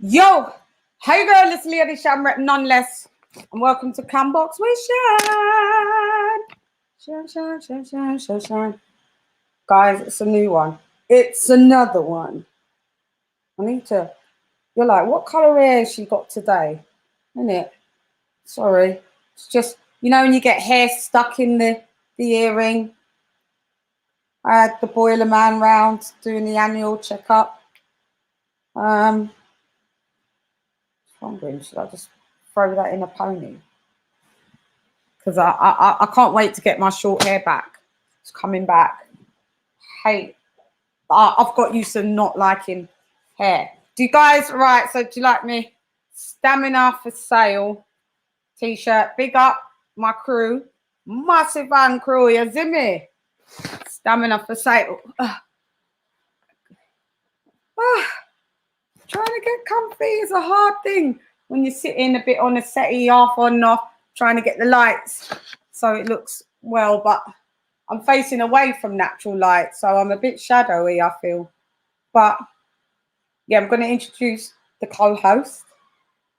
Yo, hey girl, it's Lady Shamrep nonetheless, and welcome to Cambox with Shan. Guys, it's a new one. It's another one. You're like, what colour hair has she got today? Isn't it? Sorry. It's just, you know, when you get hair stuck in the earring. I had the boiler man round doing the annual checkup. Wondering, should I just throw that in a pony? Because I can't wait to get my short hair back. It's coming back. Hey, I've got used to not liking hair. Do you guys, right, so do you like me? Stamina for sale t-shirt. Big up my crew. Massive van crew, you see me? Stamina for sale. Trying to get comfy is a hard thing when you're sitting a bit on a settee, half on and off, trying to get the lights so it looks well, but I'm facing away from natural light, so I'm a bit shadowy, I feel. But yeah, I'm going to introduce the co-host,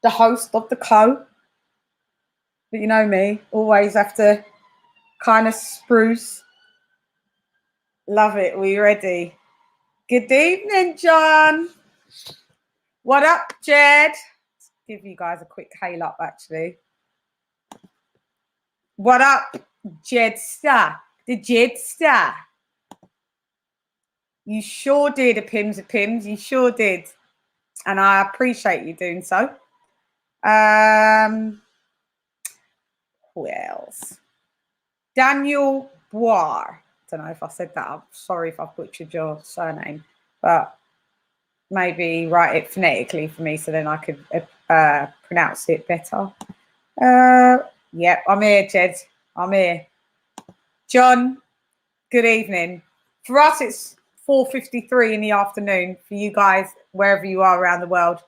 the host of the co. But you know me, always have to kind of spruce. Love it. We ready? Good evening, John. What up, Jed? Let's give you guys a quick hail up, actually. What up, Jedster? The Jedster. You sure did, a Pims. You sure did. And I appreciate you doing so. Who else? Daniel Bois. Don't know if I said that. I'm sorry if I butchered your surname. But maybe write it phonetically for me so then I could pronounce it better. Yeah, I'm here, Jed. I'm here. John, good evening. For us, it's 4:53 in the afternoon. For you guys, wherever you are around the world,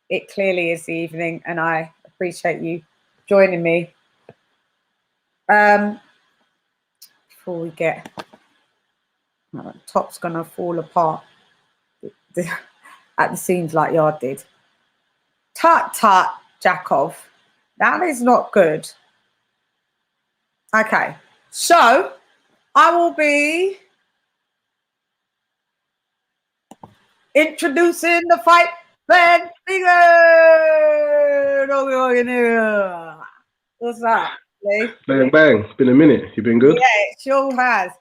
it clearly is the evening, and I appreciate you joining me. Before we get... Oh, top's going to fall apart. At the seams like yard did. Tut, Jakov. That is not good. Okay, so I will be introducing the fight fan figure. What's up, Lee? Bang. It's been a minute. You been good? Yeah, it sure has.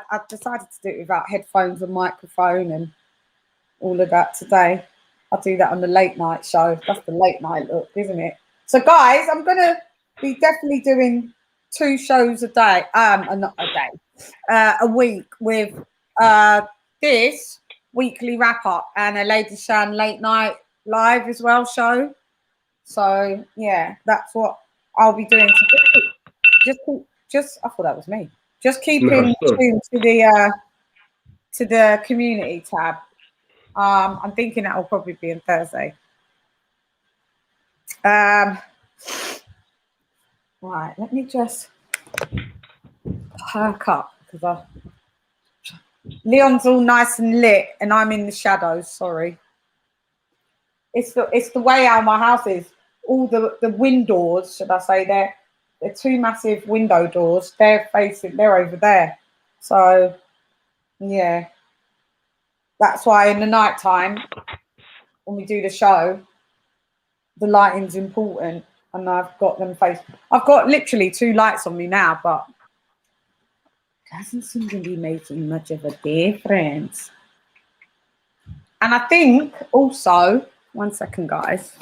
I've decided to do it without headphones and microphone and all of that today. I'll do that on the late night show. That's the late night look, isn't it? So guys, I'm going to be definitely doing 2 shows a day, not a day, a week with this weekly wrap up and a Lady Shan late night live as well show. So yeah, that's what I'll be doing. So just I thought that was me. Just keep in tune to the community tab. I'm thinking that will probably be on Thursday. Right, let me just perk up because Leon's all nice and lit and I'm in the shadows. Sorry. It's the way how my house is. All the windows, should I say, they're 2 massive window doors. They're over there. So yeah. That's why in the night time, when we do the show, the lighting's important, and I've got them faced. I've got literally 2 lights on me now, but it doesn't seem to be making much of a difference. And I think also, 1 second, guys.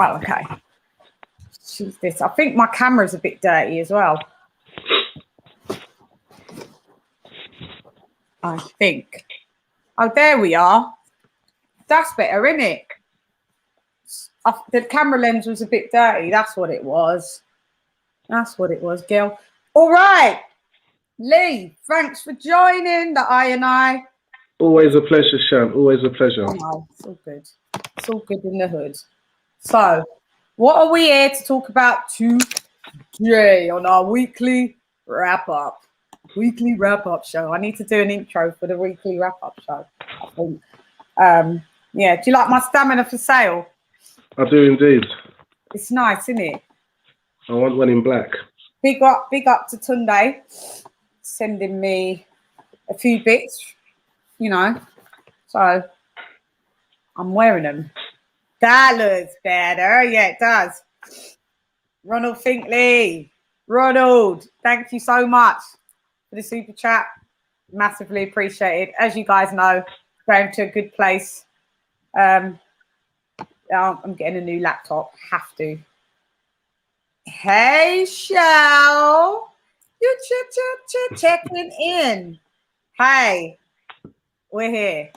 Oh, okay. Choose this. I think my camera's a bit dirty as well. I think. Oh, there we are. That's better, isn't it? The camera lens was a bit dirty. That's what it was. That's what it was, Gil. All right. Lee, thanks for joining the I&I. Always a pleasure, Shan. Always a pleasure. Oh, it's all good. It's all good in the hood. So, what are we here to talk about today on our weekly wrap-up? Weekly wrap-up show. I need to do an intro for the weekly wrap-up show. I've think. Yeah, do you like my stamina for sale? I do indeed. It's nice, isn't it? I want one in black. Big up to Tunde, sending me a few bits, you know. So I'm wearing them. That looks better. Yeah, it does. Ronald Finkley. Ronald, thank you so much for the super chat. Massively appreciated. As you guys know, going to a good place. I'm getting a new laptop. Have to. Hey, Shell. You checking in. Hey, we're here.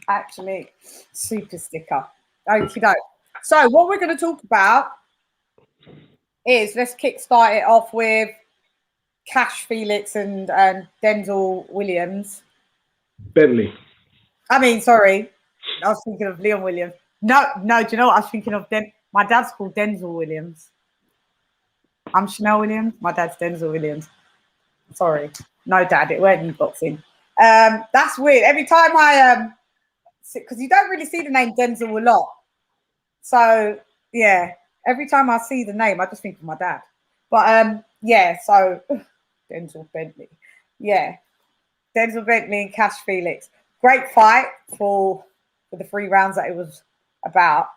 Actually, super sticker. Okie doke. So what we're going to talk about is, let's kickstart it off with Cash Felix and Denzel Williams. Bentley. I mean, sorry. I was thinking of Leon Williams. No, do you know what I was thinking of? My dad's called Denzel Williams. I'm Chanel Williams. My dad's Denzel Williams. Sorry. No, Dad, it weren't you boxing. That's weird. Every time because you don't really see the name Denzel a lot. So, yeah, every time I see the name, I just think of my dad. But, yeah, so Denzel Bentley. Yeah, Denzel Bentley and Cash Felix. Great fight for the 3 rounds that it was about.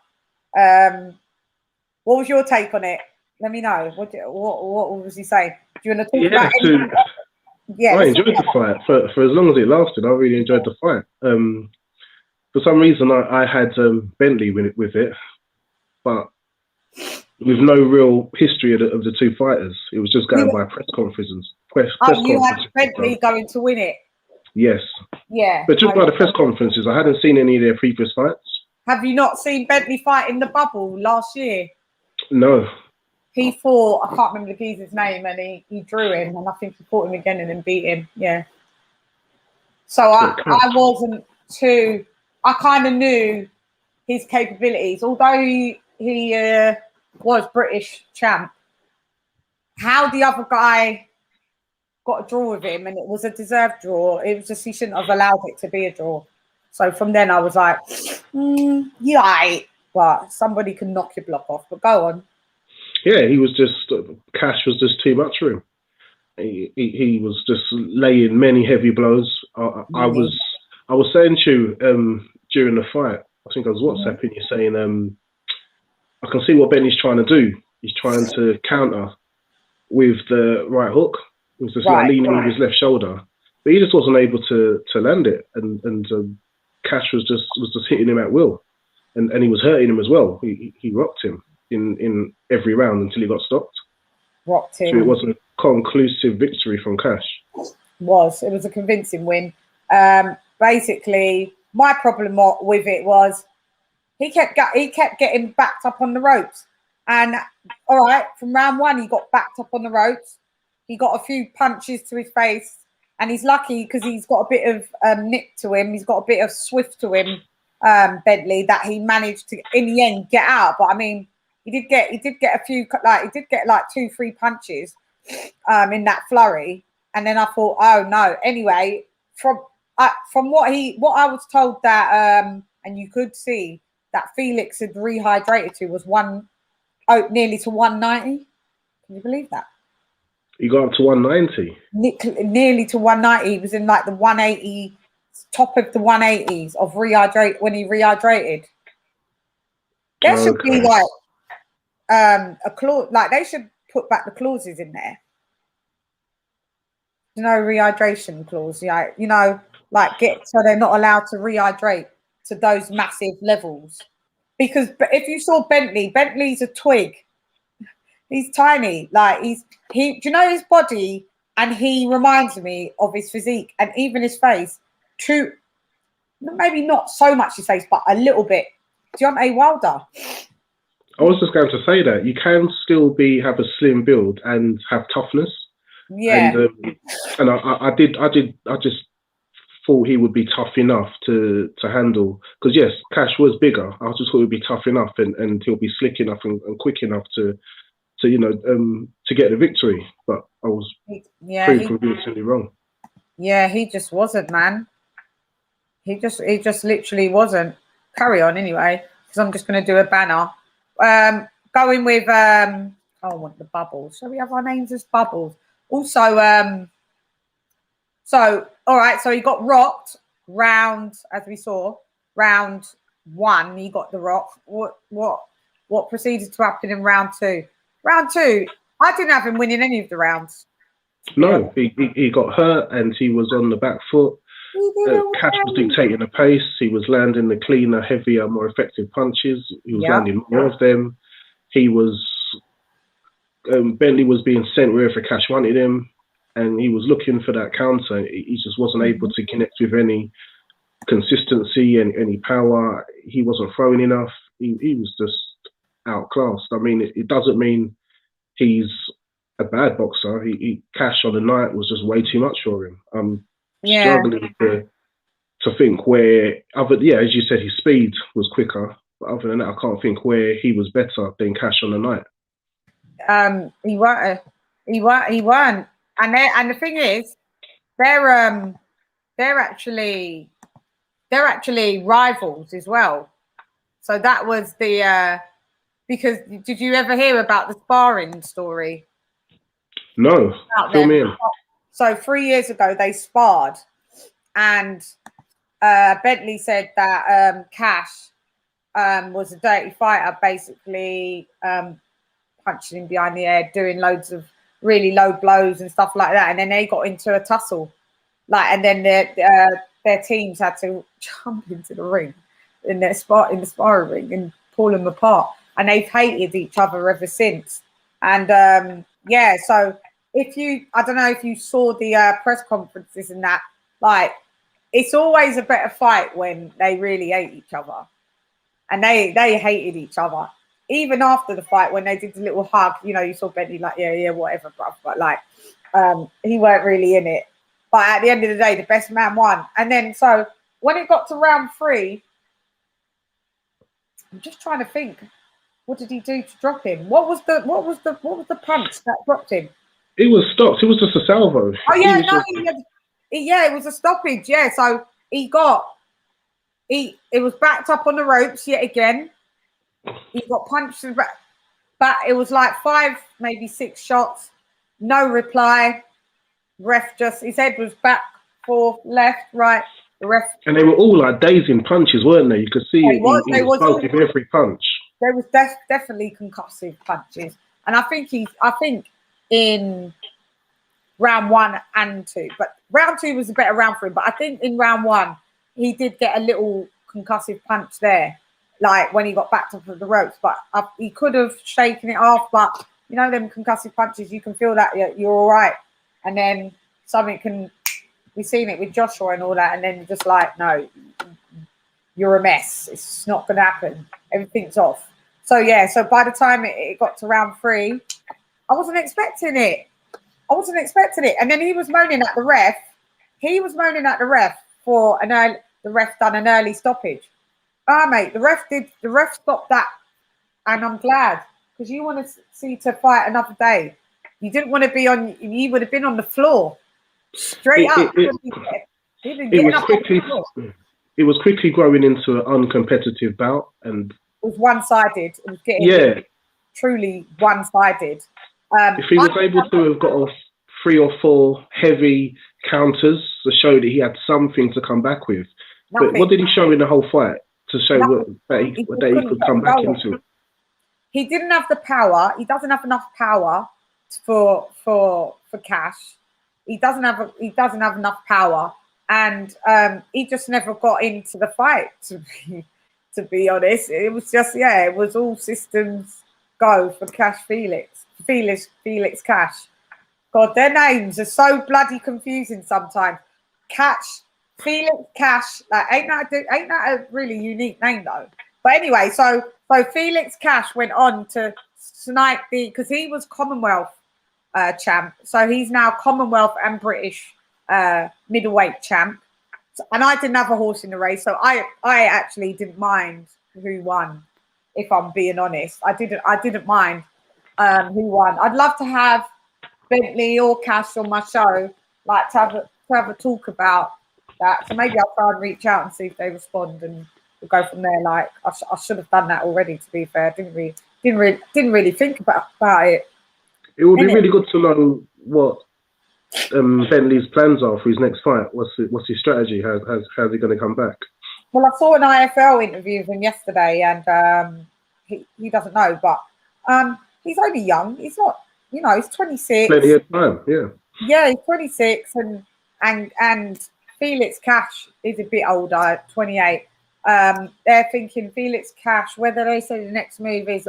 What was your take on it? Let me know. What was he saying? Do you want to talk about anything? Yeah, I enjoyed the fight for as long as it lasted. I really enjoyed the fight. For some reason, I had Bentley with it, but with no real history of the 2 fighters. It was just going by press conferences. You had Bentley going to win it. Yes. Yeah. But just by the press conferences, I hadn't seen any of their previous fights. Have you not seen Bentley fight in the bubble last year? No. He fought, I can't remember the geezer's name, and he drew him, and I think he fought him again and then beat him. Yeah. So I wasn't too, I kind of knew his capabilities, although he was British champ. How the other guy got a draw with him, and it was a deserved draw. It was just he shouldn't have allowed it to be a draw. So from then I was like, yeah, but somebody can knock your block off. But go on. Yeah, he was just Cash was just too much for him. He was just laying many heavy blows. I was saying to you during the fight, I think I was WhatsApping you saying, I can see what Bentley's trying to do. He's trying to counter with the right hook. He was just like leaning with his left shoulder, but he just wasn't able to land it. And Cash was just hitting him at will, and he was hurting him as well. He rocked him in every round until he got stopped. Rocked him. So it was a conclusive victory from Cash. It was a convincing win. Basically, my problem with it was he kept getting backed up on the ropes. And all right, from round 1, he got backed up on the ropes. He got a few punches to his face, and he's lucky because he's got a bit of nip to him. He's got a bit of swift to him, Bentley, that he managed to, in the end, get out. But I mean, he did get a few, he did get like 2-3 punches in that flurry. And then I thought, oh no. Anyway, from what I was told that, and you could see that Felix had rehydrated to was nearly to 190. Can you believe that? He got up to 190. Nearly to 190. He was in like the 180, top of the 180s of rehydrate when he rehydrated. There should be like a clause, like they should put back the clauses in there. You know, rehydration clause, yeah, you know, like so they're not allowed to rehydrate to those massive levels. Because if you saw Bentley's a twig. He's tiny, like do you know his body? And he reminds me of his physique and even his face. Maybe not so much his face, but a little bit. Deontay Wilder. I was just going to say that you can still have a slim build and have toughness. Yeah. And I just thought he would be tough enough to handle, because yes, Cash was bigger. I just thought he'd be tough enough and he'll be slick enough and quick enough to get the victory. But I was pretty convincingly wrong. Yeah, he just wasn't, man. He just literally wasn't. Carry on anyway, because I'm just going to do a banner. Going with oh, I want the bubbles. Shall we have our names as bubbles? Also, so all right. So he got rocked as we saw, round 1. He got the rock. What proceeded to happen in round 2? Round 2, I didn't have him winning any of the rounds. No, he got hurt and he was on the back foot. Cash was dictating the pace. He was landing the cleaner, heavier, more effective punches. He was landing more of them. He was Bentley was being sent wherever Cash wanted him, and he was looking for that counter. He just wasn't able to connect with any consistency and any power. He wasn't throwing enough. He was just outclassed. I mean, it doesn't mean he's a bad boxer. Cash on the night was just way too much for him. Struggling to think where as you said, his speed was quicker, but other than that, I can't think where he was better than Cash on the night. He weren't. And the thing is, they're actually rivals as well. So that was the because did you ever hear about the sparring story? No, fill me in. So 3 years ago they sparred, and Bentley said that Cash was a dirty fighter, basically punching him behind the head, doing loads of really low blows and stuff like that. And then they got into a tussle, and then their teams had to jump into the ring in the sparring ring and pull them apart. And they've hated each other ever since. And so I don't know if you saw the press conferences and that, it's always a better fight when they really hate each other. And they hated each other. Even after the fight, when they did the little hug, you saw Bentley yeah, whatever, bruv. But he weren't really in it. But at the end of the day, the best man won. And then so when it got to round 3, I'm just trying to think. What did he do to drop him? What was the punch that dropped him? It was stopped. It was just a salvo. Oh yeah, it was a stoppage. Yeah, so it was backed up on the ropes yet again. He got punched but it was like 5, maybe 6 shots, no reply. Ref his head was back, forth, left, right. The ref, and they were all like dazing punches, weren't they? You could see he was both every punch. There was definitely concussive punches, and I think in round 1 and 2, but round 2 was a better round for him. But I think in round 1 he did get a little concussive punch there, like when he got backed up of the ropes. But he could have shaken it off. But them concussive punches, you can feel that you're all right, and then something can. We've seen it with Joshua and all that, and then you're just like, no, you're a mess. It's not going to happen. Everything's off. So so by the time it got to round 3, I wasn't expecting it. And then he was moaning at the ref. For the ref done an early stoppage. Mate, the ref stopped that, and I'm glad, because you want to see to fight another day. You didn't want to be you would have been on the floor. Straight up. It was quickly growing into an uncompetitive bout, and it was one-sided. It was getting truly one-sided. If he was able to have got off 3 or 4 heavy counters to show that he had something to come back with, but what did he show in the whole fight to show that he could come back into? He didn't have the power. He doesn't have enough power for Cash. He doesn't have enough power, and he just never got into the fight. To be honest, it was just it was all systems go for Felix Cash. God, their names are so bloody confusing sometimes. Felix Cash, ain't that a really unique name though? But anyway, so Felix Cash went on to snipe because he was Commonwealth champ, so he's now Commonwealth and British middleweight champ. And I didn't have a horse in the race, so I actually didn't mind who won. If I'm being honest, I didn't mind who won. I'd love to have Bentley or Cash on my show, to have a talk about that. So maybe I'll try and reach out and see if they respond, and we'll go from there. Like I should have done that already. To be fair, didn't really think about it. It would be really good to know what Bentley's plans are for his next fight. What's his strategy? How's he going to come back? Well, I saw an IFL interview with him yesterday, and he doesn't know, but he's only young. He's not, he's 26. Plenty of time, yeah. Yeah, he's 26, and Felix Cash is a bit older, 28. They're thinking Felix Cash, whether they say the next move is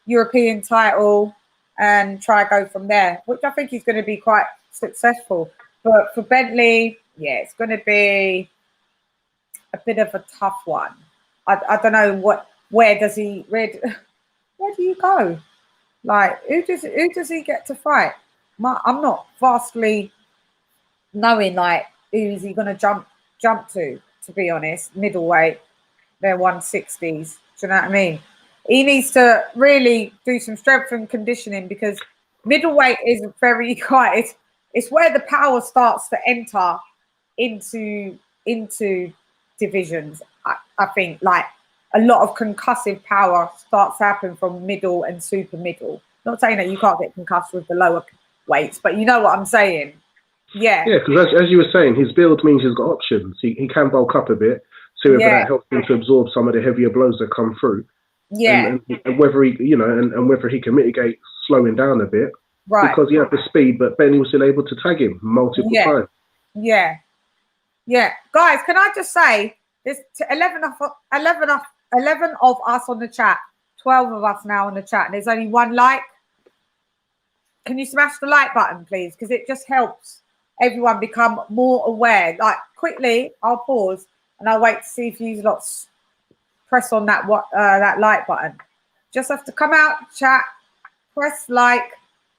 European title and try to go from there, which I think is going to be quite successful. But for Bentley, yeah, it's going to be a bit of a tough one. I don't know where do you go? Like, who does he get to fight? I'm not vastly knowing, like, who is he going to jump to be honest. Middleweight, they're 160s. Do you know what I mean? He needs to really do some strength and conditioning, because middleweight is very quite. It's where the power starts to enter into divisions. I think, like, a lot of concussive power starts to happen from middle and super middle. Not saying that you can't get concussed with the lower weights, but you know what I'm saying. Yeah. Yeah, because as you were saying, his build means he's got options. He can bulk up a bit, so whether that helps him to absorb some of the heavier blows that come through. Yeah. And whether he, and whether he can mitigate slowing down a bit. Right. Because he had the speed, but Benny was still able to tag him multiple times. Yeah. Yeah. Guys, can I just say, there's 11 of us on the chat, 12 of us now on the chat, and there's only one like. Can you smash the like button, please? Because it just helps everyone become more aware. Like, quickly, I'll pause and I'll wait to see if you lots press on that like button. Just have to come out, chat, press like,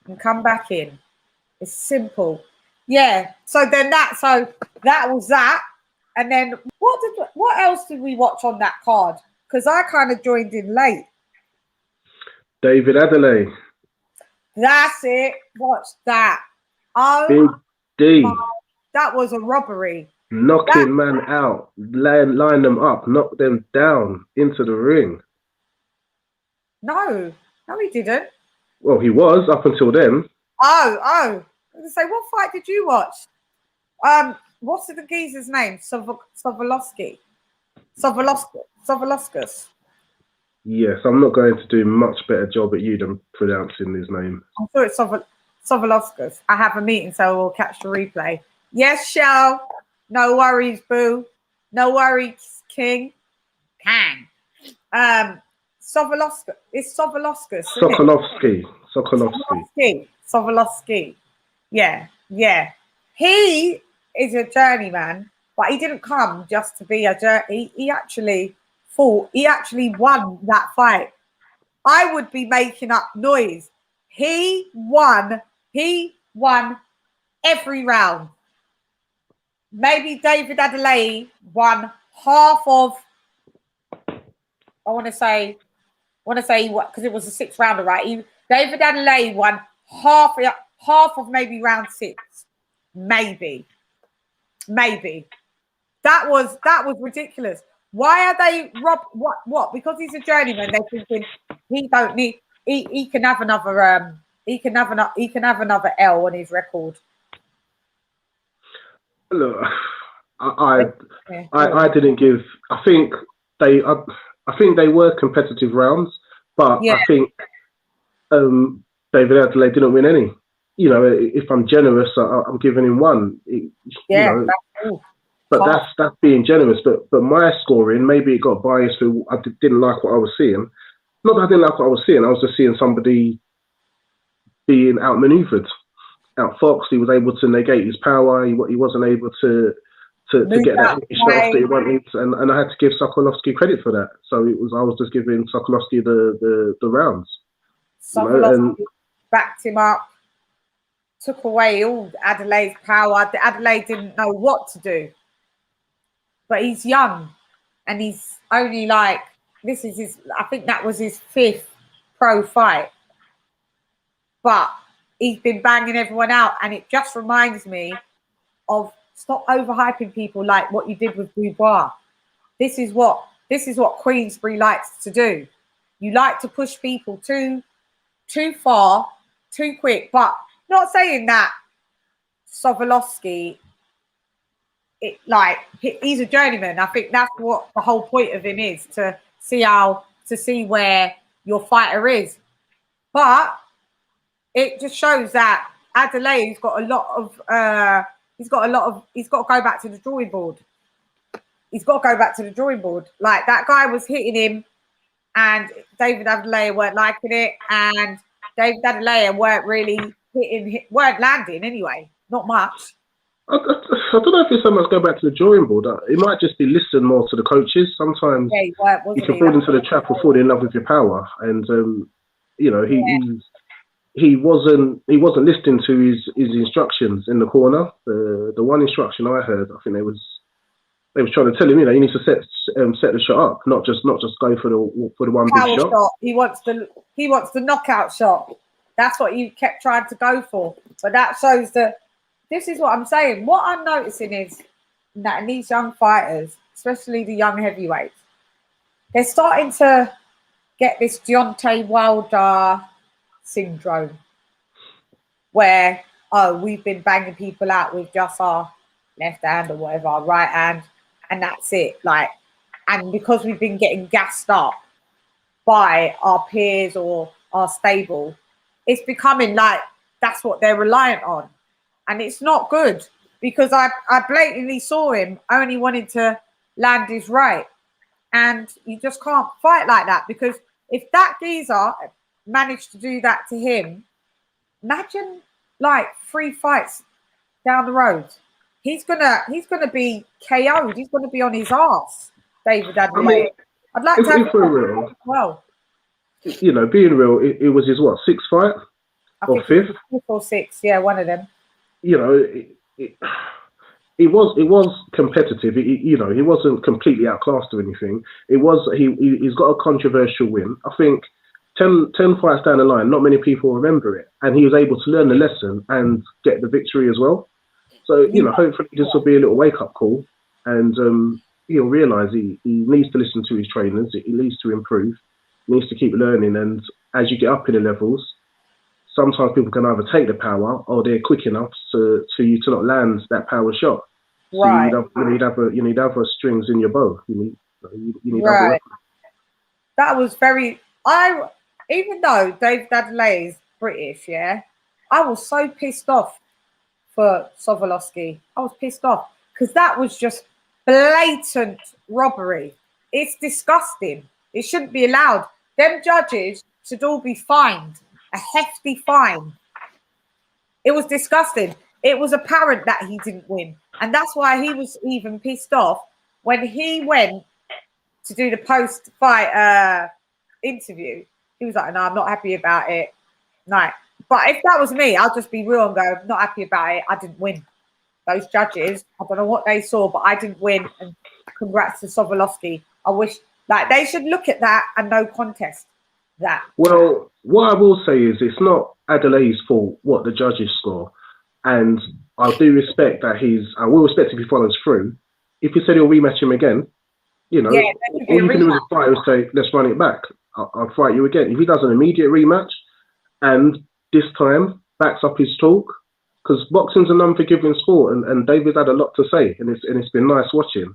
and come back in. It's simple. Yeah. So that was that. And then what else did we watch on that card? Because I kind of joined in late. David Adelay. That's it. Watch that. Oh, Big D. That was a robbery. Knocking man out, line them up, knock them down into the ring. No, he didn't. Well, he was up until then. Oh. I was gonna say, what fight did you watch? What's the geezer's name? Sovolosky. Sovoloskus. Yes, I'm not going to do a much better job at you than pronouncing his name. I thought it's Sovoloskus. I have a meeting, so we'll catch the replay. Yes, Shell. No worries, boo. No worries, King. Kang. Sovoloskus. It's Sovoloskus. Sovolosky. Yeah. He is a journeyman, but he didn't come just to be a journey. He actually fought. He actually won that fight. I would be making up noise. He won every round. Maybe David Adelay won half of. I want to say what, because it was a 6 rounder, right? David Adelay won half of maybe round 6, maybe. That was ridiculous. Why are they what? Because he's a journeyman, they're thinking he don't need. He can have another. He can have another L on his record. Look, I didn't give. I think they were competitive rounds, but I think David Adelay didn't win any. If I'm generous, I'm giving him one. But that's being generous. But my scoring, maybe it got biased. I didn't like what I was seeing. Not that I didn't like what I was seeing. I was just seeing somebody being outmaneuvered, outfoxed. He was able to negate his power. He wasn't able to get that shot that he wanted, and I had to give Sokolovsky credit for that. So I was just giving Sokolovsky the rounds. Sokolovsky backed him up, took away all Adelay's power. Adelay didn't know what to do, but he's young, and he's only like, this is his. I think that was his 5th pro fight, but he's been banging everyone out, and it just reminds me of Stop overhyping people like what you did with Dubois. This is what Queensbury likes to do. You like to push people too far, too quick. But not saying that Sovolosky, he's a journeyman. I think that's what the whole point of him is, to see where your fighter is. But it just shows that Adelay has got a lot of he's got to go back to the drawing board. He's got to go back to the drawing board. Like, that guy was hitting him, and David Adelay weren't liking it, and David Adelay weren't landing anyway. Not much. I don't know if it's so much go back to the drawing board. It might just be listen more to the coaches. Sometimes you can fall into the trap of falling in love with your power, and he wasn't listening to his instructions in the corner. The one instruction I heard, I think they was trying to tell him, you need to set the shot up, not just go for the one big shot. He wants the knockout shot. That's what you kept trying to go for. But that shows that this is what I'm saying. What I'm noticing is that in these young fighters, especially the young heavyweights, they're starting to get this Deontay Wilder syndrome, where, we've been banging people out with just our left hand or whatever, our right hand, and that's it. And because we've been getting gassed up by our peers or our stable, it's becoming like that's what they're reliant on. And it's not good, because I blatantly saw him only wanting to land his right. And you just can't fight like that, because if that geezer managed to do that to him, imagine 3 fights down the road. He's gonna be KO'd. He's gonna be on his ass, David Adelay. I'd like to have real. Well, being real, it was his 6th fight or 5th? 5th or 6th, yeah, one of them. It was competitive. He wasn't completely outclassed or anything. He's got a controversial win. I think 10 fights down the line, not many people remember it, and he was able to learn the lesson and get the victory as well. So hopefully this will be a little wake up call, and he'll realise he needs to listen to his trainers. He needs to improve. He needs to keep learning, and as you get up in the levels, sometimes people can either take the power or they're quick enough to you to not land that power shot. Right. So you need other strings in your bow. You need right. other. That was very. Even though David Adelay is British, yeah, I was so pissed off for Sovolosky. I was pissed off because that was just blatant robbery. It's disgusting. It shouldn't be allowed. Them judges should all be fined. A hefty fine. It was disgusting. It was apparent that he didn't win, and that's why he was even pissed off when he went to do the post-fight interview. He was like, "No, I'm not happy about it." No, but if that was me, I'll just be real and go, "Not happy about it. I didn't win." Those judges, I don't know what they saw, but I didn't win. And congrats to Sovolosky. I wish they should look at that and no contest. That. Well, what I will say is it's not Adelay's fault what the judges score, and I do respect that I will respect if he follows through. If he said he'll rematch him again, all you can do as a fighter is say, let's run it back. I'll fight you again. If he does an immediate rematch and this time backs up his talk, because boxing's an unforgiving sport, and David had a lot to say, and it's been nice watching.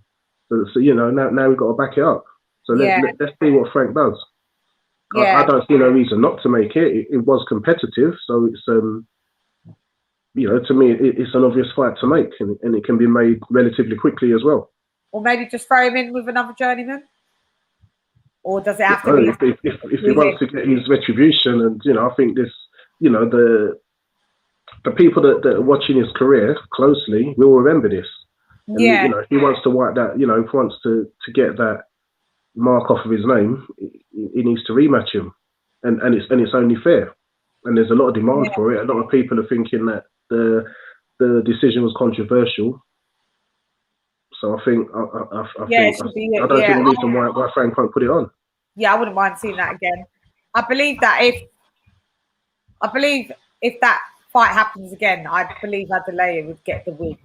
So now we've got to back it up. So let's see what Frank does. Yeah. I don't see no reason not to make it. It was competitive, so it's to me it's an obvious fight to make, and it can be made relatively quickly as well. Or maybe just throw him in with another journeyman, or does it have to be? If he wants to get his retribution, and I think this, the people that are watching his career closely will remember this. And, if he wants to wipe that, if he wants to get that mark off of his name, he needs to rematch him, and it's only fair. And there's a lot of demand for it. A lot of people are thinking that the decision was controversial. So I think I don't see any reason why Frank won't put it on. Yeah, I wouldn't mind seeing that again. I believe if that fight happens again, I believe Adelay would get the win,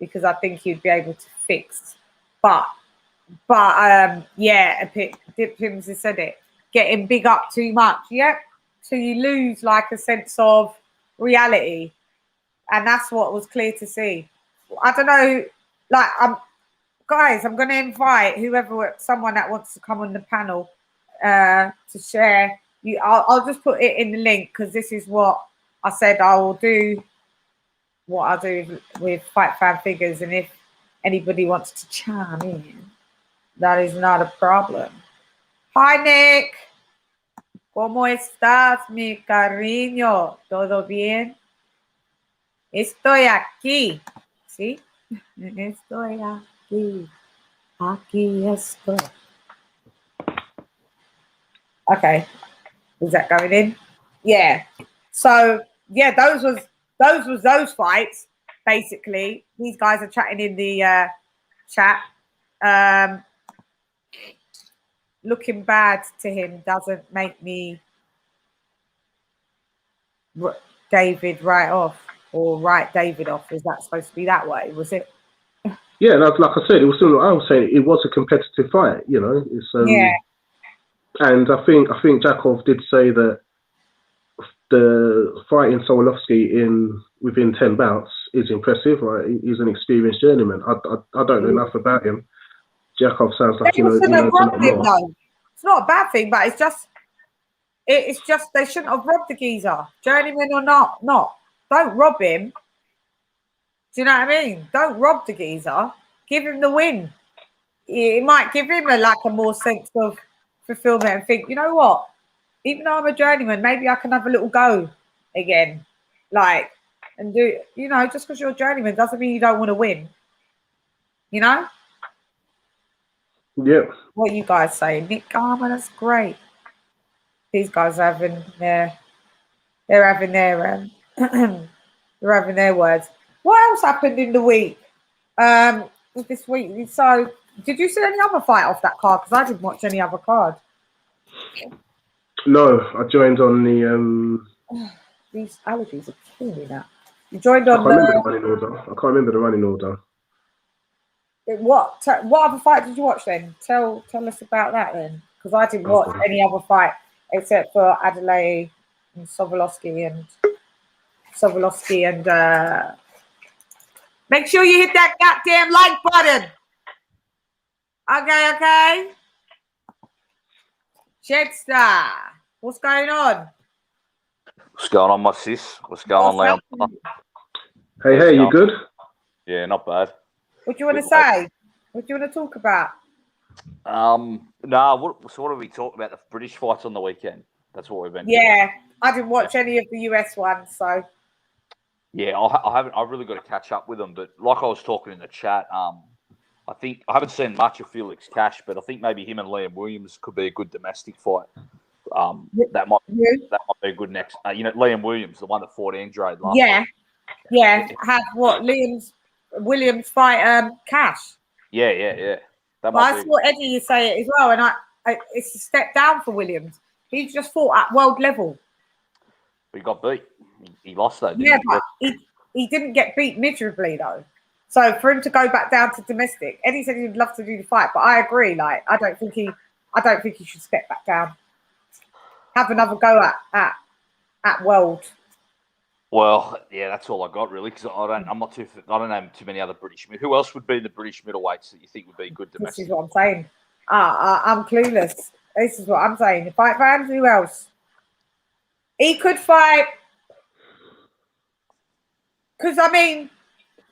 because I think he'd be able to fix. But yeah, Pims has said it. Getting big up too much, yep. So you lose like a sense of reality, and that's what was clear to see. I don't know, like guys, I'm going to invite someone that wants to come on the panel to share. I'll just put it in the link because this is what I said I will do. What I do with Fight Fan Figures, and if anybody wants to chime in, that is not a problem. Hi, Nick. ¿Cómo estás, mi cariño? ¿Todo bien? Estoy aquí. ¿Sí? Estoy aquí. Aquí estoy. Okay. Is that going in? Yeah. So, yeah, those fights, basically. These guys are chatting in the chat. Looking bad to him doesn't make me David right off or write David off. Is that supposed to be that way? Was it? Yeah, like I said, it was still. I was saying it was a competitive fight. You know, it's yeah. And I think Jakov did say that the fighting Solovsky within 10 bouts is impressive. Right, he's an experienced journeyman. I don't know enough about him. Jakov sounds like he knows a lot more. It's not a bad thing, but it's just they shouldn't have robbed the geezer, journeyman or not. Don't rob him. Do you know what I mean? Don't rob the geezer. Give him the win. It might give him a more sense of fulfillment and think, you know what? Even though I'm a journeyman, maybe I can have a little go again. And do, just because you're a journeyman doesn't mean you don't want to win. You know? Yeah. What are you guys saying? Nick Garmer, that's great. These guys are having they're having their they're having their words. What else happened in the week? This week. So did you see any other fight off that card? Because I didn't watch any other card. No, I joined on the these allergies are killing me now. You joined on I can't remember the running order. What other fight did you watch then? Tell us about that then, because I didn't watch any other fight except for Adelay and Sovolosky and make sure you hit that goddamn like button. Okay. Jetstar, what's going on? What's going on, my sis? What's going on, Leon? Hey, you good? Yeah, not bad. What do you want to say? What do you want to talk about? What are we talking about? The British fights on the weekend. That's what we've been. Yeah, I didn't watch any of the US ones, so. Yeah, I haven't. I've really got to catch up with them. But like I was talking in the chat, I think I haven't seen much of Felix Cash, but I think maybe him and Liam Williams could be a good domestic fight. That might be a good next. Liam Williams, the one that fought Andrade last. Yeah. Had what Williams fight Cash. Yeah. I saw Eddie say it as well, and it's a step down for Williams. He just fought at world level. He got beat. He lost though. But he didn't get beat miserably though. So for him to go back down to domestic, Eddie said he'd love to do the fight, but I agree. I don't think he should step back down. Have another go at world. Well, yeah, that's all I got really, because I don't know too many other British. Who else would be in the British middleweights that you think would be good domestic? This is what I'm saying. I'm clueless. This is what I'm saying. Fight fans, who else? He could fight. Because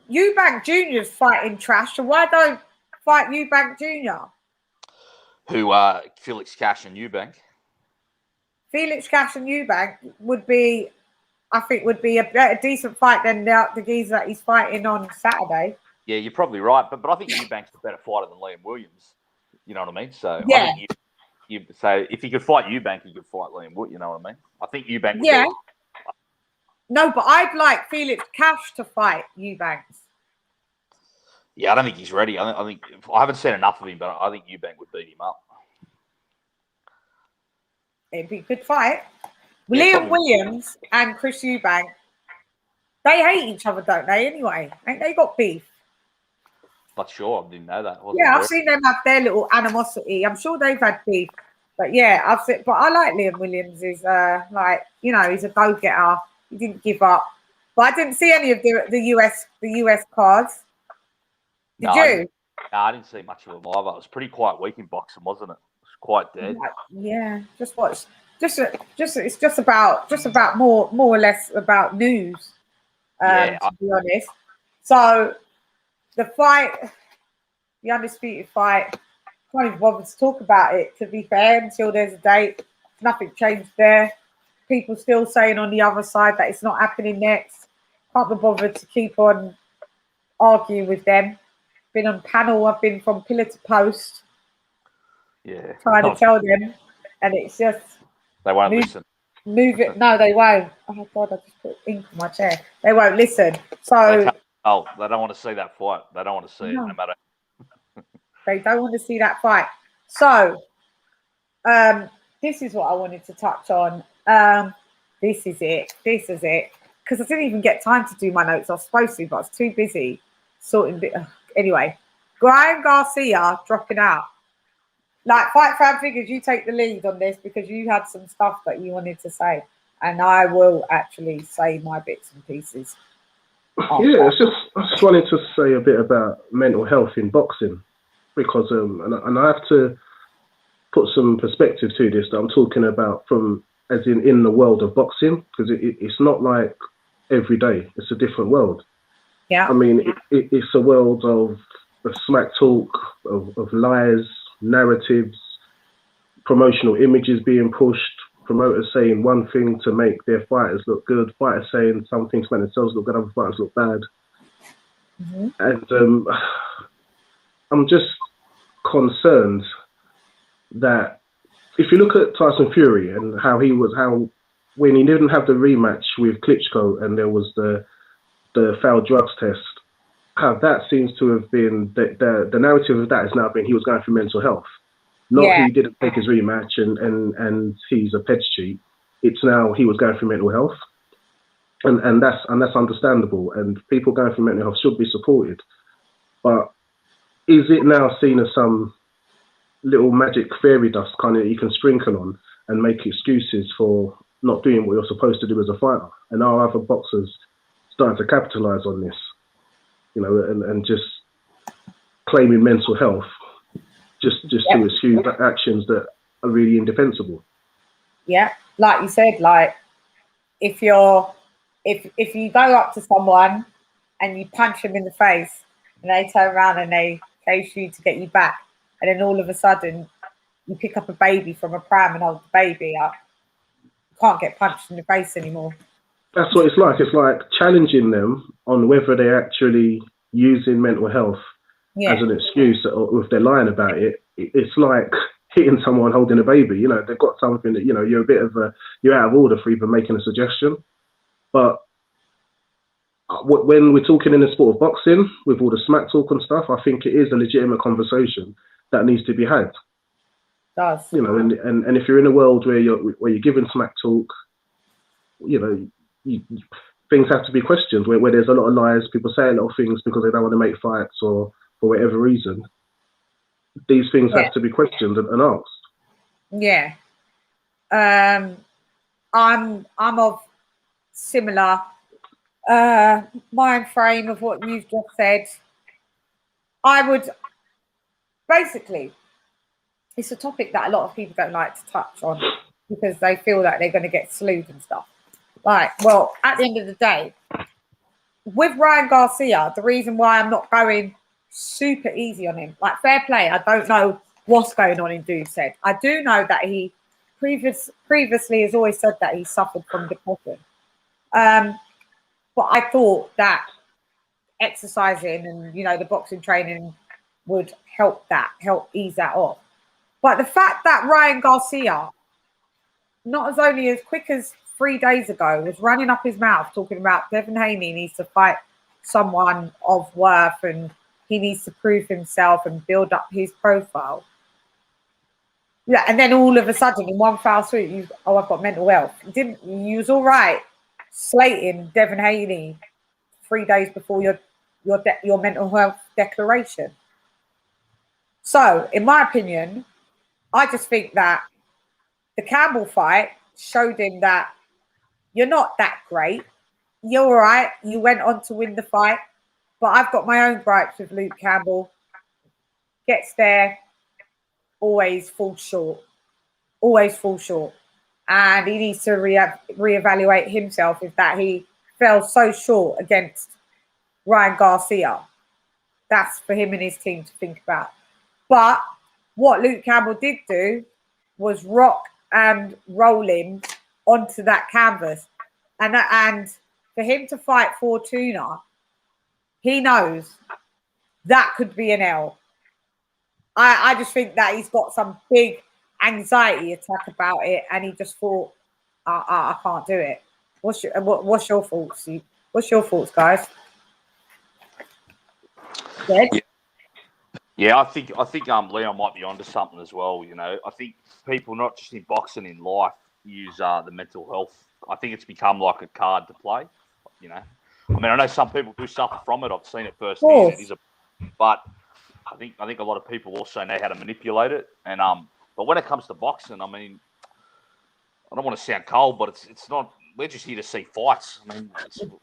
Eubank Jr.'s fighting trash, so why don't fight Eubank Jr.? Who are Felix Cash and Eubank? Felix Cash and Eubank would be a decent fight than the geezer that he's fighting on Saturday. Yeah, you're probably right, but I think Eubank's a better fighter than Liam Williams. You know what I mean? So yeah. I think if he could fight Eubank, he could fight Liam Williams. You know what I mean? I think Eubank. Yeah. No, but I'd like Felix Cash to fight Eubanks. Yeah, I don't think he's ready. I think I haven't seen enough of him, but I think Eubank would beat him up. It'd be a good fight. Liam Williams and Chris Eubank, they hate each other, don't they? Anyway, ain't they got beef? But sure, I didn't know that. Yeah, I've seen them have their little animosity. I'm sure they've had beef. But yeah, I've seen, but I like Liam Williams. Is like, you know, he's a go-getter. He didn't give up. But I didn't see any of the US cards. Did you? No, I didn't see much of them either. It was pretty quiet week in boxing, wasn't it? It was quite dead. Yeah, just watch. It's just about more or less about news. To be honest. So the fight, the undisputed fight, can't even bother to talk about it, to be fair, until there's a date. Nothing changed there. People still saying on the other side that it's not happening next. Can't be bothered to keep on arguing with them. Been on panel, I've been from pillar to post. Yeah. Trying to tell them, and it's just they won't listen. Move it. No, they won't. Oh God, I just put ink on my chair. They won't listen. So they don't want to see that fight. They don't want to see it, no matter. They don't want to see that fight. So this is what I wanted to touch on. This is it. Because I didn't even get time to do my notes. I was supposed to, but I was too busy sorting. Anyway, Ryan Garcia dropping out. Like, Fight Fan Figures, you take the lead on this because you had some stuff that you wanted to say, and I will actually say my bits and pieces. Yeah, I just wanted to say a bit about mental health in boxing, because and I have to put some perspective to this that I'm talking about from as in the world of boxing, because it's not like every day. It's a different world. Yeah. I mean, it's a world of smack talk, of lies, narratives, promotional images being pushed, promoters saying one thing to make their fighters look good, fighters saying something to make themselves look good, other fighters look bad. Mm-hmm. And I'm just concerned that if you look at Tyson Fury and how when he didn't have the rematch with Klitschko and there was the failed drugs test, how that seems to have been the narrative of that has now been he was going through mental health. Not he didn't take his rematch and he's a ped cheat. It's now he was going through mental health. And that's understandable, and people going through mental health should be supported. But is it now seen as some little magic fairy dust kind of you can sprinkle on and make excuses for not doing what you're supposed to do as a fighter? And are other boxers starting to capitalize on this, you know, and just claiming mental health just to excuse actions that are really indefensible? Yeah, like you said, like if you go up to someone and you punch them in the face and they turn around and they chase you to get you back, and then all of a sudden you pick up a baby from a pram and hold the baby up, you can't get punched in the face anymore. That's what it's like. It's like challenging them on whether they're actually using mental health as an excuse, or if they're lying about it. It's like hitting someone holding a baby. You know, they've got something that, you know, you're out of order for even making a suggestion. But when we're talking in the sport of boxing, with all the smack talk and stuff, I think it is a legitimate conversation that needs to be had. Does. You know, and if you're in a world where you're giving smack talk, you know, things have to be questioned. Where there's a lot of lies, people say a lot of things because they don't want to make fights or for whatever reason. These things have to be questioned and asked. Yeah. I'm of similar mind frame of what you've just said. I would basically, it's a topic that a lot of people don't like to touch on because they feel like they're going to get slewed and stuff. Like, well, at the end of the day, with Ryan Garcia, the reason why I'm not going super easy on him, like, fair play, I don't know what's going on in Dude's head. I do know that he previously has always said that he suffered from depression. But I thought that exercising and, you know, the boxing training would help ease that off. But the fact that Ryan Garcia, not as only as quick as 3 days ago, was running up his mouth talking about Devin Haney needs to fight someone of worth and he needs to prove himself and build up his profile. Yeah, and then all of a sudden, in one foul swoop, I've got mental health. You was all right slating Devin Haney 3 days before your your mental health declaration. So, in my opinion, I just think that the Campbell fight showed him that you're not that great. You're all right. You went on to win the fight. But I've got my own gripes with Luke Campbell. Gets there, always falls short. Always falls short. And he needs to reevaluate himself with that. He fell so short against Ryan Garcia. That's for him and his team to think about. But what Luke Campbell did do was rock and roll him onto that canvas. And for him to fight Fortuna, he knows that could be an L. I just think that he's got some big anxiety attack about it, and he just thought, I can't do it. What's your thoughts? What's your thoughts, guys? Yeah, I think Leon might be onto something as well. You know, I think people, not just in boxing, in life, use the mental health. I think it's become like a card to play. You know, I mean, I know some people do suffer from it. I've seen it firsthand. But I think a lot of people also know how to manipulate it. And but when it comes to boxing, I mean, I don't want to sound cold, but it's not. We're just here to see fights. I mean,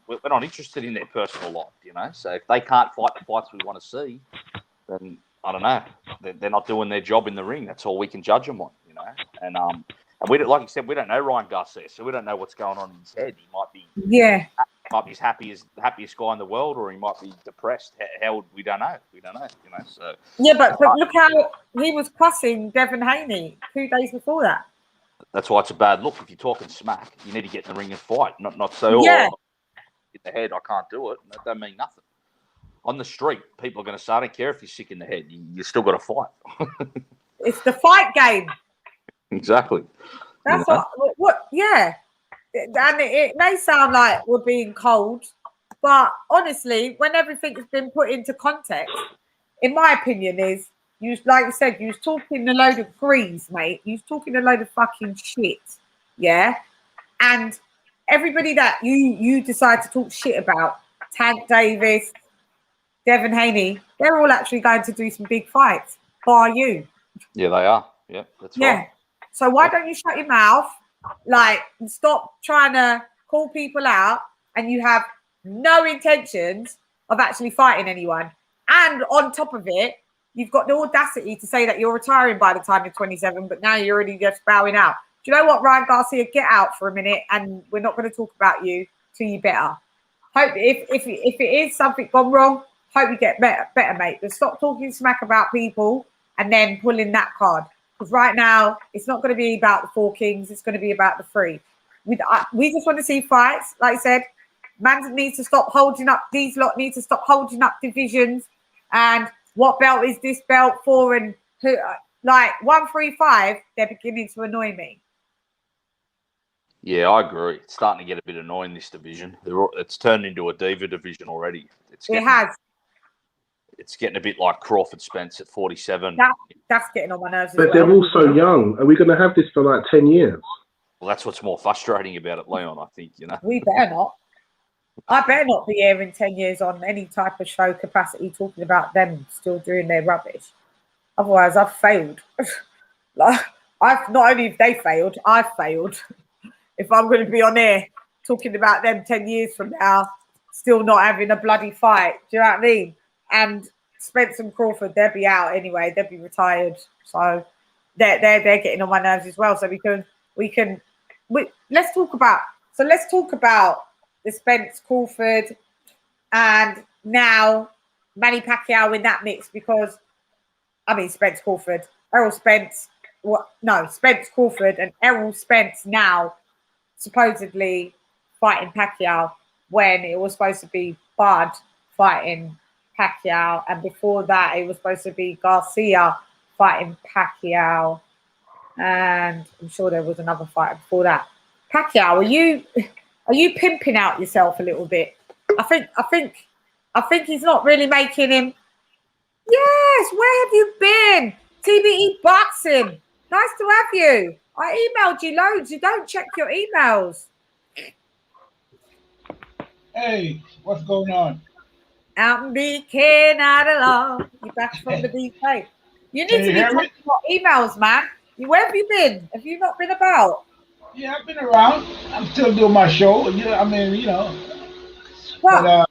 we're not interested in their personal life, you know. So if they can't fight the fights we want to see, then I don't know. They're not doing their job in the ring. That's all we can judge them on, you know. And we don't, like you said, we don't know Ryan Garcia, so we don't know what's going on in his head. He might be his happiest guy in the world, or he might be depressed. How we don't know. We don't know, you know. So yeah, but look how he was cussing Devin Haney 2 days before that. That's why it's a bad look. If you're talking smack, you need to get in the ring and fight, not say, in the head, I can't do it. That don't mean nothing. On the street, people are going to say, I don't care if you're sick in the head. You still got to fight. It's the fight game. Exactly. That's what. Yeah. And it may sound like we're being cold, but honestly, when everything has been put into context, in my opinion, is like you said, you was talking a load of grease, mate. You was talking a load of fucking shit, yeah. And everybody that you decide to talk shit about, Tank Davis, Devin Haney, they're all actually going to do some big fights, bar you. Yeah, they are. Yeah, that's right. So why don't you shut your mouth, like, and stop trying to call people out, and you have no intentions of actually fighting anyone. And on top of it, you've got the audacity to say that you're retiring by the time you're 27, but now you're already just bowing out. Do you know what, Ryan Garcia? Get out for a minute, and we're not going to talk about you till you better. Hope if it is something gone wrong, hope you get better, mate. But stop talking smack about people and then pulling that card. Because right now, it's not going to be about the 4 kings. It's going to be about the 3. We just want to see fights. Like I said, man needs to stop holding up. These lot need to stop holding up divisions. And what belt is this belt for? And who, like 135, they're beginning to annoy me. Yeah, I agree. It's starting to get a bit annoying, this division. It's turned into a diva division already. It has. It's getting a bit like Crawford Spence at 47. That's getting on my nerves. But they're all so young. Are we going to have this for like 10 years? Well, that's what's more frustrating about it, Leon, I think, you know. We better not. I better not be here in 10 years on any type of show capacity talking about them still doing their rubbish. Otherwise, I've failed. Not only have they failed, I've failed. If I'm going to be on air talking about them 10 years from now, still not having a bloody fight. Do you know what I mean? And Spence and Crawford, they'll be out anyway. They'll be retired. So they're getting on my nerves as well. So let's talk about the Spence Crawford and now Manny Pacquiao in that mix, because Spence Crawford, Spence Crawford and Errol Spence now supposedly fighting Pacquiao when it was supposed to be Bud fighting Pacquiao, and before that it was supposed to be Garcia fighting Pacquiao, and I'm sure there was another fight before that. Pacquiao, are you pimping out yourself a little bit? I think he's not really making him. Yes, where have you been? TBE Boxing, nice to have you. I emailed you loads. You don't check your emails. Hey, what's going on? Out and be king, Adelay. You back from the BK. You Can need you to be hear me? checking your emails, man. Where have you been? Have you not been about? Yeah, I've been around. I'm still doing my show. Yeah, I mean, you know. What?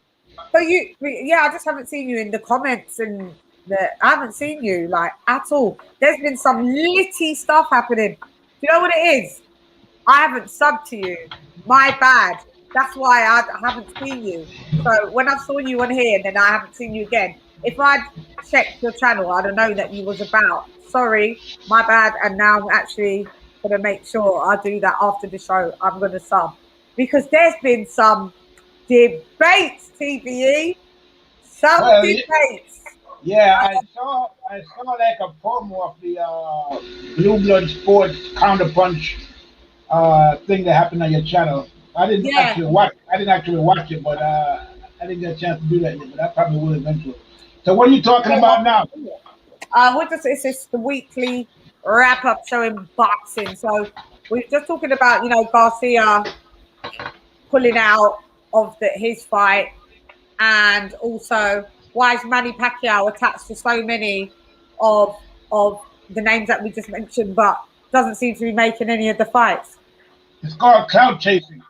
But Yeah, I just haven't seen you in the comments and I haven't seen you like at all. There's been some litty stuff happening. Do you know what it is? I haven't subbed to you. My bad. That's why I haven't seen you. So when I saw you on here, then I haven't seen you again. If I'd checked your channel, I'd have known that you was about. Sorry, my bad. And now I'm actually gonna make sure I do that after the show. I'm gonna sub because there's been some debates, TVE. Some well, debates. yeah, I saw like a promo of the Blue Blood Sports Counterpunch thing that happened on your channel. I didn't Yeah. actually watch. I didn't actually watch it, but I didn't get a chance to do that yet. But I probably will eventually. So what are you talking about now? It's just the weekly wrap up showing boxing. So we're just talking about, Garcia pulling out of his fight, and also why is Manny Pacquiao attached to so many of the names that we just mentioned, but doesn't seem to be making any of the fights. It's called clout chasing.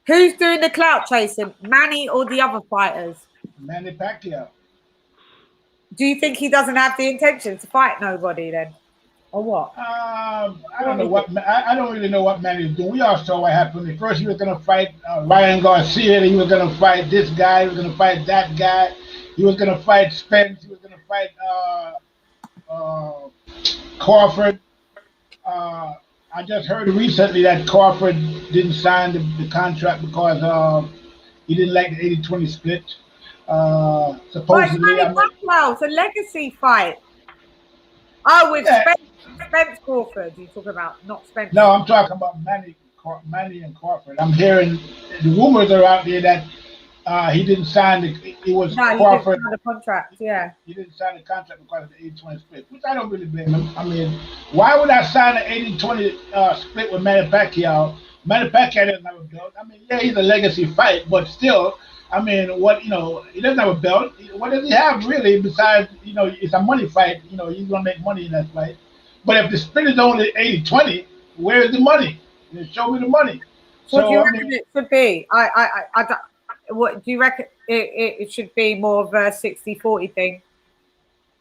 Who's doing the clout chasing, Manny or the other fighters? Manny Pacquiao. Do you think he doesn't have the intention to fight nobody then, or what? I don't know what. I don't really know what Manny's doing. We all saw what happened. First, he was going to fight Ryan Garcia. He was going to fight this guy. He was going to fight that guy. He was going to fight Spence. He was going to fight Crawford. I just heard recently that Crawford didn't sign the contract because he didn't like the 80-20 split. Supposedly, it's a legacy fight. Oh, with Spence Crawford, you talk about, not Spence. No, I'm talking about Manny and Crawford. I'm hearing the rumors are out there that he didn't sign it was Crawford. He didn't sign the contract, yeah. He didn't sign the contract because of the 80-20 split, which I don't really blame him. I mean, why would I sign an 80-20 split with Manny Pacquiao? Manny Pacquiao doesn't have a belt. I mean, yeah, he's a legacy fight, but still, I mean, he doesn't have a belt. What does he have really besides, it's a money fight. He's going to make money in that fight. But if the split is only 80-20, where is the money? Show me the money. What do you reckon it should be? What do you reckon it should be, more of a 60-40 thing?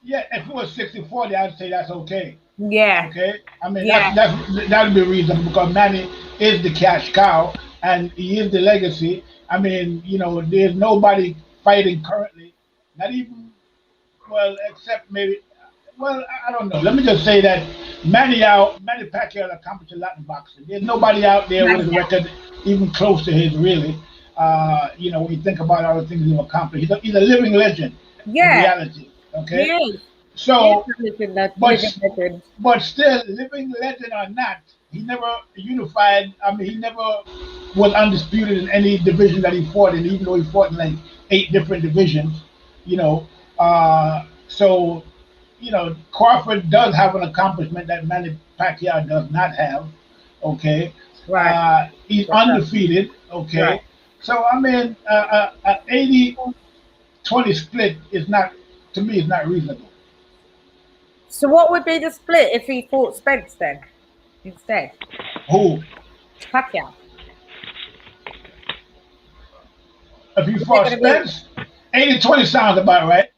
Yeah, if it was 60-40, I'd say that's okay. Yeah. Okay. I mean, that would be reasonable because Manny is the cash cow and he is the legacy. I mean, there's nobody fighting currently, not even, except maybe, I don't know. Let me just say that Manny Pacquiao accomplished a lot in boxing. There's nobody out there with a record even close to his, really. When you think about all the things he's accomplished, he's a living legend in reality. Okay. Yeah. So, legend. But still, living legend or not, he never unified. I mean, he never was undisputed in any division that he fought in, even though he fought in like 8 different divisions. So, Crawford does have an accomplishment that Manny Pacquiao does not have. Okay. Right. He's undefeated. Okay. Right. So, I mean, an 80-20 split is not, to me, is not reasonable. So what would be the split if he fought Spence then, instead? Who? Pacquiao. If he fought Spence, 80-20 sounds about right.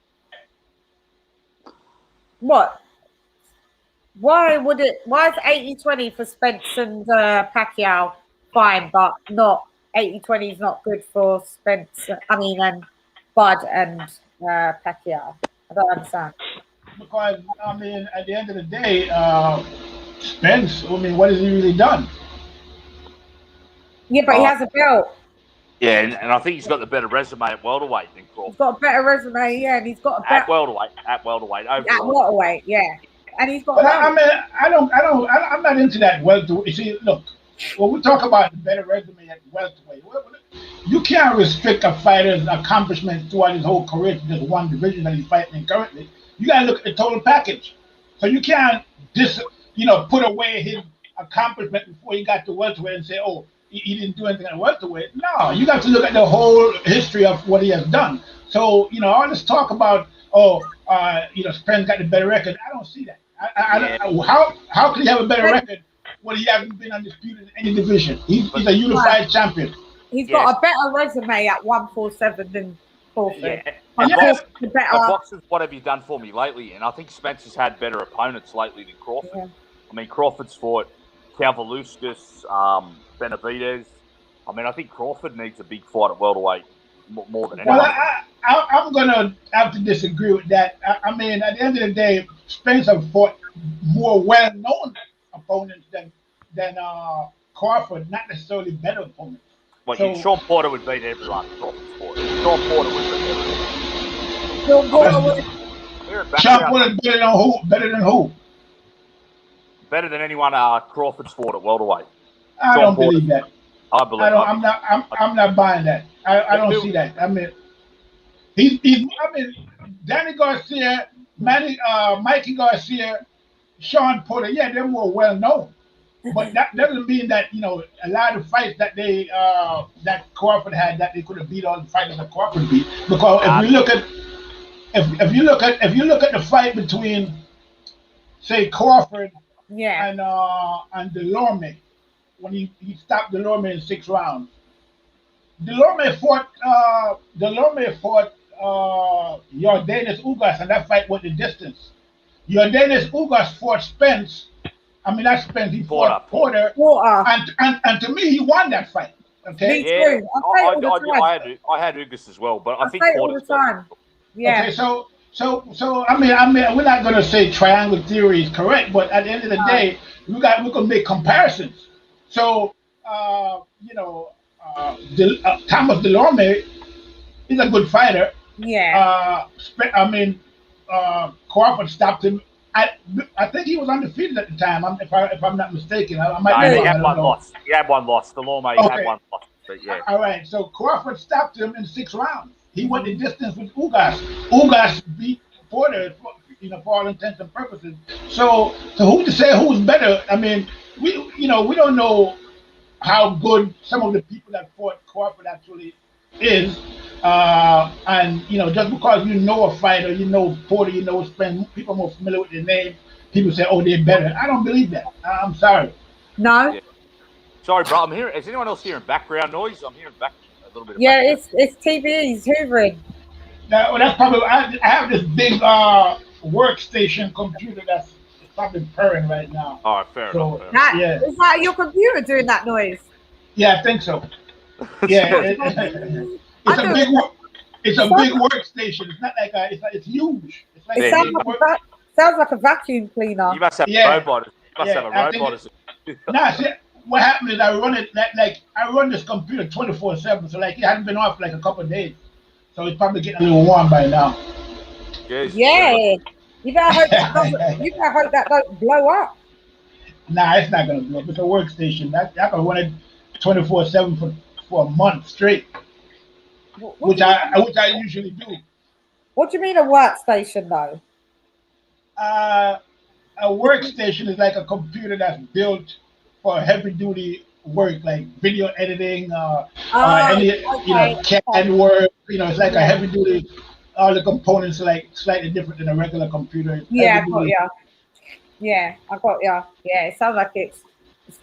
What? Why is 80-20 for Spence and Pacquiao fine, but not 80-20 is not good for Spence, and Bud and Pacquiao? I don't understand. Because, I mean, at the end of the day, Spence, I mean, what has he really done? Yeah, but he has a belt. Yeah, and I think he's got the better resume at welterweight than Crawford. He's got a better resume, yeah, and he's got a better... At welterweight, overall. At welterweight, yeah. And he's got... But I mean, I'm not into that welterweight. You see, look, when we talk about the better resume at welterweight, you can't restrict a fighter's accomplishments throughout his whole career to just one division that he's fighting in currently. You got to look at the total package. So you can't just, put away his accomplishment before he got to welterweight and say, oh, he didn't do anything at welterweight. No, you got to look at the whole history of what he has done. So, all this talk about, Spence got the better record. I don't see that. How can he have a better record when he hasn't been undisputed in any division? He's a unified champion. He's got a better resume at 147 than Crawford. The boxers, what have you done for me lately? And I think Spence has had better opponents lately than Crawford. Yeah. I mean, Crawford's fought Calvaluskas, Benavidez. I mean, I think Crawford needs a big fight at welterweight more than anyone. Well, I'm going to have to disagree with that. I mean, at the end of the day, Spence have fought more well-known opponents than Crawford, not necessarily better opponents. Well, Sean Porter would beat everyone. Sean Porter would beat everyone. Sean Porter better than who? Better than anyone Crawford's fought at welterweight. I don't believe that. I believe. I'm not buying that. I don't see that. I mean, Danny Garcia, Mikey Garcia, Sean Porter. Yeah, they're more well known, but that doesn't mean that a lot of fights that that Crawford had that they could have beat all the fighters that Crawford beat. Because if you look at the fight between, say, Crawford and Delorme, when he stopped Delorme in 6 rounds. Delorme fought Yordenis Ugas, and that fight went the distance. Yordenis Ugas fought Spence. I mean, that's Spence. He fought Porter. And to me, he won that fight. Okay. Me too. I had Ugas as well, but I think Porter. Yeah. Okay, so I mean, we're not going to say triangle theory is correct, but at the end of the day, we can make comparisons. So, Thomas Delorme is a good fighter. Yeah. Crawford stopped him. I think he was undefeated at the time. If I'm not mistaken, he had one loss. He had one loss. Delorme had one loss. But yeah. All right. So Crawford stopped him in 6 rounds. He went the distance with Ugas. Ugas beat Porter, for all intents and purposes. So who to say who's better? I mean, we don't know how good some of the people that fought Crawford actually is. And just because you know a fighter, Porter, Spence, people are more familiar with their name. People say, "Oh, they're better." I don't believe that. I'm sorry. No. Yeah. Sorry, bro. I'm hearing. Is anyone else hearing background noise? I'm hearing a little bit. Yeah, it's TV's hoovering. That's probably. I have this big workstation computer that's probably purring right now. All right, fair enough. Is that your computer doing that noise? Yeah, I think so. Yeah, it's a big workstation. It's not like it's huge. It's like sounds like a vacuum cleaner. You must have a robot. You must have a robot. See, what happened is I run this computer 24/7, so it hadn't been off a couple of days, so it's probably getting a little warm by now. Yes. Yeah, you better hope that don't blow up. Nah, it's not gonna blow up. It's a workstation. I can run it 24/7 for a month straight, which I usually do. What do you mean a workstation though? A workstation is like a computer that's built for heavy duty work, like video editing, CAD work. It's like a heavy duty. All the components are slightly different than a regular computer. Yeah, I got ya. Yeah, I got ya. Yeah, it sounds like it's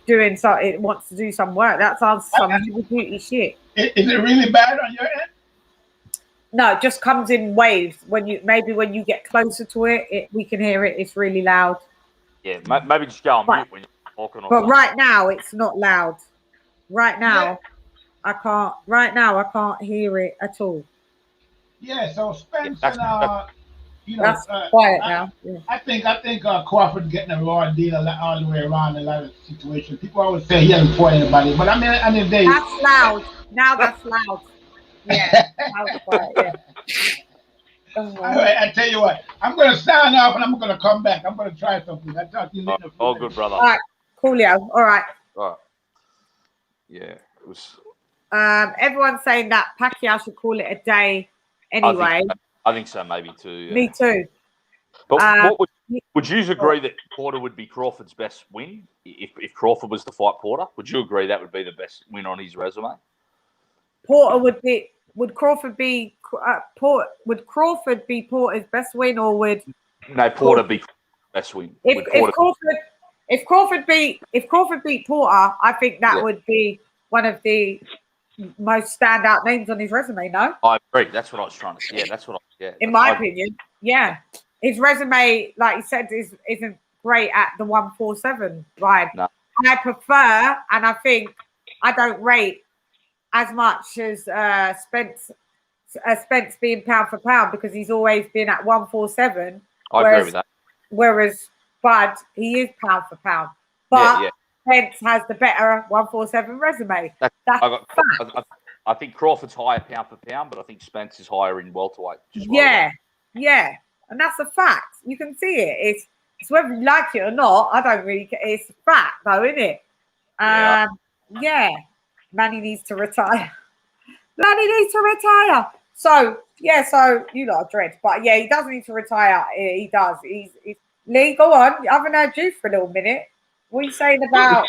doing so. It wants to do some work. That sounds some heavy duty shit. Is it really bad on your end? No, it just comes in waves. When you get closer to it, we can hear it. It's really loud. Yeah, maybe just go on mute when you're talking. But right now, it's not loud. Right now, I can't. Right now, I can't hear it at all. Yeah. So Spence that's quiet now. Yeah. I think Crawford's getting a raw deal all the way around in a lot of situations. People always say he hasn't fought anybody, but I mean, that's loud. Now that's loud. Yeah. Quiet, yeah. All right, I tell you what, I'm going to sign off and I'm going to come back. I'm going to try something. I'll talk to you later. Oh, good, brother. All right, coolio. All right. Yeah, it was. Everyone's saying that Pacquiao should call it a day anyway. I think so, maybe too. Yeah. Me too. But would you agree that Porter would be Crawford's best win if Crawford was to fight Porter? Would you agree that would be the best win on his resume? Would Crawford be Porter's best win, or would Porter be best win? If Crawford beat Porter, I think that would be one of the most standout names on his resume. No, I agree. That's what I was trying to say. Yeah, that's what. In my opinion, yeah, his resume, like you said, isn't great at the 147 ride. No. I prefer, and I think I don't rate as much as Spence being pound for pound, because he's always been at 147. I agree with that. Whereas Bud, he is pound for pound, but Spence has the better 147 resume. I think Crawford's higher pound for pound, but I think Spence is higher in welterweight. Yeah, and that's a fact. You can see it. It's whether you like it or not. I don't really care. It's a fact, though, isn't it? Yeah. Manny needs to retire. So you lot are dread, but yeah, he does need to retire. He does. He's Lee, go on. I haven't heard you for a little minute. What are you saying about?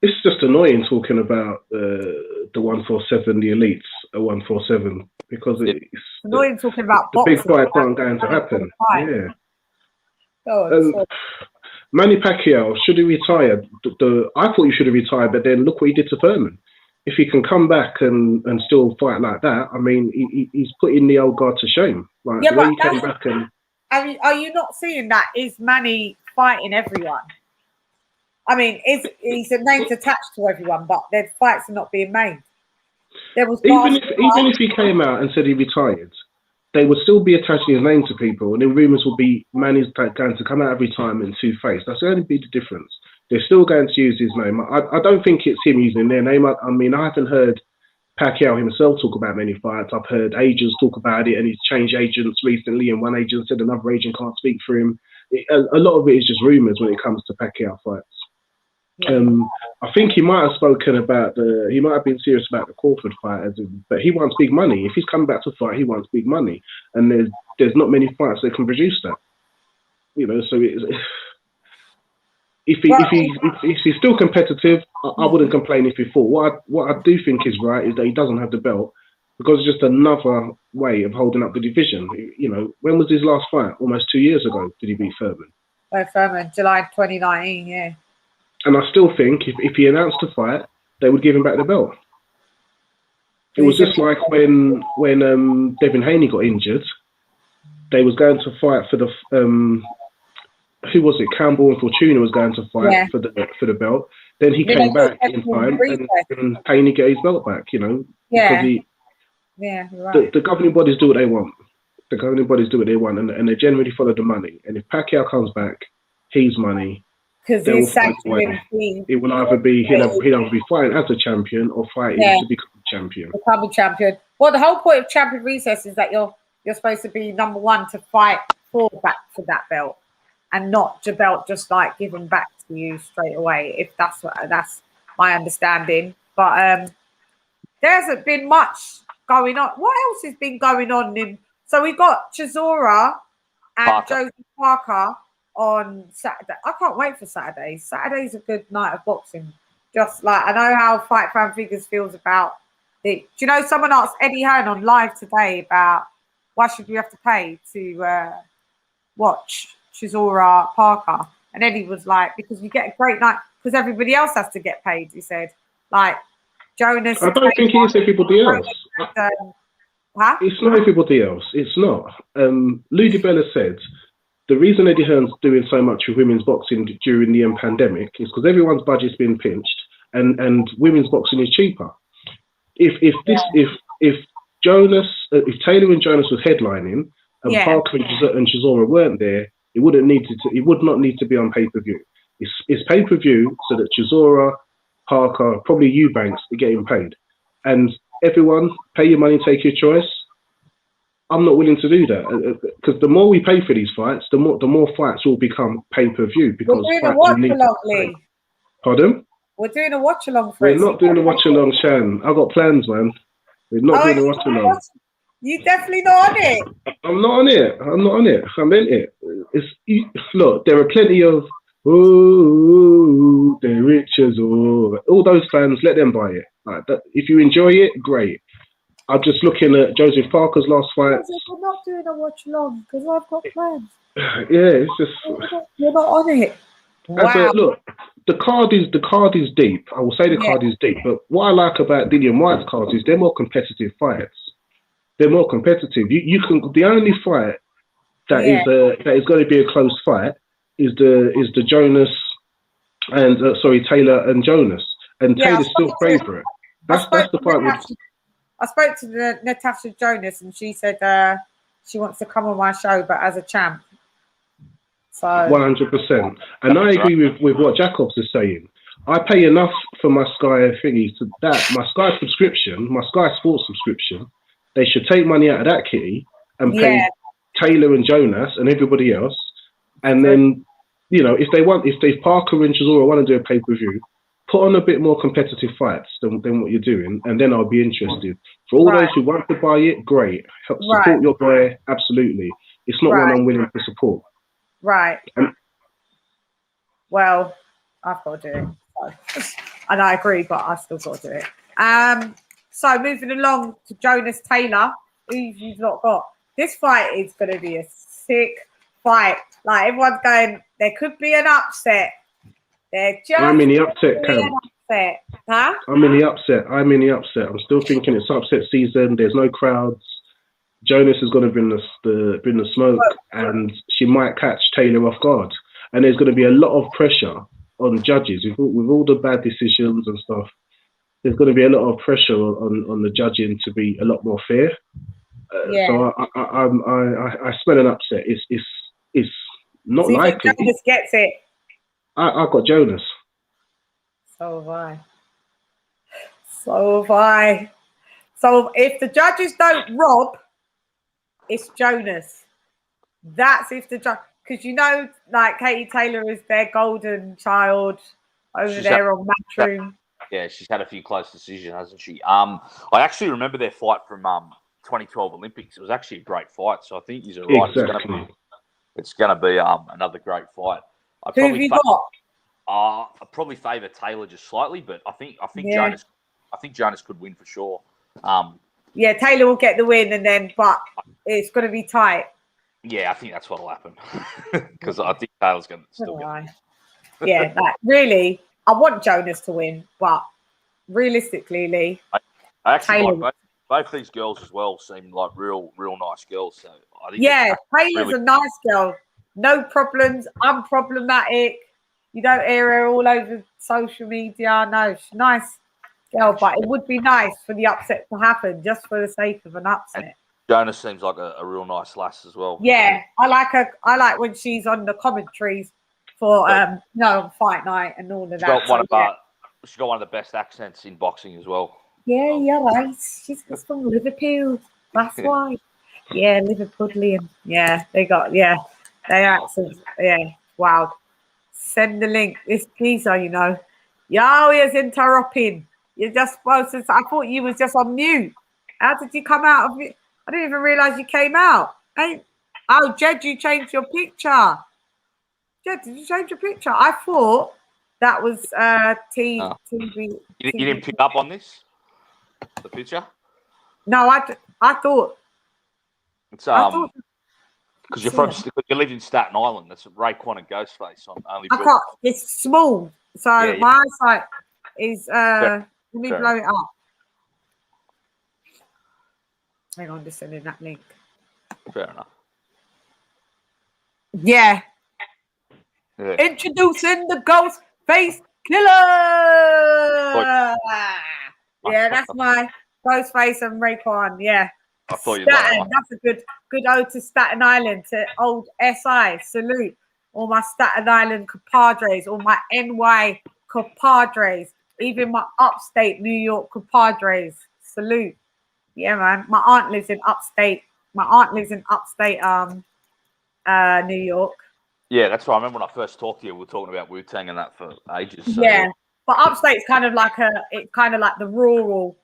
It's just annoying talking about the 147, the elites at 147, because it's annoying talking about the big fights aren't going to happen. Yeah. Manny Pacquiao, should he retire? I thought he should have retired, but then look what he did to Furman. If he can come back and still fight like that, I mean, he's putting the old guard to shame. Like, the way he came back and... Are you not seeing that? Is Manny fighting everyone? I mean, he's a name's attached to everyone, but their fights are not being made. There was even if he came out and said he retired, they would still be attaching his name to people, and then rumours will be Manny's going to come out every time in two-face. That's going to be the difference. They're still going to use his name. I don't think it's him using their name. I mean, I haven't heard Pacquiao himself talk about many fights. I've heard agents talk about it, and he's changed agents recently, and one agent said another agent can't speak for him. A lot of it is just rumours when it comes to Pacquiao fights. I think he might have spoken about he might have been serious about the Crawford fight, but he wants big money. If he's coming back to fight, he wants big money, and there's not many fights that can produce that. You know, so if he's still competitive, I wouldn't complain if he fought. What I do think is right is that he doesn't have the belt, because it's just another way of holding up the division. You know, when was his last fight? Almost 2 years ago did he beat Furman? Furman, July 2019, yeah. And I still think if he announced a fight, they would give him back the belt. It was just like when Devin Haney got injured, they was going to fight for the who was it? Campbell and Fortuna was going to fight for the belt. Then he came back in time, and Haney get his belt back. You know, because right. The governing bodies do what they want. The governing bodies do what they want, and they generally follow the money. And if Pacquiao comes back, he's money. Because it will either be he'll either be fighting as a champion or fighting to become a champion. Become a champion. Well, the whole point of champion recess is that you're supposed to be number one to fight back for that belt, and not your belt just like given back to you straight away. If that's my understanding. But there hasn't been much going on. What else has been going on? So we got Chisora and Josie Parker on Saturday. I can't wait for Saturdays. Saturday's a good night of boxing. Just like, I know how Fight Fan Figures feels about it. Do you know, someone asked Eddie Hearn on live today about why should we have to pay to watch Chisora Parker? And Eddie was like, because you get a great night, because everybody else has to get paid, he said. Like, Jonas... I don't think he said everybody else. It's not everybody else. It's not. Lou DiBella said, the reason Eddie Hearn's doing so much with women's boxing during the pandemic is because everyone's budget's been pinched, and women's boxing is cheaper. If Jonas, if Taylor and Jonas was headlining, and Parker and Chisora weren't there, it would not need to be on pay-per-view. It's pay-per-view so that Chisora, Parker, probably Eubanks are getting paid, and everyone pay your money, take your choice. I'm not willing to do that, because the more we pay for these fights, the more fights will become pay-per-view. Because we're doing a watch-along, Lee. Pardon? We're doing a watch-along. We're not doing a watch-along, Shan. I've got plans, man. We're not doing a watch-along. You definitely not on it. I'm not on it. I'm not on it. I meant it. Look, there are plenty of they're rich as all those fans. Let them buy it. Like that, if you enjoy it, great. I'm just looking at Joseph Parker's last fight. I'm not doing a watch long because I've got plans. Yeah, it's just you're not on it. Wow. Look, the card is deep. I will say the card is deep. But what I like about Dillian White's cards is they're more competitive fights. They're more competitive. You can the only fight that is going to be a close fight is the Jonas and Taylor and Jonas, and Taylor's still favourite. That's the fight. I spoke to the Natasha Jonas, and she said she wants to come on my show, but as a champ. So 100%, and I agree with what Jacobs is saying. I pay enough for my Sky thingy to that my Sky subscription, my Sky Sports subscription. They should take money out of that kitty and pay Taylor and Jonas and everybody else, and then if Parker and Chisora want to do a pay-per-view, put on a bit more competitive fights than what you're doing, and then I'll be interested. For all those who want to buy it, great. Help support your boy, absolutely. It's not one I'm willing to support. Right. Well, I've got to do it. And I agree, but I've still got to do it. So moving along to Jonas Taylor, who you've not got. This fight is going to be a sick fight. Like, everyone's going, there could be an upset. I'm in the upset camp. Huh? I'm in the upset. I'm still thinking it's upset season. There's no crowds. Jonas is going to bring the smoke, and she might catch Taylor off guard. And there's going to be a lot of pressure on judges with all the bad decisions and stuff. There's going to be a lot of pressure on the judging to be a lot more fair. So I smell an upset. It's not likely. Jonas gets it. I got Jonas. So have I. So if the judges don't rob, it's Jonas. That's if the judge, because like Katie Taylor is their golden child over there on Matchroom. Yeah, she's had a few close decisions, hasn't she? I actually remember their fight from 2012 Olympics. It was actually a great fight, so I think he's right. Exactly. It's going to be another great fight. Who have you got? I probably favour Taylor just slightly, but I think Jonas. I think Jonas could win for sure. Yeah, Taylor will get the win, but it's going to be tight. Yeah, I think that's what'll happen because I think Taylor's going to still get. Yeah, really, I want Jonas to win, but realistically, Lee, I actually like both these girls as well. Seem like real nice girls. So I think Taylor's a nice girl. No problems, unproblematic. You don't hear her all over social media. No, she's a nice girl, but it would be nice for the upset to happen just for the sake of an upset. And Jonas seems like a real nice lass as well. Yeah, I like her. I like when she's on the commentaries for fight night and all of that. She's got one of the best accents in boxing as well. Yeah, you're right. She's from Liverpool. That's why. Yeah, Liverpudlian. Yeah, they their accents. Yeah, wow. Send the link. This geezer, Yo, he's interrupting. You're just supposed to. I thought you was just on mute. How did you come out of it? I didn't even realize you came out. Oh, Jed, you changed your picture. Jed, did you change your picture? I thought that was TV. You didn't pick up on this? The picture? No, I thought. It's because you live in Staten Island. That's Raekwon and Ghostface on only. It's small, so my eyesight is. Let me blow it up. Hang on, just sending that link. Fair enough. Yeah. Introducing the Ghostface Killer. Yeah, that's my Ghostface and Raekwon. Yeah. I thought you Staten. That's a good ode to Staten Island, to old SI. Salute all my Staten Island compadres, all my NY compadres, even my upstate New York compadres. Salute. Yeah, man. My aunt lives in upstate. New York. Yeah, that's right. I remember when I first talked to you, we were talking about Wu-Tang and that for ages. So. Yeah, but upstate's kind of like the rural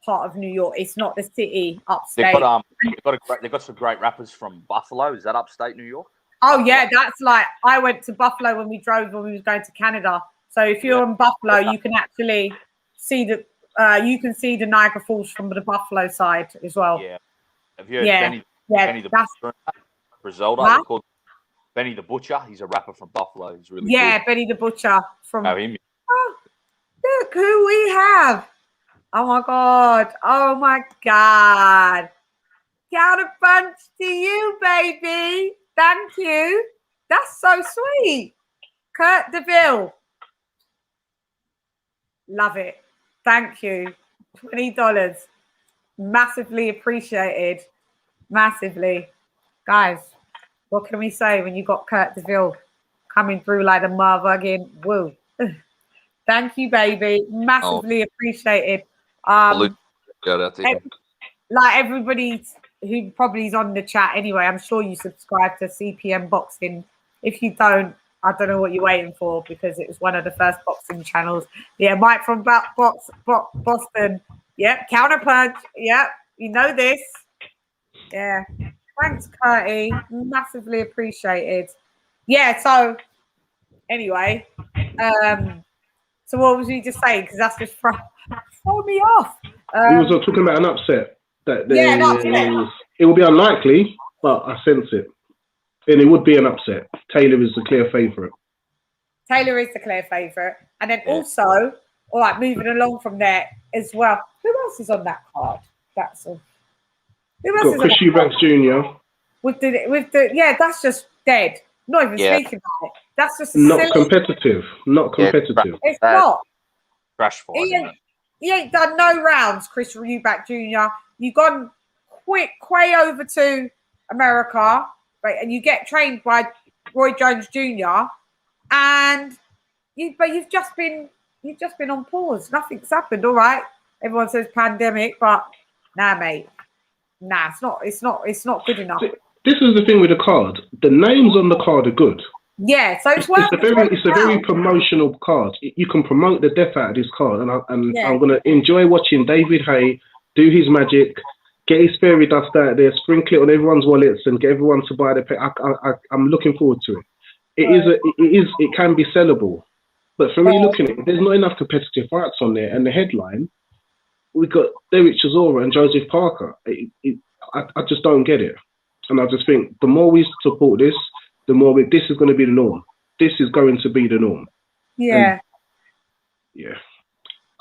part of New York. It's not the city They've upstate. got some great rappers from Buffalo. Is that upstate New York? Oh yeah, that's like I went to Buffalo when we was going to Canada. So if you're in Buffalo, you can actually see the Niagara Falls from the Buffalo side as well. Yeah. Have you heard Benny the Butcher? Griselda. Huh? Called Benny the Butcher. He's a rapper from Buffalo. He's really good. Benny the Butcher from. Know him. Oh, look who we have! Oh my god! Oh my god! Counterpunch to you, baby. Thank you. That's so sweet. Kurt DeVille. Love it. Thank you. $20. Massively appreciated. Massively. Guys, what can we say when you got Kurt DeVille coming through like a motherfucking woo? Thank you, baby. Massively appreciated. Like everybody who probably is on the chat anyway, I'm sure you subscribe to CPM Boxing. If you don't, I don't know what you're waiting for, because it was one of the first boxing channels. Yeah, Mike from Boston. Yep, Counterpunch. Yep, you know this. Yeah. Thanks, Curtie. Massively appreciated. Yeah, so anyway, so what was you just saying? Because that's just throw me off. We was talking about an upset. An upset. It will be unlikely, but I sense it. And it would be an upset. Taylor is the clear favourite. Taylor is the clear favourite. And then also, all right, moving along from there as well. Who else is on that card? That's all. Who else is Chris Eubanks Jr. With the that's just dead. Not even speaking about it. That's just not competitive. Not competitive. It's not. Crash for he ain't done no rounds, Chris Eubank Jr. You gone quay over to America, right? And you get trained by Roy Jones Jr. And you've just been on pause. Nothing's happened. All right. Everyone says pandemic, but nah, mate. Nah, it's not good enough. This is the thing with the card. The names on the card are good. Yeah, so it's a very promotional card. You can promote the death out of this card, and I'm gonna enjoy watching David Haye do his magic, get his fairy dust out there, sprinkle it on everyone's wallets, and get everyone to buy the. I'm looking forward to it. It can be sellable, but for me, looking at it, there's not enough competitive fights on there, and the headline. We got Derek Chisora and Joseph Parker. I just don't get it. And I just think the more we support this, the more this is going to be the norm. This is going to be the norm. Yeah. And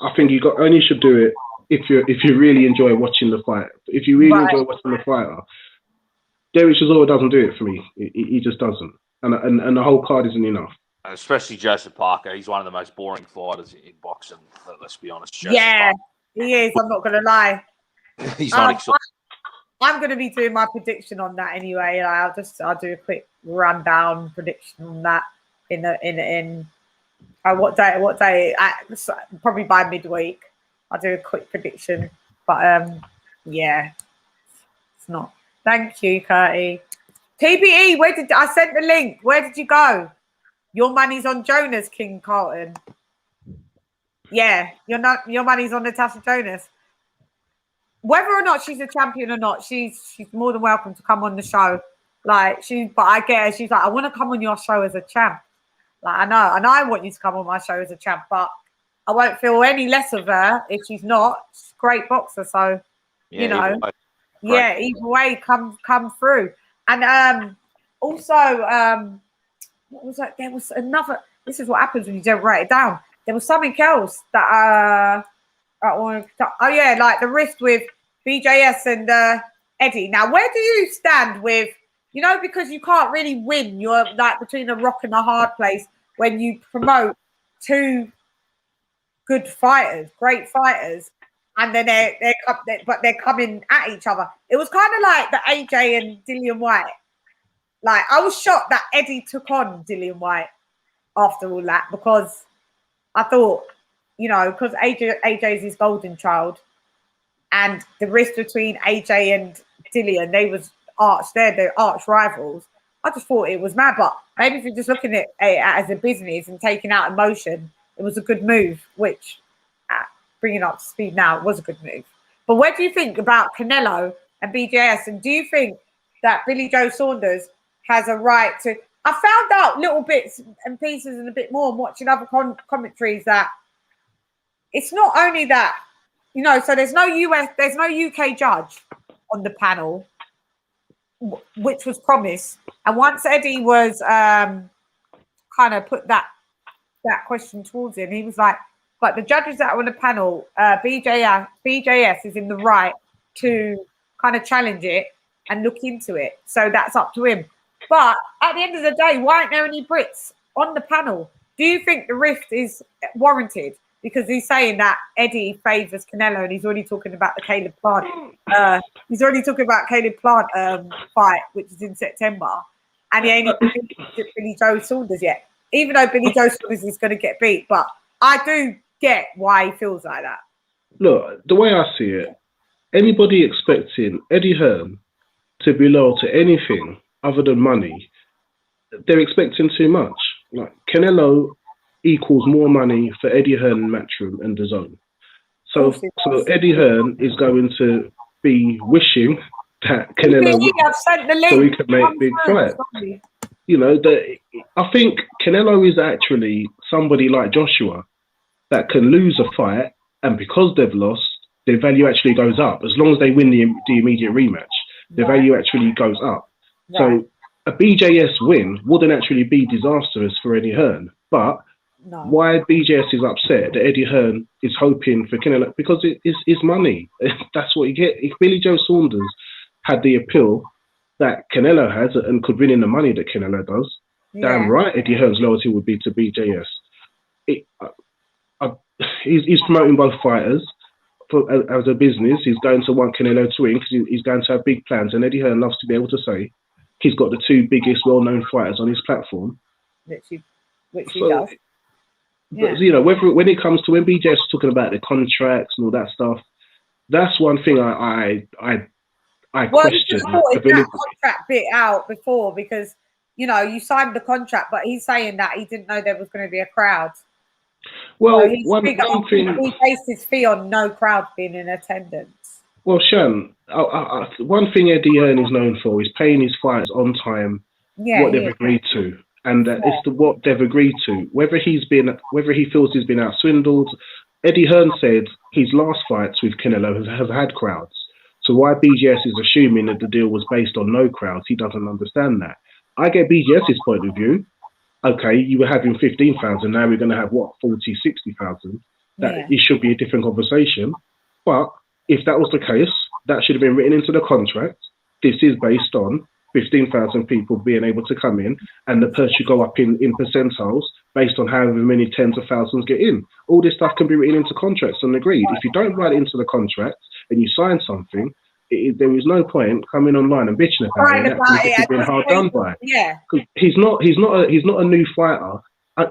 I think you should do it if you really enjoy watching the fight. If you really enjoy watching the fighter, Derek Chisora doesn't do it for me. He just doesn't. And the whole card isn't enough. Especially Joseph Parker. He's one of the most boring fighters in boxing. Let's be honest. He is. I'm not going to lie. He's not exciting. I'm going to be doing my prediction on that anyway. I'll do a quick rundown prediction on that in what day? Probably by midweek. I'll do a quick prediction. But it's not. Thank you, Curtie. PBE, I sent the link? Where did you go? Your money's on Jonas, King Carlton. Yeah, your money's on Natasha Jonas. Whether or not she's a champion or not, she's more than welcome to come on the show. But I get her. She's like, I want to come on your show as a champ. Like, I know, and I want you to come on my show as a champ, but I won't feel any less of her if she's not. She's a great boxer, so either way, come through. And also, what was that? There was another. This is what happens when you don't write it down. There was something else that like the rift with BJS and Eddie. Now, where do you stand with, because you can't really win, you're like between a rock and a hard place when you promote two good fighters, great fighters, and then they're coming at each other. It was kind of like the AJ and Dillian White. Like, I was shocked that Eddie took on Dillian White after all that, because I thought, because AJ's his golden child, and the rift between AJ and Dillian, they're arch rivals. I just thought it was mad, but maybe if you're just looking at it as a business and taking out emotion, it was a good move, which, bringing up to speed now, it was a good move. But what do you think about Canelo and BJS? And do you think that Billy Joe Saunders has a right to? I found out little bits and pieces and a bit more and watching other commentaries that it's not only that, you know, so there's no UK judge on the panel, which was promised. And once Eddie was kind of put that question towards him, he was like, but the judges that are on the panel, BJS is in the right to kind of challenge it and look into it. So that's up to him. But at the end of the day, why aren't there any Brits on the panel? Do you think the rift is warranted? Because he's saying that Eddie favours Canelo, and he's already talking about the Caleb Plant. He's already talking about Caleb Plant fight, which is in September, and he ain't even beat Billy Joe Saunders yet. Even though Billy Joe Saunders is going to get beat, but I do get why he feels like that. Look, the way I see it, anybody expecting Eddie Hearn to be loyal to anything other than money, they're expecting too much. Like Canelo equals more money for Eddie Hearn and Matchroom and DAZN. So Eddie Hearn is going to be wishing that Canelo so he can make big fights. You know, I think Canelo is actually somebody like Joshua that can lose a fight, and because they've lost, their value actually goes up. As long as they win the immediate rematch, their value actually goes up. So a BJS win wouldn't actually be disastrous for Eddie Hearn. But why BJS is upset that Eddie Hearn is hoping for Canelo, because it's money. That's what you get. If Billy Joe Saunders had the appeal that Canelo has and could win in the money that Canelo does, damn right Eddie Hearn's loyalty would be to BJS. He's promoting both fighters as a business. He's going to want Canelo to win because he's going to have big plans, and Eddie Hearn loves to be able to say he's got the two biggest well-known fighters on his platform, which he does. But you know, when it comes to when BJS is talking about the contracts and all that stuff, that's one thing I question. Well, that contract bit out before, because you know you signed the contract, but he's saying that he didn't know there was going to be a crowd. Well, so one thing, he based his fee on no crowd being in attendance. Well, Shan, one thing Eddie Hearn is known for is paying his fighters on time, what they've agreed to, and it's what they've agreed to. Whether he feels he's been out-swindled, Eddie Hearn said his last fights with Canelo have had crowds. So why BJS is assuming that the deal was based on no crowds, he doesn't understand that. I get BJS's point of view. Okay, you were having 15,000, now we're going to have, 40, 60,000. It should be a different conversation. But if that was the case, that should have been written into the contract. This is based on 15,000 people being able to come in, and the purse should go up in percentiles based on however many tens of thousands get in. All this stuff can be written into contracts and agreed. If you don't write it into the contract and you sign something, there is no point coming online and bitching about it. That's been hard done by. Yeah, he's not a new fighter,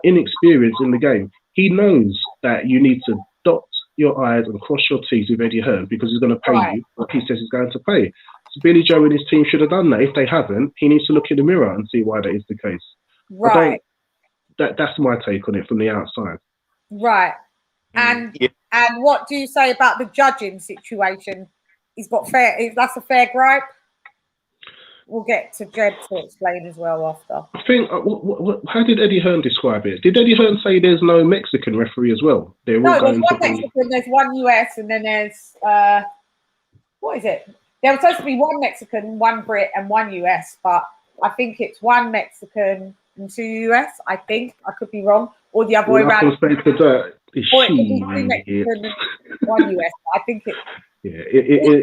inexperienced in the game. He knows that you need to dot your I's and cross your T's with Eddie Hearn because he's going to pay you what he says he's going to pay. So Billy Joe and his team should have done that. If they haven't, he needs to look in the mirror and see why that is the case. Right. That's my take on it from the outside. Right. And what do you say about the judging situation? He's got that's a fair gripe. We'll get to Jed to explain as well after. I think, how did Eddie Hearn describe it? Did Eddie Hearn say there's no Mexican referee as well? There's one Mexican, there's one US, and then there's, what is it? There was supposed to be one Mexican, one Brit, and one US, but I think it's one Mexican and two US, I think. I could be wrong. Or the other way around. Or it could be two Mexican and one US. I think it's... Yeah,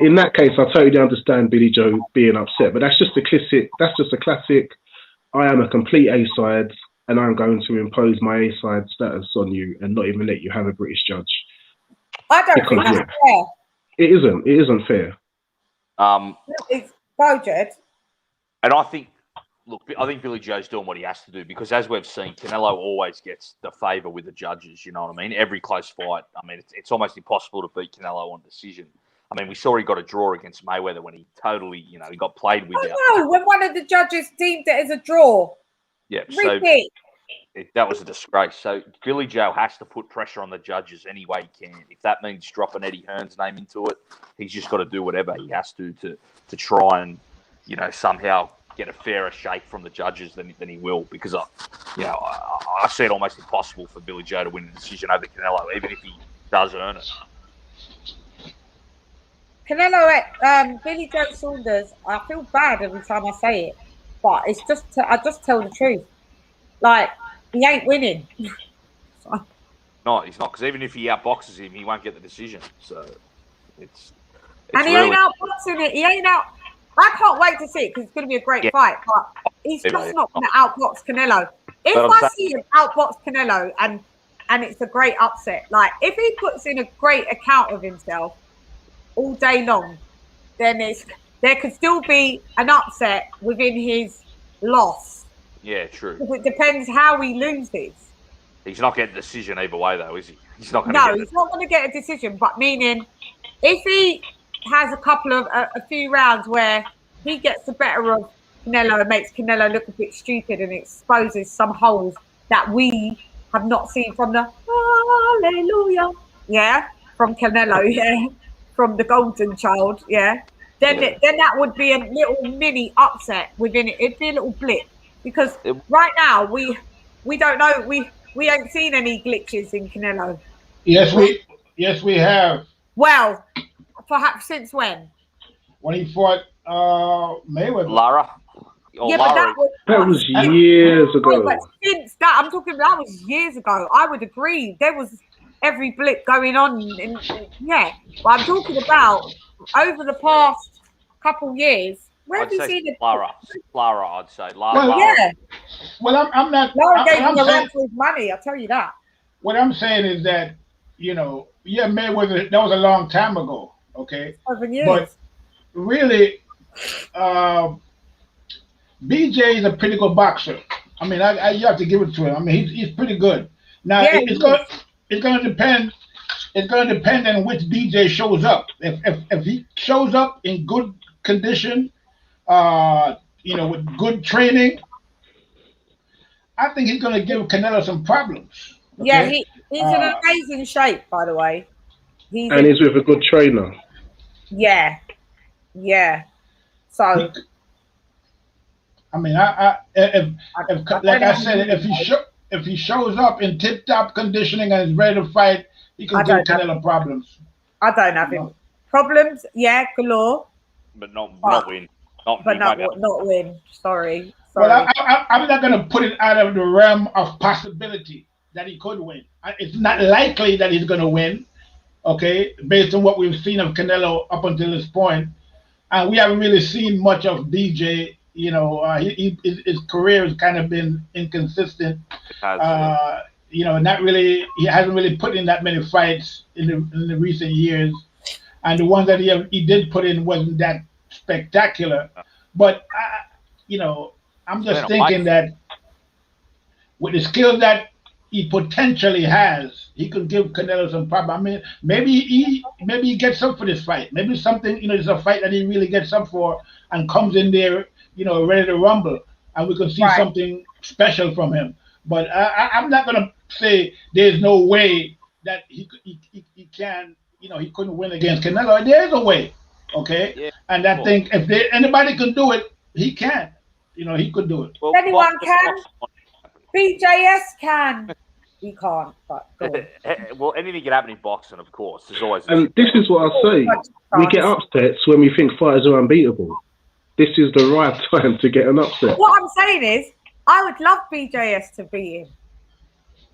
in that case, I totally understand Billy Joe being upset, but that's just a classic. I am a complete A-side, and I'm going to impose my A-side status on you and not even let you have a British judge. I don't think that's fair. It isn't fair. It's Jed. And I think Billy Joe's doing what he has to do, because as we've seen, Canelo always gets the favour with the judges. You know what I mean? Every close fight. I mean, it's almost impossible to beat Canelo on decision. I mean, we saw he got a draw against Mayweather when he totally, he got played with. Oh no! When one of the judges deemed it as a draw. Yeah. That was a disgrace. So Billy Joe has to put pressure on the judges any way he can. If that means dropping Eddie Hearn's name into it, he's just got to do whatever he has to try and, somehow get a fairer shake from the judges than he will. Because, I see it almost impossible for Billy Joe to win a decision over Canelo, even if he does earn it. Canelo, Billy Joe Saunders, I feel bad every time I say it, but it's just, I just tell the truth. Like, he ain't winning. No, he's not, because even if he outboxes him, he won't get the decision. So it's and he ain't outboxing it. He ain't out. I can't wait to see it because it's going to be a great fight. But he's just not going to outbox Canelo. If I see him outbox Canelo and it's a great upset, like if he puts in a great account of himself all day long, then there could still be an upset within his loss. Yeah, true. It depends how he loses. He's not getting a decision either way, though, is he? He's not going to. No, he's not going to get a decision. But meaning, if he has a few rounds where he gets the better of Canelo and makes Canelo look a bit stupid and exposes some holes that we have not seen from the hallelujah, from Canelo, from the golden child, then that would be a little mini upset within it. It'd be a little blip. Because right now we don't know, we ain't seen any glitches in Canelo. Yes, we have. Well, perhaps since when? When he fought Mayweather. Lara. But that was years ago. But since that, I'm talking, that was years ago. I would agree. There was every blip going on. But I'm talking about over the past couple years. Where have you seen it? Lara, I'd say. Lara. Well, Well, I'm not. Lara gave him a run for his money. I'll tell you that. What I'm saying is that Mayweather. That was a long time ago. Okay. 7 years. But really, BJ is a pretty good boxer. I mean, you have to give it to him. I mean, he's pretty good. Now it's going to depend. It's going to depend on which BJ shows up. If he shows up in good condition. With good training, I think he's going to give Canelo some problems. Okay? Yeah, he's in amazing shape, by the way. He's with a good trainer. Yeah. So, I mean, if he shows up in tip-top conditioning and is ready to fight, he can give Canelo problems. I don't have him. Problems, galore. But not win. Not win. Sorry. Well, I'm not going to put it out of the realm of possibility that he could win. It's not likely that he's going to win, okay, based on what we've seen of Canelo up until this point. And we haven't really seen much of BJ. His career has kind of been inconsistent. Not really. He hasn't really put in that many fights in the recent years. And the ones that he did put in wasn't that spectacular. But, I'm just thinking that with the skills that he potentially has, he could give Canelo some problem. I mean, maybe he gets up for this fight. Maybe something, it's a fight that he really gets up for and comes in there, ready to rumble. And we can see something special from him. But I'm not going to say there's no way that he can, he couldn't win against Canelo. There's a way, okay? Yeah. And I think if anybody can do it, he can. He could do it. Well, anyone can. BJS can. He can't, but well, anything can happen in boxing, of course. There's always. And this is what I say: we get upsets when we think fighters are unbeatable. This is the right time to get an upset. What I'm saying is, I would love BJS to beat him.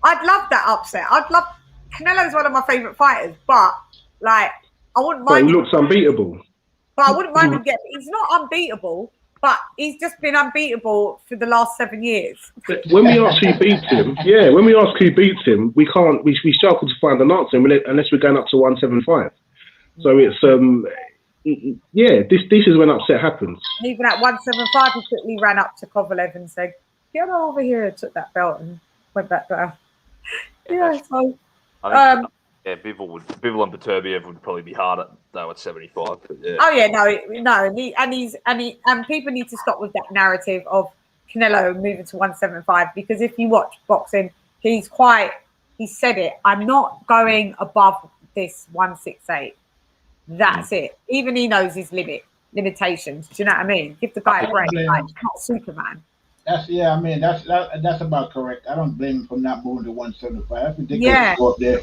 I'd love that upset. Canelo's one of my favourite fighters, but I wouldn't mind. But he looks unbeatable. But I wouldn't mind him getting. He's not unbeatable. But he's just been unbeatable for the last 7 years. When we ask who beats him, we can't. We struggle to find an answer unless we're going up to 175. So it's This is when upset happens. Even at 175, he quickly ran up to Kovalev and said, "Get over here," took that belt and went back down. So. Bivol and Beterbiev would probably be harder though at 75. But Oh yeah, no, and people need to stop with that narrative of Canelo moving to 175, because if you watch boxing, he said it, I'm not going above this 168. That's it. Even he knows his limitations. Do you know what I mean? Give the guy a break. Like, he's not Superman. That's about correct. I don't blame him for not moving to 175. That's ridiculous to go up there.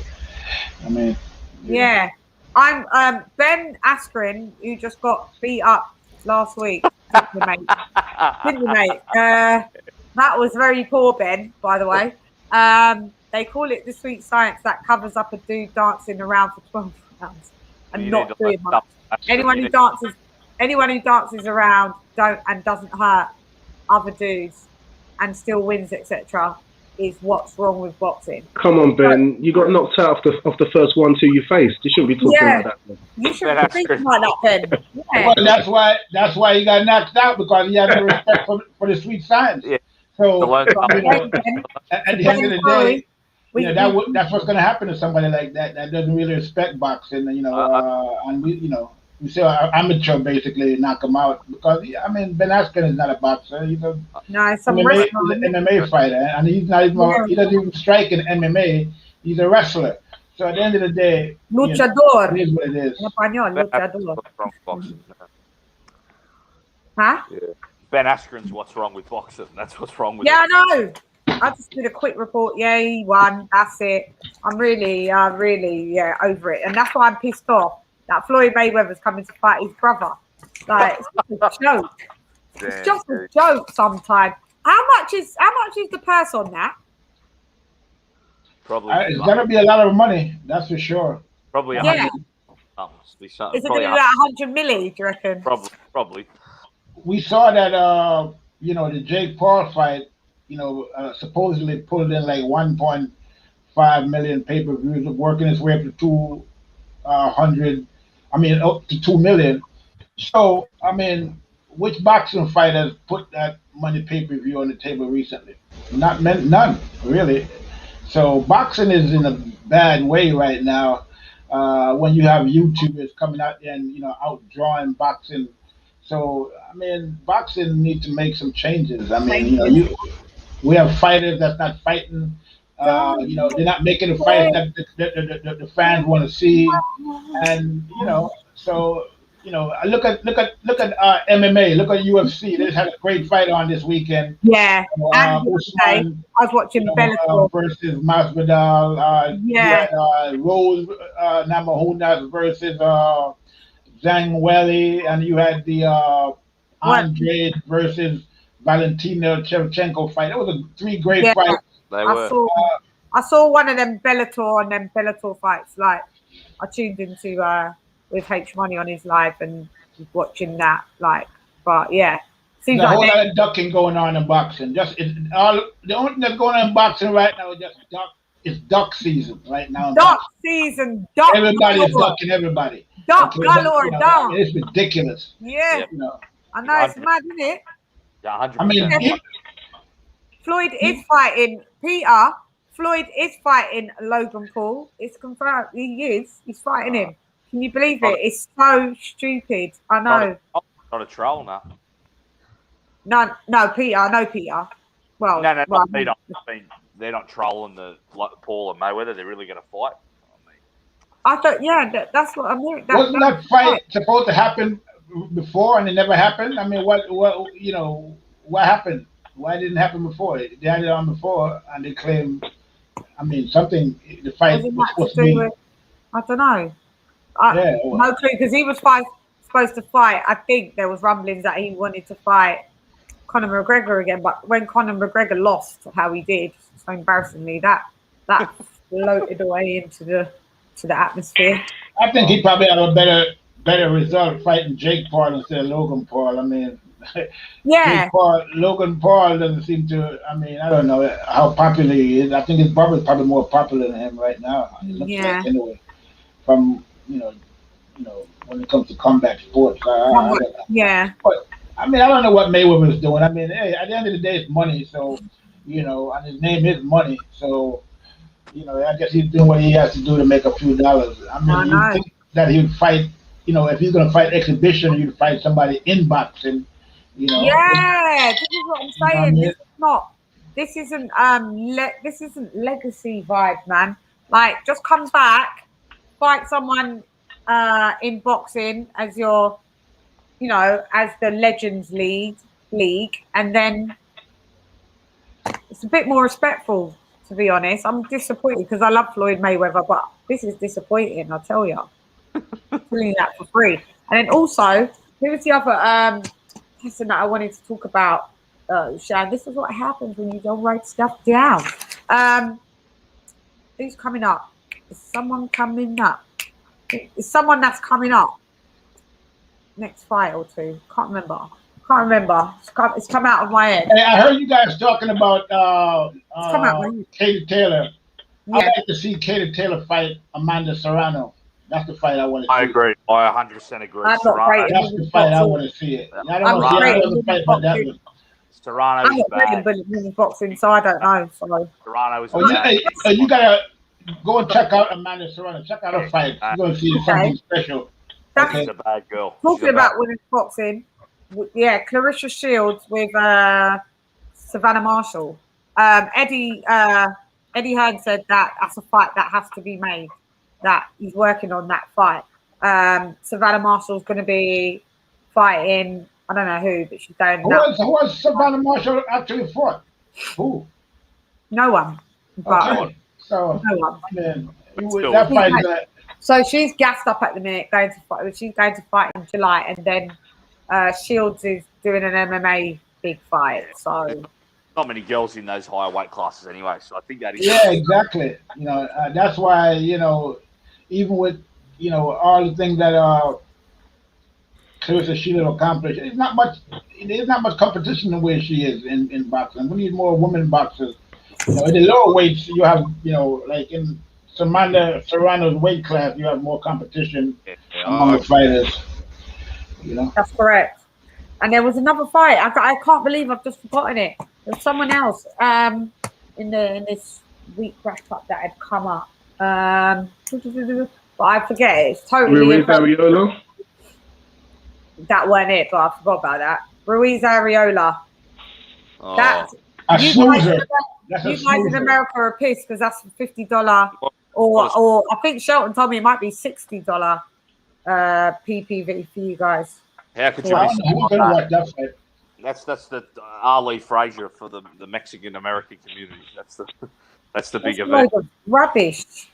I mean, yeah. I'm Ben Askren, who just got beat up last week. Didn't you, mate? That was very poor, Ben, by the way. They call it the sweet science that covers up a dude dancing around for 12 rounds and not doing much. Anyone who dances around and doesn't hurt other dudes and still wins, etc., is what's wrong with boxing. Come on, Ben. You got knocked out off the first 1-2 you faced. You shouldn't be talking like that. Ben. You shouldn't be thinking like that, Ben. Yeah. Well, that's why he got knocked out, because he had no respect for the sweet science. Yeah. So at the end of the day, that's what's going to happen to somebody like that doesn't really respect boxing. And we see an amateur basically knock him out, because Ben Askren is not a boxer. He's an MMA fighter, and he's not even he doesn't even strike in MMA. He's a wrestler. So at the end of the day, luchador. It is what it is. En español, luchador. Huh? Yeah. Ben Askren's what's wrong with boxing. That's what's wrong with I know. I just did a quick report. Yeah, he won. That's it. I'm really over it, and that's why I'm pissed off that Floyd Mayweather's coming to fight his brother. Like, it's just a joke. It's just a joke sometimes. How much is the purse on that? Probably it's gonna be a lot of money, that's for sure. Probably Is it gonna be like 100 million, do you reckon? Probably. We saw that the Jake Paul fight, supposedly pulled in like 1.5 million pay-per-views, working its way up to 2 million. So, which boxing fighters put that money pay-per-view on the table recently? None, really. So, boxing is in a bad way right now. When you have YouTubers coming out there and outdrawing boxing. So, boxing needs to make some changes. We have fighters that's not fighting. They're not making the fight that the fans want to see, and so look at MMA. Look at UFC. They just had a great fight on this weekend. Yeah, I was watching Bellator versus Masvidal. You had Rose Namajunas versus Zhang Weili, and you had the Andre versus Valentina Shevchenko fight. It was 3 great fights. I saw one of them Bellator and them Bellator fights. Like, I tuned into with H Money on his live and was watching that. Like, but yeah, seems there's a whole lot of ducking going on in boxing. The only thing that's going on in boxing right now is just duck. It's duck season right now. Duck season. Everybody is ducking everybody. Duck galore. Duck. It's ridiculous. Yeah. I know, it's mad, isn't it? Yeah, 100%. Floyd is fighting Peter. Floyd is fighting Logan Paul. It's confirmed. He's fighting him. Can you believe it? It's so stupid. I know. Not a troll now. No, Peter. I know Peter. Well, no, they're not trolling like Paul and Mayweather. They're really going to fight. I thought, that's what I'm hearing. Wasn't that fight supposed to happen before and it never happened? What happened? Why didn't it happen before? They had it on before, and they claim, something. The fight was supposed to be. I don't know. No clue, because he was supposed to fight. I think there was rumblings that he wanted to fight Conor McGregor again, but when Conor McGregor lost, how he did, so embarrassingly, that floated away into the atmosphere. I think he probably had a better result fighting Jake Paul instead of Logan Paul. Logan Paul doesn't seem to. I don't know how popular he is. I think his brother's probably more popular than him right now. Like, anyway, from when it comes to combat sports. But I don't know what Mayweather's doing. Hey, at the end of the day, it's money. So and his name is money. So I guess he's doing what he has to do to make a few dollars. You think that he would fight. If he's going to fight exhibition, you'd fight somebody in boxing. Yeah, this is what I'm saying. This is not. This isn't this isn't legacy vibe, man. Like, just come back, fight someone in boxing as your, you know, as the Legends League, and then it's a bit more respectful, to be honest. I'm disappointed because I love Floyd Mayweather, but this is disappointing, I tell you. I'm telling you that for free. And then also, who was the other person that I wanted to talk about? Shan, this is what happens when you don't write stuff down. Who's coming up? Is someone coming up? Is someone that's coming up? Next fight or two? Can't remember. It's come out of my head. Hey, I heard you guys talking about Katie Taylor. Yeah. I'd like to see Katie Taylor fight Amanda Serrano. That's the fight I want to see. I agree. I 100% agree. That's the fight I want to see it. I don't want to see another fight, but that was. Serrano is bad. I'm boxing, so I don't know. So. Serrano is bad. You gotta go and check out Amanda Serrano. Check out her fight. You're gonna see something special. She's a bad girl. Talking about women's boxing, yeah, Clarissa Shields with Savannah Marshall. Eddie Hearn said that that's a fight that has to be made. That he's working on that fight. Savannah Marshall's going to be fighting. I don't know who, but she's going. Who was Savannah Marshall actually fought? Who? No one. But, okay. So no one. That fight. So she's gassed up at the minute, going to fight. She's going to fight in July, and then Shields is doing an MMA big fight. So not many girls in those higher weight classes anyway. So I think that is. Yeah, exactly. You know, that's why, you know, even with, you know, all the things that Clarissa Shields accomplished, there's not much competition the way she is in boxing. We need more women boxers. You know, in the lower weights, you have, you know, like in Serrano's weight class, you have more competition among the fighters. You know, that's correct. And there was another fight. I can't believe I've just forgotten it. There's someone else in this week wrap up that had come up. But I forget it. It's totally Areola. That wasn't it, but I forgot about that. Ruiz Areola. Oh. That you guys in America are pissed because that's $50 or I think Shelton told me it might be $60 PPV for you guys. How could you miss that? That's the Ali Frazier for the Mexican American community. That's the big event. Rubbish.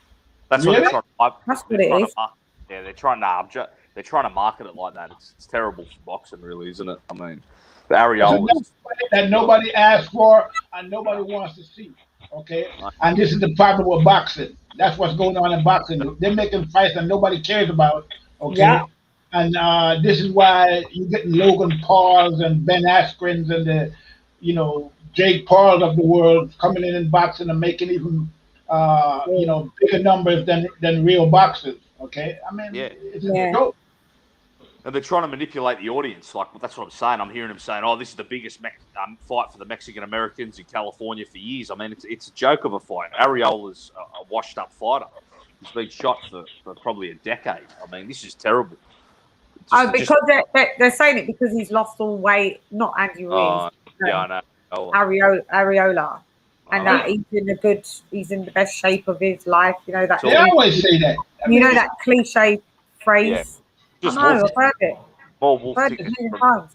That's what they're trying to. That's what it is. Yeah, they're trying to market it like that. It's terrible for boxing, really, isn't it? I mean, the Areola that nobody asked for and nobody wants to see. Okay, and this is the problem with boxing. That's what's going on in boxing. They're making fights that nobody cares about. Okay. Yeah. And this is why you're getting Logan Pauls and Ben Askrens and the, you know, Jake Pauls of the world coming in boxing and making even, you know, bigger numbers than real boxers. Okay, I mean, it's a joke. And they're trying to manipulate the audience. Like, that's what I'm saying. I'm hearing them saying, "Oh, this is the biggest fight for the Mexican Americans in California for years." I mean, it's a joke of a fight. Areola's a washed-up fighter. He's been shot for probably a decade. I mean, this is terrible. Because they're saying it because he's lost all weight, not Andy Ruiz. Yeah, I know. Areola, and that he's in the best shape of his life. You know that. They always say that. You know that cliche phrase. Yeah. I know, I've heard it. Heard it many times.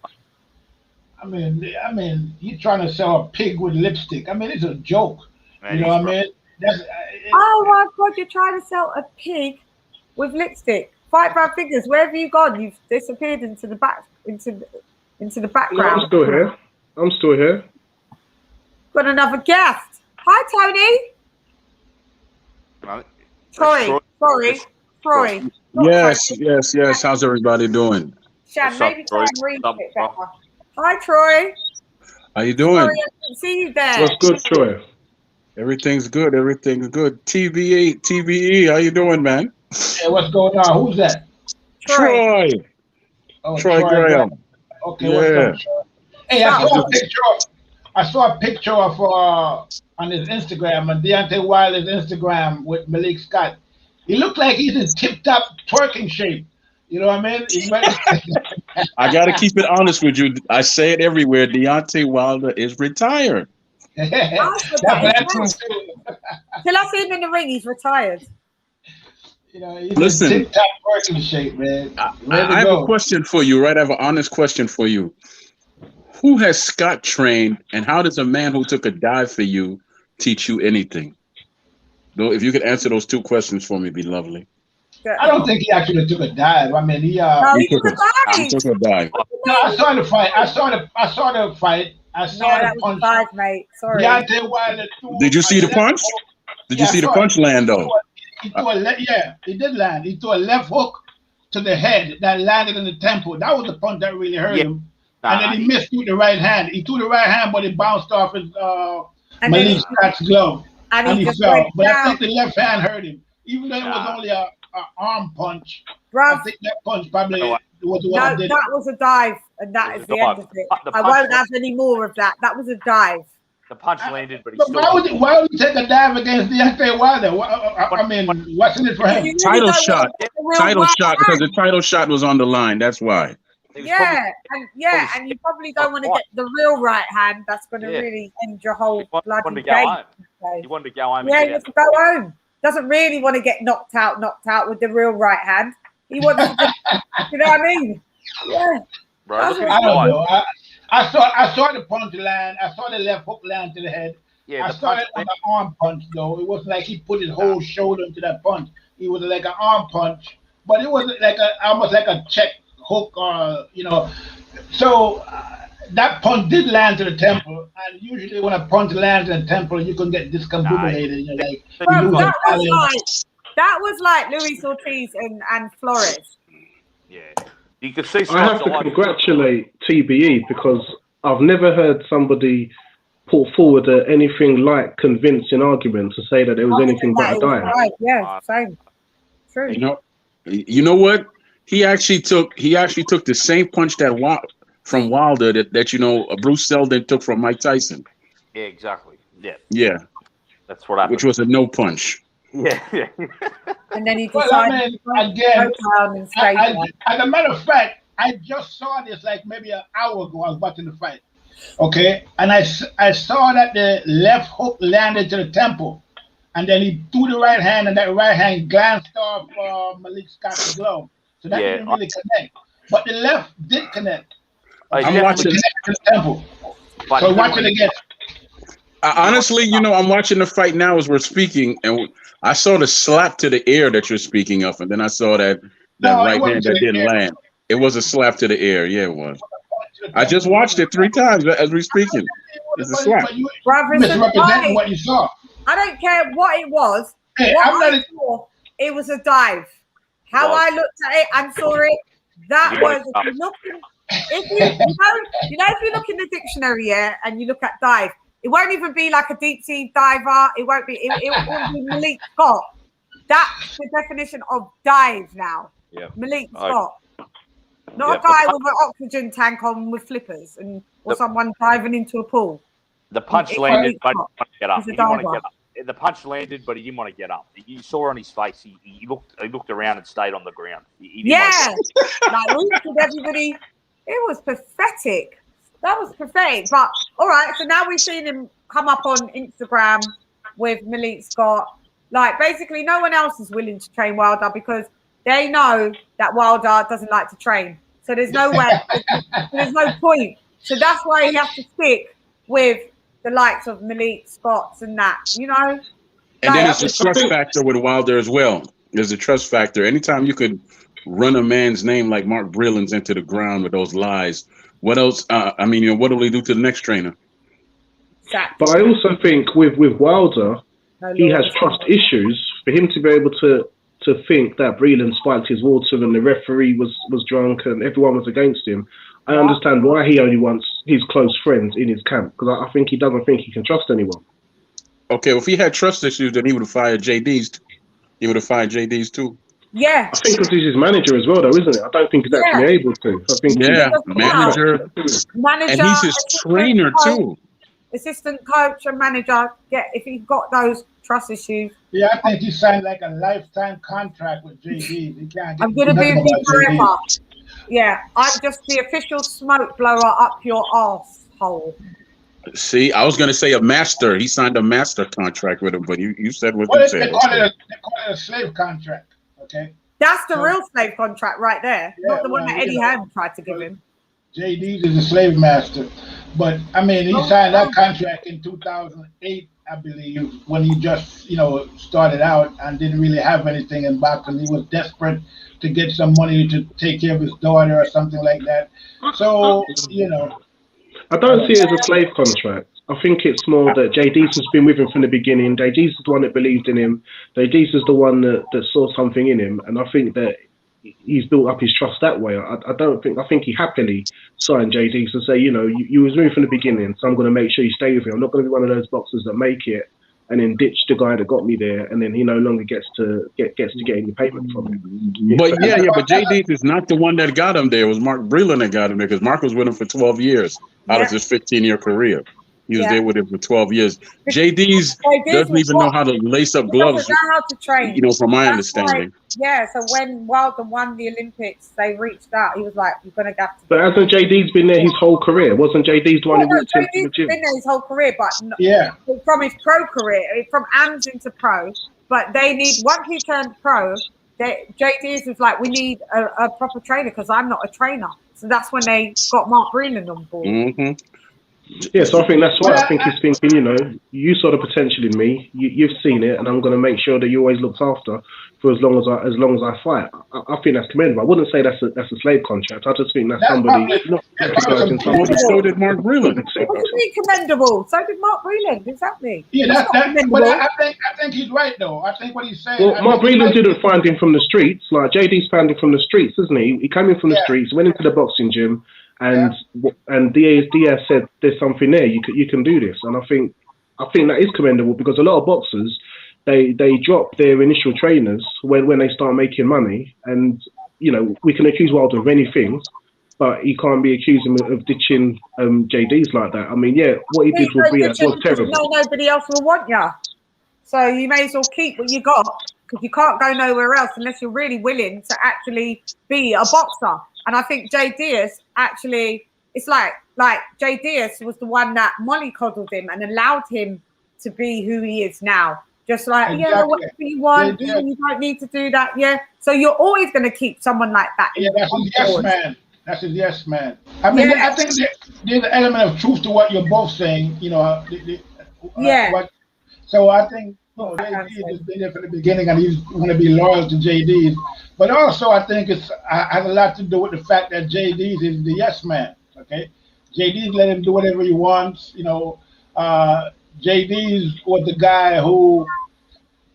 I mean, you're trying to sell a pig with lipstick. I mean, it's a joke. Man, you know what I mean? Oh my God, you're trying to sell a pig with lipstick. Fight Brad Figures, where have you gone? You've disappeared into the background. Yeah, I'm still here. Got another guest. Hi, Tony. Troy. Yes. How's everybody doing? Shan, maybe try and read a bit better. Hi, Troy. How you doing? Sorry, I didn't see you there. What's good, Troy? Everything's good. TVE, how you doing, man? Hey, what's going on? Who's that? Troy. Oh, Troy Graham. Okay, what's up, Troy? Hey, I saw a picture of on his Instagram, on Deontay Wilder's Instagram with Malik Scott. He looked like he's in tip-top twerking shape. You know what I mean? I gotta keep it honest with you. I say it everywhere. Deontay Wilder is retired. That's true too. Till I see him in the ring, he's retired. You know, he's Listen, in tip-top working shape, man. I have a question for you, right? I have an honest question for you. Who has Scott trained, and how does a man who took a dive for you teach you anything? Though, if you could answer those two questions for me, it'd be lovely. I don't think he actually took a dive. I mean, he took a dive. No, I saw the fight. I saw the fight. I saw the punch. Dive, mate. Sorry. Deontay Wilder Did you see the punch? Did you see the punch land though? He did land. He threw a left hook to the head that landed in the temple. That was the punch that really hurt him. And then he missed with the right hand. He threw the right hand, but it bounced off his Malik Scott's glove. And he fell. But I think the left hand hurt him. Even though it was only an arm punch. I think that punch probably was what did it. That was a dive, and that is the end of it. I won't have any more of that. That was a dive. The punch landed, but why would you take a dive against Deontay Wilder? I mean, what's in it for him? Title shot because the title shot was on the line. That's why. Yeah, and you probably don't want to get the real right hand. That's going to really end your whole bloody game. You wanted to go home. Yeah, you have to go home. Doesn't really want to get knocked out with the real right hand. He wants to, you know what I mean? Yeah. Bro, I don't know. I saw the punch land. I saw the left hook land to the head. Yeah, I saw it on the arm punch though. It wasn't like he put his whole shoulder into that punch. It was like an arm punch, but it was like almost like a check hook, you know. So that punch did land to the temple, and usually when a punch lands in the temple, you can get discombobulated. You know, like that was like Luis Ortiz and Flores. Yeah. You can see. I have to congratulate TBE because I've never heard somebody put forward anything like convincing argument to say that there was anything but a dive. Right. Yeah, same. True. You know what? He actually took the same punch from Wilder that Bruce Seldon took from Mike Tyson. Yeah, exactly. Yeah. Yeah. That's what happened. Which was a no punch. Yeah. And then he decided again. As a matter of fact, I just saw this like maybe an hour ago. I was watching the fight. Okay, and I saw that the left hook landed to the temple, and then he threw the right hand, and that right hand glanced off Malik Scott's glove. So that didn't really connect. But the left did connect. I'm watching the temple. So watch it again. Honestly, I'm watching the fight now as we're speaking, and I saw the slap to the air that you're speaking of, and then I saw that right hand that didn't land. It was a slap to the air. Yeah, it was. I just watched it 3 times as we're speaking. It's a slap. Misrepresenting what you saw. I don't care what it was. Hey, it was a dive. How I looked at it and saw it, that was if you look in the dictionary, and you look at dive, it won't even be like a deep sea diver. It won't be. It won't be Malik Scott. That's the definition of dive now. Yeah. Malik Scott, not a guy with an oxygen tank on with flippers or someone diving into a pool. The punch landed, but he didn't want to get up. He didn't want to get up. The punch landed, but he didn't want to get up. You saw on his face. He looked around and stayed on the ground. Like everybody. It was pathetic. That was pathetic. But all right, so now we've seen him come up on Instagram with Malik Scott. Like basically, no one else is willing to train Wilder because they know that Wilder doesn't like to train. So there's no way. There's no point. So that's why he has to stick with the likes of Malik Scott and that. And then there's a trust factor with Wilder as well. There's a trust factor. Anytime you could run a man's name like Mark Brillen's into the ground with those lies. What else? What will he do to the next trainer? But I also think with Wilder, he has trust issues. For him to be able to think that Breland spiked his water and the referee was drunk and everyone was against him, I understand why he only wants his close friends in his camp, because I think he doesn't think he can trust anyone. Okay, well, if he had trust issues, then he would have fired JD's. He would have fired JD's too. Yeah. I think because he's his manager as well, though, isn't it? I don't think he's actually able to. I think manager, and he's his trainer too. Assistant coach and manager. If he's got those trust issues. Yeah, I think he signed like a lifetime contract with JD. He can't. I'm gonna be with you forever. Yeah, I'm just the official smoke blower up your asshole. See, I was going to say a master. He signed a master contract with him, but you said what Well, you said. they call it a slave contract. Okay. That's the real slave contract right there, Yeah, not the one that Eddie Hearn tried to give him. JD is a slave master, but I mean, he signed that contract in 2008, I believe, when he just started out and didn't really have anything in boxing. He was desperate to get some money to take care of his daughter or something like that. So I don't see it as a slave contract. I think it's more that JD's has been with him from the beginning. JD's is the one that believed in him. JD's is the one that saw something in him, and I think that he's built up his trust that way. I think he happily signed JD's to say, you was with me from the beginning, so I'm going to make sure you stay with me. I'm not going to be one of those boxers that make it and then ditch the guy that got me there, and then he no longer gets to get any payment from him. But but JD is not the one that got him there. It was Mark Breland that got him there, because Mark was with him for 12 years out of his 15-year career. He was there with him for 12 years. JD's doesn't even know how to lace up gloves. He doesn't know how to train. From my understanding. So when Wilder won the Olympics, they reached out. He was like, "You're going to have to." But hasn't JD's been there his whole career? Wasn't JD's the one who walked into the gym? Been there his whole career, but from his pro career, from AMS into pro. But they need, once he turned pro, JD's was like, "We need a proper trainer because I'm not a trainer." So that's when they got Mark Breland on board. Mm-hmm. Yeah, so I think that's why I think he's thinking, you saw the potential in me, you've seen it, and I'm going to make sure that you always looked after for as long as I fight. I think that's commendable. I wouldn't say that's a slave contract. I just think that's somebody not recognizing something. So did Mark Breland. What do you mean commendable? So did Mark Breland, exactly. Yeah, but I think he's right though. I think what he's saying. Well, Mark Breland didn't find him from the streets. Like JD's found him from the streets, isn't he? He came in from the streets, went into the boxing gym. And Diaz said, "There's something there. You can do this." And I think that is commendable, because a lot of boxers they drop their initial trainers when they start making money. And we can accuse Wilder of many things, but he can't be accusing him of ditching JD's like that. I mean, what he did with Diaz was terrible. Nobody else will want you, so you may as well keep what you got, because you can't go nowhere else unless you're really willing to actually be a boxer. And I think Jay Diaz actually, it's like Jay Diaz was the one that mollycoddled him and allowed him to be who he is now. Just like, whatever you want, you don't need to do that, So you're always going to keep someone like that. Yeah, that's his yes man. That's his yes man. I mean, I think there's an element of truth to what you're both saying, so I think JD has been there from the beginning, and he's going to be loyal to JD. But also, I think it has a lot to do with the fact that JD is the yes man. Okay, JD let him do whatever he wants. JD was the guy who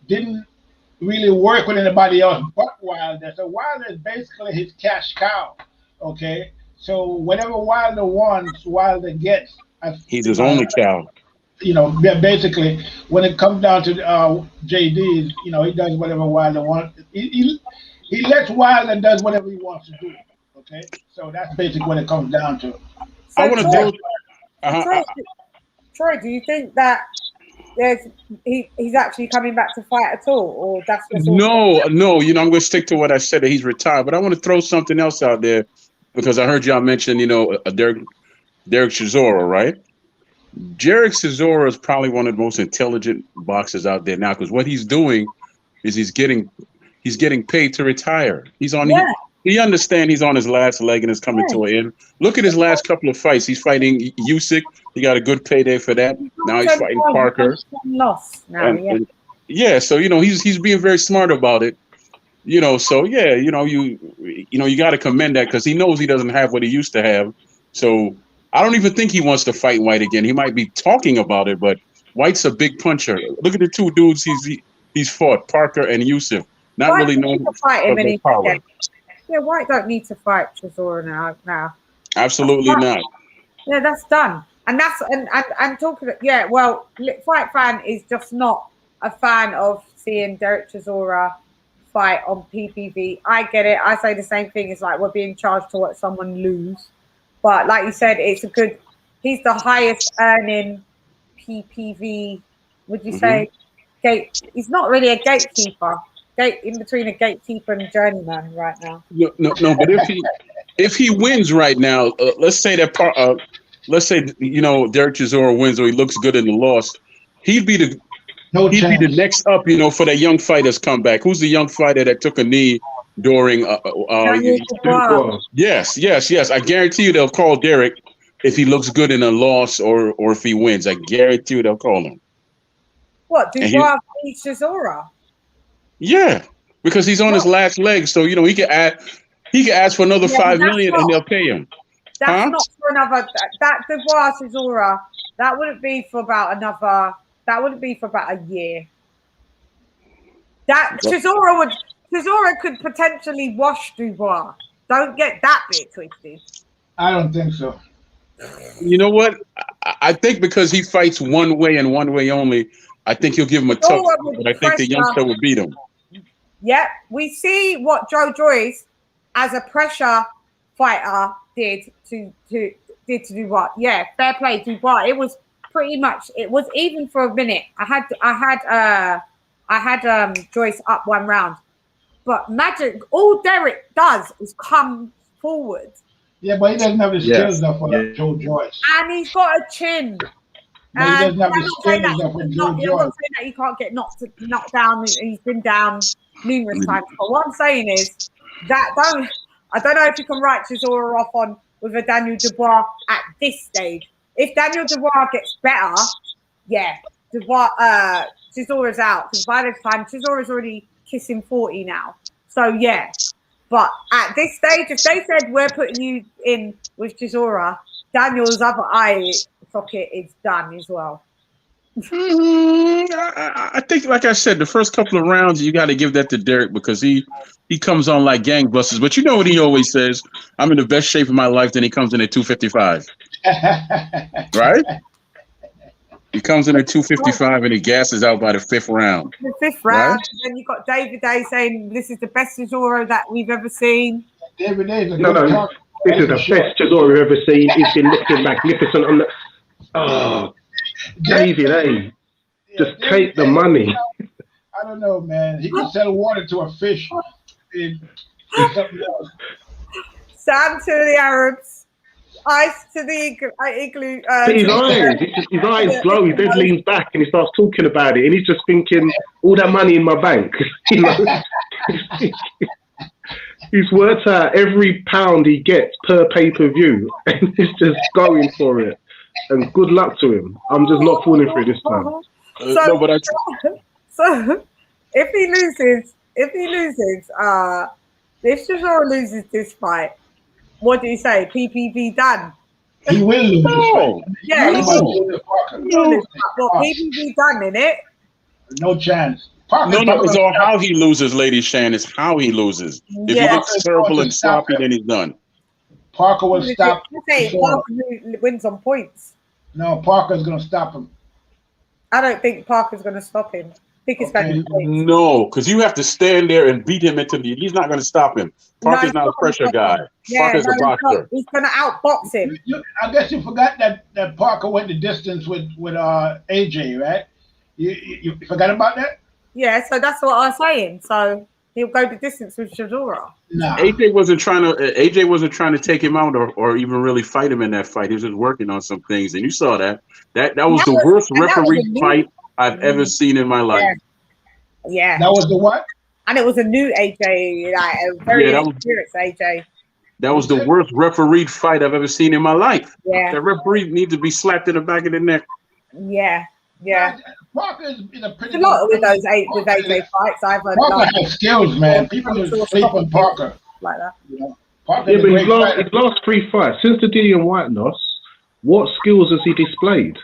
didn't really work with anybody else but Wilder. So Wilder is basically his cash cow. Okay, so whatever Wilder wants, Wilder gets. He's his only cow. Basically, when it comes down to JD, he does whatever Wilder wants. He lets Wilder does whatever he wants to do. Okay, so that's basically what it comes down to. I want to Troy, do you think that he's actually coming back to fight at all, or that's just no? I'm going to stick to what I said, that he's retired. But I want to throw something else out there, because I heard y'all mention, Derek Chisora, right? Derek Chisora is probably one of the most intelligent boxers out there now, because what he's doing is he's getting paid to retire. He's on. He understands he's on his last leg and is coming to an end. Look at his last couple of fights. He's fighting Usyk. He got a good payday for that. Now he's fighting Parker. So he's being very smart about it. You got to commend that, because he knows he doesn't have what he used to have. So I don't even think he wants to fight White again. He might be talking about it, but White's a big puncher. Look at the two dudes he's fought, Parker and Usyk. Not White really known for their power. Yeah, White don't need to fight Chisora now. Absolutely not. Yeah, that's done. And that's and talking. Well, Fight Fan is just not a fan of seeing Derek Chisora fight on PPV. I get it. I say the same thing. It's like we're being charged to watch someone lose. But like you said, he's the highest earning PPV. Would you say he's not really a gatekeeper? In between a gatekeeper and a journeyman right now. No. But if he wins right now, let's say that let's say Derek Chisora wins or he looks good in the loss, he'd be the next up, for that young fighter's comeback. Who's the young fighter that took a knee during Yes. I guarantee you they'll call Derek if he looks good in a loss or if he wins. I guarantee you they'll call him. What, Dubois beat Chisora? Yeah, because he's on his last leg, so he can ask for another $5 million and they'll pay him. That's not for another. That Dubois Chisora, that wouldn't be for about another. That wouldn't be for about a year. That Chisora could potentially wash Dubois. Don't get that bit twisted. I don't think so. You know what? I think because he fights one way and one way only, I think he'll give him a tough fight, but I think the youngster will beat him. Yep. We see what Joyce as a pressure fighter did to Dubois. Yeah, fair play, Dubois. It was pretty much, it was even for a minute. I had Joyce up one round. But imagine all Derek does is come forward. Yeah, but he doesn't have the skills enough for Joe Joyce. And he's got a chin. But he doesn't have the skills enough for Joe Joyce. I'm not saying that he can't get knocked down. He's been down numerous times. But what I'm saying is that I don't know if you can write Chisora off on with a Daniel Dubois at this stage. If Daniel Dubois gets better, yeah, Chisora's out. Because by this time, Chisora's already kissing 40 now. So, yeah. But at this stage, if they said we're putting you in with Chisora, Daniel's other eye socket is done as well. I think, like I said, the first couple of rounds, you got to give that to Derek because he comes on like gangbusters. But you know what he always says? I'm in the best shape of my life. Then he comes in at 255. Right? He comes in at 255 and he gasses out by the fifth round. The fifth round. Right? And then you've got David Day saying this is the best Chisora that we've ever seen. David Day this is the best Chisora we've ever seen. He's been looking magnificent on the. Oh, David A. Just take the money. I don't know, man. He could sell water to a fish in something else. Sand to the Arabs. Ice to the igloo. His eyes glow. He then leans back and he starts talking about it, and he's just thinking, all that money in my bank. He's worked out every pound he gets per pay-per-view, and he's just going for it. And good luck to him. I'm just not falling for it this time. So if he loses, if Chisora loses this fight, what do you say? PPV done. He will lose. No. Yeah, he will. Well, PPV done, innit? No chance. It's all how he loses, Lady Shan. It's how he loses. If he looks terrible and sloppy, then he's done. Parker will stop. Parker wins on points. No, Parker's going to stop him. I don't think Parker's going to stop him. No, because you have to stand there and beat him into the. He's not going to stop him. Parker's not a pressure guy. Parker's a boxer. He's going to outbox him. I guess you forgot that Parker went the distance with AJ, right? You forgot about that? Yeah, so that's what I was saying. So he'll go the distance with Chisora. No. AJ wasn't trying to take him out or even really fight him in that fight. He was just working on some things, and you saw that. That was the worst referee fight I've ever seen in my life. Yeah. That was the what? And it was a new AJ, like a very experienced AJ. That was the worst refereed fight I've ever seen in my life. Yeah. The referee needs to be slapped in the back of the neck. Yeah. Yeah. Parker is in a pretty. A lot with those AJ fights. I've heard. Parker has skills, man. People just sleep on Parker like that. You know? But his last three fights since the Dillian White loss, what skills has he displayed?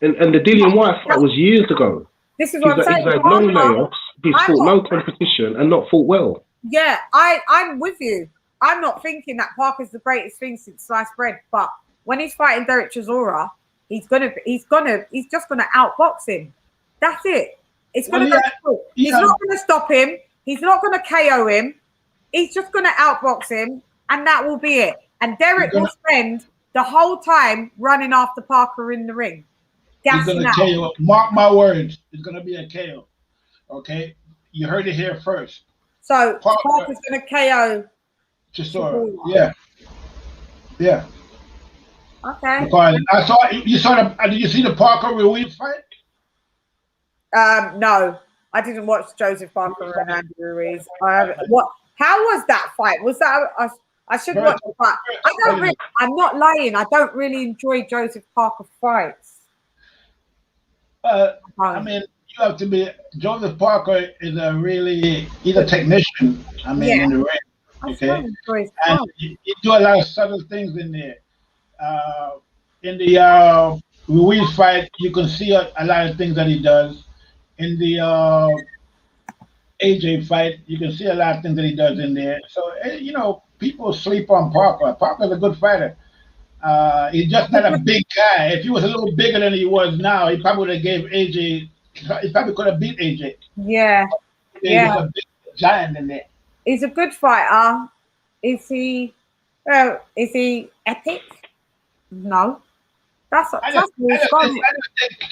And the Dillian White fight was years ago. This is what I'm saying. He's had long layoffs. He's fought no competition and not fought well. Yeah, I'm with you. I'm not thinking that Parker's the greatest thing since sliced bread, but when he's fighting Derek Chisora, he's just gonna outbox him. That's it. It's gonna he's not gonna stop him. He's not gonna KO him. He's just gonna outbox him, and that will be it. And Derek will spend the whole time running after Parker in the ring. He's going to KO. Mark my words. It's going to be a KO. Okay? You heard it here first. So Parker's going to KO Chisora. Yeah. Yeah. Okay. Because I saw you saw the. Did you see the Parker Ruiz fight? No, I didn't watch Joseph Parker and Andy Ruiz. What? How was that fight? Was that? I should watch the fight. I don't really. I'm not lying. I don't really enjoy Joseph Parker fights. I mean, you have to be. Joseph Parker is he's a technician. I mean, in the ring. Okay, and you do a lot of subtle things in there. In the Ruiz fight, you can see a lot of things that he does. In the AJ fight, you can see a lot of things that he does in there. So you know, people sleep on Parker. Parker's a good fighter. He's just not a big guy. If he was a little bigger than he was now, he probably would have gave AJ. He probably could have beat AJ. Yeah, He's a big giant in there. He's a good fighter. Is he? Is he epic? No. I just think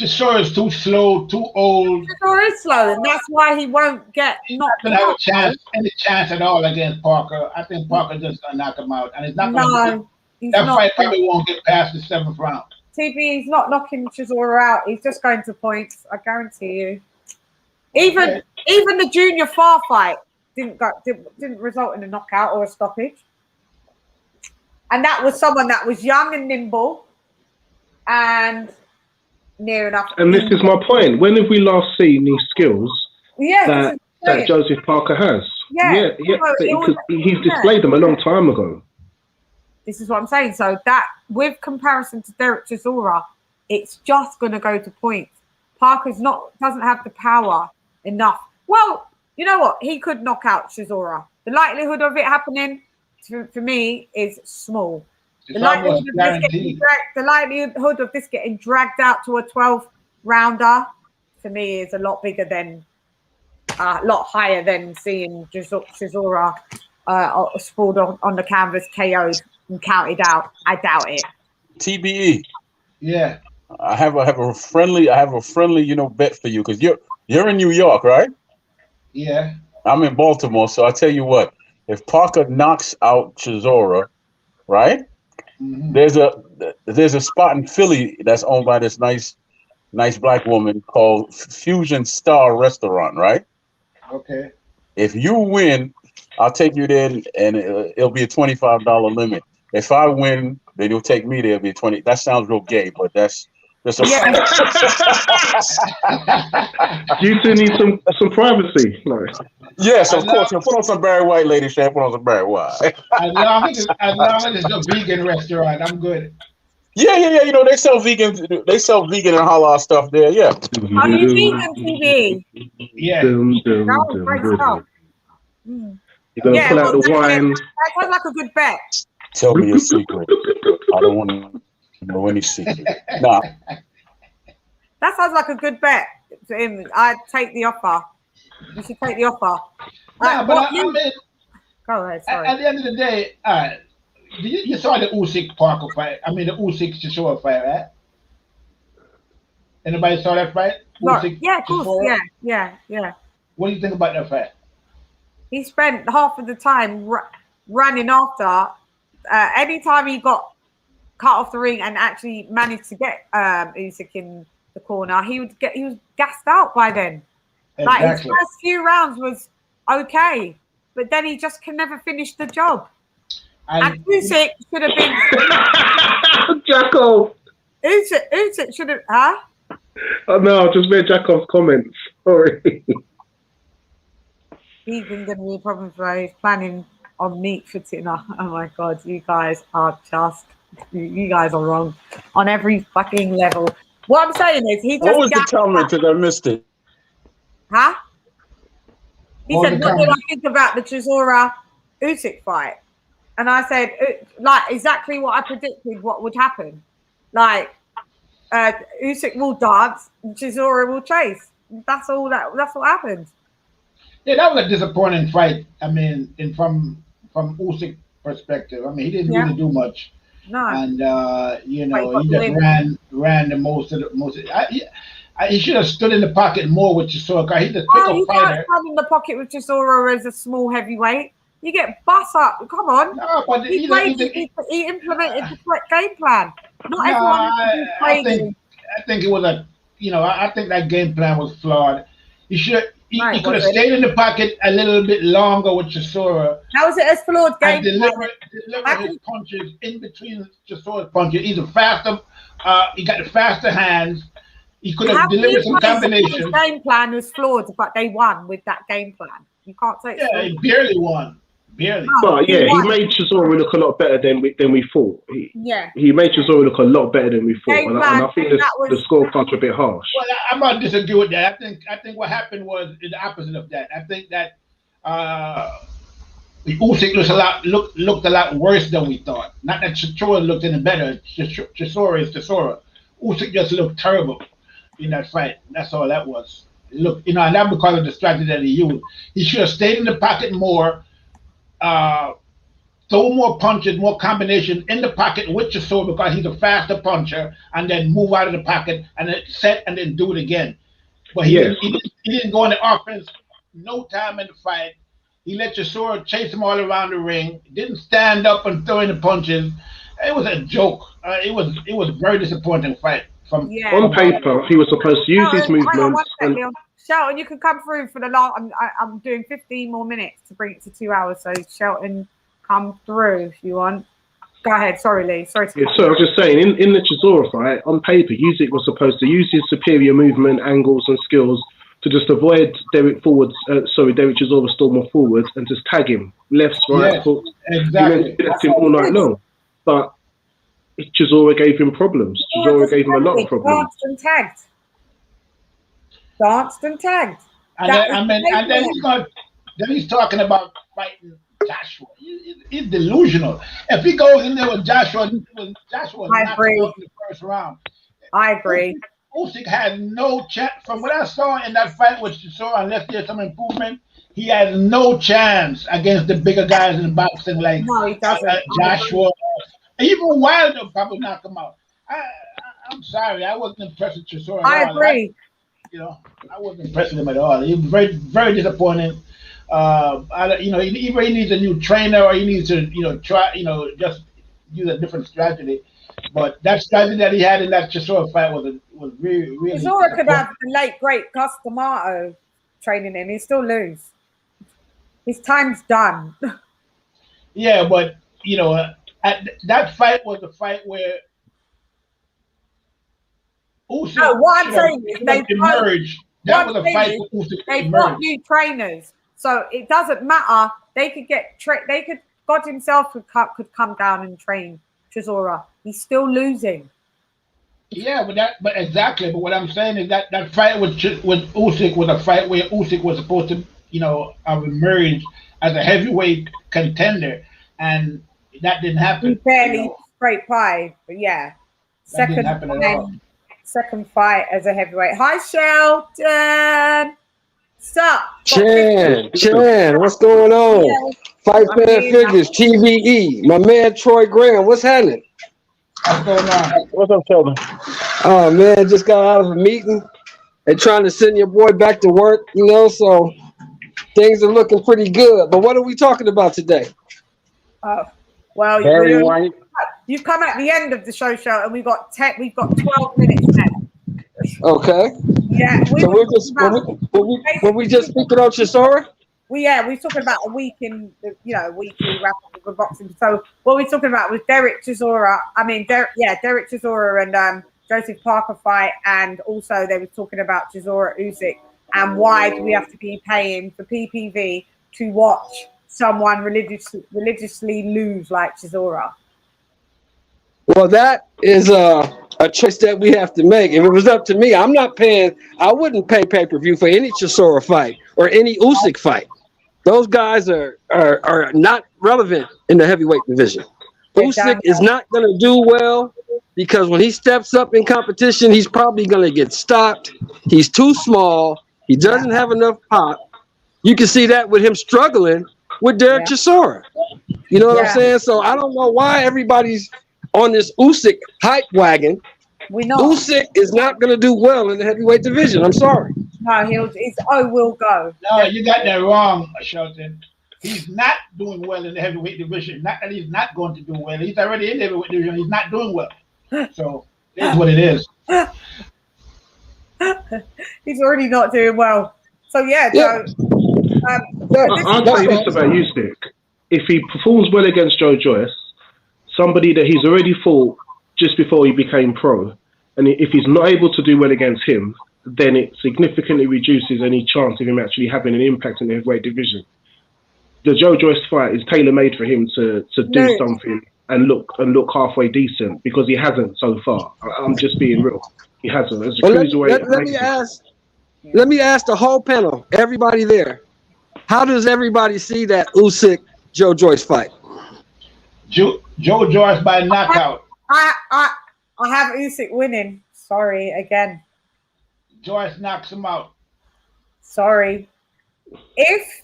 Chisora is too slow, too old. Chisora is slow, and that's why he won't get knocked out. Have a chance, any chance at all against Parker. I think Parker just gonna knock him out, and it's not gonna. That fight probably won't get past the 7th round. TB, he's not knocking Chisora out. He's just going to points. I guarantee you. Even the Junior Farr fight didn't result in a knockout or a stoppage, and that was someone that was young and nimble. And near enough. And this is my point. When have we last seen these skills that Joseph Parker has? Because he's displayed them a long time ago. This is what I'm saying. So that, with comparison to Derek Chisora, it's just going to go to points. Parker's doesn't have the power enough. Well, you know what? He could knock out Chisora. The likelihood of it happening, for me, is small. The likelihood of this getting dragged out to a 12th rounder, for me, is a lot bigger than, a lot higher than seeing Chisora sprawled on the canvas, KO'd and counted out. I doubt it. TBE. Yeah. I have a friendly, bet for you, because you're in New York, right? Yeah. I'm in Baltimore, so I tell you what, if Parker knocks out Chisora, right? Mm-hmm. There's a spot in Philly that's owned by this nice black woman called Fusion Star Restaurant, right? Okay. If you win, I'll take you there, and it'll be a $25 limit. If I win, then you'll take me there. It'll be 20. That sounds real gay, but that's a. You two need some privacy. No. Yes, of course. Put on some Barry White, lady. Chef. Put on some Barry White. As long as it's a vegan restaurant, I'm good. Yeah. You know, they sell vegan and halal stuff there. Yeah. Are you vegan, TV? Yeah. Great stuff. You're gonna pull out the wine. That sounds like a good bet. Tell me a secret. I don't want to know any secret. Nah. That sounds like a good bet to him. I'd take the offer. You should take the offer. No, but I mean, go ahead. Sorry. At the end of the day, you saw the Usyk Parker fight. I mean, the Usyk Chisora fight, right? Anybody saw that fight? Usyk, yeah, of course. Chisora? Yeah. What do you think about that fight? He spent half of the time running after. Anytime he got cut off the ring and actually managed to get Usyk in the corner, he was gassed out by then. Exactly. Like his first few rounds was okay, but then he just can never finish the job. And Usyk should have been Jackal. Usyk should have, huh? Oh no, I just read Jackal's comments. Sorry. He's been going to be a problem for his planning on meat for dinner. Oh my god, you guys are wrong on every fucking level. What I'm saying is, he just. What was the comment? Because I missed it. Huh? He said, "What did I think about the Chisora Usyk fight?" And I said, like exactly what I predicted. What would happen? Like, Usyk will dance, and Chisora will chase. That's all. That's what happened. Yeah, that was a disappointing fight. I mean, from Usyk's perspective, I mean, he didn't really do much. No. And he just ran the most. He should have stood in the pocket more with Chisora. He's a quicker fighter. He can't stand in the pocket with Chisora as a small heavyweight. You get bust up. Come on. No, but He implemented the correct game plan. Not no, everyone I think it was I think that game plan was flawed. He could have stayed in the pocket a little bit longer with Chisora. How is it as flawed game and deliver his punches in between Chisora's punches. He's a faster. He got the faster hands. He could have delivered some combinations. His game plan was flawed, but they won with that game plan. You can't say. Yeah, he barely won. Barely. But yeah, he made Chisora look a lot better than we thought. He made Chisora look a lot better than we thought, and I think the scorecards were a bit harsh. Well, I'm not disagree with that. I think what happened was the opposite of that. I think that Usyk looked a lot worse than we thought. Not that Chisora looked any better. Chisora is Chisora. Usyk just looked terrible in that fight. That's all that was. Look, and that because of the strategy that he used. He should have stayed in the pocket more. Throw more punches, more combinations in the pocket with Chisora because he's a faster puncher, and then move out of the pocket and then set and then do it again. But he didn't go in the offense no time in the fight. He let Chisora chase him all around the ring. Didn't stand up and throw in the punches. It was a joke. It was a very disappointing fight. On paper, he was supposed to use his movements. Shelton, you can come through for the last. I'm doing 15 more minutes to bring it to 2 hours. So Shelton, come through if you want. Go ahead. Sorry, Lee. Sorry. So I was just saying, in the Chisora fight, on paper, Usyk was supposed to use his superior movement, angles, and skills to just avoid Derek Chisora storming forwards and just tag him left, right, hook. Exactly. He left him all night long, but Chisora gave him problems. Chisora gave him a lot of problems. Danced and tagged. And then he's talking about fighting Joshua. He's delusional. If he goes in there with Joshua knocked him out in the first round. I agree. Usyk had no chance. From what I saw in that fight with Chisora, unless there's some improvement, he has no chance against the bigger guys in boxing like Joshua. Even Wilder probably knock him out. I'm sorry, I wasn't impressed with Chisora. I agree. I wasn't impressed with him at all. He was very, very disappointing. Either he needs a new trainer or he needs to, try, just use a different strategy. But that strategy that he had in that Chisora fight was really, really. Chisora could have the late great Gus D'Amato training him. He'd still lose. His time's done. Yeah, but that fight was the fight where. Usyk what I'm saying is they've emerged. That was a fight for Usyk. They've got new trainers, so it doesn't matter. They could get God himself could come down and train Chisora. He's still losing. Yeah, but exactly. But what I'm saying is that fight with Usyk was a fight where Usyk was supposed to, have emerged as a heavyweight contender, and that didn't happen. He barely scraped by, but yeah, that didn't happen at all. Second fight as a heavyweight. Hi, Shelton. Sup? CHANN, what's going on? Yeah. Fight Fan Figures, TVE. My man Troy Graham, what's happening? What's going on? What's up, Sheldon? Oh man, just got out of a meeting and trying to send your boy back to work, so things are looking pretty good. But what are we talking about today? Well, Barry White. You've come at the end of the show, and we've got 12 minutes left. Okay. Yeah. So were we just speaking on Chisora? We're talking about a week in the weekly wrap up of boxing. So what we're talking about was Derek Chisora. Derek Chisora and Joseph Parker fight, and also they were talking about Chisora Usyk and why do we have to be paying for PPV to watch someone religiously lose like Chisora? Well, that is a choice that we have to make. If it was up to me, I wouldn't pay pay-per-view for any Chisora fight or any Usyk fight. Those guys are not relevant in the heavyweight division. Usyk is not going to do well because when he steps up in competition, he's probably going to get stopped. He's too small. He doesn't have enough pop. You can see that with him struggling with Derek Chisora. You know what I'm saying? So I don't know why everybody's on this Usyk hype wagon. We know Usyk is not going to do well in the heavyweight division. I'm sorry. No, will go. No, you got that wrong, Shelton. he's not doing well in the heavyweight division. Not that he's not going to do well. He's already in the heavyweight division. He's not doing well. So it's what it is. He's already not doing well. So yeah. Yeah. I'll tell you this about Usyk. If he performs well against Joyce, somebody that he's already fought just before he became pro, and if he's not able to do well against him, then it significantly reduces any chance of him actually having an impact in the heavyweight division. The Joyce fight is tailor-made for him to do something and look halfway decent, because he hasn't so far. I'm just being real. He hasn't. As a cruiserweight, let me ask the whole panel, everybody there, how does everybody see that Usyk Joyce fight? Joe Joyce by knockout. I have Usyk winning. Sorry again. Joyce knocks him out. Sorry. If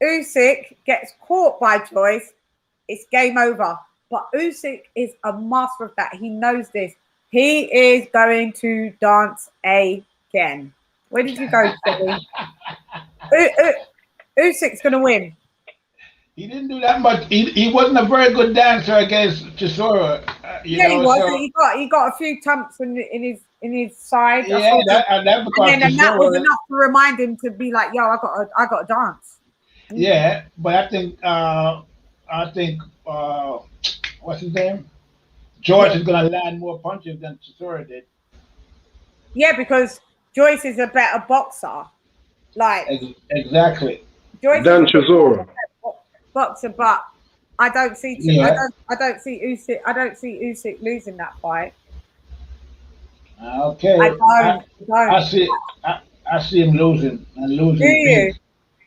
Usyk gets caught by Joyce, it's game over. But Usyk is a master of that. He knows this. He is going to dance again. Where did you go, Philly? Usyk's going to win. He didn't do that much. He wasn't a very good dancer against Chisora. He was. So. He got a few thumps in his side. Yeah, that was enough to remind him to be like, "Yo, I got to dance." Yeah, but I think what's his name? Joyce is gonna land more punches than Chisora did. Yeah, because Joyce is a better boxer. Like exactly. Joyce than Chisora. Boxer, but I don't see I don't see Usyk losing that fight. Okay. I see him losing and losing. Do you?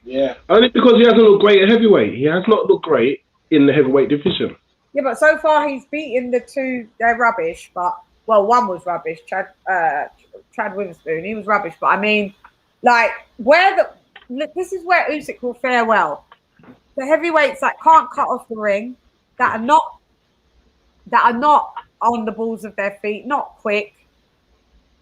Yeah. Only because he hasn't looked great at heavyweight. He has not looked great in the heavyweight division. Yeah, but so far he's beaten the two. They're rubbish, but one was rubbish. Chad Witherspoon, he was rubbish. But I mean, like this is where Usyk will fare well. The heavyweights that can't cut off the ring, that are not on the balls of their feet, not quick,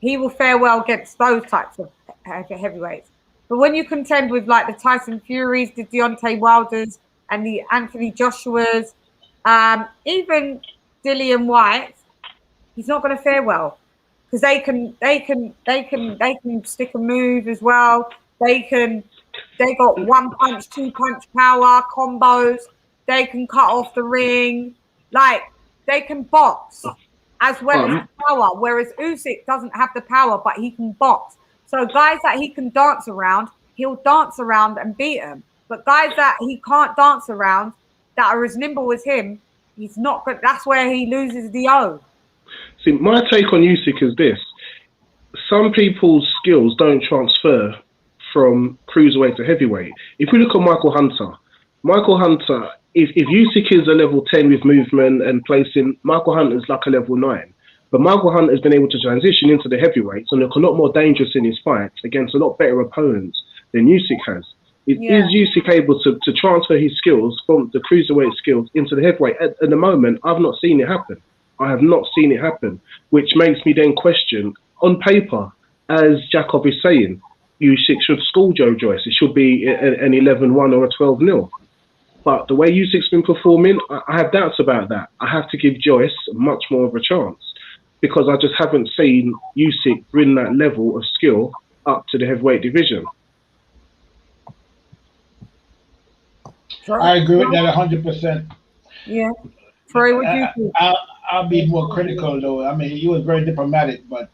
he will fare well against those types of heavyweights. But when you contend with like the Tyson Furies, the Deontay Wilders, and the Anthony Joshuas, even Dillian White, he's not going to fare well, because they can stick a move as well. They got 1 punch, 2 punch power combos. They can cut off the ring. Like, they can box as well as power. Whereas Usyk doesn't have the power, but he can box. So guys that he can dance around, he'll dance around and beat them. But guys that he can't dance around, that are as nimble as him, he's not good. That's where he loses the O. See, my take on Usyk is this: some people's skills don't transfer from cruiserweight to heavyweight. If we look at Michael Hunter, if Usyk is a level 10 with movement and placing, Michael Hunter is like a level 9. But Michael Hunter has been able to transition into the heavyweights and look a lot more dangerous in his fights against a lot better opponents than Usyk has. Is Usyk able to transfer his skills from the cruiserweight skills into the heavyweight? At the moment, I've not seen it happen. I have not seen it happen, which makes me then question, on paper, as Jacob is saying, Usyk should school Joyce. It should be an 11-1 or a 12-0. But the way Usyk's been performing, I have doubts about that. I have to give Joyce much more of a chance, because I just haven't seen Usyk bring that level of skill up to the heavyweight division. I agree with that 100%. Yeah. Troy, what do you think? I'll be more critical, though. I mean, he was very diplomatic, but,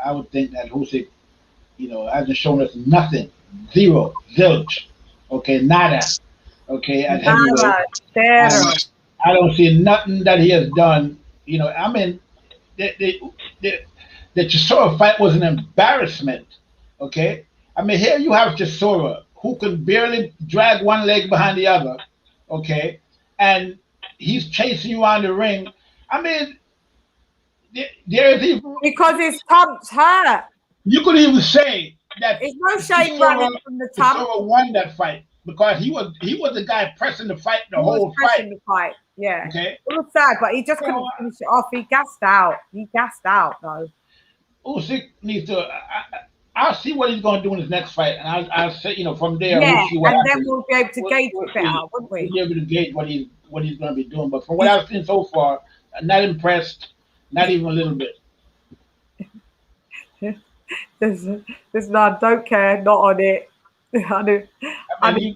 I would think that Usyk, hasn't shown us nothing. Zero. Zilch. Okay, nada. Okay, at heavyweight. I don't see nothing that he has done. I mean, the Chisora fight was an embarrassment. Okay? I mean, here you have Chisora, who can barely drag one leg behind the other. Okay? And he's chasing you on the ring. I mean, there's even... Because his thumbs hurt. You could even say that it's no shame running from the top. Chisora won that fight because he was the guy pressing the fight the whole fight. Yeah. Okay. It was sad, but he just couldn't finish it off. He gassed out. Though. Usyk needs to. I'll see what he's going to do in his next fight, and I'll say, from there Yeah, we'll see what and happens. then we'll be able to gauge it better, won't we? We'll be able to gauge what he's going to be doing. But from what I've seen so far, I'm not impressed, not even a little bit. There's none. Don't care. Not on it. I mean,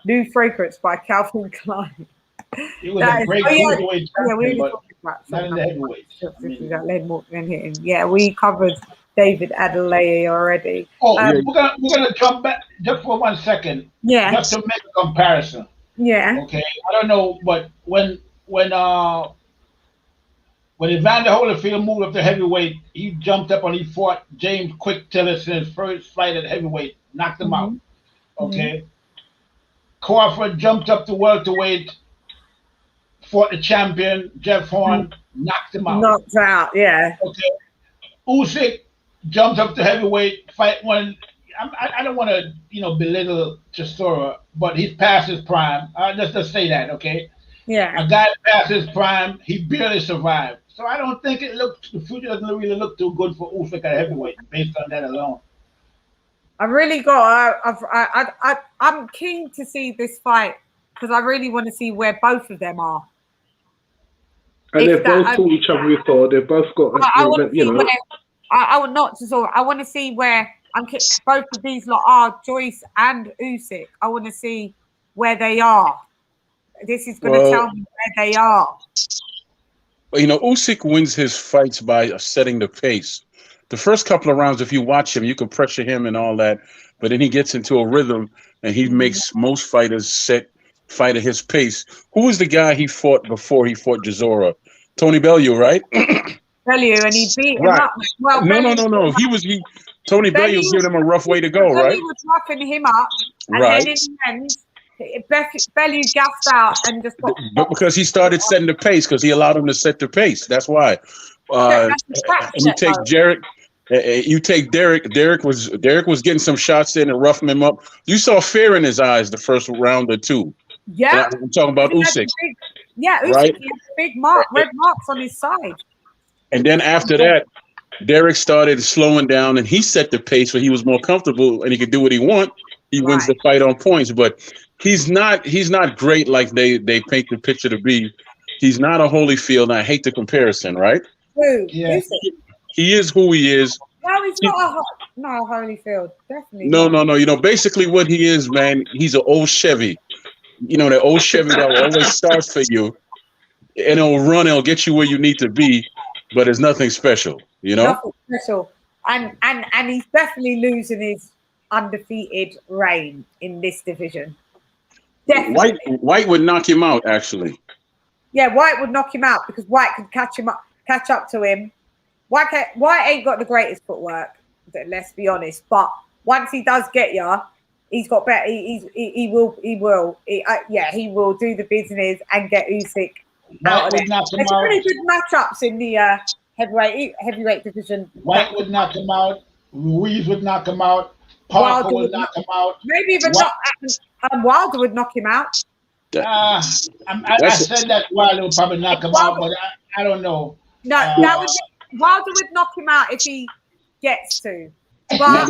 New Fragrance by Calvin Klein. He was a great cruiserweight champion, but not in the heavyweight. Yeah, we covered David Adelay already. We're gonna jump back just for 1 second. Yeah. Just to make a comparison. Yeah. Okay. I don't know, but when Evander Holyfield moved up to heavyweight, he jumped up and he fought James Quick Tillis in his first fight at heavyweight, knocked him out. Okay. Crawford jumped up to welterweight, fought the champion, Jeff Horn, knocked him out. Knocked out, yeah. Okay. Usyk jumped up to heavyweight, fight one. I don't want to, belittle Chisora, but he's past his prime. Let's just say that, okay? Yeah. A guy past his prime, he barely survived. So I don't think the future doesn't really look too good for Usyk at heavyweight based on that alone. I'm keen to see this fight because I really want to see where both of them are. And they've both fought each other before. They've both got, I want to see where both of these lot are, Joyce and Usyk. I want to see where they are. This is going to tell me where they are. Usyk wins his fights by setting the pace. The first couple of rounds, if you watch him, you can pressure him and all that, but then he gets into a rhythm and he makes most fighters fight at his pace. Who was the guy he fought before he fought Chisora? Tony Bellew, right? Bellew, and he beat him up. Well, no. Tony Bellew was giving him a rough way to go, right? Bellew was roughing him up, and then in the end, Bellew gassed out and just got. But because he started setting the pace, because he allowed him to set the pace. That's why. And you take Derek. Derek was getting some shots in and roughing him up. You saw fear in his eyes the first round or two. Yeah, I'm talking about Usyk. Usyk, right? He had big red marks on his side. And then after that, Derek started slowing down, and he set the pace where he was more comfortable and he could do what he want. He wins the fight on points, but he's not great like they paint the picture to be. He's not a Holyfield, and I hate the comparison, right? Who? Yeah. He is who he is. No, he's not a Holyfield. Definitely. No. Basically, what he is, man, he's an old Chevy. That old Chevy that will always start for you, and it'll run, it'll get you where you need to be, but it's nothing special, Nothing special. And he's definitely losing his undefeated reign in this division. Definitely. White would knock him out, actually. Yeah, White would knock him out because White could catch up to him. White ain't got the greatest footwork, let's be honest. But once he does get you, he's got better. He will do the business and get Usyk out of it. There's pretty good matchups in the heavyweight division. White would knock him out. Ruiz would knock him out. Parker would knock him out. Maybe even Wilder would knock him out. I said that Wilder would probably knock him out, but I don't know. No, Wilder would knock him out if he gets to. But,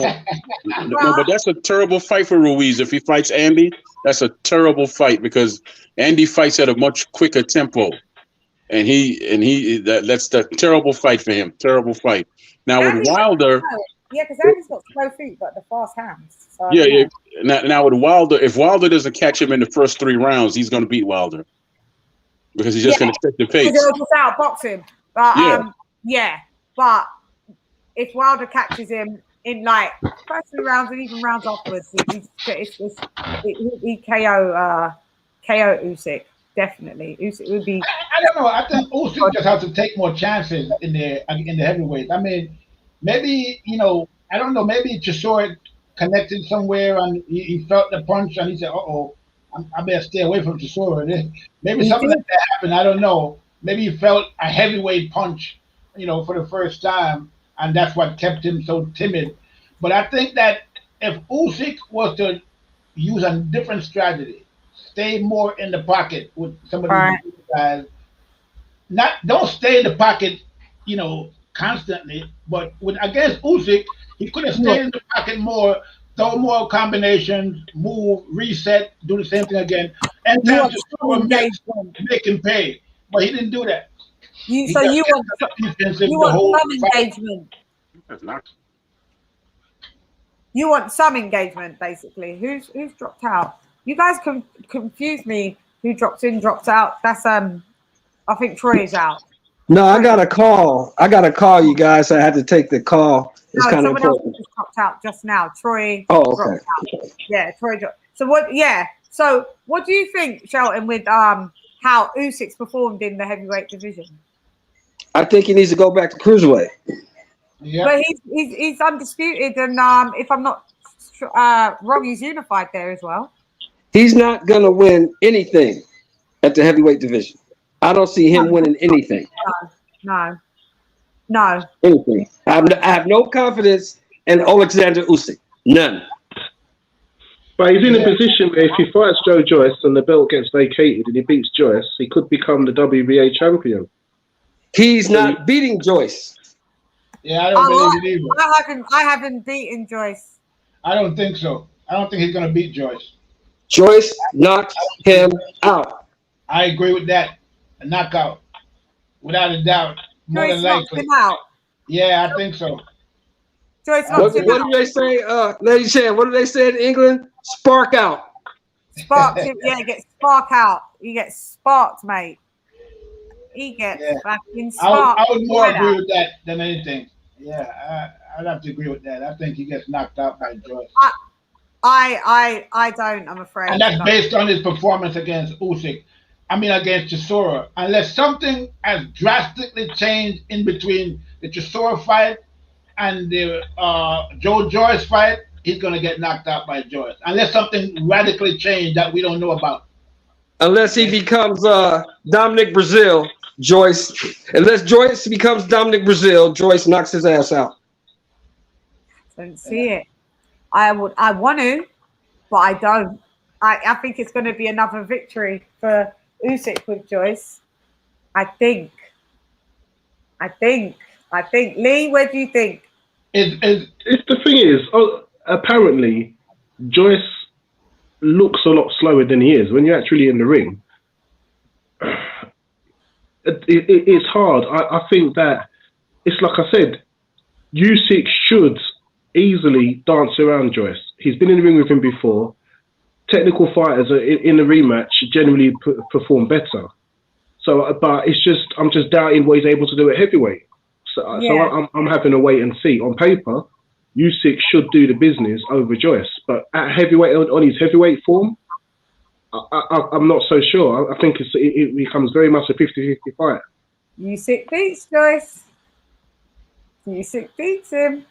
but that's a terrible fight for Ruiz. If he fights Andy, that's a terrible fight because Andy fights at a much quicker tempo, and that's the terrible fight for him. Terrible fight. Now with Wilder, because Andy's got slow feet but the fast hands. So yeah. Now with Wilder, if Wilder doesn't catch him in the first 3 rounds, he's going to beat Wilder because he's just going to set the pace. He'll just outbox him. But but if Wilder catches him in like first 3 rounds and even rounds afterwards, he KO Usyk. Definitely, Usyk would be. I don't know. I think Usyk just has to take more chances in the heavyweight. I mean, maybe I don't know. Maybe Chisora connected somewhere and he felt the punch and he said, "Uh-oh, I better stay away from Chisora." Maybe something like that happened. I don't know. Maybe he felt a heavyweight punch, for the first time, and that's what kept him so timid. But I think that if Usyk was to use a different strategy, stay more in the pocket with some of these guys, don't stay in the pocket, constantly. But against Usyk, He could have stayed in the pocket more, throw more combinations, move, reset, do the same thing again, and time to make him pay. But he didn't do that. You want some engagement. You want some engagement, basically. Who's dropped out? You guys confuse me. Who drops in, drops out? That's I think Troy is out. No, I got a call. You guys. I had to take the call. It's kind of important. Else just dropped out just now. Troy. Oh, okay. Dropped out. Yeah, Troy dropped. So what? Yeah. So what do you think, Shelton, with how Usyk's performed in the heavyweight division? I think he needs to go back to cruiserweight. Yeah. But he's undisputed, and if I'm not wrong, he's unified there as well. He's not going to win anything at the heavyweight division. I don't see him winning anything. No. Anything. I have no confidence in Alexander Usyk. None. But he's in a position where if he fights Joyce and the belt gets vacated and he beats Joyce, he could become the WBA champion. He's not beating Joyce. Yeah, I don't believe it either. I haven't beaten Joyce. I don't think so. I don't think he's going to beat Joyce. Joyce knocks him out. I agree with that. A knockout, without a doubt, more Joyce than likely. Him out. Yeah, I think so. Joyce What do they say, Lady Chan? What do they say in England? Spark out. Spark him. Yeah, he gets spark out. He gets sparked, mate. He gets fucking sparked. I would more agree with that than anything. Yeah, I'd have to agree with that. I think he gets knocked out by Joyce. I don't, I'm afraid. And that's based on his performance against Usyk. Against Chisora. Unless something has drastically changed in between the Chisora fight and the Joyce fight, he's going to get knocked out by Joyce. Unless something radically changed that we don't know about. Unless he becomes Dominic Brazil, Joyce. Unless Joyce becomes Dominic Brazil, Joyce knocks his ass out. Don't see it. I want to, but I don't. I think it's going to be another victory for Usyk with Joyce. I think. Lee, where do you think? The thing is, apparently, Joyce looks a lot slower than he is when you're actually in the ring. It's hard. I think that it's like I said, Usyk should easily dance around Joyce. He's been in the ring with him before. Technical fighters in a rematch generally perform better. So, but I'm just doubting what he's able to do at heavyweight. So I'm having to wait and see. On paper, Usyk should do the business over Joyce, but at heavyweight, on his heavyweight form, I'm not so sure. I think it becomes very much a 50-50 fight. Usyk beats Joyce. Usyk beats him.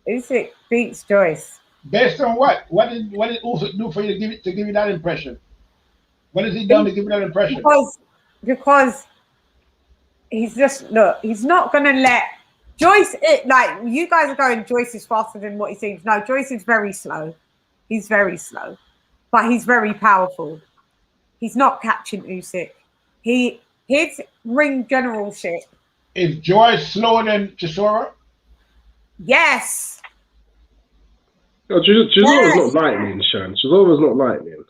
Usyk beats Joyce. Based on what? What did Usyk do for you to give you that impression? What has he done to give you that impression? Because he's just he's not gonna let Joyce. Like you guys are going, Joyce is faster than what he seems. No, Joyce is very slow. He's very slow, but he's very powerful. He's not catching Usyk. His ring generalship. Is Joyce slower than Chisora? Yes. No, Chisora's not lightning, Shan. Chisora's not lightning.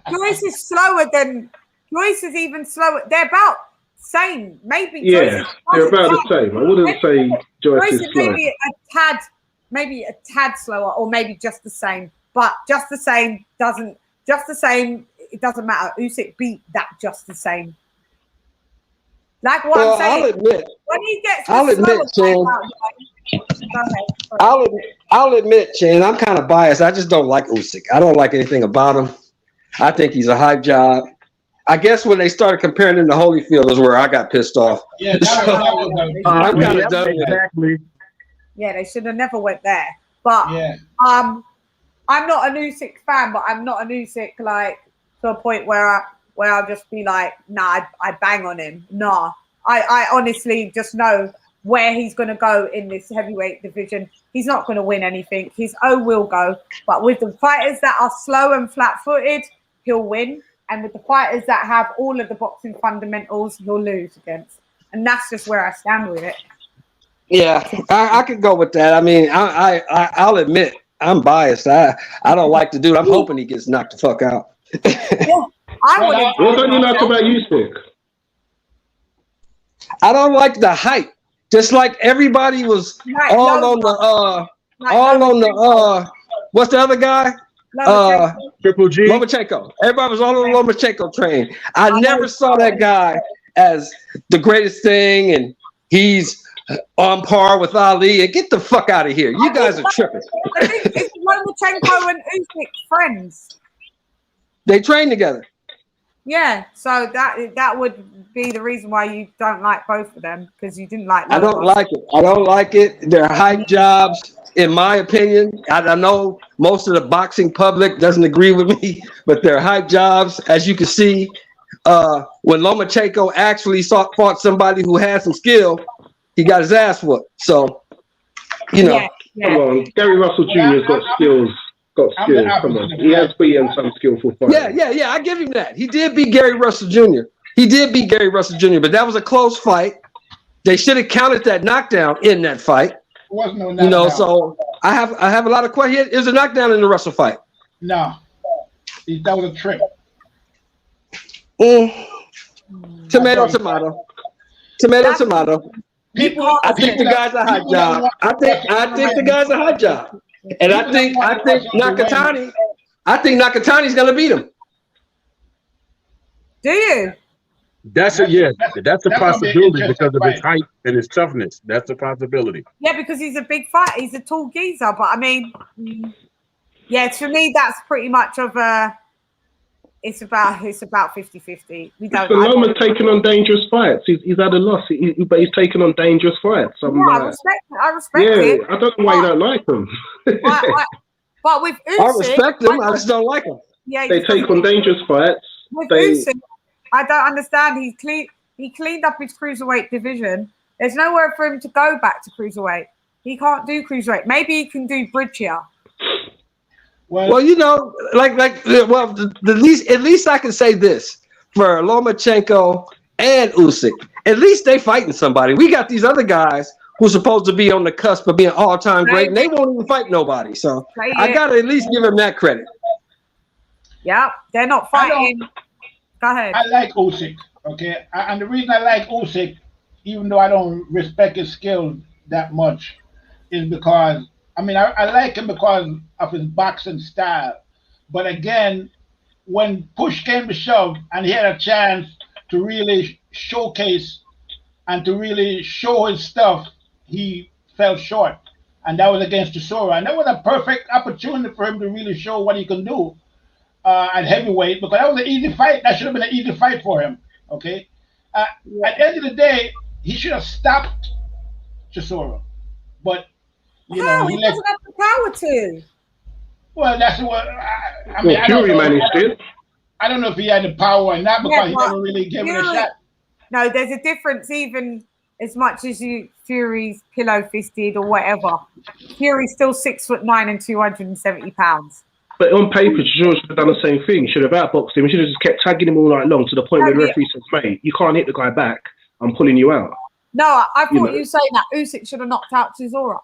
Joyce is slower than. Joyce is even slower. They're about same. Maybe. Yeah, they're about the same. I wouldn't say Joyce is slow. Maybe a tad slower, or maybe just the same. But just the same doesn't. Just the same. It doesn't matter. Usyk beat that just the same. Like what I'm saying. I'll admit. When he gets. I'll admit, Chan, I'm kind of biased. I just don't like Usyk. I don't like anything about him. I think he's a hype job. I guess when they started comparing him to Holyfield is where I got pissed off. Yeah, I'm kind of done. Exactly. Yeah, they should have never went there. But yeah. I'm not an Usyk fan, but I'm not an Usyk like to a point where I'll just be like, nah, I bang on him. Nah, I honestly just know where he's going to go in this heavyweight division. He's not going to win anything. His O will go. But with the fighters that are slow and flat-footed, he'll win. And with the fighters that have all of the boxing fundamentals, he'll lose against. And that's just where I stand with it. Yeah, I could go with that. I mean, I'll admit I'm biased. I don't like the dude. I'm hoping he gets knocked the fuck out. I wouldn't. What don't you like about Usyk? I don't like the hype. Just like everybody was all on the what's the other guy? Triple G. Lomachenko. Everybody was on the Lomachenko train. I never saw that guy as the greatest thing, and he's on par with Ali. And get the fuck out of here. You guys are tripping. I think it's Lomachenko and Usyk friends. They train together. Yeah, so that would be the reason why you don't like both of them, because you didn't like. I don't like it. I don't like it. They're hype jobs, in my opinion. I know most of the boxing public doesn't agree with me, but they're hype jobs. As you can see, when Lomachenko actually fought somebody who had some skill, he got his ass whooped. So, you know. Come on, Gary Russell Jr.'s got skills. Come on, he has beaten some skillful fighters. Yeah. I give him that. He did beat Gary Russell Jr. But that was a close fight. They should have counted that knockdown in that fight. Was no knockdown. You know, so I have a lot of questions. Is a knockdown in the Russell fight? No, that was a trick. Tomato. I think the guy's a hot job. I think the guy's a hot job. And I think Nakatani's gonna beat him. Do you? That's a possibility because of his height and his toughness. That's a possibility. Yeah, because he's a big fighter. He's a tall geezer. But I mean, yeah, for me, that's pretty much of a. It's about 50-50. We don't. Loma's taken on dangerous fights. He's had a loss, but he's taken on dangerous fights. I respect it. I don't know why you don't like him. But with Usyk, I respect him. I just don't like him. Yeah, they take on dangerous fights. With Usyk, I don't understand. He cleaned up his cruiserweight division. There's nowhere for him to go back to cruiserweight. He can't do cruiserweight. Maybe he can do bridge here. Well, you know, at least I can say this for Lomachenko and Usyk. At least they fighting somebody. We got these other guys who's supposed to be on the cusp of being all-time great, and they won't even fight nobody. So I gotta at least give them that credit. Yeah, they're not fighting. Go ahead. I like Usyk, okay? And the reason I like Usyk, even though I don't respect his skill that much, is because I like him because of his boxing style. But again, when push came to shove and he had a chance to really showcase and to really show his stuff, he fell short. And that was against Chisora. And that was a perfect opportunity for him to really show what he can do at heavyweight, because that was an easy fight. That should have been an easy fight for him, okay? At the end of the day, he should have stopped Chisora. But he doesn't have the power to. Well, that's what I mean. Fury managed it. I don't know if he had the power or not, because he never really gave it a shot. No, there's a difference. Even as much as Fury's pillow fisted or whatever, Fury's still 6'9" and 270 pounds. But on paper, Chisora should have done the same thing. He should have outboxed him. He should have just kept tagging him all night long to the point where the referee says, "Mate, you can't hit the guy back. I'm pulling you out." No, I thought you were saying that Usyk should have knocked out Chisora.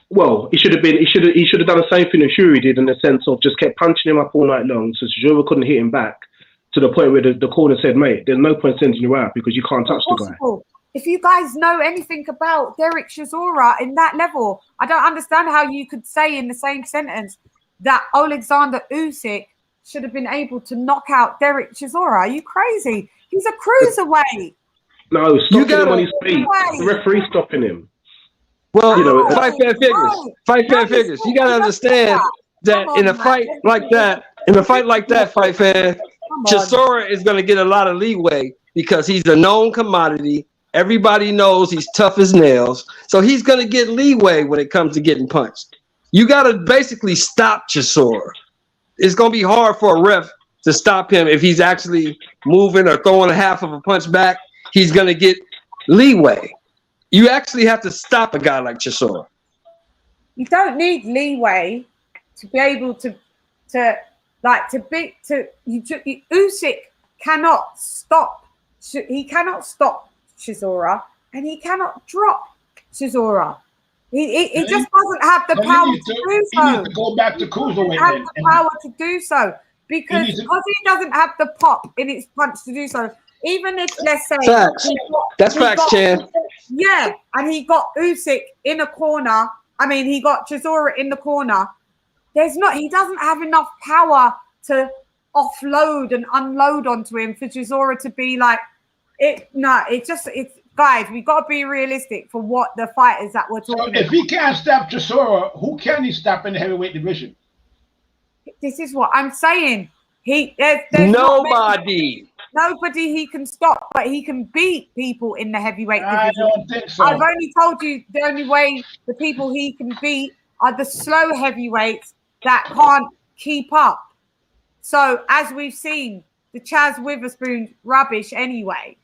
Well, he should have done the same thing that Fury did, in the sense of just kept punching him up all night long, so Chisora couldn't hit him back, to the point where the corner said, "Mate, there's no point sending you out because you can't touch the guy." If you guys know anything about Derek Chisora in that level, I don't understand how you could say in the same sentence that Alexander Usyk should have been able to knock out Derek Chisora. Are you crazy? He's a cruiserweight. No, stopping him on his feet. The referee stopping him. Well, fight fair figures. You got to understand that in a fight like that, fight fair, Chisora is going to get a lot of leeway because he's a known commodity. Everybody knows he's tough as nails. So he's going to get leeway when it comes to getting punched. You got to basically stop Chisora. It's going to be hard for a ref to stop him if he's actually moving or throwing a half of a punch back. He's going to get leeway. You actually have to stop a guy like Chisora. You don't need leeway to be able to Usyk cannot stop. He cannot stop Chisora, and he cannot drop Chisora. He just doesn't have the power to do so. He needs to go back to cruiserweight. Have the power to do so because he doesn't have the pop in its punch to do so. Even if, let's say, that's facts, Chan. Yeah, and he got Usyk in a corner. I mean, he got Chisora in the corner. He doesn't have enough power to offload and unload onto him for Chisora to be like it. No, it's guys, we got to be realistic for what the fighters that we're talking about. If he can't stop Chisora, who can he stop in the heavyweight division? This is what I'm saying. There's nobody he can stop, but he can beat people in the heavyweight division. I don't think so. I've only told you the only way the people he can beat are the slow heavyweights that can't keep up. So as we've seen, the Chaz Witherspoon rubbish anyway.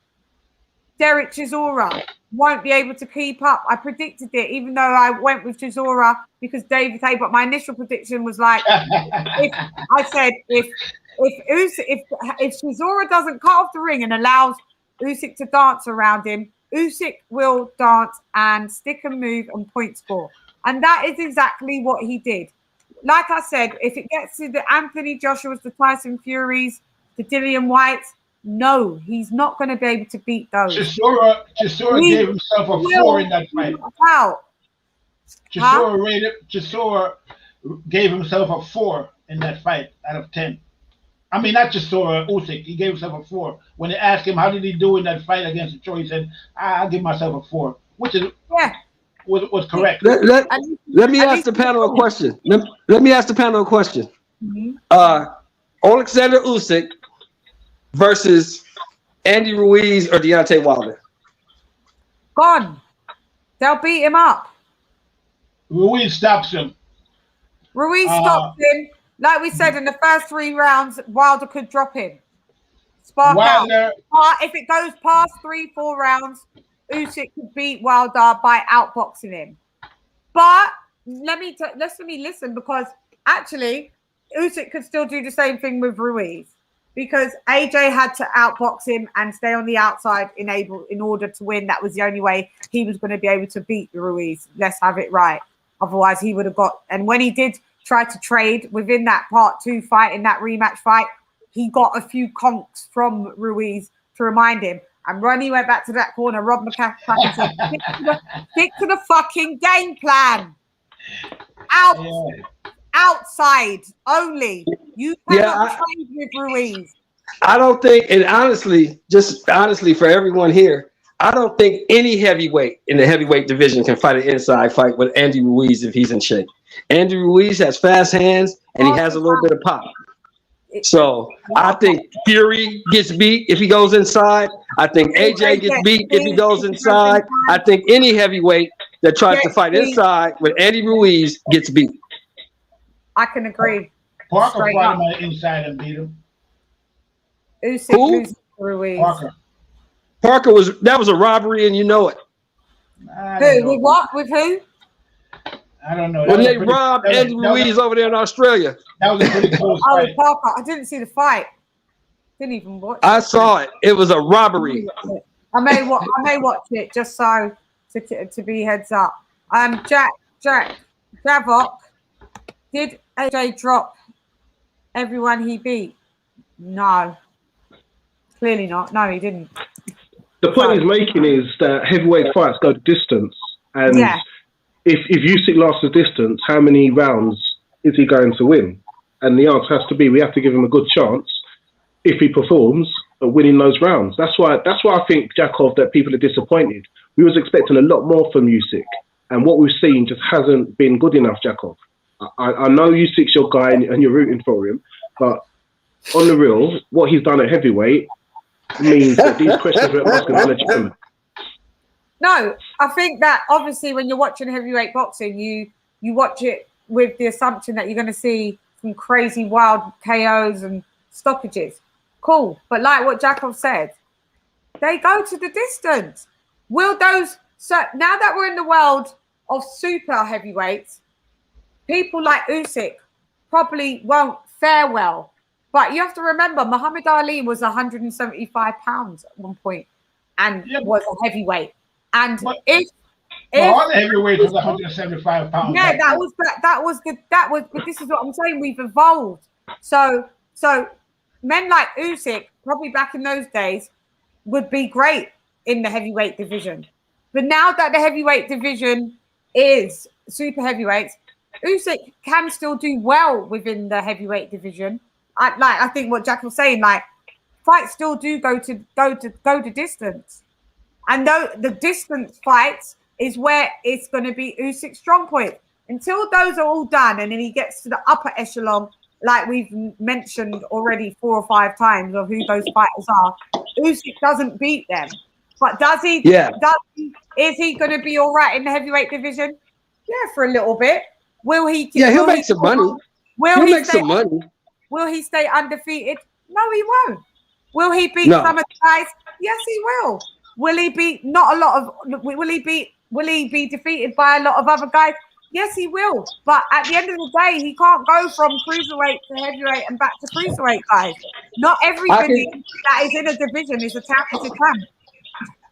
Derek Chisora won't be able to keep up. I predicted it, even though I went with Chisora because David Hay. But my initial prediction was like, if Chisora doesn't cut off the ring and allows Usyk to dance around him, Usyk will dance and stick and move and point score. And that is exactly what he did. Like I said, if it gets to the Anthony Joshua's, the Tyson Furies, the Dillian Whites, no, he's not going to be able to beat those. Chisora gave himself a 4 in that fight. Chisora gave himself a 4 in that fight out of 10. I mean, not Chisora, Usyk. He gave himself a 4. When they asked him how did he do in that fight against Detroit, he said, "I'll give myself a 4," which is was correct. Let me ask the panel a question. Let me ask the panel a question. Alexander Usyk versus Andy Ruiz or Deontay Wilder? Gone. They'll beat him up. Ruiz stops him. Ruiz stops him. Like we said, in the first 3 rounds, Wilder could drop him. Spark out. If it goes past 3-4 rounds, Usyk could beat Wilder by outboxing him. But let me listen, because actually Usyk could still do the same thing with Ruiz. Because AJ had to outbox him and stay on the outside in order to win. That was the only way he was going to be able to beat Ruiz. Let's have it right. Otherwise, he would have got... And when he did try to trade within that part 2 fight, in that rematch fight, he got a few conks from Ruiz to remind him. And when he went back to that corner, Rob McCaffrey said, stick to the fucking game plan. Outside only. You cannot trade with Ruiz. I don't think, and honestly for everyone here, I don't think any heavyweight in the heavyweight division can fight an inside fight with Andy Ruiz if he's in shape. Andy Ruiz has fast hands and he has a little bit of pop. So I think Fury gets beat if he goes inside. I think AJ gets beat if he goes inside. I think any heavyweight that tries to fight inside with Andy Ruiz gets beat. I can agree. Parker fought him on the inside and beat him. Usyk Ruiz. Parker was a robbery, and you know it. With what? With who? I don't know. When they robbed Andy Ruiz over there in Australia. That was a pretty close fight. Parker. I didn't see the fight. Didn't even watch it. I saw it. It was a robbery. I may watch it just so to be heads up. Jack Javok. Did AJ drop everyone he beat? No. Clearly not. No, he didn't. The point he's making is that heavyweight fights go the distance. And if Usyk lasts the distance, how many rounds is he going to win? And the answer has to be, we have to give him a good chance if he performs at winning those rounds. That's why I think, Jakov, that people are disappointed. We was expecting a lot more from Usyk. And what we've seen just hasn't been good enough, Jakov. I know Usyk's your guy and you're rooting for him, but on the real, what he's done at heavyweight means that these questions we're asking are legitimate. No, I think that obviously when you're watching heavyweight boxing, you watch it with the assumption that you're going to see some crazy wild KOs and stoppages. Cool. But like what Jakov said, they go to the distance. Will those... So now that we're in the world of super heavyweights, people like Usyk probably won't fare well. But you have to remember, Muhammad Ali was 175 pounds at one point and was a heavyweight. And if all the heavyweights was 175 pounds. Yeah, that was. But this is what I'm saying. We've evolved. So men like Usyk, probably back in those days, would be great in the heavyweight division. But now that the heavyweight division is super heavyweights, Usyk can still do well within the heavyweight division. I think what Jack was saying, like, fights still do go to distance, and though the distance fights is where it's going to be Usyk's strong point. Until those are all done, and then he gets to the upper echelon, like we've mentioned already 4 or 5 times of who those fighters are, Usyk doesn't beat them. But does he? Yeah. Is he going to be all right in the heavyweight division? Yeah, for a little bit. Will he? Yeah, he'll make some money. He'll make some money. Will he stay undefeated? No, he won't. Will he beat some of the guys? Yes, he will. Will he beat not a lot of? Will he be defeated by a lot of other guys? Yes, he will. But at the end of the day, he can't go from cruiserweight to heavyweight and back to cruiserweight, guys. Not everybody that is in a division is a champ.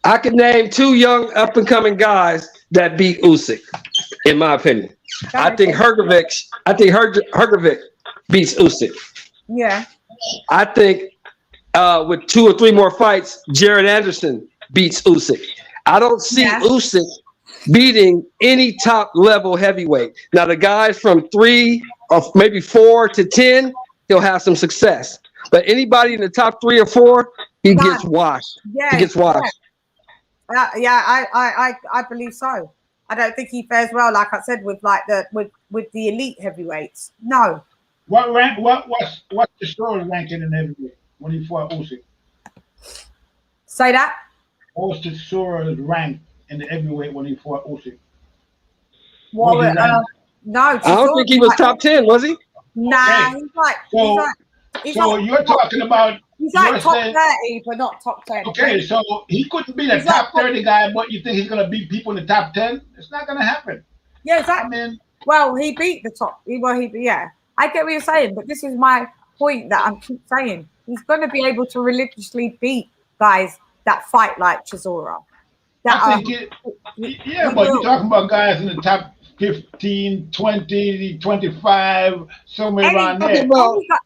I can name 2 young up-and-coming guys that beat Usyk, in my opinion. I think Hrgovic beats Usyk. Yeah. I think with 2 or 3 more fights, Jared Anderson beats Usyk. I don't see Usyk beating any top-level heavyweight. Now, the guys from 3 or maybe 4 to 10, he'll have some success. But anybody in the top 3 or 4, he gets washed. Yeah, he gets washed. I believe so. I don't think he fares well, like I said, with the elite heavyweights. No. What's Chisora's ranking in heavyweight when he fought Usyk? Say that. What was Chisora's rank in the heavyweight when he fought Usyk? No. I don't think he was top 10, was he? Nah, he's like you're talking about. He's like top 30, but not top 10. Okay, so he couldn't be the top 30 guy, but you think he's going to beat people in the top 10? It's not going to happen. Yeah, exactly. I mean, well, he beat the top. Yeah, I get what you're saying, but this is my point that I'm keep saying. He's going to be able to religiously beat guys that fight like Chisora. But you're talking about guys in the top 15, 20, 25, somewhere around there.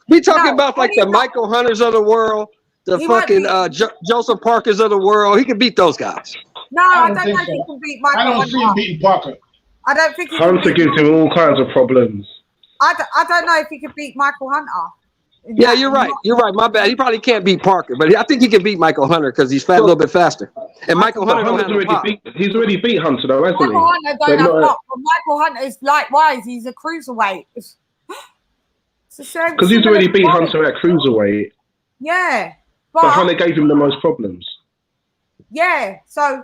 We're talking about like the Michael Hunters of the world, the fucking Joseph Parkers of the world. He can beat those guys. No, I don't think he can beat Michael Hunter. I don't see him beating Parker. I don't think Hunter gives him all kinds of problems. I don't know if he could beat Michael Hunter. Yeah, you're right. You're right. My bad. He probably can't beat Parker, but I think he can beat Michael Hunter because he's a little bit faster. And Michael Hunter he's already beat Hunter, though, hasn't he? Michael Hunter don't have pop, but Michael Hunter is likewise. He's a cruiserweight. Because he's already beat Hunter at cruiserweight. Yeah, but Hunter gave him the most problems. Yeah, so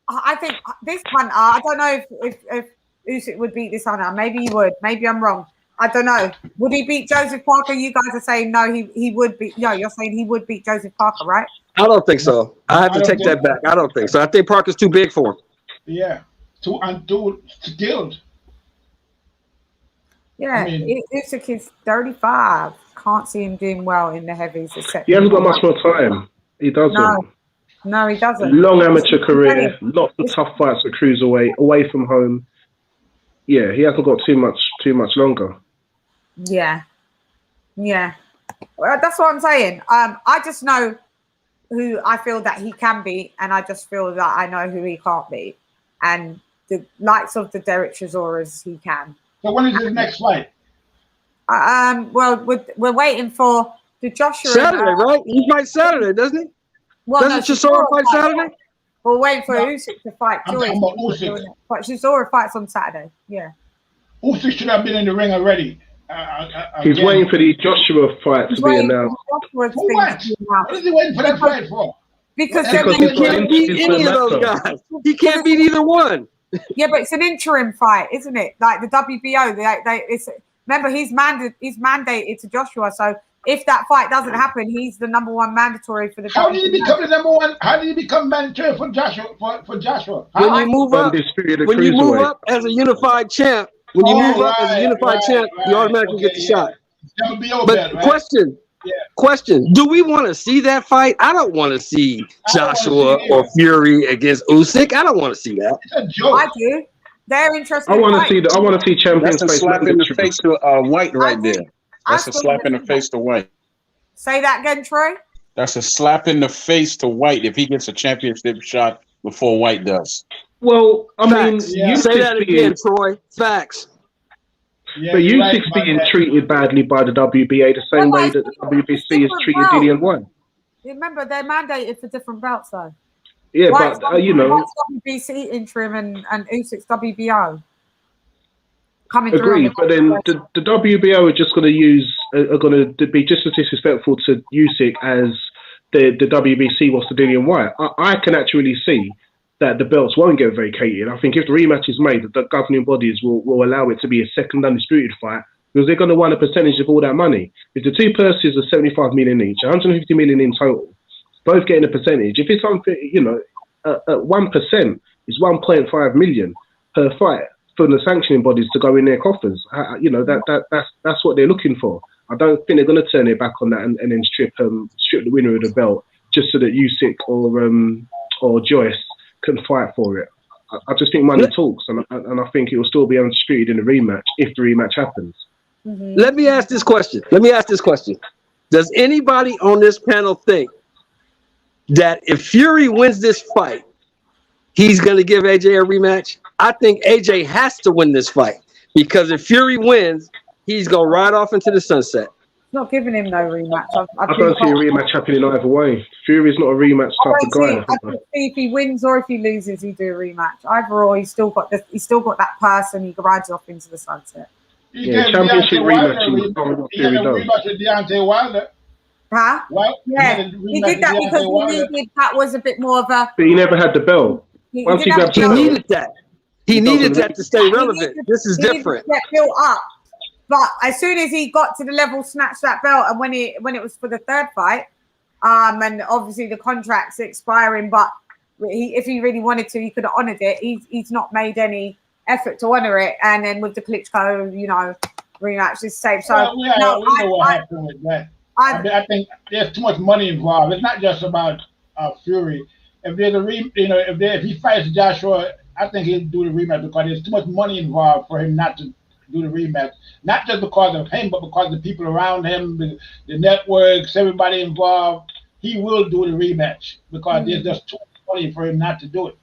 I think this Hunter. I don't know if Usyk would beat this Hunter. Maybe he would. Maybe I'm wrong. I don't know. Would he beat Joseph Parker? You guys are saying no, he would beat. No, you're saying he would beat Joseph Parker, right? I don't think so. I have to take that back. I don't think so. I think Parker's too big for him. Yeah, too skilled. Yeah, I mean, Usyk is 35. Can't see him doing well in the heavies. He hasn't got much more time. He doesn't. No, he doesn't. Long amateur career, lots of tough fights at cruiserweight, away from home. Yeah, he hasn't got too much longer. Yeah. Well, that's what I'm saying. I just know who I feel that he can beat, and I just feel that I know who he can't beat. And the likes of the Derek Chisoras, he can. So when is his next fight? Well, we're waiting for the Joshua. Saturday, right? He fights Saturday, doesn't he? Well, doesn't Chisora fight Saturday? We're waiting for Usyk to fight Joyce. But Chisora fights on Saturday. Yeah. Usyk should have been in the ring already. He's waiting for the Joshua fight to be announced. What is he waiting for that fight for? Because he can't beat any of those guys. He can't beat either one. Yeah, but it's an interim fight, isn't it? Like the WBO, remember he's mandated to Joshua. So if that fight doesn't happen, he's the #1 mandatory for the. How did he become the #1? How did he become mandatory for Joshua? When you move up as a unified champ, you automatically get the shot. But Question: do we want to see that fight? I don't want to see Joshua or Fury against Usyk. I don't want to see that. It's a joke. I do. They're interested. I want to see I want to see champions That's a face slap in the mandatory. face to White right there. That's a slap in the face to White. Say that again, Troy. That's a slap in the face to White if he gets a championship shot before White does. Well, I mean, say that again, Troy. Facts. But Usyk's being treated badly by the WBA the same way that the WBC is treating Dillian White. Remember, they're mandated for different belts, though. Yeah, but you know, WBC interim and Usyk's WBO coming agreed. through. But then the WBO are just going to are going to be just as disrespectful to Usyk as the WBC was to Dillian White. I can actually see that the belts won't get vacated. I think if the rematch is made, the governing bodies will allow it to be a second undisputed fight because they're going to want a percentage of all that money. If the two purses are 75 million each, 150 million in total, both getting a percentage. If it's something, you know, at 1% is 1.5 million per fight for the sanctioning bodies to go in their coffers. You know, that's what they're looking for. I don't think they're going to turn it back on that and then strip the winner of the belt just so that Usyk or Joyce can fight for it. I just think money talks, and I think it will still be undisputed in the rematch if the rematch happens. Mm-hmm. Let me ask this question. Does anybody on this panel think that if Fury wins this fight, he's going to give AJ a rematch? I think AJ has to win this fight because if Fury wins, he's going to ride off into the sunset. Not giving him no rematch. I don't see a rematch happening either way. Fury's not a rematch type of guy. I can see if he wins or if he loses, he do a rematch. Either or, he's still got that person. He rides off into the sunset. Yeah, championship rematch. He had a rematch with Deontay Wilder. Huh? Right? Yeah, he did that because he needed that was a bit more of a. But he never had the belt. Once he grabbed the belt, he needed that. He needed that to stay relevant. This is different. Get built up. But as soon as he got to the level, snatched that belt, and when it was for the third fight, and obviously the contract's expiring, but if he really wanted to, he could have honoured it. He's not made any effort to honour it, and then with the Klitschko, you know, rematch is safe. So we know what happened with that. I think there's too much money involved. It's not just about Fury. If there's if he fights Joshua, I think he'll do the rematch because there's too much money involved for him not to do the rematch, not just because of him, but because of the people around him, the networks, everybody involved. He will do the rematch because there's just too much money for him not to do it.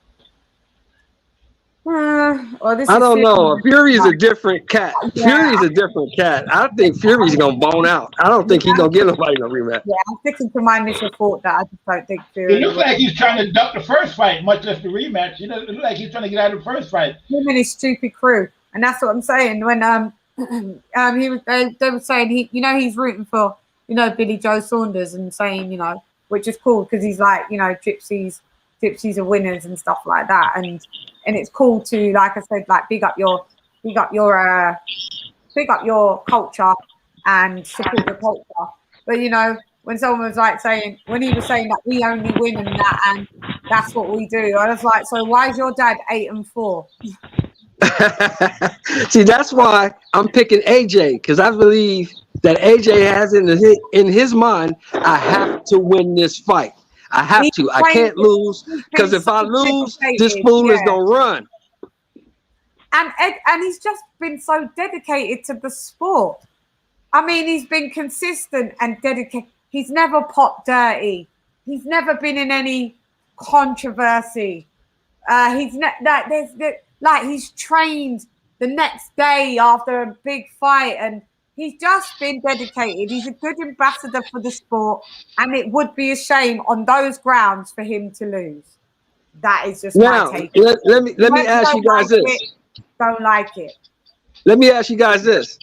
I don't know. Fury's a different cat. Yeah. Fury's a different cat. I think Fury's gonna bone out. I don't think he's gonna give nobody no rematch. Yeah, I'm sticking to my initial thought that I just don't think Fury. It looks like he's trying to duck the first fight, much less the rematch. It looks like he's trying to get out of the first fight. Him and his stupid crew. And that's what I'm saying. When they were saying he's rooting for Billy Joe Saunders and saying which is cool because he's like gypsies are winners and stuff like that, and it's cool to, like I said, like big up your culture and support your culture. But when someone was like when he was saying that we only win and that and that's what we do, I was like, so why is your dad 8-4? See, that's why I'm picking AJ, because I believe that AJ has in his mind, I have to win this fight. I have to. I can't lose, because if I lose, this fool is gonna run. And he's just been so dedicated to the sport. I mean, he's been consistent and dedicated. He's never popped dirty. He's never been in any controversy. He's trained the next day after a big fight, and he's just been dedicated. He's a good ambassador for the sport, and it would be a shame on those grounds for him to lose. That is just my take. Let me ask you guys this. Don't like it. Let me ask you guys this.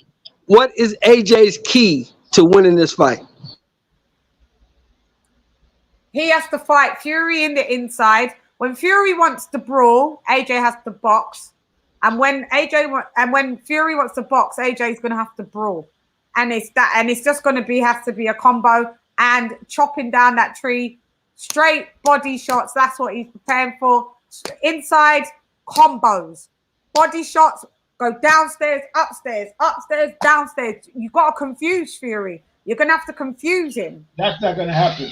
What is AJ's key to winning this fight? He has to fight Fury in the inside. When Fury wants to brawl, AJ has to box. And when Fury wants to box, AJ's going to have to brawl. And it's just going to have to be a combo and chopping down that tree, straight body shots. That's what he's preparing for. Inside combos, body shots, go downstairs, upstairs, downstairs. You got to confuse Fury. You're going to have to confuse him. That's not going to happen.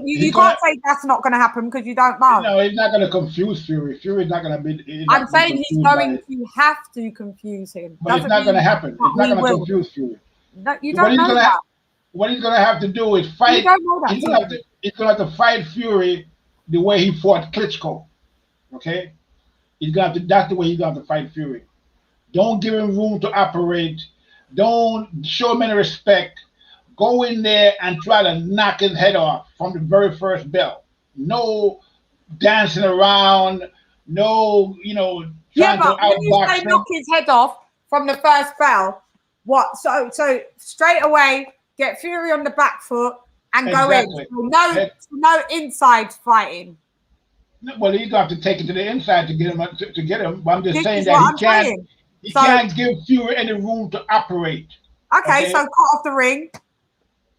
You can't say that's not going to happen because you don't know. No, he's not going to confuse Fury. Fury's not going to be. I'm saying he's going to have to confuse him. But it's not going to happen. It's not going to confuse Fury. No, you don't know that. What he's going to have to do is fight. You don't know that. He's going to have to fight Fury the way he fought Klitschko. Okay? That's the way he's going to have to fight Fury. Don't give him room to operate. Don't show him any respect. Go in there and try to knock his head off from the very first bell. No dancing around. No, trying to outbox him. When you say knock his head off from the first bell, what? So straight away, get Fury on the back foot and go in. No inside fighting. Well, he's going to have to take it to the inside to get him. But I'm just saying that he can't give Fury any room to operate. Okay, so cut off the ring.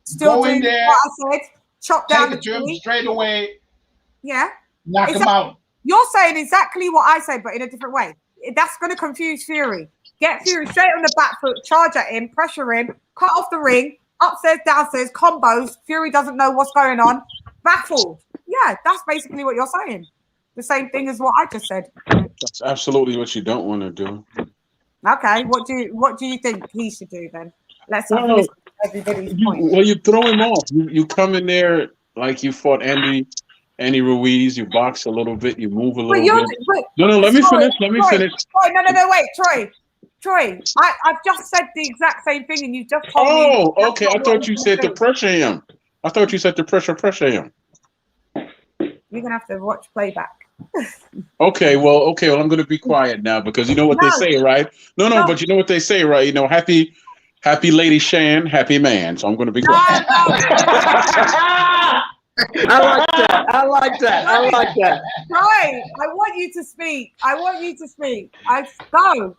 Still doing what I said. Chop down the tree straight away. Yeah. Knock him out. You're saying exactly what I said, but in a different way. That's going to confuse Fury. Get Fury straight on the back foot, charge at him, pressure him, cut off the ring, upstairs, downstairs, combos. Fury doesn't know what's going on. Baffled. Yeah, that's basically what you're saying. The same thing as what I just said. That's absolutely what you don't want to do. Okay, what do you think he should do then? Let's have a listen to everybody's point. Well, you throw him off. You come in there like you fought Andy Ruiz. You box a little bit. You move a little bit. No, let me finish. Let me finish. No, wait, Troy. I've just said the exact same thing, and you just told me. Oh, okay. I thought you said to pressure him. I thought you said to pressure him. You're gonna have to watch playback. Okay, well, I'm gonna be quiet now because you know what they say, right? No, but you know what they say, right? Happy lady Shan, happy man. So I'm gonna be quiet. I like that. Right. I want you to speak.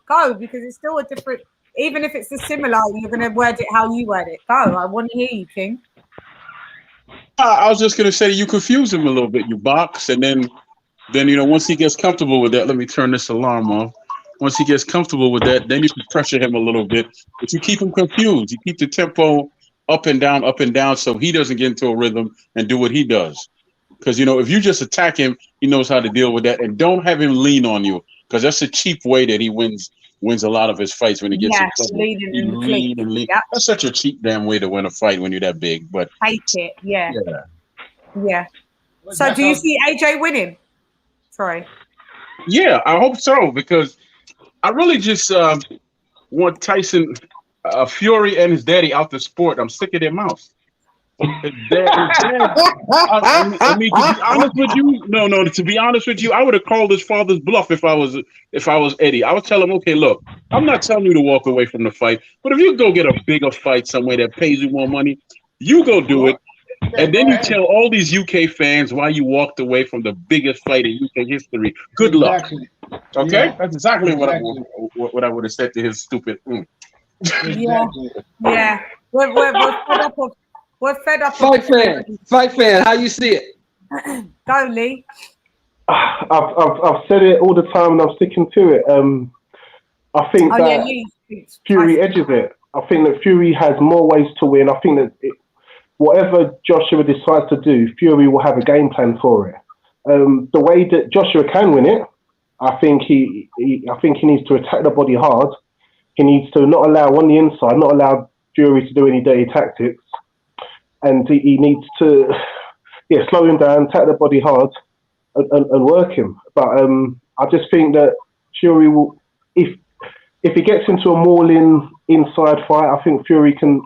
Go because it's still a different. Even if it's a similar, you're gonna word it how you word it. Go. I want to hear you, King. I was just gonna say you confuse him a little bit. You box, and then once he gets comfortable with that, let me turn this alarm off. Once he gets comfortable with that, then you can pressure him a little bit. But you keep him confused. You keep the tempo up and down, so he doesn't get into a rhythm and do what he does. Because if you just attack him, he knows how to deal with that. And don't have him lean on you, because that's a cheap way that he wins a lot of his fights when he gets in trouble. Lean. Yep. That's such a cheap damn way to win a fight when you're that big. But hate it, yeah. So do you see AJ winning? Sorry. Yeah, I hope so, because I really just want Tyson, Fury, and his daddy out the sport. I'm sick of their mouths. I mean, to be honest with you, to be honest with you, I would have called his father's bluff if I was Eddie. I would tell him, okay, look, I'm not telling you to walk away from the fight, but if you go get a bigger fight somewhere that pays you more money, you go do it. And then you tell all these UK fans why you walked away from the biggest fight in UK history. Good luck. Okay, yeah. That's exactly what I would have said to his stupid. Yeah. We're fed up. Fight fan. How you see it? Go, Lee. I've said it all the time, and I'm sticking to it. I think that Fury edges it. I think that Fury has more ways to win. I think that whatever Joshua decides to do, Fury will have a game plan for it. The way that Joshua can win it, I think he needs to attack the body hard. He needs to not allow Fury to do any dirty tactics, and he needs to slow him down, attack the body hard, and work him. But I just think that Fury will, if he gets into a mauling inside fight, I think Fury can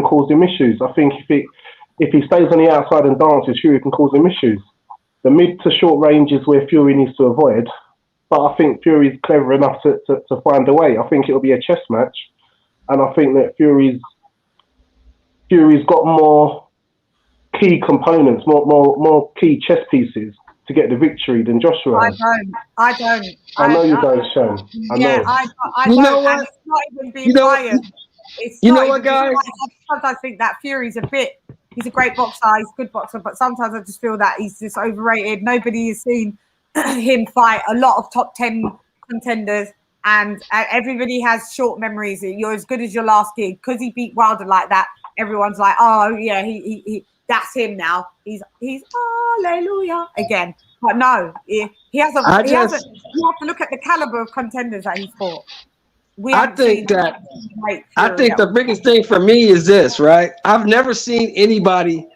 cause him issues. I think if he stays on the outside and dances, Fury can cause him issues. The mid to short range is where Fury needs to avoid, but I think Fury's clever enough to find a way. I think it'll be a chess match, and I think that Fury's got more key components, more key chess pieces to get the victory than Joshua has. I don't. I know you don't, Shan. I know. I you know what? It's not even being biased. You know what, guys? Sometimes I think that Fury's he's a great boxer, he's a good boxer, but sometimes I just feel that he's just overrated. Nobody has seen him fight a lot of top 10 contenders, and everybody has short memories. You're as good as your last gig because he beat Wilder like that. Everyone's like, oh yeah, he that's him now. He's hallelujah again. But no, he hasn't. You have to look at the caliber of contenders that he's fought. I think the biggest thing for me is this, right? I've never seen anybody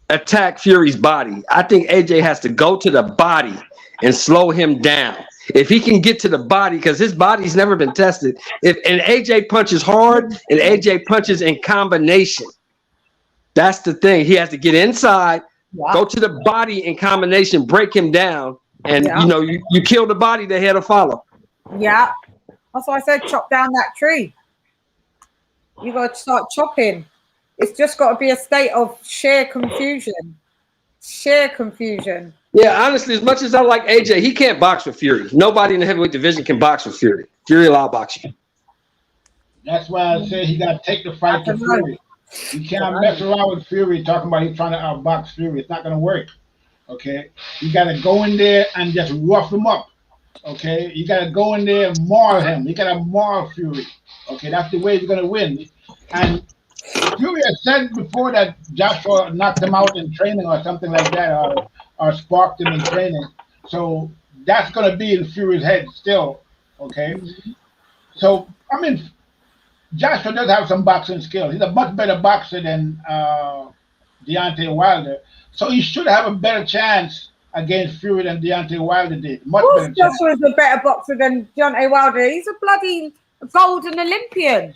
attack Fury's body. I think AJ has to go to the body and slow him down. If he can get to the body, because his body's never been tested. And AJ punches hard and AJ punches in combination. That's the thing. He has to get inside, go to the body in combination, break him down, and you kill the body, the head will follow. Yeah. That's why I said chop down that tree. You got to start chopping. It's just got to be a state of sheer confusion. Sheer confusion. Yeah, honestly, as much as I like AJ, he can't box with Fury. Nobody in the heavyweight division can box with Fury. Fury will outbox you. That's why I say he got to take the fight to Fury. You can't mess around with Fury talking about he's trying to outbox Fury. It's not going to work. Okay? You got to go in there and just rough him up. Okay? You got to go in there and maul him. You got to maul Fury. Okay? That's the way he's going to win. And Fury has said before that Joshua knocked him out in training or something like that, or sparked him in training. So that's going to be in Fury's head still. Okay? So, I mean, Joshua does have some boxing skill. He's a much better boxer than Deontay Wilder. So he should have a better chance against Fury than Deontay Wilder did. Much better chance. Joshua's a better boxer than Deontay Wilder. He's a bloody golden Olympian.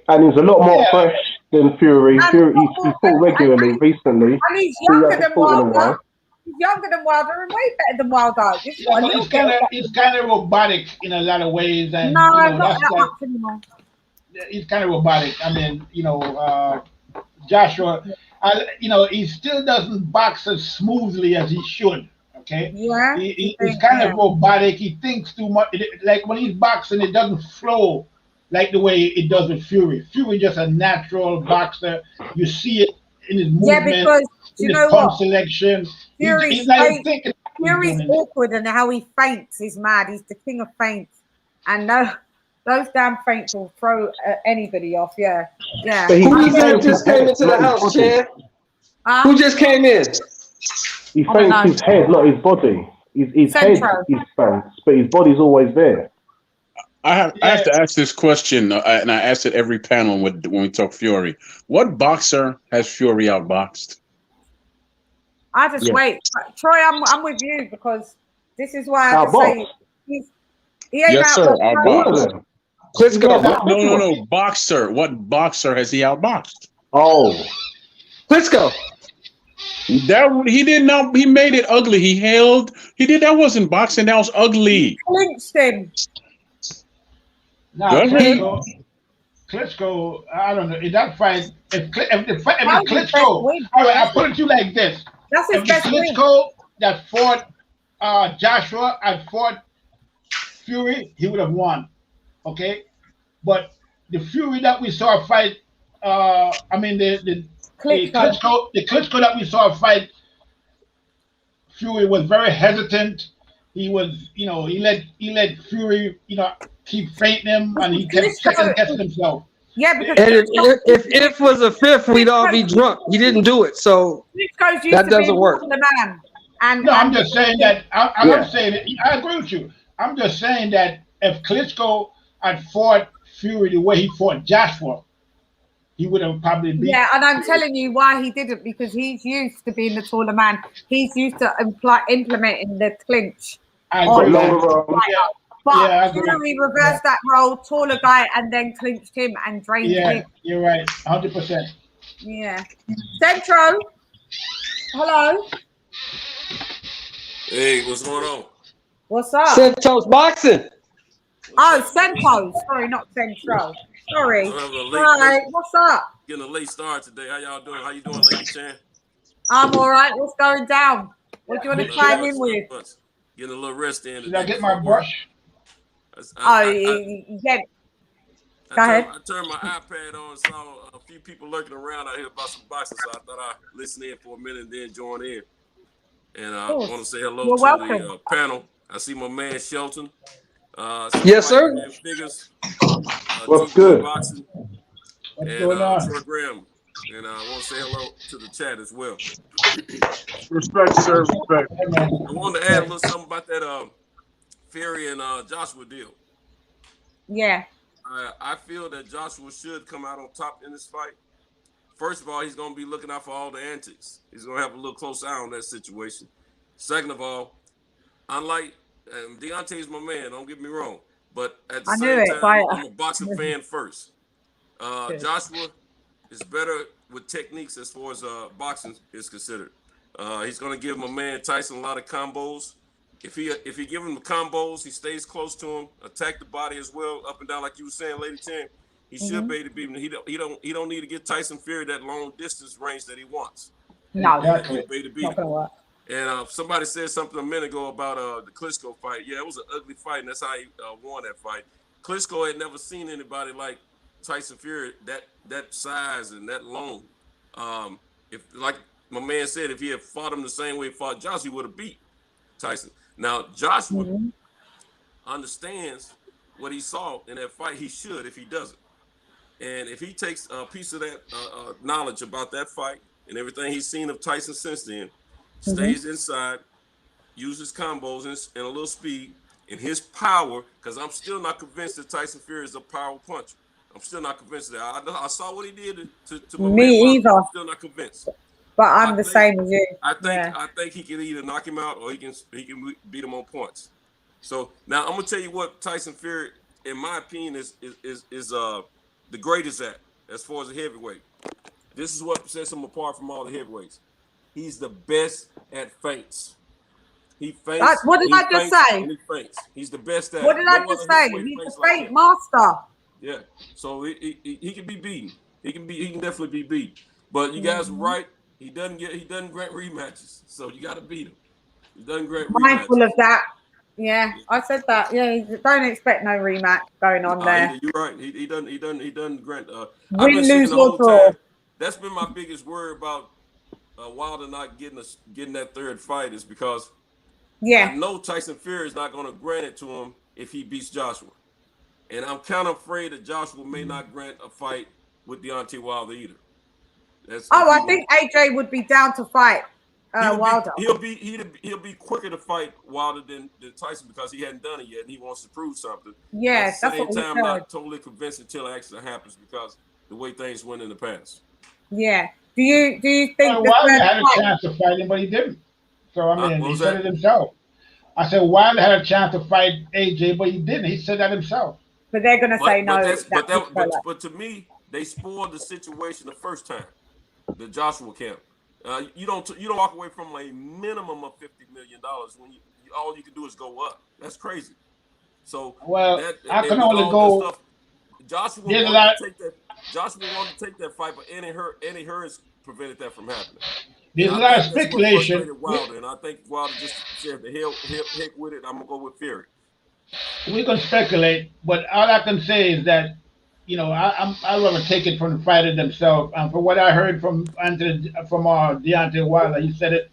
And he's a lot more fresh than Fury. Fury, he's fought regularly recently. And he's younger than Wilder. He's younger than Wilder and way better than Wilder. He's kind of robotic in a lot of ways. And, no, not that much anymore. He's kind of robotic. I mean, Joshua, he still doesn't box as smoothly as he should. Okay? Yeah. He's kind of robotic. He thinks too much. Like when he's boxing, it doesn't flow like the way it does with Fury. Fury just a natural boxer. You see it in his movement, because in his punch selection. Fury's awkward, and how he feints is mad. He's the king of feints. And those damn feints will throw anybody off. Yeah. Who just came into the house, Chan? Who just came in? He feints his head, not his body. His head is Spence, but his body's always there. I have to ask this question, and I ask it every panel when we talk Fury. What boxer has Fury outboxed? I just wait. Troy, I'm with you because this is why I say he ain't outboxed. Let's go. No. Boxer. What boxer has he outboxed? Oh. Let's go. That he did not. He made it ugly. He did. That wasn't boxing. That was ugly. Clinched him. No, Klitschko, I don't know. In that fight, if Klitschko, all right, I'll put it to you like this. That's his best win. Klitschko that fought Joshua and fought Fury, he would have won. Okay? But the Fury that we saw fight, the Klitschko that we saw fight, Fury was very hesitant. He was, he let Fury, keep fainting him, and he kept second guessing himself. Yeah, because if was a fifth, we'd all be drunk. He didn't do it, so that doesn't work. I'm just saying that. I'm not saying it. I agree with you. I'm just saying that if Klitschko had fought Fury the way he fought Joshua, he would have probably beat. Yeah, and I'm telling you why he didn't, because he's used to being the taller man. He's used to implementing the clinch. I agree. But Fury reversed that role, taller guy, and then clinched him and drained him. Yeah, you're right, 100%. Yeah. Centro, hello. Hey, what's going on? What's up? Centro's boxing. Oh, Centro. Sorry, not Centro. Sorry. All right, what's up? Getting a late start today. How y'all doing? How you doing, Lady Chan? I'm all right. What's going down? What do you want to chime in with? Getting a little rest in. Did I get my brush? Go ahead. I turned my iPad on, saw a few people lurking around out here about some boxing, so I thought I'd listen in for a minute and then join in. And I want to say hello to the panel. I see my man Shelton. Yes, sir. Figures, What's good? Boxing, What's and going on? Troy Graham. And I want to say hello to the chat as well. Respect, sir. Respect. Hey, man. I wanted to add a little something about that Fury and Joshua deal. Yeah. I feel that Joshua should come out on top in this fight. First of all, he's going to be looking out for all the antics. He's going to have a little close eye on that situation. Second of all, unlike Deontay's my man, don't get me wrong, but at the same time, I'm a boxing fan first. Joshua is better with techniques as far as boxing is considered. He's going to give my man Tyson a lot of combos. If he give him the combos, he stays close to him, attack the body as well, up and down like you were saying, Lady Chan. He should be able to beat him. He don't need to get Tyson Fury that long distance range that he wants. No, He'll be able to beat not him. gonna work. And somebody said something a minute ago about the Klitschko fight. Yeah, it was an ugly fight, and that's how he won that fight. Klitschko had never seen anybody like Tyson Fury that size and that long. If, like my man said, if he had fought him the same way he fought Josh, he would have beat Tyson. Now, Joshua understands what he saw in that fight. He should if he doesn't. And if he takes a piece of that knowledge about that fight and everything he's seen of Tyson since then, stays inside, uses combos and a little speed and his power, because I'm still not convinced that Tyson Fury is a power puncher. I'm still not convinced of that. I saw what he did to my Me man, either. I'm still not convinced. But I'm the same as you. I think he can either knock him out or he can beat him on points. So now I'm gonna tell you what Tyson Fury, in my opinion, is the greatest at as far as a heavyweight. This is what sets him apart from all the heavyweights. He's the best at feints. He feints. What did I just say? He feints. He's the best at. What did I just say? He's the feint master. Yeah. So he can be beaten. He can definitely be beat. But you guys are right. He doesn't grant rematches. So you got to beat him. He doesn't grant rematches. Mindful of that. Yeah, I said that. Yeah, don't expect no rematch going on there. You're right. He doesn't grant. Win, lose, or draw. That's been my biggest worry about Wilder not getting that third fight, is because I know Tyson Fury is not going to grant it to him if he beats Joshua, and I'm kind of afraid that Joshua may not grant a fight with Deontay Wilder either. I think AJ would be down to fight Wilder. He'll be quicker to fight Wilder than Tyson, because he hadn't done it yet and he wants to prove something. Yeah, that's what I'm not totally convinced until it actually happens, because the way things went in the past. Yeah. Do you think Wilder had a chance to fight him, but he didn't? So I mean, he said it himself. I said Wilder had a chance to fight AJ, but he didn't. He said that himself. But they're gonna say no. But to me, they spoiled the situation the first time. The Joshua camp. You don't walk away from a minimum of $50 million when all you can do is go up. That's crazy. So I can only go. Joshua wanted to take that fight, but Eddie Hearns prevented that from happening. There's a lot of speculation. And I think Wilder just said the heck with it. I'm gonna go with Fury. We can speculate, but all I can say is that, I'd rather take it from the fighter themselves. And from what I heard from Deontay Wilder, he said it,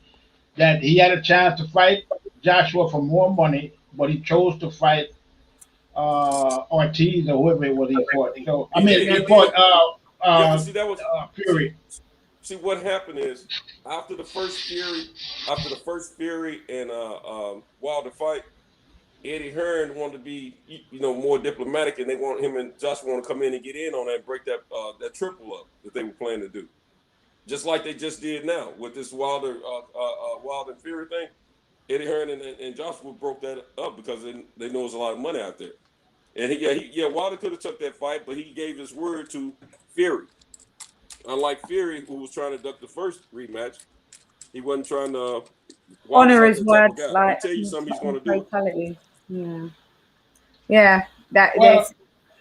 that he had a chance to fight Joshua for more money, but he chose to fight Ortiz or whoever it was he fought. So he fought Fury. See, what happened is after the first Fury and Wilder fight, Eddie Hearn wanted to be, more diplomatic, and they want him and Joshua want to come in and get in on that and break that triple up that they were planning to do, just like they just did now with this Wilder and Fury thing. Eddie Hearn and Joshua broke that up because they know there's a lot of money out there, and Wilder could have took that fight, but he gave his word to Fury. Unlike Fury, who was trying to duck the first rematch, he wasn't trying to honor his words. Like, tell you something he's going to do. Yeah. This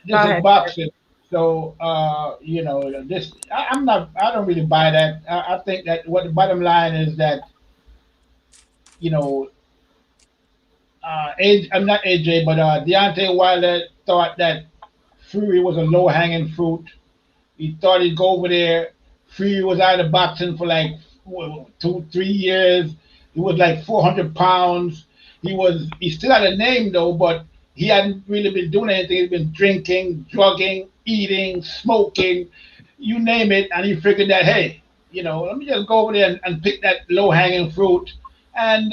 is boxing. So I don't really buy that. I think that what the bottom line is that, I'm not AJ, but Deontay Wilder thought that Fury was a low-hanging fruit. He thought he'd go over there. Fury was out of boxing for like 2-3 years. He was like 400 pounds. He still had a name though, but he hadn't really been doing anything. He'd been drinking, drugging, eating, smoking, you name it. And he figured that, hey, let me just go over there and pick that low hanging fruit and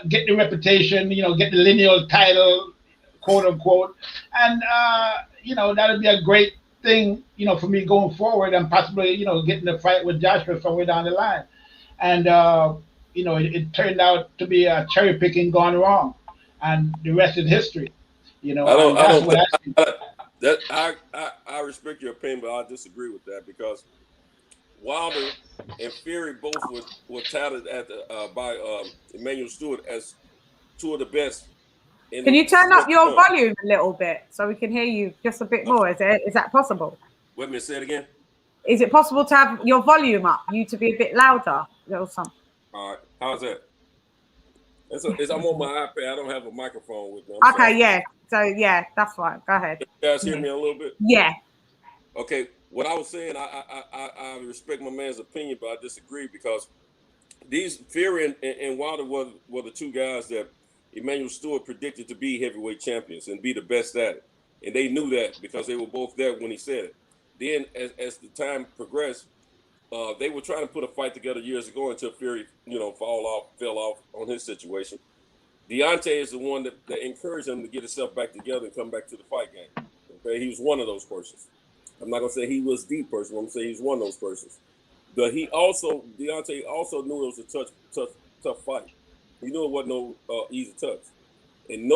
get the reputation, get the lineal title, quote unquote. And, that'd be a great thing, for me going forward and possibly, getting the fight with Joshua somewhere down the line. And, it turned out to be a cherry picking gone wrong. And the rest is history. I respect your opinion, but I disagree with that because Wilder and Fury both were touted by Emmanuel Stewart as two of the best. Can you turn up your volume a little bit so we can hear you just a bit more? Is that possible? Wait a minute, say it again. Is it possible to have your volume up, you to be a bit louder or something? All right, how's that? I'm on my iPad. I don't have a microphone with me. Okay, yeah. So yeah, that's fine. Go ahead. Can you guys hear me a little bit? Yeah. Okay. What I was saying, I respect my man's opinion, but I disagree because these Fury and Wilder were the two guys that Emmanuel Stewart predicted to be heavyweight champions and be the best at it, and they knew that because they were both there when he said it. Then, as the time progressed, they were trying to put a fight together years ago until Fury, fell off on his situation. Deontay is the one that encouraged him to get himself back together and come back to the fight game. Okay, he was one of those persons. I'm not gonna say he was the person. I'm gonna say he's one of those persons. But Deontay also knew it was a tough fight. He knew it wasn't no easy touch, and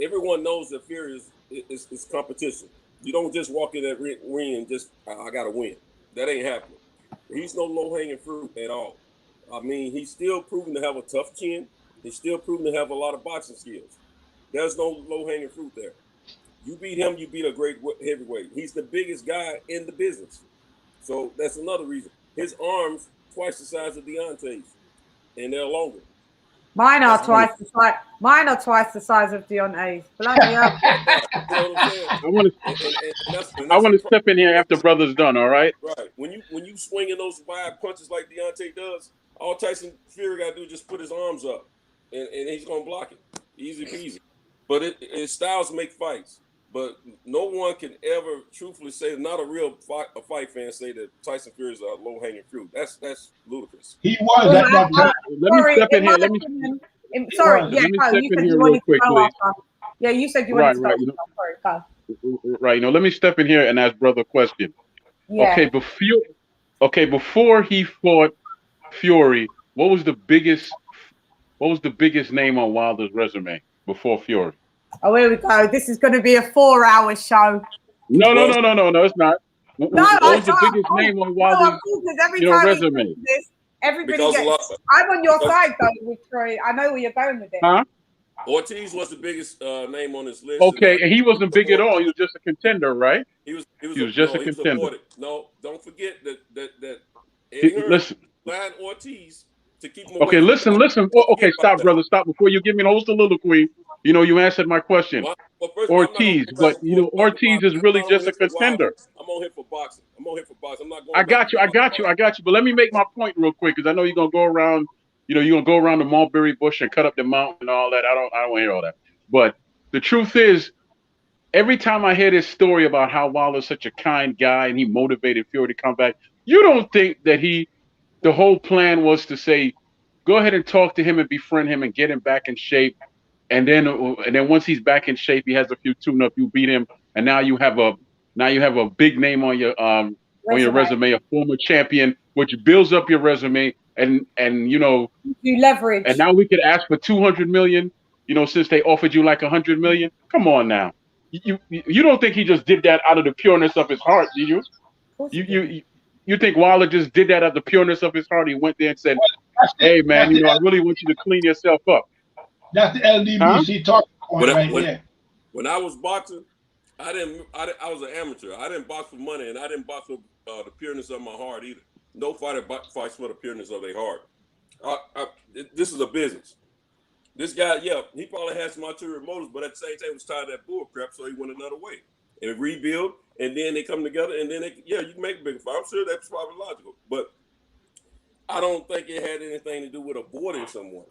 everyone knows that Fury is competition. You don't just walk in that ring and just I gotta win. That ain't happening. He's no low-hanging fruit at all. I mean, he's still proven to have a tough chin. He's still proven to have a lot of boxing skills. There's no low-hanging fruit there. You beat him, you beat a great heavyweight. He's the biggest guy in the business. So that's another reason. His arms twice the size of Deontay's, and they're longer. Mine are twice the size of Deontay's. Bloody hell. I want to step in here after brother's done. All right. Right. When you swinging those wide punches like Deontay does, all Tyson Fury got to do is just put his arms up, and he's gonna block it. Easy peasy. But styles make fights. But no one can ever truthfully say, not a real fight fan, say that Tyson Fury is a low-hanging fruit. That's ludicrous. He was at that time. Let me step in here. Let me you said you wanted to go after. Yeah, you said you wanted to go. Right. Let me step in here and ask brother a question. Yeah. Okay, before he fought Fury, what was the biggest name on Wilder's resume before Fury? Oh, here we go. This is going to be a 4-hour show. No, it's not. What was the biggest name on Wilder's resume? Everybody I'm on your side, though, with Troy. I know where you're going with it. Huh? Ortiz was the biggest name on his list. Okay, and he wasn't big at all. He was just a contender, right? He was just a contender. No, don't forget that listen. Blind Ortiz to keep him Okay, listen. Okay, stop, brother. Stop before you give me the whole soliloquy. You answered my question. Ortiz, but Ortiz is really just a contender. I'm on here for boxing. I'm not going. I got you. But let me make my point real quick because I know you're gonna go around. You're gonna go around the mulberry bush and cut up the mountain and all that. I don't want to hear all that. But the truth is, every time I hear this story about how Wilder's such a kind guy and he motivated Fury to come back, you don't think that the whole plan was to say, go ahead and talk to him and befriend him and get him back in shape. And then once he's back in shape, he has a few tune-up. You beat him, and now you have a big name on your resume, a former champion, which builds up your resume, and you leverage. And now we could ask for $200 million, since they offered you like $100 million. Come on now, you don't think he just did that out of the pureness of his heart, do you? You think Wilder just did that out of the pureness of his heart? He went there and said, "Hey man, I really want you to clean yourself up." That's the LDBC talking point there. When I was boxing, I was an amateur. I didn't box for money, and I didn't box for the pureness of my heart either. No fighter fights for the pureness of their heart. This is a business. This guy, he probably had some ulterior motives, but at the same time, he was tired of that bull crap, so he went another way and rebuild. And then they come together, and then you can make a bigger fight. I'm sure that's probably logical, but I don't think it had anything to do with avoiding someone.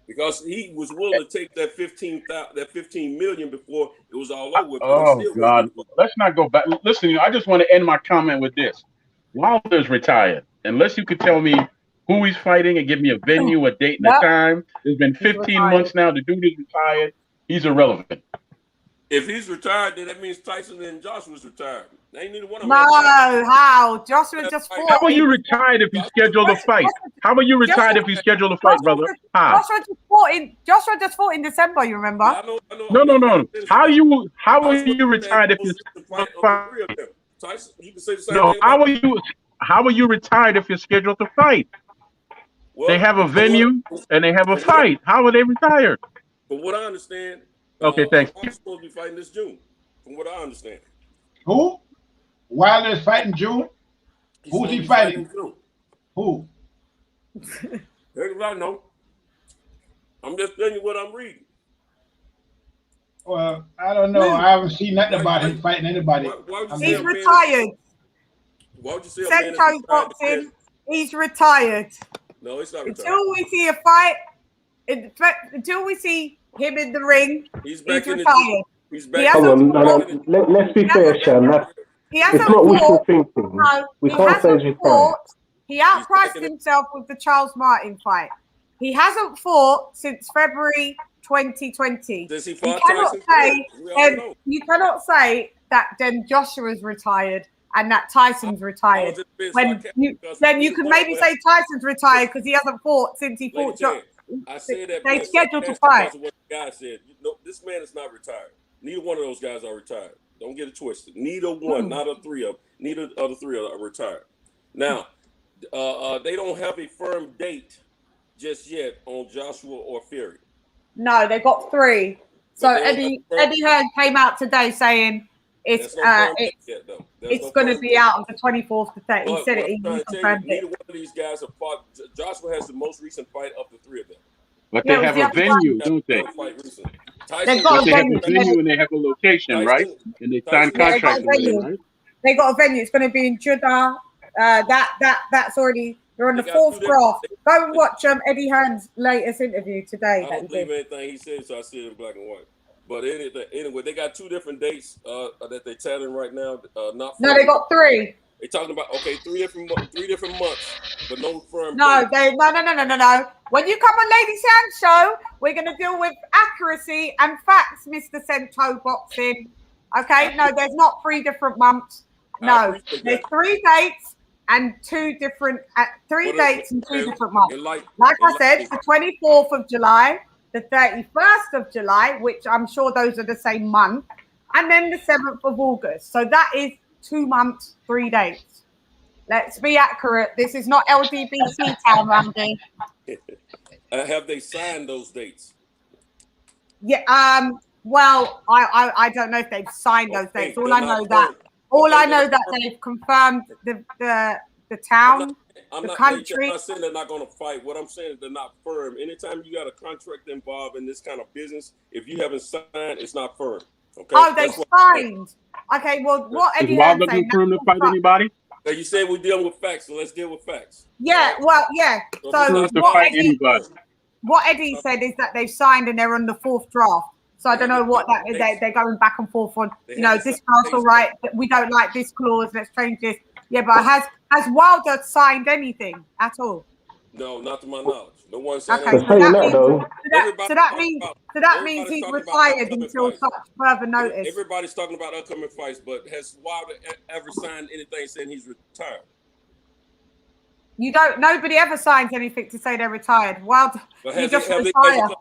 Because he was willing to take that 15 million before it was all over with. Oh God! Let's not go back. Listen, I just want to end my comment with this: Wilder's retired. Unless you could tell me who he's fighting and give me a venue, a date, and a time. It's been 15 months now. The dude is retired. He's irrelevant. If he's retired, then that means Tyson and Joshua's retired. They ain't neither one of them. No, how? Joshua just fought. How are you retired if you scheduled a fight? How are you retired if you scheduled a fight, brother? How? Joshua just fought in December. You remember? I know. No. How are you retired if you scheduled a fight? Tyson, you can say the same No. thing. How are you retired if you're scheduled to fight? Well, they have a venue and they have a fight. How are they retired? From what I understand. Okay, thanks. I'm supposed to be fighting this June. From what I understand. Who? Wilder's fighting June? Who's he fighting? Who? Everybody know. I'm just telling you what I'm reading. Well, I don't know. I haven't seen nothing about him fighting anybody. He's retired. Why would you say Sento's boxing? He's retired. No, it's not retired. Until we see a fight, until we see him in the ring, he's retired. He's back. Let's be fair, Shan. It's not wishful thinking. No, we can't say he's fought. He outpriced himself with the Charles Martin fight. He hasn't fought since February 2020. Does he fight Tyson? You cannot say that then Joshua's retired and that Tyson's retired. Then you can maybe say Tyson's retired because he hasn't fought since he fought Joshua. I said that they scheduled to fight. What the guy said. This man is not retired. Neither one of those guys are retired. Don't get it twisted. Neither one, not of three of them. Neither of the three are retired. Now, they don't have a firm date just yet on Joshua or Fury. No, they got 3. So Eddie Hearn came out today saying it's going to be out on the 24th to 30th. He said it. He confirmed it. Neither one of these guys have fought. Joshua has the most recent fight of the 3 of them. But they have a venue, don't they? They've got a venue and they have a location, right? And they sign contracts. They got a venue. It's going to be in Jeddah. That's already. They're on the 4th draft. Go and watch Eddie Hearn's latest interview today. I don't believe anything he said, so I see it in black and white. But anyway, they got 2 different dates that they're telling right now. No, they got 3. They're talking about 3 different months, but no firm. No. When you come on Lady Sand Show, we're going to deal with accuracy and facts, Mr. Cento Boxing. Okay? No, there's not 3 different months. No, there's 3 dates. And 2 different 3 dates and 2 different months. Like I said, the 24th of July, the 31st of July, which I'm sure those are the same month, and then the 7th of August. So that is 2 months, 3 dates. Let's be accurate. This is not LDBC town, Randy. Have they signed those dates? Yeah. Well, I don't know if they've signed those dates. All I know that they've confirmed the town, the country. I'm not saying they're not going to fight. What I'm saying is they're not firm. Anytime you got a contract involved in this kind of business, if you haven't signed, it's not firm. Okay. Oh, they signed. Okay. Well, what Eddie Hearn saying? Is firm to fight anybody? So you say we're dealing with facts, so let's deal with facts. Yeah. Well, yeah. So what Eddie said is that they've signed and they're on the 4th draft. So I don't know what that is. They're going back and forth on, this clause all right. We don't like this clause. Let's change this. Yeah, but has Wilder signed anything at all? No, not to my knowledge. No one said anything. So that means he's retired until such further notice. Everybody's talking about upcoming fights, but has Wilder ever signed anything saying he's retired? Nobody ever signs anything to say they're retired. Wilder, he just retired.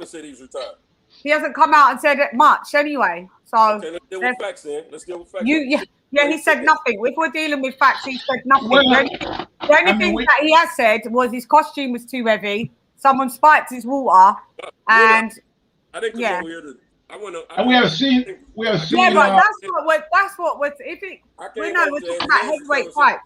Said he's retired. He hasn't come out and said it much anyway. So okay, let's deal with facts then. Let's deal with facts. He said nothing. If we're dealing with facts, he said nothing. The only thing that he has said was his costume was too heavy. Someone spiked his water, and I didn't come over here to. We have seen. Yeah, but that's what we're. If it, we know we're talking about heavyweight fight.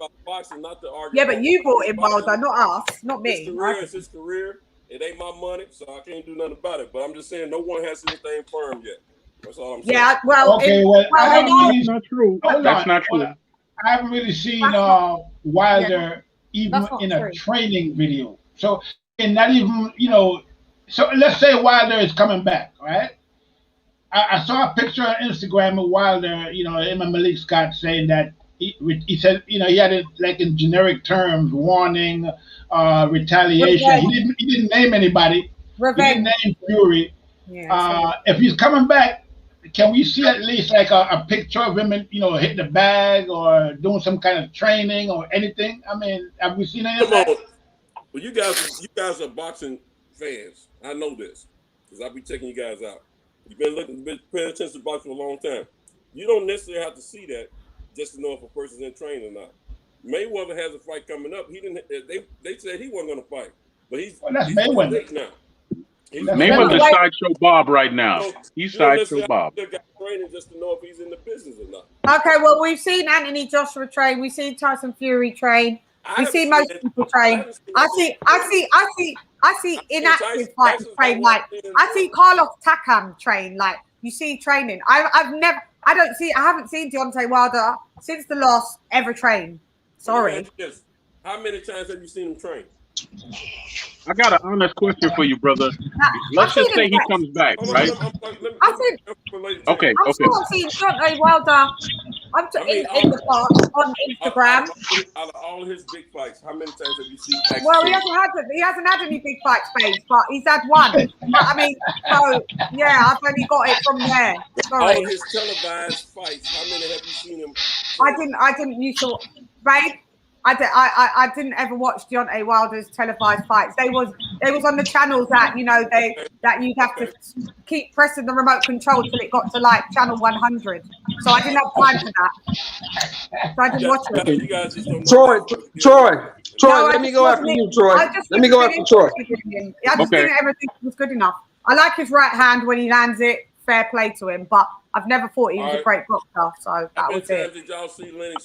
Yeah, but you brought in Wilder, not us, not me. It's his career. It ain't my money, so I can't do nothing about it. But I'm just saying, no one has anything firm yet. That's all I'm saying. Yeah, well, that's not true. That's not true. I haven't really seen Wilder even in a training video. So, and not even, So let's say Wilder is coming back, right? I saw a picture on Instagram of Wilder, you know, him and Malik Scott saying that he said, you know, he had it like in generic terms, warning, retaliation. He didn't name anybody. Revenge. He didn't name Fury. Yeah, if he's coming back, can we see at least like a picture of him, you know, hitting the bag or doing some kind of training or anything? I mean, have we seen any of that? Well, you guys are boxing fans. I know this because I'll be checking you guys out. You've been paying attention to boxing for a long time. You don't necessarily have to see that just to know if a person's in training or not. Mayweather has a fight coming up. He didn't. They said he wasn't going to fight, but he's Mayweather now. Mayweather's sideshow Bob right now. He's sideshow Bob. They've got training just to know if he's in the business or not. Okay, well, we've seen Anthony Joshua train. We've seen Tyson Fury train. We see most people train. I see inactive fighters train. Like I see Carlos Takam train. Like you see training. I haven't seen Deontay Wilder since the loss ever train. Sorry. How many times have you seen him train? I got an honest question for you, brother. Let's just say he comes back, right? Okay. I'm still seeing Deontay Wilder. In the past on Instagram. Out of all his big fights, how many times have you seen? Well, he hasn't had any big fights, but he's had one. But I mean, so yeah, I've only got it from there. Sorry. All his televised fights, how many have you seen him? I didn't used to, babe. I didn't ever watch Deontay Wilder's televised fights. They was on the channels that that you'd have to keep pressing the remote control till it got to like channel 100. So I didn't have time for that. So I didn't watch it. Troy, let me go after you, Troy. Let me go after Troy. I just didn't ever think it was good enough. I like his right hand when he lands it. Fair play to him, but I've never thought he was a great boxer. So that was it.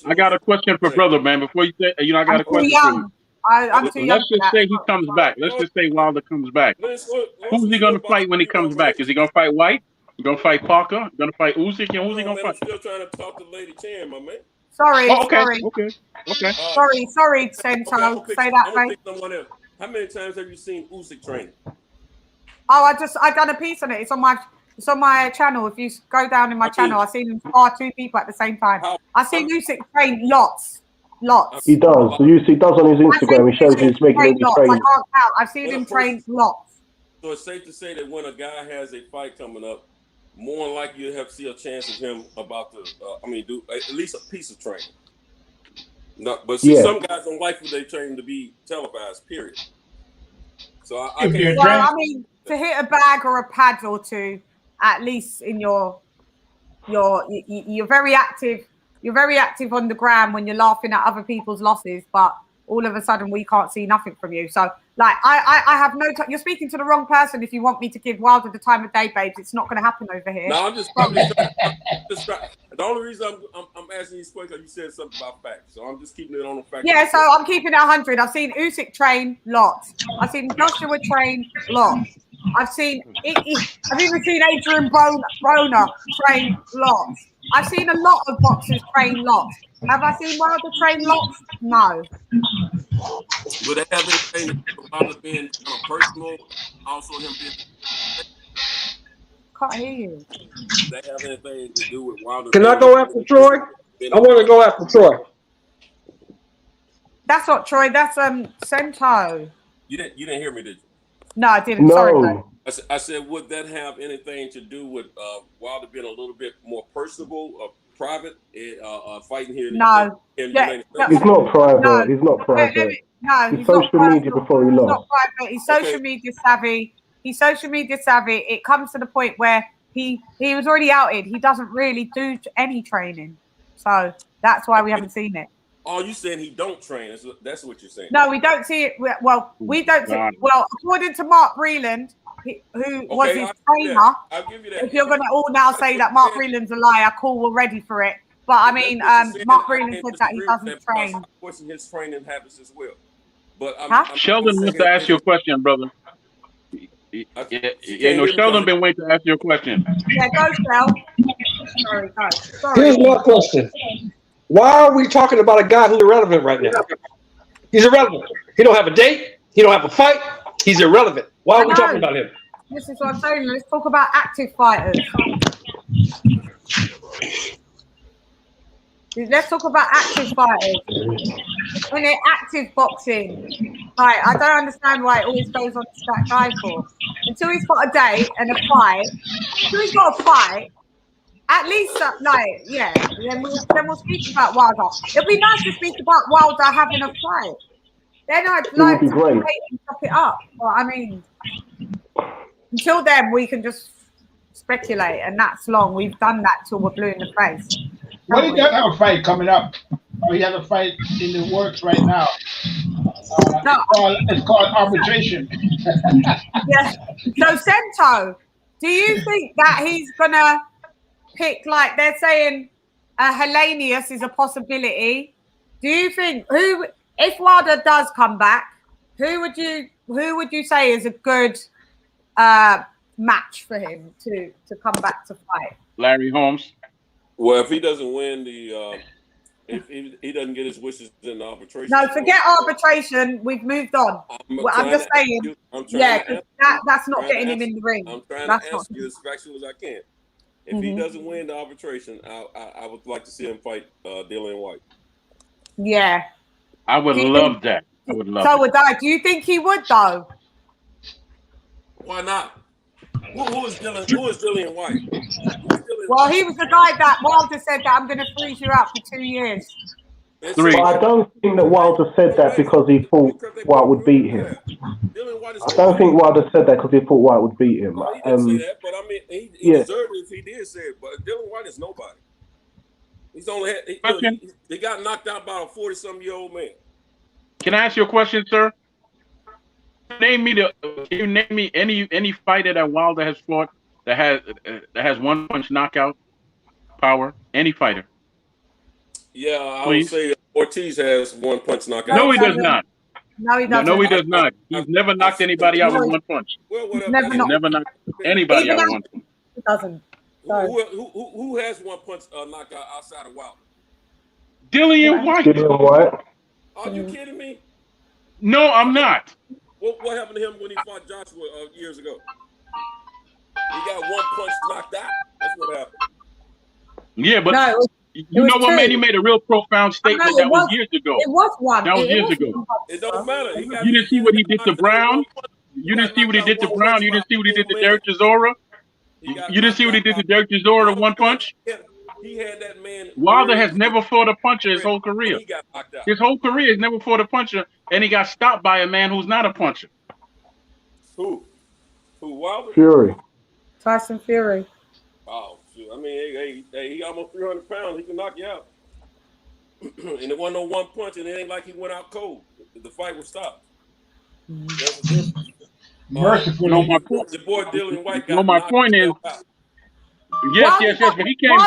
I got a question for brother, man. Before you say, I got a question for you. I'm too young. Let's just say he comes back. Let's just say Wilder comes back. Who's he going to fight when he comes back? Is he going to fight White? He's going to fight Parker? Going to fight Usyk? And who's he going to fight? I'm still trying to talk to Lady Chan, my man. Sorry. Okay. Sorry, Sento. Say that, mate. How many times have you seen Usyk training? Oh, I done a piece on it. It's on my channel. If you go down in my channel, I've seen him spar two people at the same time. I've seen Usyk train lots. He does. Usyk does on his Instagram. He shows his regular training. I can't count. I've seen him train lots. So it's safe to say that when a guy has a fight coming up, more than likely you have see a chance of him about to, do at least a piece of training. No, but see, some guys don't like for their training to be televised. Period. So I can't. Well, I mean, to hit a bag or a pad or two, at least in you're very active. You're very active on the ground when you're laughing at other people's losses, but all of a sudden we can't see nothing from you. So, like, I have no time. You're speaking to the wrong person if you want me to give Wilder the time of day, babes. It's not going to happen over here. No, I'm just trying. The only reason I'm asking you this question, you said something about facts, so I'm just keeping it on the fact. Yeah, so I'm keeping it 100. I've seen Usyk train lots. I've seen Joshua train lots. I've even seen Adrian Broner train lots. I've seen a lot of boxers train lots. Have I seen Wilder train lots? No. Would they have anything about being personal? Also, him being. Can't hear you. They have anything to do with Wilder? Can I go after Troy? I want to go after Troy. That's not Troy. That's Sento. You didn't hear me, did you? No, I didn't. No. Sorry, mate. I said, would that have anything to do with Wilder being a little bit more personable or private fighting here? No. He's not private. No. He's not private. No, he's social media before he lost. He's not private. He's social media savvy. He's social media savvy. It comes to the point where he was already outed. He doesn't really do any training. So that's why we haven't seen it. Oh, you saying he don't train? That's what you're saying. No, we don't see it. Well, we don't see it. Well, according to Mark Breland, who was his trainer, I'll give you that. if you're going to all now say that Mark Breland's a liar, cool, we're ready for it. But I mean, Mark Breland said that he doesn't train. Of course, his training habits as well. But Sheldon wants to ask you a question, brother. Sheldon been waiting to ask you a question. Yeah, go, Shel. Sorry. Here's my question. Why are we talking about a guy who's irrelevant right now? He's irrelevant. He don't have a date. He don't have a fight. He's irrelevant. Why are we talking about him? This is what I'm saying. Let's talk about active fighters. Let's talk about active fighters. When they're active boxing, right? I don't understand why it always goes on to that guy for. Until he's got a date and a fight. Until he's got a fight. At least, yeah. Then we'll speak about Wilder. It'd be nice to speak about Wilder having a fight. Then I'd like to chop it up. But I mean, until then, we can just speculate, and that's long. We've done that till we're blue in the face. Well, he does have a fight coming up. Or he has a fight in the works right now. It's called arbitration. Yeah. So, Sento, do you think that he's gonna pick, like they're saying, Hellenius is a possibility? Do you think if Wilder does come back, who would you say is a good match for him to come back to fight? Larry Holmes. Well, if he doesn't win if he doesn't get his wishes in the arbitration. No, forget arbitration. We've moved on. I'm just saying. That's not getting him in the ring. I'm trying to answer you as factual as I can. If he doesn't win the arbitration, I would like to see him fight Dillian White. Yeah. I would love that. I would love So would I. Do you think he would, though? Why not? Who is Dillian White? Well, he was the guy that Wilder said that I'm going to freeze you up for 2 years. But I don't think that Wilder said that because he thought White would beat him. I don't think Wilder said that because he thought White would beat him. He didn't say that, but I mean, he deserved it if he did say it. But Dillian White is nobody. He's only he got knocked out by a 40-something-year-old man. Can I ask you a question, sir? Can you name me any fighter that Wilder has fought that has one punch knockout power? Any fighter? Yeah, I would say Ortiz has one punch knockout. No, he does not. No, he doesn't. No, he does not. He's never knocked anybody out with one punch. Well, He's never knocked anybody out with one punch. He doesn't. Who has one punch knockout outside of Wilder? Dillian White. Dillian White. Are you kidding me? No, I'm not. What happened to him when he fought Joshua years ago? He got one punch knocked out. That's what happened. Yeah, but you know what, man? He made a real profound statement that was years ago. It was one. That was years ago. It don't matter. You didn't see what he did to Brown? You didn't see what he did to Brown? You didn't see what he did to Derek Chisora? You didn't see what he did to Derek Chisora to one punch? He had that man. Wilder has never fought a puncher his whole career. His whole career has never fought a puncher, and he got stopped by a man who's not a puncher. Who? Wilder? Fury. Tyson Fury. Oh, shoot. I mean, he almost 300 pounds. He can knock you out. And it wasn't no one punch, and it ain't like he went out cold. The fight was stopped. Mercifully. No, my point. The boy Dillian White got. No, my point is. Yes, but he came.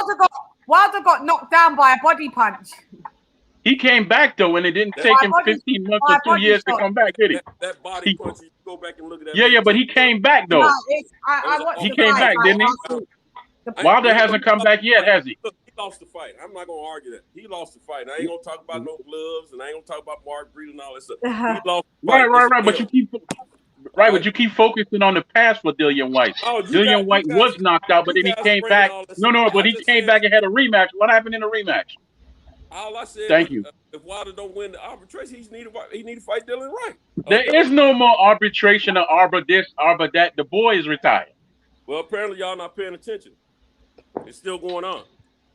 Wilder got knocked down by a body punch. He came back though, and it didn't take him 15 months or 2 years to come back, did he? That body punch. You go back and look at that. Yeah, but he came back though. He came back, didn't he? Wilder hasn't come back yet, has he? Look, he lost the fight. I'm not gonna argue that. He lost the fight. I ain't gonna talk about no gloves, and I ain't gonna talk about Mark Breed and all that stuff. He lost the fight. Right. But you keep focusing on the past for Dillian White. Dillian White was knocked out, but then he came back. But he came back and had a rematch. What happened in the rematch? All I said. Thank you. If Wilder don't win the arbitration, he need to fight Dillian White. There is no more arbitration or arbor this, arbor that. The boy is retired. Well, apparently y'all not paying attention. It's still going on.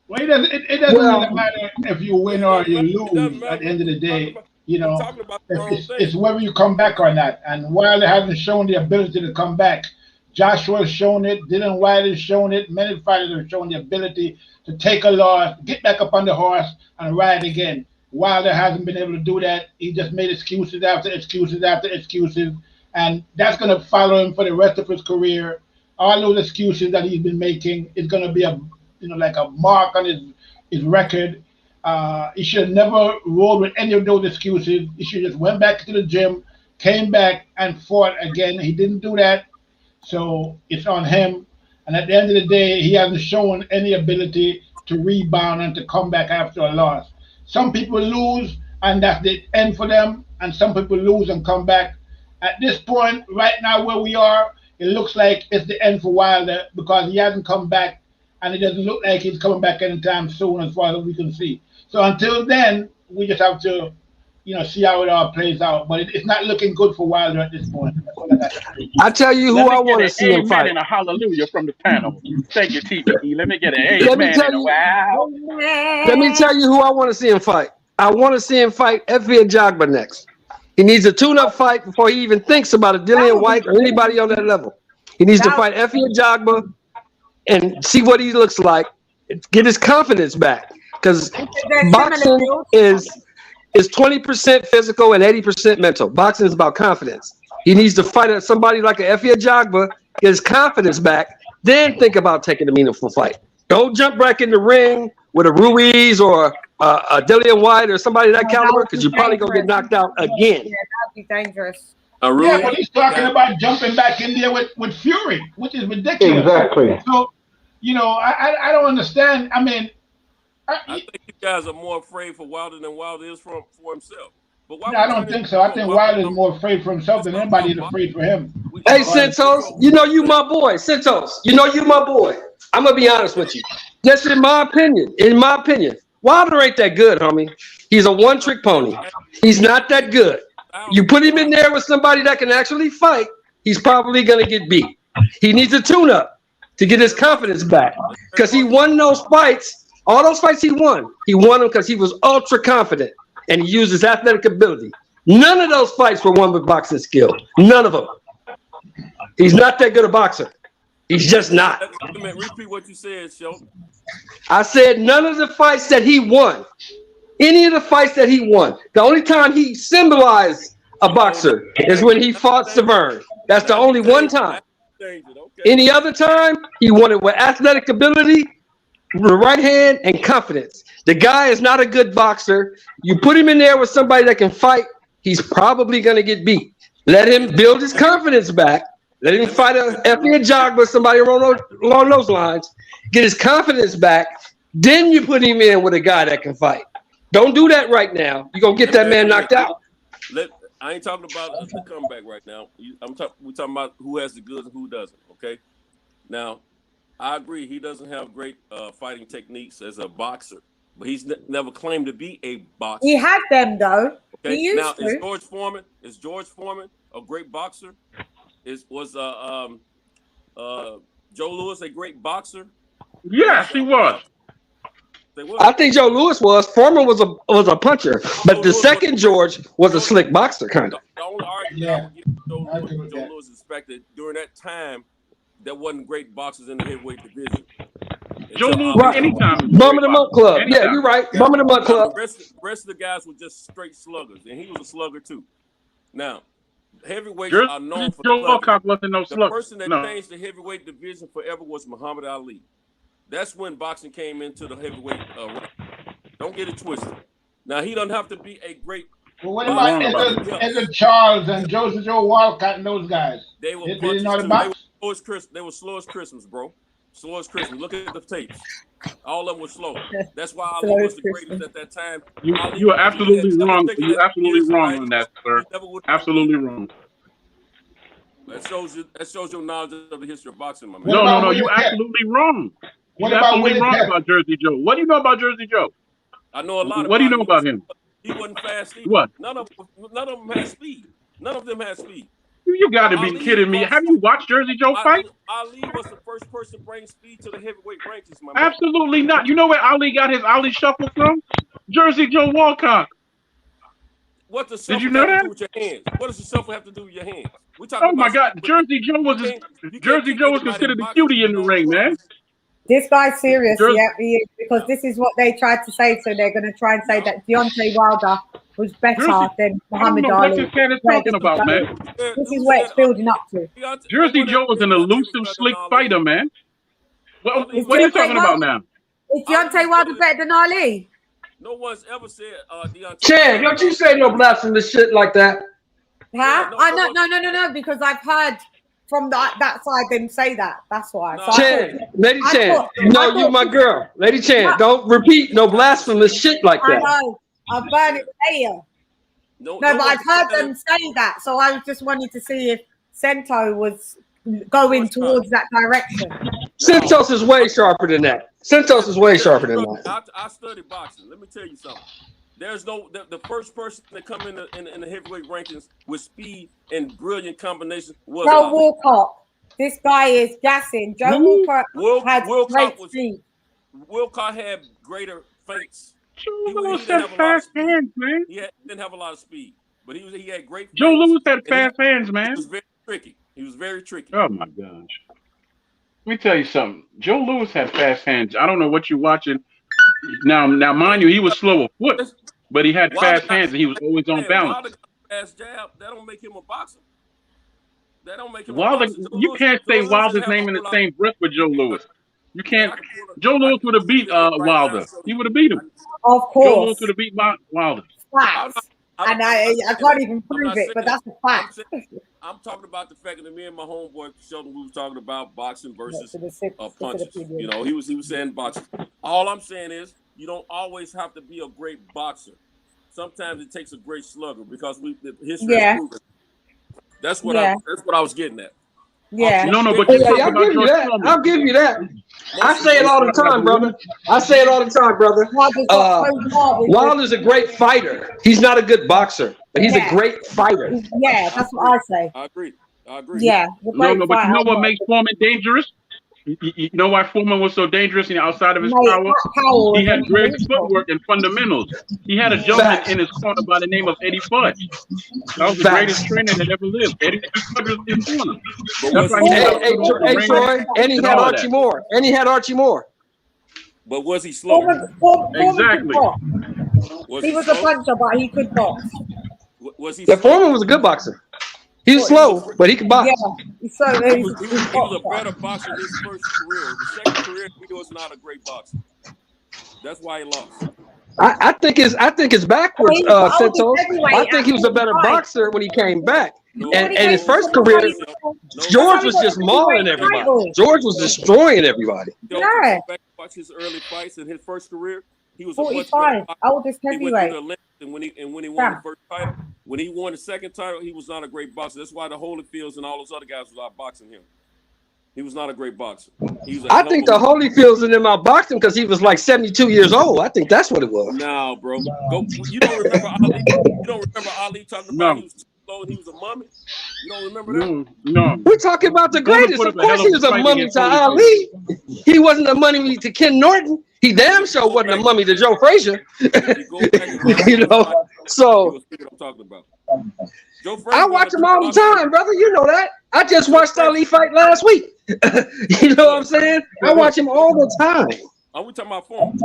Well, it doesn't really matter if you win or you lose at the end of the day. You know, it's whether you come back or not. And Wilder hasn't shown the ability to come back. Joshua has shown it. Dillian White has shown it. Many fighters have shown the ability to take a loss, get back up on the horse, and ride again. Wilder hasn't been able to do that. He just made excuses after excuses after excuses. And that's going to follow him for the rest of his career. All those excuses that he's been making is going to be like a mark on his record. He should have never rolled with any of those excuses. He should have just went back to the gym, came back and fought again. He didn't do that. So it's on him. And at the end of the day, he hasn't shown any ability to rebound and to come back after a loss. Some people lose and that's the end for them. And some people lose and come back. At this point, right now where we are, it looks like it's the end for Wilder because he hasn't come back, and it doesn't look like he's coming back anytime soon, as far as we can see. So until then, we just have to, see how it all plays out. But it's not looking good for Wilder at this point. That's all I got to say. I tell you who I want to see him fight. And a hallelujah from the panel. Thank you, TBE. Let me get an amen and a wow. Let me tell you who I want to see him fight. I want to see him fight Effie Ajagba next. He needs a tune-up fight before he even thinks about a Dillian White or anybody on that level. He needs to fight Effie Ajagba and see what he looks like, get his confidence back. Because boxing is 20% physical and 80% mental. Boxing is about confidence. He needs to fight somebody like Effie Ajagba, get his confidence back, then think about taking a meaningful fight. Don't jump back in the ring with a Ruiz or a Dillian White or somebody of that caliber, because you're probably going to get knocked out again. Yeah, that'd be dangerous. Yeah, but he's talking about jumping back in there with Fury, which is ridiculous. Exactly. So, I don't understand. I mean, I think you guys are more afraid for Wilder than Wilder is for himself. But I don't think so. I think Wilder is more afraid for himself than anybody is afraid for him. Hey, Santos, you my boy. Santos, you my boy. I'm going to be honest with you. Just in my opinion, Wilder ain't that good, homie. He's a one-trick pony. He's not that good. You put him in there with somebody that can actually fight, he's probably going to get beat. He needs a tune-up to get his confidence back, because he won those fights. All those fights he won them because he was ultra confident and he used his athletic ability. None of those fights were won with boxing skill. None of them. He's not that good a boxer. He's just not. Repeat what you said, Sheldon. I said none of the fights that he won. Any of the fights that he won. The only time he symbolized a boxer is when he fought Severn. That's the only one time. Any other time, he won it with athletic ability, the right hand, and confidence. The guy is not a good boxer. You put him in there with somebody that can fight, he's probably going to get beat. Let him build his confidence back. Let him fight a Effie Ajagba, somebody along those lines. Get his confidence back. Then you put him in with a guy that can fight. Don't do that right now. You're going to get that man knocked out. I ain't talking about the comeback right now. We're talking about who has the goods and who doesn't, okay? Now, I agree he doesn't have great fighting techniques as a boxer, but he's never claimed to be a boxer. He had them, though. Okay? He used now, to. Is George Foreman a great boxer? Was Joe Louis a great boxer? Yes, he was. I think Joe Louis was. Foreman was a puncher, but the second George was a slick boxer, kind of. The only argument I would give Joe Louis is the fact that during that time, there wasn't great boxers in the heavyweight division. Joe Louis, anytime. Bum in the Muck Club. Anytime. Yeah, you're right. Bum in the Muck Club. The rest of the guys were just straight sluggers, and he was a slugger too. Now, heavyweights are known for Joe wasn't no slugger. The person that changed the heavyweight division forever was Muhammad Ali. That's when boxing came into the heavyweight rank. Don't get it twisted. Now, he doesn't have to be a great. Well, what about Edgar Charles and Joe Walcott and those guys? They were slow as Christmas, bro. Slow as Christmas. Look at the tapes. All of them were slow. That's why Ali was the greatest at that time. You are absolutely wrong. You're absolutely wrong on that, sir. Absolutely wrong. That shows your knowledge of the history of boxing, my man. No. You're absolutely wrong. You're absolutely wrong about Jersey Joe. What do you know about Jersey Joe? I know a lot. What do you know about him? He wasn't fast either. What? None of them had speed. None of them had speed. You got to be kidding me. Have you watched Jersey Joe fight? Ali was the first person to bring speed to the heavyweight rankings, my man. Absolutely not. You know where Ali got his Ali shuffle from? Jersey Joe Walcott. What does shuffle have to do with your hands? What does the shuffle have to do with your hands? Oh my God, Jersey Joe was considered the cutie in the ring, man. This guy's serious, yeah, he is, because this is what they tried to say, so they're going to try and say that Deontay Wilder was better than Muhammad Ali. What this man is talking about, man? This is where it's building up to. Jersey Joe was an elusive, slick fighter, man. What are you talking about now? Is Deontay Wilder better than Ali? No one's ever said Deontay. Chan, don't you say no blasphemous shit like that? Huh? No, because I've heard from that side them say that. That's why. So Chan, Lady Chan, you my girl. Lady Chan, don't repeat no blasphemous shit like that. I know. I'll burn it later. No, but I've heard them say that, so I was just wanting to see if Cento was going towards that direction. Santos is way sharper than that. Santos is way sharper than that. I studied boxing. Let me tell you something. There's no the first person that come in the heavyweight rankings with speed and brilliant combinations was Joe Walcott. This guy is gassing. Joe Walcott had great speed. Wilcott had greater feints. Joe Lewis had fast hands, man. He didn't have a lot of speed, but he had great. Joe Lewis had fast hands, man. He was very tricky. He was very tricky. Oh my gosh! Let me tell you something. Joe Lewis had fast hands. I don't know what you're watching. Now, mind you, he was slow of foot, but he had fast hands and he was always on balance. Fast jab. That don't make him a boxer. That don't make him. Wilder, you can't say Wilder's name in the same breath with Joe Lewis. You can't. Joe Lewis would have beat Wilder. He would have beat him. Of course. Joe Lewis would have beat Wilder. Facts. And I can't even prove it, but that's a fact. I'm talking about the fact that me and my homeboy Sheldon, we were talking about boxing versus punches. You know, he was saying boxing. All I'm saying is you don't always have to be a great boxer. Sometimes it takes a great slugger because the history has proven. That's what I was getting at. Yeah. No, but I'll give you that. I say it all the time, brother. Wilder's a great fighter. He's not a good boxer, but he's a great fighter. Yeah, that's what I say. I agree. Yeah. No, but you know what makes Foreman dangerous? You know why Foreman was so dangerous and outside of his power? He had great footwork and fundamentals. He had a gentleman in his corner by the name of Eddie Fudge. That was the greatest trainer that ever lived. Eddie Fudge was in his corner. Hey, Troy, and he had Archie Moore. But was he slow? Exactly. He was a puncher, but he could box. Was he? Yeah, Foreman was a good boxer. He was slow, but he could box. Yeah, he was a better boxer in his first career. The second career, he was not a great boxer. That's why he lost. I think it's backwards, Santos. I think he was a better boxer when he came back. And his first career, George was just mauling everybody. George was destroying everybody. Yeah. Watch his early fights in his first career. He was 45, oldest heavyweight. And when he won the first title, when he won the second title, he was not a great boxer. That's why the Holyfields and all those other guys was out boxing him. He was not a great boxer. I think the Holyfields and them out boxing because he was like 72 years old. I think that's what it was. No, bro. You don't remember Ali? You don't remember Ali talking about he was slow and he was a mummy? You don't remember that? No. We're talking about the greatest. Of course, he was a mummy to Ali. He wasn't a mummy to Ken Norton. He damn sure wasn't a mummy to Joe Frazier. You know, so I'm talking about. I watch him all the time, brother. You know that. I just watched Ali fight last week. You know what I'm saying? I watch him all the time. Are we talking about Foreman?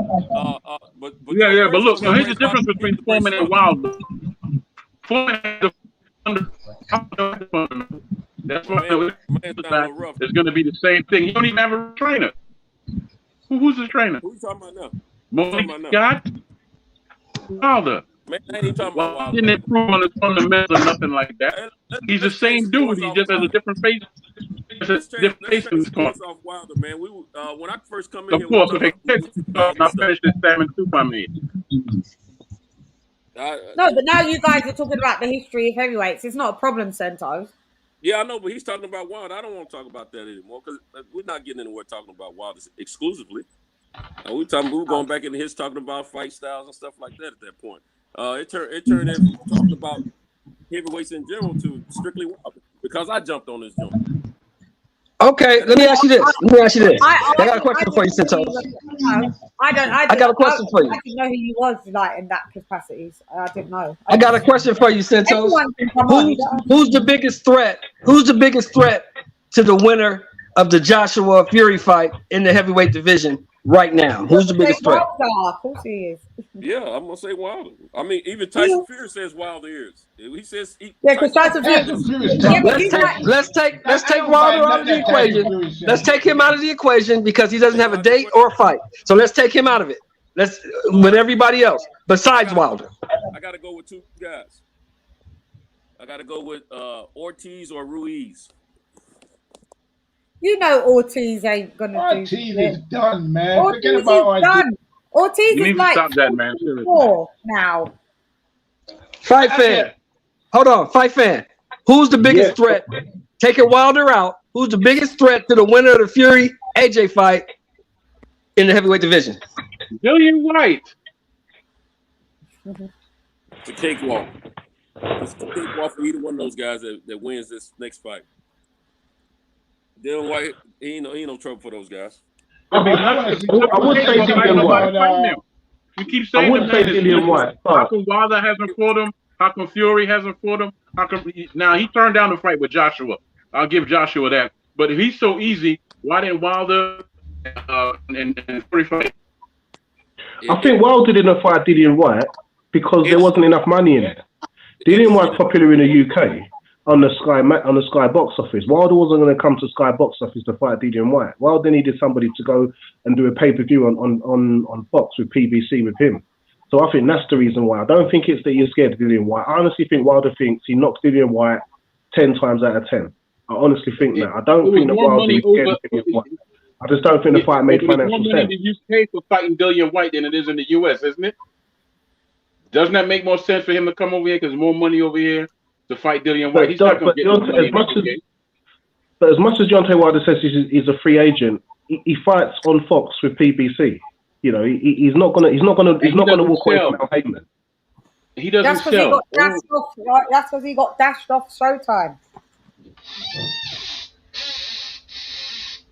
But look, here's the difference between Foreman and Wilder. Foreman has that's why it's going to be the same thing. You don't even have a trainer. Who's the trainer? Who you talking about now? Monique Scott? Wilder. Man, I ain't even talking about Wilder. Didn't improve on his fundamentals or nothing like that. He's the same dude. He just has a different face. Let's off Wilder, man. We when I first come in here, of course, I finished this salmon soup I made. No, but now you guys are talking about the history of heavyweights. It's not a problem, Santos. Yeah, I know, but he's talking about Wilder. I don't want to talk about that anymore because we're not getting anywhere talking about Wilder exclusively. We're going back into his talking about fight styles and stuff like that at that point. It turned into talking about heavyweights in general to strictly Wilder because I jumped on this joint. Okay, let me ask you this. I got a question for you, Santos. I got a question for you. I didn't know who you was like in that capacity. I didn't know. I got a question for you, Santos. Who's the biggest threat? Who's the biggest threat to the winner of the Joshua Fury fight in the heavyweight division right now? Who's the biggest threat? Of course he is. Yeah, I'm gonna say Wilder. I mean, even Tyson Fury says Wilder is. He says because Tyson Fury. Let's take Wilder out of the equation. Let's take him out of the equation because he doesn't have a date or a fight. So let's take him out of it. Let's with everybody else besides Wilder. I gotta go with two guys. I gotta go with Ortiz or Ruiz. You know Ortiz ain't gonna do Ortiz is done, man. Ortiz Forget about is done. Ortiz is like stop that, man. 4 now. Fight fan. Hold on, fight fan. Who's the biggest threat? Taking Wilder out. Who's the biggest threat to the winner of the Fury AJ fight in the heavyweight division? Dillian White. It's a cakewalk. It's a cakewalk for either one of those guys that wins this next fight. Dillian White, he ain't no trouble for those guys. I would say Dillian White. You keep saying I would say Dillian White. How come Wilder hasn't fought him? How come Fury hasn't fought him? How come now he turned down the fight with Joshua? I'll give Joshua that. But if he's so easy, why didn't Wilder and Fury fight? I think Wilder didn't fight Dillian White because there wasn't enough money in it. Dillian White's popular in the UK on the Sky box office. Wilder wasn't going to come to Sky box office to fight Dillian White. Wilder needed somebody to go and do a pay-per-view on Fox with PBC with him. So I think that's the reason why. I don't think it's that you're scared of Dillian White. I honestly think Wilder thinks he knocks Dillian White 10 times out of 10. I honestly think that. I don't think that Wilder is scared of Dillian White. I just don't think the fight made financial sense. There's more money in the UK for fighting Dillian White than it is in the US, isn't it? Doesn't that make more sense for him to come over here because there's more money over here to fight Dillian White? He's not going to get money But as much as Deontay Wilder says he's a free agent, he fights on Fox with PBC. You know, he's not gonna walk away from Al Heyman. He doesn't sell. That's because he got dashed off Showtime.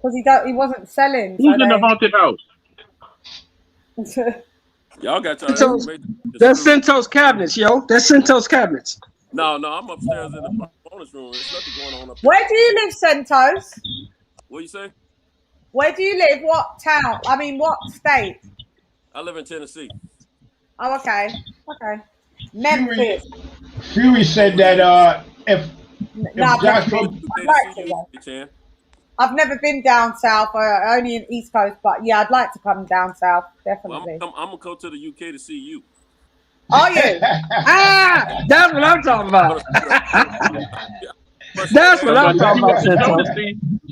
Because he wasn't selling. Who's in the haunted house? Y'all got That's Centos cabinets, yo. That's Centos cabinets. No, I'm upstairs in the bonus room. There's nothing going on up there. Where do you live, Centos? What you say? Where do you live? What town? I mean, what state? I live in Tennessee. Oh, okay. Okay. Memphis. Fury said that if Joshua... I've never been down south, only in East Coast, but yeah, I'd like to come down south, definitely. Well, I'm going to go to the UK to see you. Are you? That's what I'm talking about. That's what I'm talking about.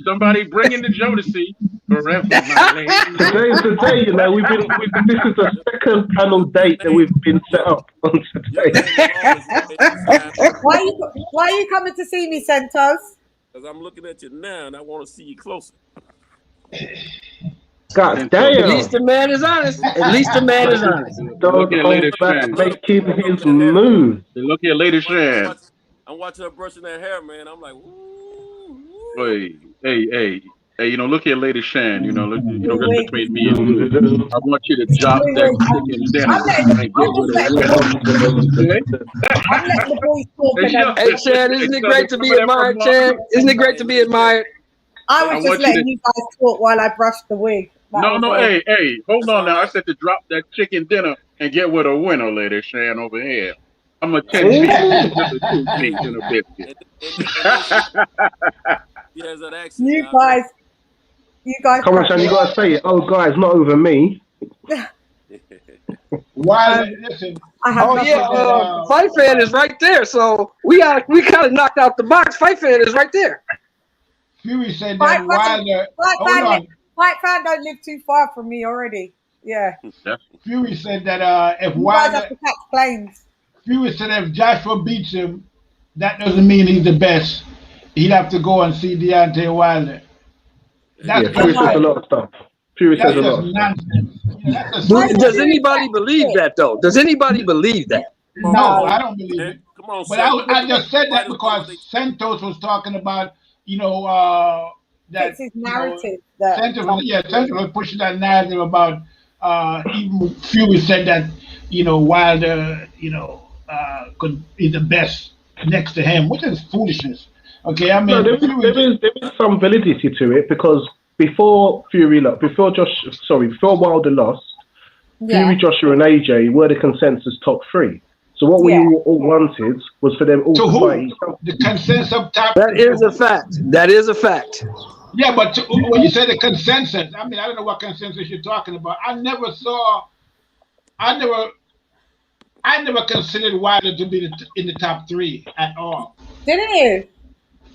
Somebody bring in the Jodeci forever. Today, you know, this is the second panel date that we've been set up on today. Why are you coming to see me, Centos? Because I'm looking at you now and I want to see you closer. God damn. At least the man is honest. At least the man is honest. Look at later making his move. Look at later Shan. I'm watching her brushing that hair, man. I'm like, ooh. Hey, you know, look at Lady Shan, you know, just between me and you. I want you to drop that chicken down. Hey, Chan, isn't it great to be admired, Chan? Isn't it great to be admired? I was just letting you guys talk while I brushed the wig. Hey, hold on now. I said to drop that chicken dinner and get with a winner, Lady Shan, over here. I'm a 10 feet in a biscuit. You guys. Come on, Shan, you gotta say it. Oh, guys, not over me. Why? Listen. Fight fan is right there. So we kind of knocked out the box. Fight fan is right there. Fury said that Fight fan don't live too far from me already. Yeah. Fury said that if Wilder have to catch planes. Fury said if Joshua beats him, that doesn't mean he's the best. He'd have to go and see Deontay Wilder. Fury says a lot of stuff. Fury says a lot of stuff. Does anybody believe that, though? Does anybody believe that? No, I don't believe it. Come on, but I just said that because Santos was talking about, that it's his narrative. Santos was pushing that narrative about even Fury said that, Wilder, could be the best next to him, which is foolishness. Okay, I mean, there is some validity to it because before Wilder lost, Fury, Joshua, and AJ were the consensus top three. So what we all wanted was for them all to fight each other. The consensus top. That is a fact. That is a fact. Yeah, but when you say the consensus, I mean, I don't know what consensus you're talking about. I never considered Wilder to be in the top three at all. Didn't you?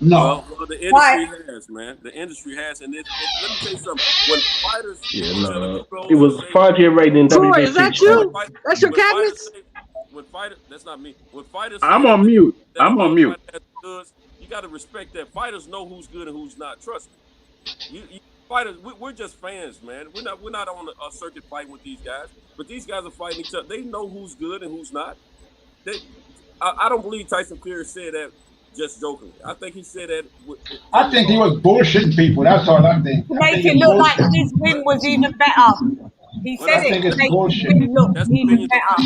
No. Well, the industry has, man. The industry has, and let me tell you something. When fighters, it was 5-year reign in Troy, WBC. is that you? That's your cabinet? when fighters, that's not me. When fighters, I'm on mute. I'm on mute. You got to respect that. Fighters know who's good and who's not. Trust me. You fighters, we're just fans, man. We're not on a circuit fighting with these guys, but these guys are fighting each other. They know who's good and who's not. I don't believe Tyson Fury said that just jokingly. I think he said that. I think he was bullshitting people. That's all I think. To make it look like his win was even better. He said it to make his win look even better.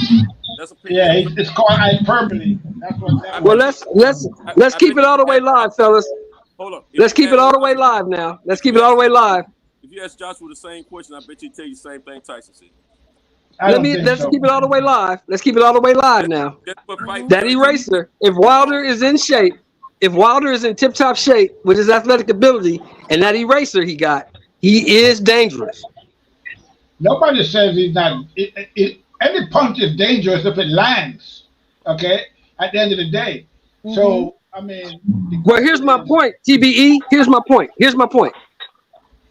That's yeah, it's called hyperbole. That's what that well, let's keep it all the way live, fellas. Hold up. Let's keep it all the way live now. Let's keep it all the way live. If you ask Joshua the same question, I bet he'd tell you the same thing Tyson said. Let's keep it all the way live. Let's keep it all the way live now. That eraser, if Wilder is in shape, if Wilder is in tip-top shape with his athletic ability and that eraser he got, he is dangerous. Nobody says he's not. Any punch is dangerous if it lands, okay, at the end of the day. Mm-hmm. So, I mean. Well, here's my point, TBE. Here's my point.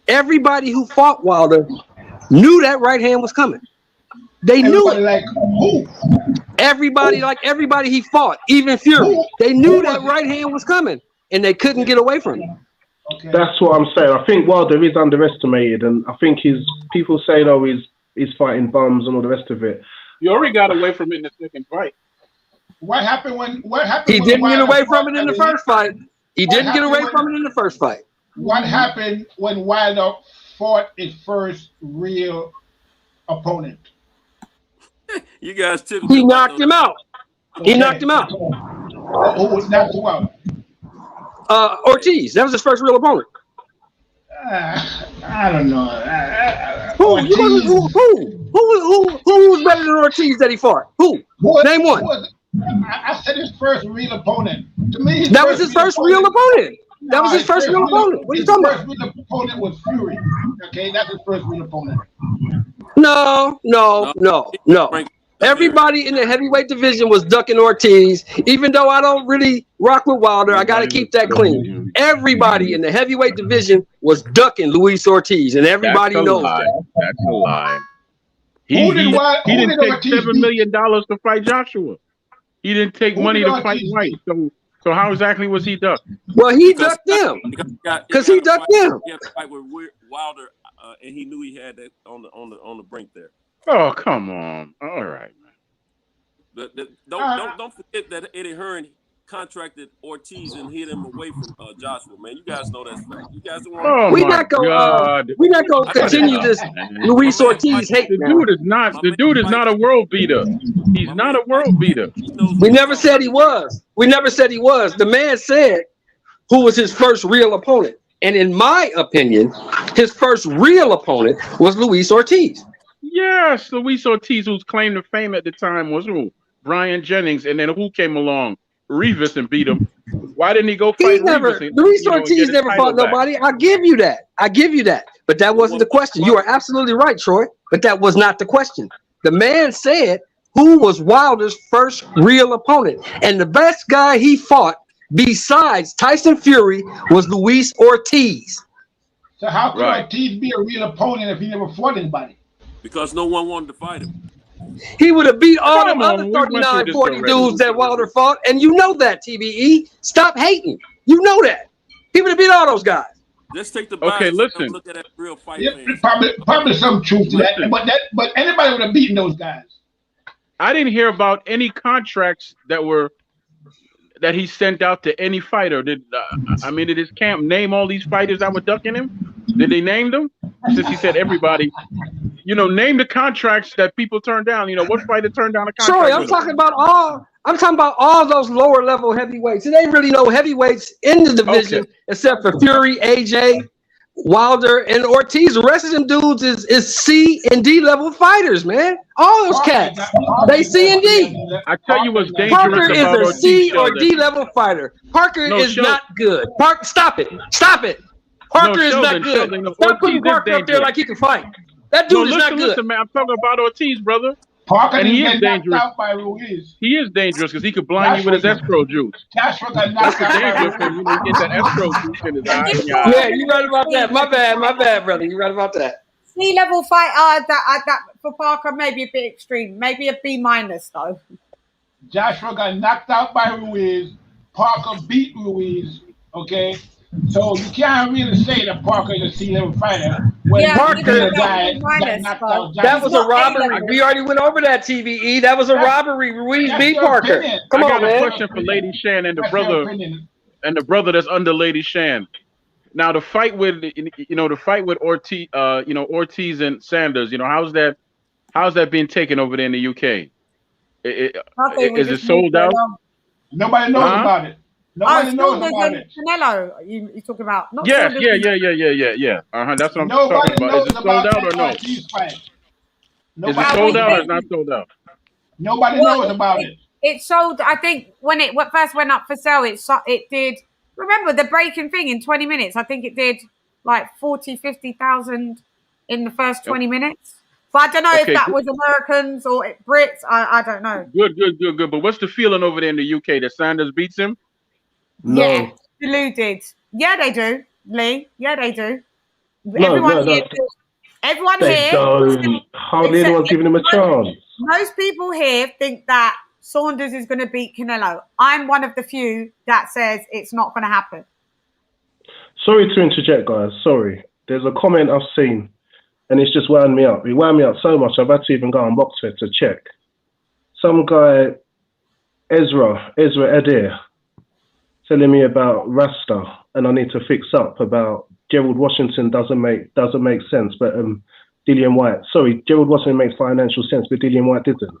Everybody who fought Wilder knew that right hand was coming. They knew it. Like who? Everybody he fought, even Fury. They knew that right hand was coming, and they couldn't get away from it. Okay. That's what I'm saying. I think Wilder is underestimated, and I think people say, oh, he's fighting bums and all the rest of it. You already got away from it in the second fight. What happened when? He didn't get away from it in the first fight. He didn't get away from it in the first fight. What happened when Wilder fought his first real opponent? You guys took. He knocked him out. Okay. He knocked him out. Who was knocked him out? Ortiz. That was his first real opponent. I don't know. Who was better than Ortiz that he fought? Who? Name one. I said his first real opponent. To me, that was his first real opponent. That was his first real opponent. What are you talking about? His first real opponent was Fury. Okay, that's his first real opponent. No. Everybody in the heavyweight division was ducking Ortiz. Even though I don't really rock with Wilder, I got to keep that clean. Everybody in the heavyweight division was ducking Luis Ortiz, and everybody knows that. That's a lie. He didn't take $7 million to fight Joshua. He didn't take money to fight White. So how exactly was he ducked? Well, he ducked them because he ducked them. He had to fight with Wilder, and he knew he had that on the brink there. Oh, come on! All right, man. Don't forget that Eddie Hearn contracted Ortiz and hid him away from Joshua. Man, you guys know that's fact. You guys don't. We're not gonna continue this Luis Ortiz hate. The dude is not a world beater. He's not a world beater. We never said he was. The man said who was his first real opponent, and in my opinion, his first real opponent was Luis Ortiz. Yes, Luis Ortiz, whose claim to fame at the time was who? Brian Jennings, and then who came along? Rivas, and beat him. Why didn't he go fight Rivas? Luis Ortiz never fought nobody. I give you that. But that wasn't the question. You are absolutely right, Troy. But that was not the question. The man said who was Wilder's first real opponent, and the best guy he fought besides Tyson Fury was Luis Ortiz. So how could Ortiz be a real opponent if he never fought anybody? Because no one wanted to fight him. He would have beat all them other 39, 40 dudes that Wilder fought, and you know that, TBE. Stop hating. You know that. He would have beat all those guys. Let's take the okay. Listen, look at that real fight. Yeah, probably some truth to that. But anybody would have beaten those guys. I didn't hear about any contracts that he sent out to any fighter. Did his camp name all these fighters that were ducking him? Did they name them? Since he said everybody, name the contracts that people turned down. What fighter turned down a contract? Sorry, I'm talking about all those lower level heavyweights. There ain't really no heavyweights in the division except for Fury, AJ, Wilder, and Ortiz. The rest of them dudes is C and D level fighters, man. All those cats, they C and D. I tell you what's dangerous Parker is about a Ortiz, C or D level fighter. Parker is not good. Stop it. Parker is not good. Stop putting Parker up there like he can fight. That dude is not good. Listen, man, I'm talking about Ortiz, brother. Parker and he is dangerous. Out by Ruiz. He is dangerous because he could blind you with his escrow juice. That's dangerous when you get that escrow juice in his eye. Yeah, you're right about that. My bad, brother. You're right about that. C-level fighter that for Parker maybe a bit extreme, maybe a B- though. Joshua got knocked out by Ruiz. Parker beat Ruiz. Okay, so you can't really say that Parker is a C-level fighter when Parker, the guy got knocked out. That was a robbery. We already went over that, TVE. That was a robbery. Ruiz beat Parker. Come on, man. I got a question for Lady Shan and the brother that's under Lady Shan. Now the fight with Ortiz, Ortiz and Saunders. How's that being taken over there in the UK? Is it sold out? Nobody knows about it. Nobody knows about it. Canelo, you talking about? Not yeah. Saunders. Yeah. That's what I'm talking about. Is it sold out or no? Is it sold out or not sold out? Nobody knows about it. It sold. I think when it first went up for sale, it did. Remember the breaking thing in 20 minutes? I think it did like 40,000-50,000 in the first 20 minutes. But I don't know if that was Americans or Brits. I don't know. Good. But what's the feeling over there in the UK that Saunders beats him? No. Yeah, deluded. Yeah, they do, Lee. Yeah, they do. Everyone here. Hardly anyone's giving him a chance. Most people here think that Saunders is going to beat Canelo. I'm one of the few that says it's not going to happen. Sorry to interject, guys. Sorry. There's a comment I've seen, and it's just wound me up. It wound me up so much, I've had to even go on Boxfed to check. Some guy, Ezra Adair, telling me about Rasta, and I need to fix up about Gerald Washington doesn't make sense, but Dillian White. Sorry, Gerald Washington makes financial sense, but Dillian White didn't.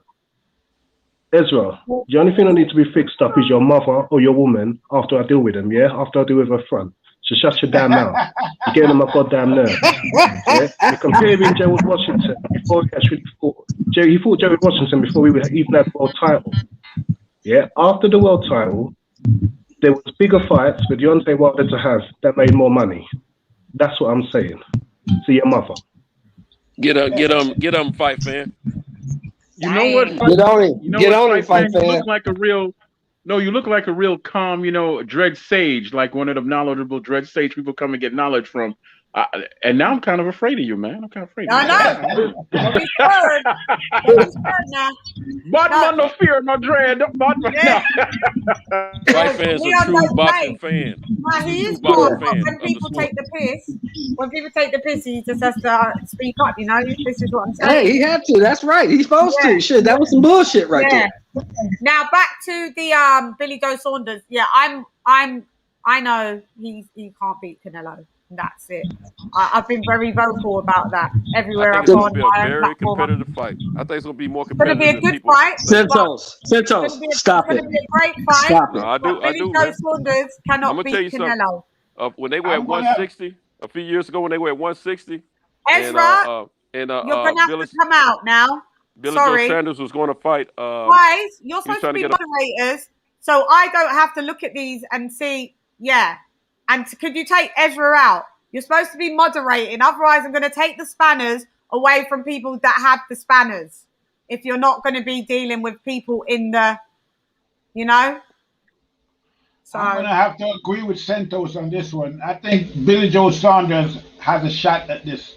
Ezra, the only thing that needs to be fixed up is your mother or your woman after I deal with them, yeah? After I deal with her front. So shut your damn mouth. You're getting on my goddamn nerves. Yeah? You're comparing Gerald Washington before he actually fought. He fought Gerald Washington before we even had the world title. Yeah? After the world title, there was bigger fights for Deontay Wilder to have that made more money. That's what I'm saying. To your mother. Get him, fight fan. You know what? Get on it, fight fan. You look like a real calm, dread sage, like one of the knowledgeable dread sage people come and get knowledge from. And now I'm kind of afraid of you, man. I'm kind of afraid of you. I know. Don't be scared. Don't be scared now. Batman no fear, no dread. Batman. Yeah. Fight fan's a true boxing fan. He is good, but when people take the piss, he just has to speak up, This is what I'm saying. Hey, he had to. That's right. He's supposed to. Shit, that was some bullshit right there. Now back to the Billy Joe Saunders. Yeah, I know he can't beat Canelo. That's it. I've been very vocal about that everywhere I've gone. It's going to be a very competitive fight. I think it's going to be more competitive. It's going to be a good fight. Santos, stop it. It's going to be a great fight. Stop it. I do. Billy Joe Saunders cannot beat Canelo. When they were at 160, a few years ago, when they were at 160, Ezra, you're going to have to come out now. Billy Joe Saunders was going to fight. Guys, you're supposed to be moderators, so I don't have to look at these and see. Yeah. And could you take Ezra out? You're supposed to be moderating. Otherwise, I'm going to take the spanners away from people that have the spanners. If you're not going to be dealing with people in the, So I'm going to have to agree with Santos on this one. I think Billy Joe Saunders has a shot at this.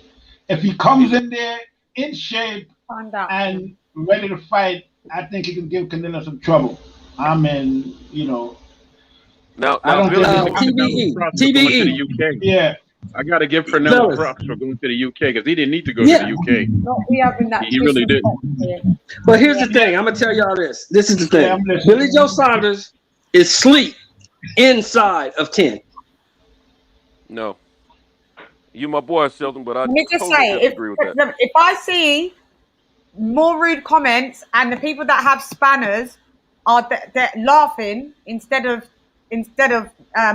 If he comes in there in shape and ready to fight, I think he can give Canelo some trouble. Now TBE. Yeah. I got to give Canelo props for going to the UK because he didn't need to go to the UK. He really didn't. But here's the thing. I'm going to tell y'all this. This is the thing. Billy Joe Saunders is sleep inside of 10. No. You my boy, Sheldon, but I Let me just say, disagree with that. If I see more rude comments and the people that have spanners are they're laughing instead of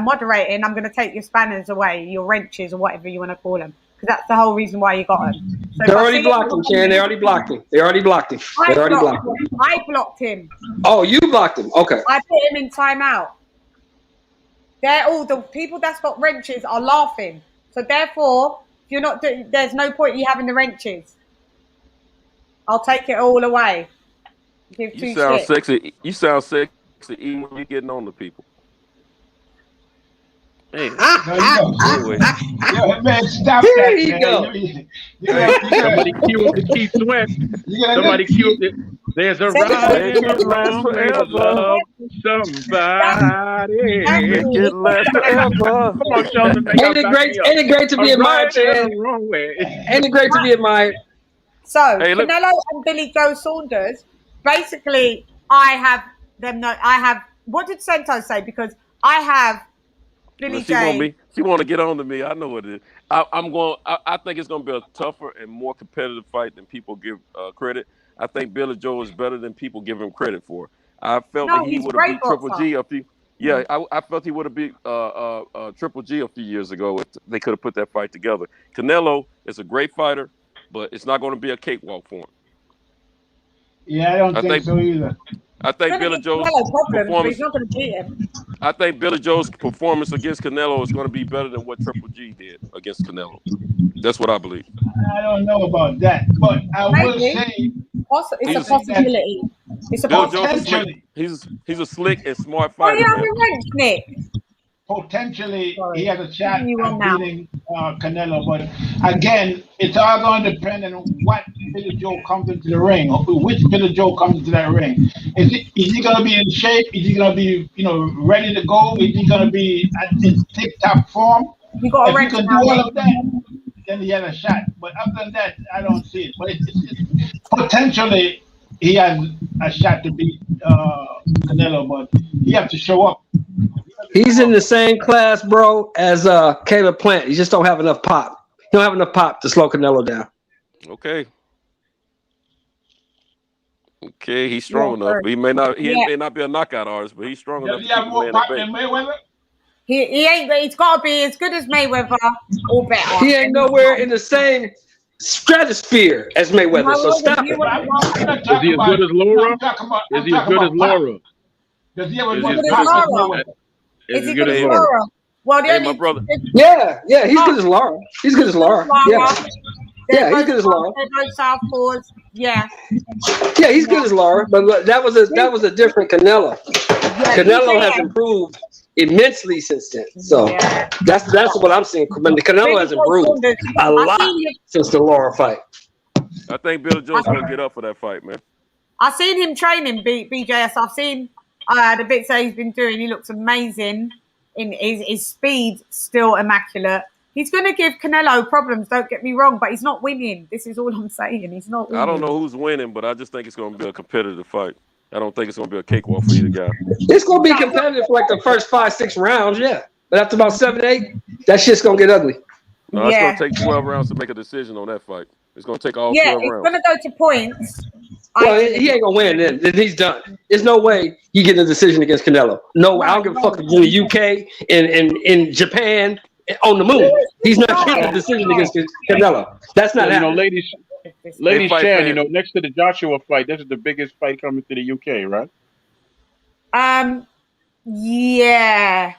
moderating, I'm going to take your spanners away, your wrenches or whatever you want to call them, because that's the whole reason why you got them. So they already blocked him, Chan. They already blocked him. I blocked him. Oh, you blocked him. Okay. I put him in timeout. They're all the people that's got wrenches are laughing. So therefore, if you're not doing, there's no point in you having the wrenches. I'll take it all away. You sound sexy. You sound sexy even when you're getting on the people. Hey, Anyway. Yo, man, stop Here that, you man. go. Somebody cue up the Keith Sweat. Somebody cue up the. There's a ride in the wrong way to love somebody. It can last forever. Come on, Sheldon, man, y'all back me up. Ain't it great to be A admired, ride in Chan? the wrong way. Ain't it great to be admired? So Hey, look. Canelo and Billy Joe Saunders. Basically, I have them. I have. What did Sento say? Because I have Billy J. She want to get on to me. I know what it is. I think it's going to be a tougher and more competitive fight than people give credit. I think Billy Joe is better than people give him credit for. I felt that he would have beat Triple G a few. Yeah, I felt he would have beat Triple G a few years ago if they could have put that fight together. Canelo is a great fighter, but it's not going to be a cakewalk for him. Yeah, I don't think so either. I think Billy Joe's performance. Not going to beat him. I think Billy Joe's performance against Canelo is going to be better than what Triple G did against Canelo. That's what I believe. I don't know about that, but I will say it's a possibility. It's a Billy Joe's a slick. He's a slick and smart fighter. Nick. Potentially, he has a shot at beating Canelo, but again, it's all going to depend on what Billy Joe comes into the ring, or which Billy Joe comes into that ring. Is he going to be in shape? Is he going to be, ready to go? Is he going to be at his tip-top form? If he can do all of that, then he has a shot. But other than that, I don't see it. But it's potentially, he has a shot to beat Canelo, but he has to show up. He's in the same class, bro, as Caleb Plant. He just don't have enough pop. He don't have enough pop to slow Canelo down. Okay, he's strong enough. He may not be a knockout artist, but he's strong enough. Does he have more pop than Mayweather? He ain't. He's got to be as good as Mayweather or better. He ain't nowhere in the same stratosphere as Mayweather. So stop it. Is he as good as Laura? Is he as good as Laura? Does he have as good as Mayweather? Is he good as Laura? Well, my brother. Yeah, he's good as Laura. He's good as Laura. Yeah, he's good as Laura. Yeah, he's good as Laura. But that was a different Canelo. Canelo has improved immensely since then. So that's what I'm seeing. Canelo has improved a lot since the Laura fight. I think Billy Joe's gonna get up for that fight, man. I've seen him training BJS. I've seen the bits that he's been doing. He looks amazing. In his speed, still immaculate. He's going to give Canelo problems. Don't get me wrong, but he's not winning. This is all I'm saying. He's not winning. I don't know who's winning, but I just think it's going to be a competitive fight. I don't think it's going to be a cakewalk for either guy. It's going to be competitive for like the first 5-6 rounds, yeah. But after about 7-8, that shit's going to get ugly. No, it's going to take 12 rounds to make a decision on that fight. It's going to take all 12 rounds. Yeah, it's going to go to points. Well, he ain't going to win then. He's done. There's no way he get a decision against Canelo. No, I don't give a fuck if it's in the UK, in Japan, on the moon. He's not getting a decision against Canelo. That's not happening. Ladies, Chan, next to the Joshua fight, this is the biggest fight coming to the UK, right? Yeah.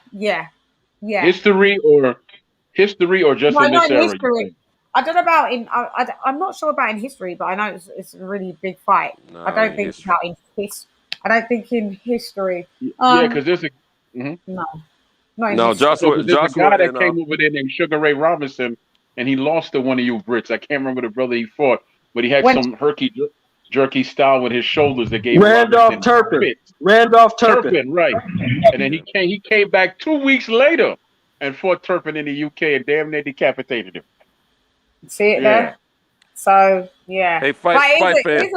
History or just in this era? History. I don't know about I'm not sure about in history, but I know it's a really big fight. No, I don't think about I don't think in history. Because there's a no. Joshua. There's a guy that came over there named Sugar Ray Robinson, and he lost to one of you Brits. I can't remember the brother he fought, but he had some herky-jerky style with his shoulders that gave Randolph Turpin. Right? And then he came back 2 weeks later and fought Turpin in the UK and damn near decapitated him. See it there? So, yeah. Hey, fight fan.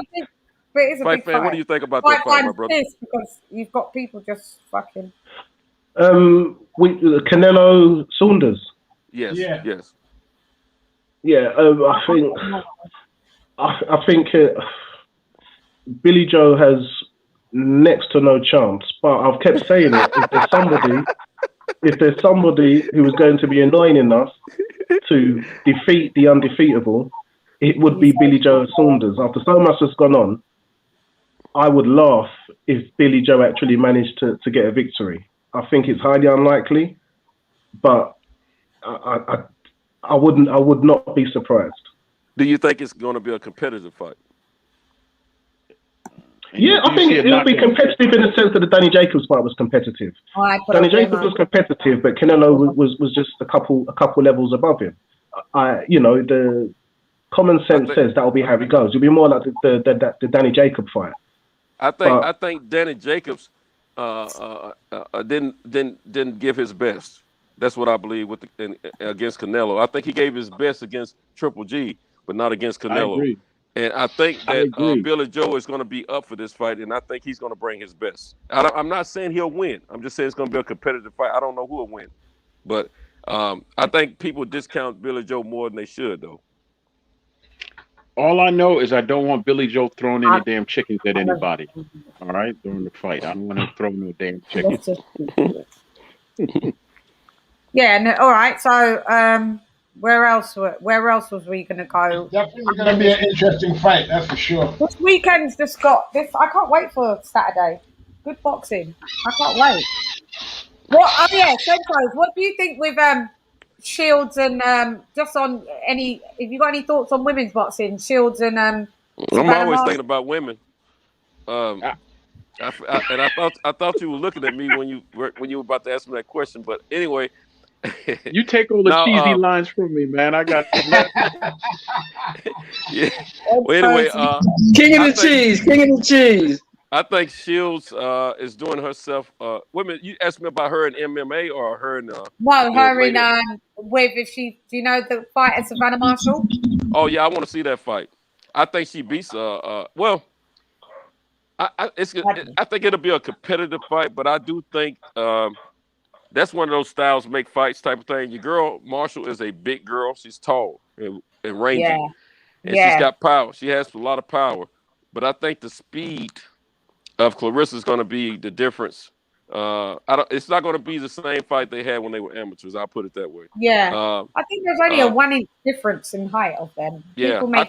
Fight fan, what do you think about that fight, my brother? Because you've got people just fucking... Canelo Saunders. Yes. Yeah, I think Billy Joe has next to no chance. But I've kept saying it. If there's somebody who is going to be annoying enough to defeat the undefeatable, it would be Billy Joe Saunders. After so much has gone on, I would laugh if Billy Joe actually managed to get a victory. I think it's highly unlikely, but I would not be surprised. Do you think it's going to be a competitive fight? Yeah, I think it'll be competitive in the sense that the Danny Jacobs fight was competitive. Danny Jacobs was competitive, but Canelo was just a couple levels above him. The common sense says that'll be how it goes. It'll be more like the Danny Jacob fight. I think Danny Jacobs didn't give his best. That's what I believe against Canelo. I think he gave his best against Triple G, but not against Canelo. I agree. And I think that Billy Joe is going to be up for this fight, and I think he's going to bring his best. I'm not saying he'll win. I'm just saying it's going to be a competitive fight. I don't know who will win, but I think people discount Billy Joe more than they should, though. All I know is I don't want Billy Joe throwing any damn chickens at anybody. All right, during the fight, I don't want to throw no damn chickens. Yeah. No, all right. So, where else was we going to go? Definitely going to be an interesting fight, that's for sure. This weekend's just got this. I can't wait for Saturday. Good boxing. I can't wait. What? Oh yeah, Sentos. What do you think with Shields and just on any? If you got any thoughts on women's boxing, Shields and I'm always thinking about women. I thought you were looking at me when you were about to ask me that question, but anyway. You take all the cheesy lines from me, man. I got yeah. Well, anyway, King of the cheese. I think Shields is doing herself. Women, you asked me about her in MMA or her in? No, her in with if she. Do you know the fight at Savannah Marshall? Oh yeah, I want to see that fight. I think she beats. Well, I think it'll be a competitive fight, but I do think. That's one of those styles make fights type of thing. Your girl Marshall is a big girl. She's tall and rangy, and she's got power. She has a lot of power. But I think the speed of Clarissa is going to be the difference. It's not going to be the same fight they had when they were amateurs. I'll put it that way. Yeah, I think there's only a 1 inch difference in height of them. Yeah, I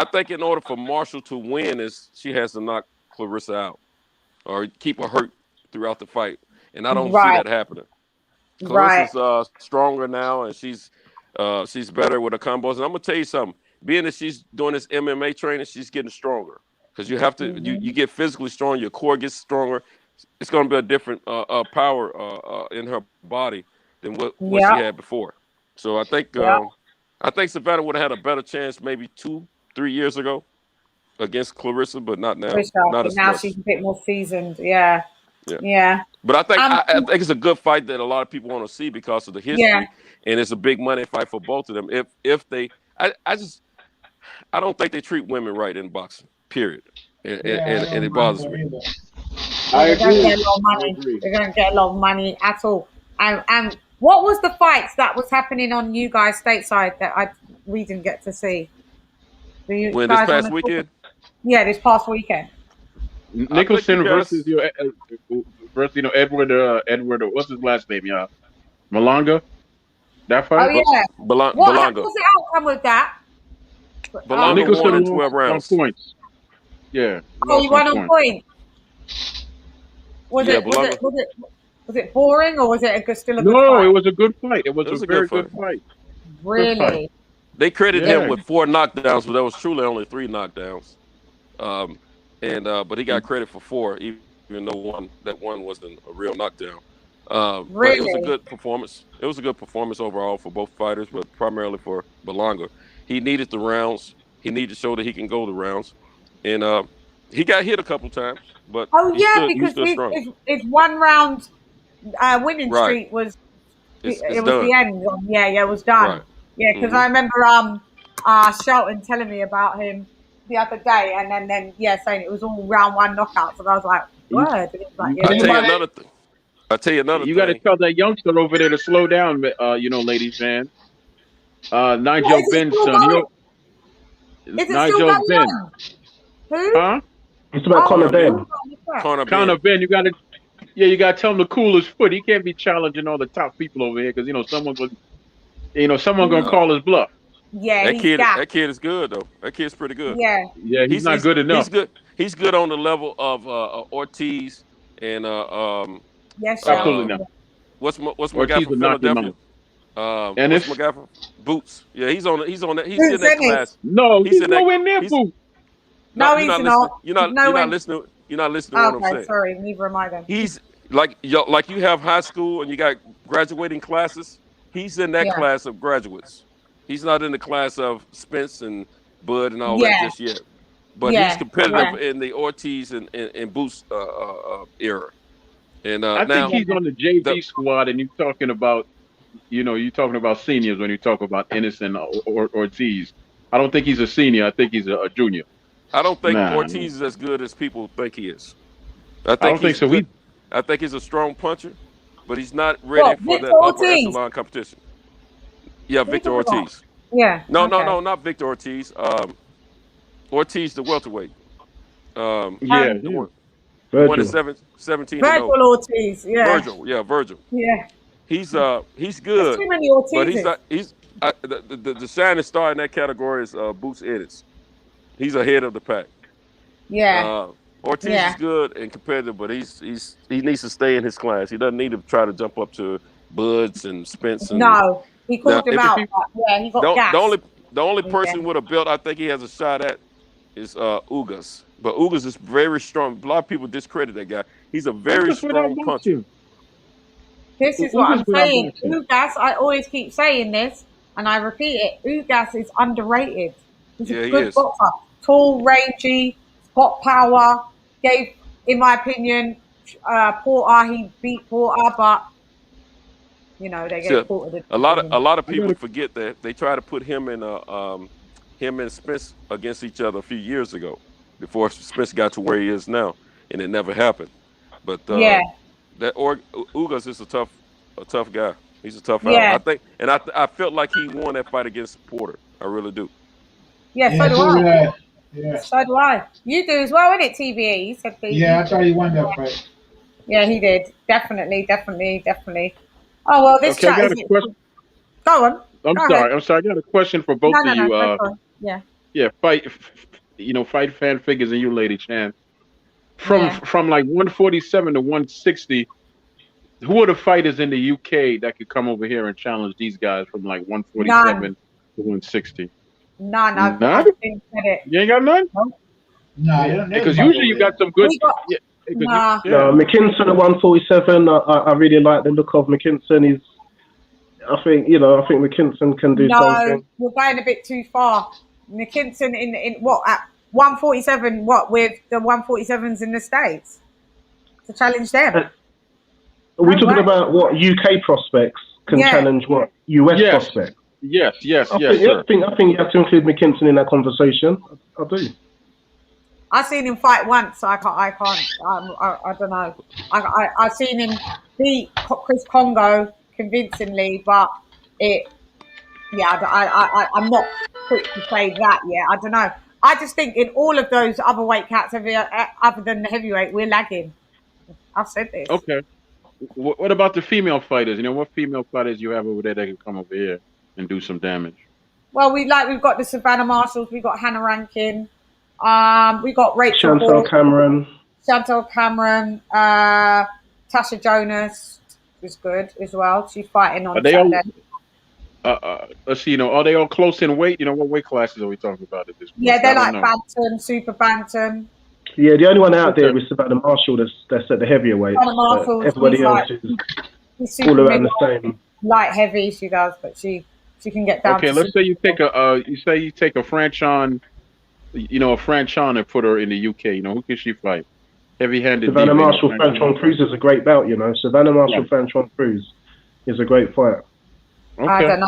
think in order for Marshall to win, she has to knock Clarissa out or keep her hurt throughout the fight, and I don't see that happening. Clarissa's stronger now, and she's better with her combos. And I'm gonna tell you something. Being that she's doing this MMA training, she's getting stronger because you have to. You get physically strong. Your core gets stronger. It's gonna be a different power in her body than what she had before. So I think Savannah would have had a better chance maybe 2-3 years ago against Clarissa, but not now. Not as now much. She's a bit more seasoned. Yeah. But I think it's a good fight that a lot of people want to see because of the history, and it's a big money fight for both of them. If they, I don't think they treat women right in boxing. Period. And it bothers me. They're going to get a lot of money. They're going to get a lot of money at all. And what was the fights that was happening on you guys stateside that we didn't get to see? This past weekend? Yeah, this past weekend. Nicholson versus Edward. What's his last name? Malanga. That fight. Oh yeah. Malanga. What was the outcome with that? Malanga won in 12 rounds. On points. Yeah. Oh, you won on points. Was it boring or was it still a good fight? No, it was a good fight. It was a very good fight. Really? Good fight. They credited him with 4 knockdowns, but there was truly only 3 knockdowns. But he got credit for 4, even though one wasn't a real knockdown. Really? But it was a good performance. It was a good performance overall for both fighters, but primarily for Malanga. He needed the rounds. He needed to show that he can go the rounds, and he got hit a couple times. But because his 1 round winning streak was was the end. It was done. Right. Yeah, because I remember Shelton telling me about him the other day, and then saying it was all round 1 knockouts, and I was like, word. I'll tell you another thing. You got to tell that youngster over there to slow down, ladies, man. Nigel Ben's son. Nigel Ben. Who? Huh? It's about Conor Ben. Conor Ben. You got to tell him to cool his foot. He can't be challenging all the top people over here because someone gonna call his bluff. Yeah, that kid is good though. That kid's pretty good. Yeah, he's not good enough. He's good on the level of Ortiz and absolutely not. What's my guy from Philadelphia? And what's my guy from Boots? Yeah, he's in that class. No, he's nowhere near Boots. No, he's not. You're not listening. You're not listening to what I'm Okay, saying. sorry, neither am I then. He's like you have high school and you got graduating classes. He's in that Yeah. class of graduates. He's not in the class of Spence and Bud and all that Yeah. just yet. But Yeah, he's competitive yeah. in the Ortiz and Boost era. And I now think he's on the JV squad, and you're talking about seniors when you talk about Innocent or Ortiz. I don't think he's a senior. I think he's a junior. I don't think Nah. Ortiz is as good as people think he is. I I don't think he's so. good. I think he's a strong puncher, but he's not ready What, for Victor that upper Ortiz? echelon competition. Yeah, Victor talking about? Ortiz. Yeah. No, okay. not Victor Ortiz. Ortiz, the welterweight. Yeah, The one Virgil. at 17 and Virgil 0. Ortiz, yeah. Virgil. Yeah. He's There's good, too many but he's Ortizes. not. The shining star in that category is Boots Ennis. He's ahead of the pack. Yeah. Ortiz Yeah. is good and competitive, but he needs to stay in his class. He doesn't need to try to jump up to Buds and Spence. And No, he called Now, him if out. he- But yeah, he got gas. the only person Yeah. with a belt I think he has a shot at is Ugas. But Ugas is very strong. A lot of people discredit that guy. He's a very Ugas without strong puncher. boxing. This is what Ugas I'm without saying. boxing. Ugas, I always keep saying this, and I repeat it. Ugas is underrated. He's Yeah, a he good is. boxer. Tall, rangy, got power. Gave, in my opinion, Porter, he beat Porter, but you know they Yeah, gave Porter the a lot of I people gotta- forget that they try to put him and Spence against each other a few years ago, before Spence got to where he is now, and it never happened. But Yeah. Ugas is a tough guy. He's a tough Yeah. out. I think, and I felt like he won that fight against Porter. I really do. Yeah, Yeah, so do so I. did I. Yeah. So do I. You do as well, innit, TBA? You said that. Yeah, I thought he won that fight. Yeah, he did. Definitely. Oh well, this Okay, I chat got is. a question. Go on. I'm Go sorry. ahead. I got a question for both No, of you. go for it. Yeah. Yeah, fight fan figures and you, Lady Chan. From like 147 to 160, who are the fighters in the UK that could come over here and challenge these guys from like 147 to 160? None. None? I've been said it. You ain't got none? Nah, they don't Because know usually you got some good. We got- Yeah, because Nah. No, McKinson at 147. I really like the look of McKinson. I think McKinson can do No, something. we're going a bit too far. McKinson in what at 147? What with the 147s in the States to challenge them? Are we No talking way. about what UK prospects can Yeah. challenge what US Yes. prospects? yes, I sir. think you have to include McKinson in that conversation. I do. I've seen him fight once. I can't. I don't know. I've seen him beat Chris Congo convincingly, but I'm not quick to say that yet. I don't know. I just think in all of those other weight cats, other than the heavyweight, we're lagging. I've said this. Okay. What about the female fighters? What female fighters you have over there that can come over here and do some damage? Well, we've got the Savannah Marshalls. We've got Hannah Rankin. We got Rachel Chantal Hall, Cameron. Tasha Jonas is good as well. She's fighting on Are they all? Saturday. Let's see. Are they all close in weight? What weight classes are we talking about at this point? Yeah, they're I like don't know. bantam, super bantam. Yeah, the only one out there is Savannah Marshall that's at the heavier weight. Savannah Marshall, Everybody she's else like- is She's super all around mid- the same. light heavy. She does, but she can get down. Okay, to let's super- say you take a Franchon, a Franchon and put her in the UK. Who can she fight? Heavy-handed. Savannah diva, Marshall Franchon Cruz is a great bout, Savannah Marshall Yeah. Franchon Cruz is a great fight. Okay. I don't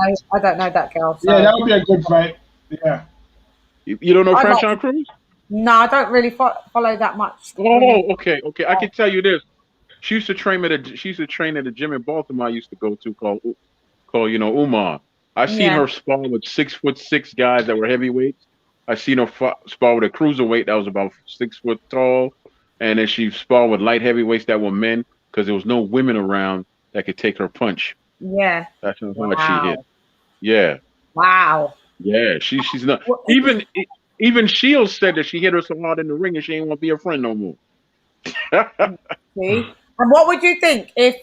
know that girl. So. Yeah, that would be a good fight. Yeah. You don't know I like- Franchon Cruz? No, I don't really follow that much. Oh, okay. I can tell you this. She used to train at a gym in Baltimore I used to go to called Umar. I seen Yeah. her spar with 6'6" guys that were heavyweights. I seen her spar with a cruiserweight that was about 6 foot tall, and then she sparred with light heavyweights that were men because there was no women around that could take her punch. Yeah. That's how Wow. hard she hit. Yeah, Wow. yeah. She's not Well, even Shields said that she hit her so hard in the ring and she ain't want to be a friend no more. See? And what would you think if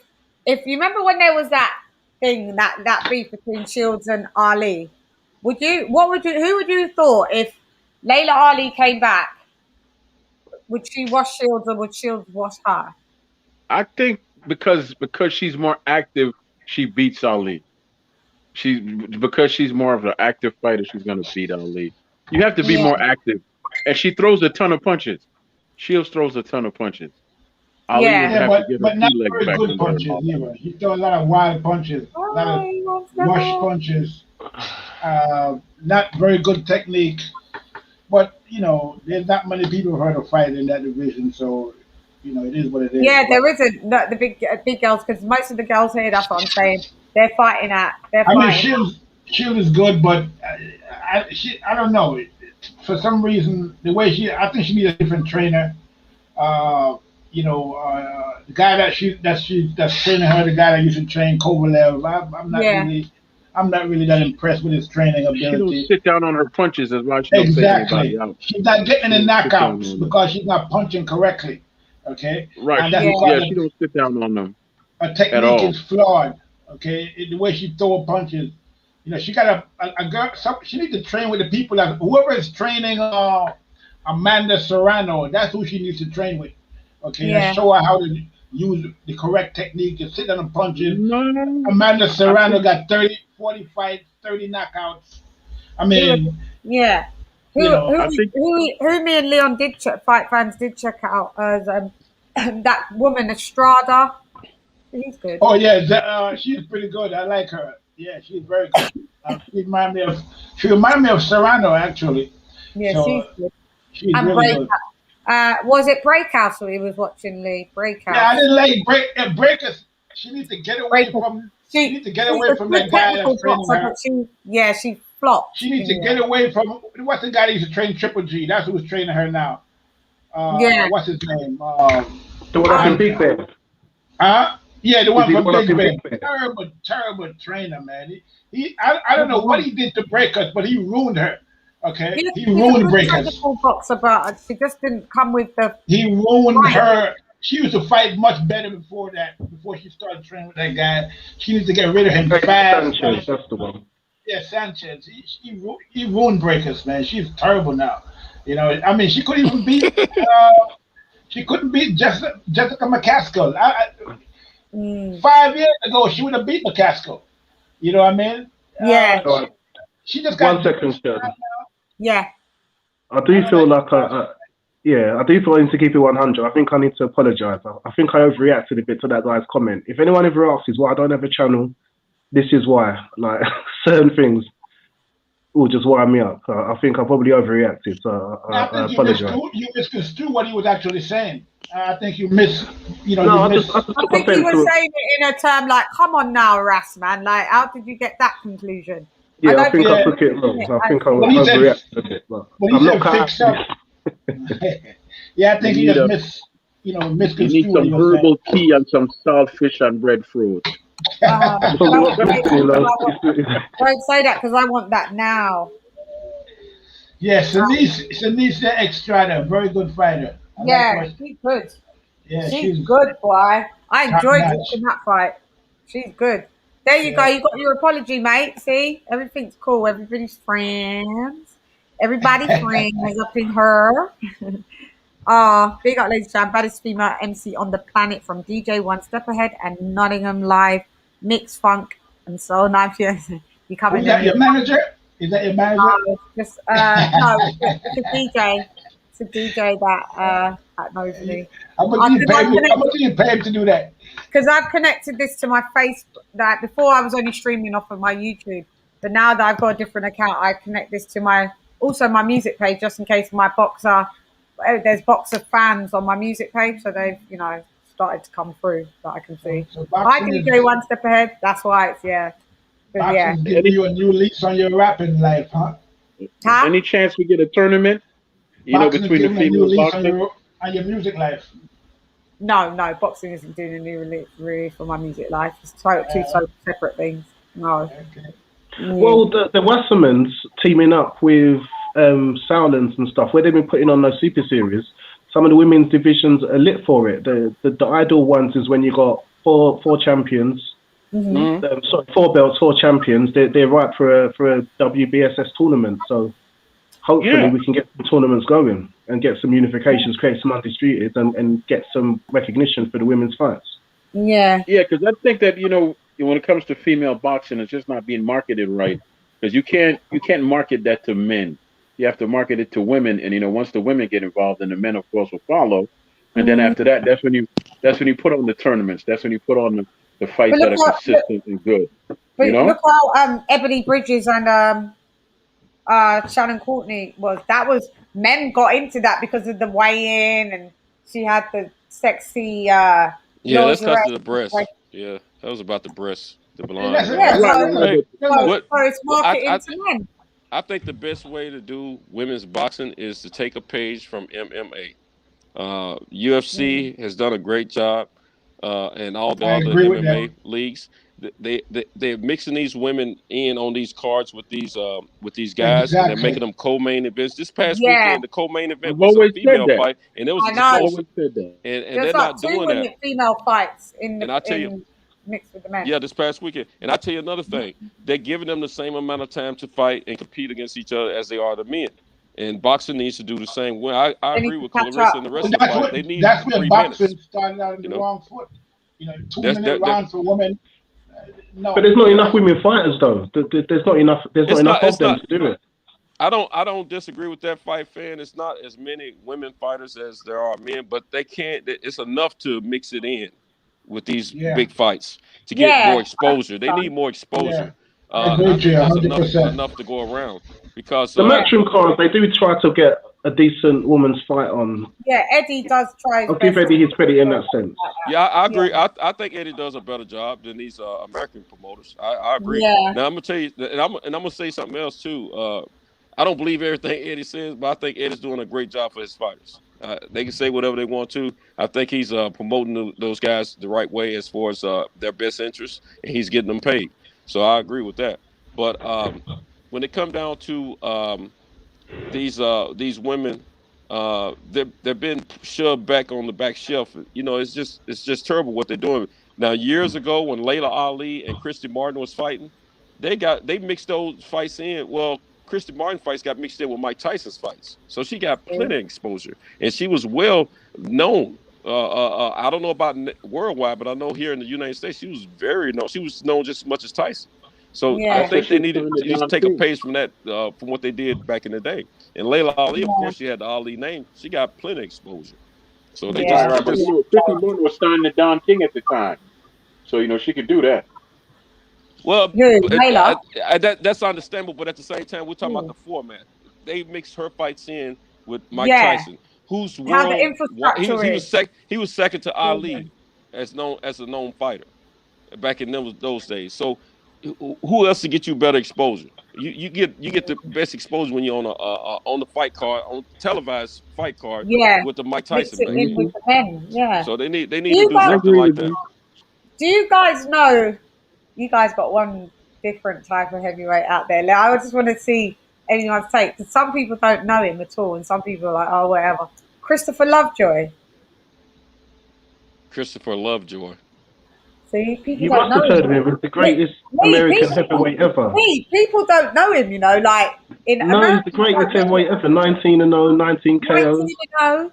you remember when there was that thing, that beef between Shields and Ali? Who would you thought if Layla Ali came back would she wash Shields or would Shields wash her? I think because she's more active, she beats Ali. Because she's more of an active fighter, she's gonna beat Ali. You have to be more active, and she throws a ton of punches. Shields throws a ton of punches. Ali would have to get her but not two legs very back. good punches either. She throws a lot of wild punches, a lot of rush punches. Not very good technique. But you know, there's not many people who heard of fight in that division, so you know it is what it is. Yeah, there isn't the big girls because most of the girls here. That's what I'm saying. They're fighting at. I mean, Shield is good, but I don't know. For some reason, the way I think she needs a different trainer. You know, the guy that's training her, the guy that used to train Kovalev. I'm not really that impressed with his training ability. She don't sit down on her punches as well. She exactly. She's not getting the knockouts because she's not punching correctly. Okay. Right. And that's she don't sit down on them. Her technique is flawed. Okay. The way she throws punches. You know, she got a girl. She needs to train with the people that whoever is training Amanda Serrano. That's who she needs to train with. Okay. Yeah. And show her how to use the correct technique to sit down and punches. Amanda Serrano got 30, 40 fights, 30 knockouts. I mean, yeah. Who me and Leon fight fans did check out as that woman Estrada. She's good. Oh yeah, she's pretty good. I like her. Yeah, she's very good. She remind me of Serrano actually. Yeah, so, she's good. She's really good. Was it Breakhouse we was watching, Lee? Breakhouse. Yeah, I didn't like Breakers. She needs to get away from. She needs to get away from that guy that's training her. She flopped. She needs to get away from what's the guy that used to train Triple G? That's who's training her now. What's his name? The one from Big Ben. Yeah, the one from Big Ben. Terrible trainer, man. I don't know what he did to Breakers, but he ruined her. Okay, he ruined Breakers. Boxer, but she just didn't come with the. He ruined her. She used to fight much better before she started training with that guy. She needs to get rid of him fast. Sanchez, that's the one. Yeah, Sanchez. He ruined Breakers, man. She's terrible now. You know, I mean, she couldn't even beat. She couldn't beat Jessica McCaskill. 5 years ago, she would have beat McCaskill. You know what I mean? Yeah. She just got 1 second, Shirley. Yeah. I do feel like I do feel I need to keep it 100. I think I need to apologize. I think I overreacted a bit to that guy's comment. If anyone ever asks why I don't have a channel, this is why. Like certain things will just wind me up. I think I probably overreacted, so I apologize. You misconstrued what he was actually saying. I think you I think he was saying it in a term like, "Come on now, Ras, man! Like, how did you get that conclusion?" Yeah, I think I took it wrong. I think I was overreacted a bit, but I'm not fixed up. Yeah, I think he just misconstrued. You need some herbal tea and some saltfish and breadfruit. Don't say that because I want that now. Yes, Denise Estrada, very good fighter. She's good. Yeah, she's good, boy. I enjoyed watching that fight. She's good. There you go. You got your apology, mate. See, everything's cool. Everybody's friends. Everybody's friends up in her. Big up, ladies and gentlemen. Baddest female MC on the planet from DJ One Step Ahead and Nottingham Live, Mix Funk, and so nice. You coming? Is that your manager? Is that your manager? No, it's a DJ. It's a DJ that knows me. How much do you pay him to do that? Because I've connected this to my Facebook. That before I was only streaming off of my YouTube, but now that I've got a different account, I connect this to my music page just in case there's boxer fans on my music page, so they've started to come through that I can see. So I can do One Step Ahead. That's why it's Boxing giving you a new lease on your rapping life, huh? Any chance we get a tournament? Between the female boxing and your music life. No, boxing isn't doing a new release really for my music life. It's two separate things. No. Okay. Well, the Wassermans teaming up with Saunders and stuff, where they've been putting on those super series. Some of the women's divisions are lit for it. The ideal ones is when you got four champions. Mm-hmm. 4 belts, 4 champions. They're right for a WBSS tournament. So hopefully we can get some tournaments going and get some unifications, create some undisputed, and get some recognition for the women's fights. Yeah. Yeah, because I think that, you know, when it comes to female boxing, it's just not being marketed right. Because you can't market that to men. You have to market it to women, and you know, once the women get involved, then the men, of course, will follow. And then after that, that's when you put on the tournaments. That's when you put on the fights that are consistent and good. But You know, look how Ebony Bridges and Shannon Courtney was men got into that because of the weigh-in, and she had the sexy Yeah, that's because lingerie. of the breasts. Yeah, that was about the breasts, the blonde. Yeah, so it's marketing to men. I think the best way to do women's boxing is to take a page from MMA. UFC has done a great job, and all the other MMA leagues. They're mixing these women in on these cards with these guys, and they're making them co-main events. This past weekend, the co-main event was a female fight, and it was explosive. And they're not doing that. Female fights and I tell you, mixed with the men. Yeah, this past weekend. And I tell you another thing, they're giving them the same amount of time to fight and compete against each other as they are the men. And boxing needs to do the same way. I agree with Clarissa and the rest of the fight. They need that's where 3 boxing minutes. started out in the wrong foot. You know, 2-minute rounds for women. No. But there's not enough women fighters, though. There's not enough. There's not enough of them to do it. I don't disagree with that fight, fan. It's not as many women fighters as there are men, but they can't. It's enough to mix it in with these big fights to get more exposure. They need more exposure. I think there's enough to go around because the Matchroom cards, they do try to get a decent woman's fight on. Yeah, Eddie does try. I'll give Eddie his credit in that sense. Yeah, I agree. I think Eddie does a better job than these American promoters. I agree. Yeah. Now I'm gonna tell you, and I'm gonna say something else too. I don't believe everything Eddie says, but I think Eddie's doing a great job for his fighters. They can say whatever they want to. I think he's promoting those guys the right way as far as their best interests, and he's getting them paid. So I agree with that. But when it comes down to these women, they've been shoved back on the back shelf. You know, it's just terrible what they're doing. Now, years ago, when Layla Ali and Christy Martin was fighting, they mixed those fights in. Well, Christy Martin fights got mixed in with Mike Tyson's fights, so she got plenty of exposure, and she was well known. I don't know about worldwide, but I know here in the United States, she was very known. She was known just as much as Tyson. So I think they need to take a page from that, from what they did back in the day. And Layla Ali, of course, she had the Ali name. She got plenty of exposure. So they Christy Martin was starting the Don King at the time, so you know she could do that. Well, that's understandable, but at the same time, we're talking about the format. They mixed her fights in with Mike Tyson, who's world. He was second to Ali, as a known fighter, back in those days. So, who else to get you better exposure? You get the best exposure when you're on the fight card, on televised fight card, with the Mike Tyson. With the men, So they need to do something like that. Do you guys know? You guys got one different type of heavyweight out there. Like, I just want to see anyone's take. Because some people don't know him at all, and some people are like, oh, whatever. Christopher Lovejoy. Christopher Lovejoy. See, people you don't must have know heard of him. He's the greatest American heavyweight ever. People don't know him, you know, like in America. He's the greatest heavyweight ever. 19-0, 19 KOs. 19-0,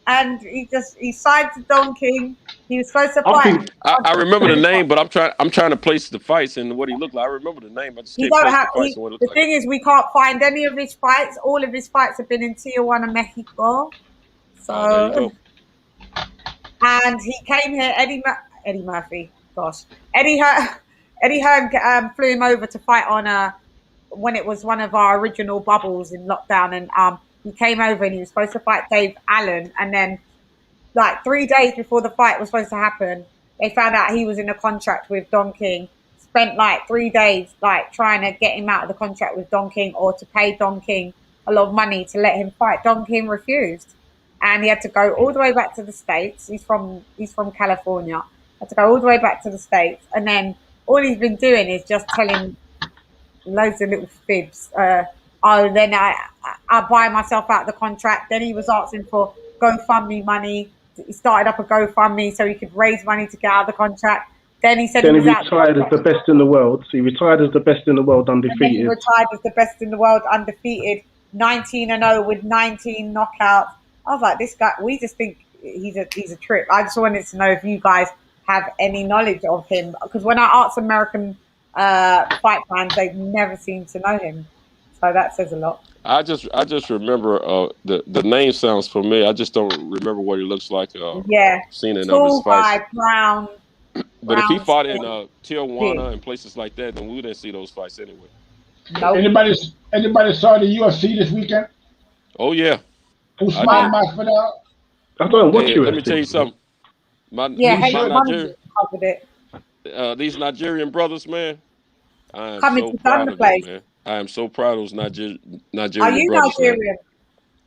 and he signed to Don King. He was supposed to fight. I remember the name, but I'm trying to place the fights and what he looked like. I remember the name. I just can't place the fights and what it looked like. The thing is, we can't find any of his fights. All of his fights have been in Tijuana, Mexico. So, there you go. And he came here. Eddie Murphy. Gosh, Eddie Hearn flew him over to fight on when it was one of our original bubbles in lockdown, and he came over and he was supposed to fight Dave Allen, and then like 3 days before the fight was supposed to happen, they found out he was in a contract with Don King. Spent like 3 days like trying to get him out of the contract with Don King, or to pay Don King a lot of money to let him fight. Don King refused, and he had to go all the way back to the States. He's from California. Had to go all the way back to the States, and then all he's been doing is just telling loads of little fibs. Then I buy myself out of the contract. Then he was asking for GoFundMe money. He started up a GoFundMe so he could raise money to get out of the contract. Then he said he retired as the best in the world. So he retired as the best in the world, undefeated. And then he retired as the best in the world, undefeated. 19-0 with 19 knockouts. I was like, this guy. We just think he's a trip. I just wanted to know if you guys have any knowledge of him, because when I ask American fight fans, they never seem to know him. So that says a lot. I just remember the name sounds familiar. I just don't remember what he looks like. Yeah, seen it of tall his fights. guy, brown. But if he brown fought skin. in Tijuana and places like that, then we didn't see those fights anyway. Nope. Anybody saw the UFC this weekend? Oh yeah. Usman Masvidal. I don't watch UFC. Let me tell you something. Covered it. These Nigerian brothers, man. I am Coming so to proud the of place. them, man. I am so proud of those Nigerian Are you brothers. Nigerian? Man.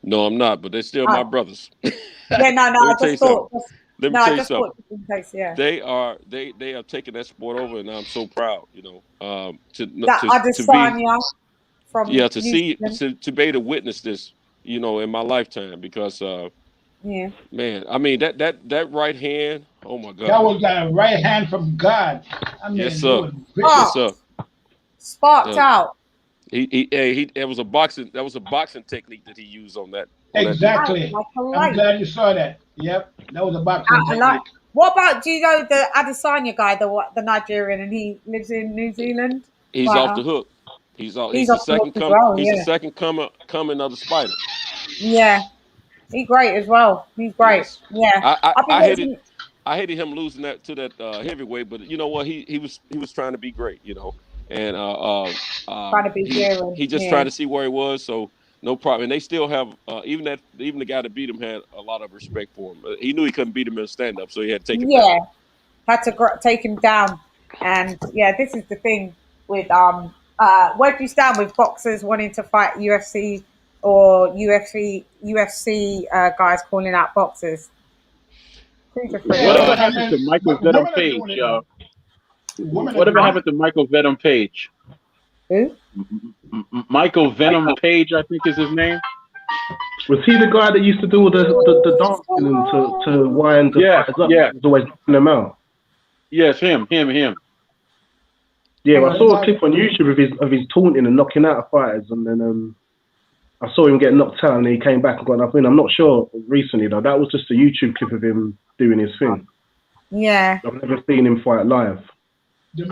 No, I'm not, but they're still my brothers. Yeah, no. I just thought. Let me tell you something. Yeah. They are taking that sport over, and I'm so proud. You know, to be be able to witness this, you know, in my lifetime, because man, I mean that right hand. Oh my God, that was a right hand from God. I mean, yes, sir. Yes, sir. Sparked out. That was a boxing technique that he used on that. Exactly. I'm glad you saw that. Yep, that was a boxing technique. What about, do you know the Adesanya guy, the Nigerian, and he lives in New Zealand? He's off the hook. He's the second coming. Well, he's the second coming of the Spider. Yeah, he's great as well. He's great. Yes. Yeah, I hated him losing that to that heavyweight, but you know what? He was trying to be great, you know, and trying to be he just tried to see where he was. So no problem. And they still have even the guy that beat him had a lot of respect for him. He knew he couldn't beat him in stand up, so he had to take him down. Had to take him down. And this is the thing with where do you stand with boxers wanting to fight UFC or UFC guys calling out boxers? Whatever happened to Michael Venom Page? Whatever happened to Michael Venom Page? Who? Michael Venom Page, I think is his name. Was he the guy that used to do all the dancing and to wind the fighters up? Yeah. He was always knocking them out. Yes, him. Yeah, I saw a clip on YouTube of his taunting and knocking out fighters, and then I saw him get knocked out, and he came back and got enough in. I'm not sure recently though. That was just a YouTube clip of him doing his thing. Yeah. I've never seen him fight live. I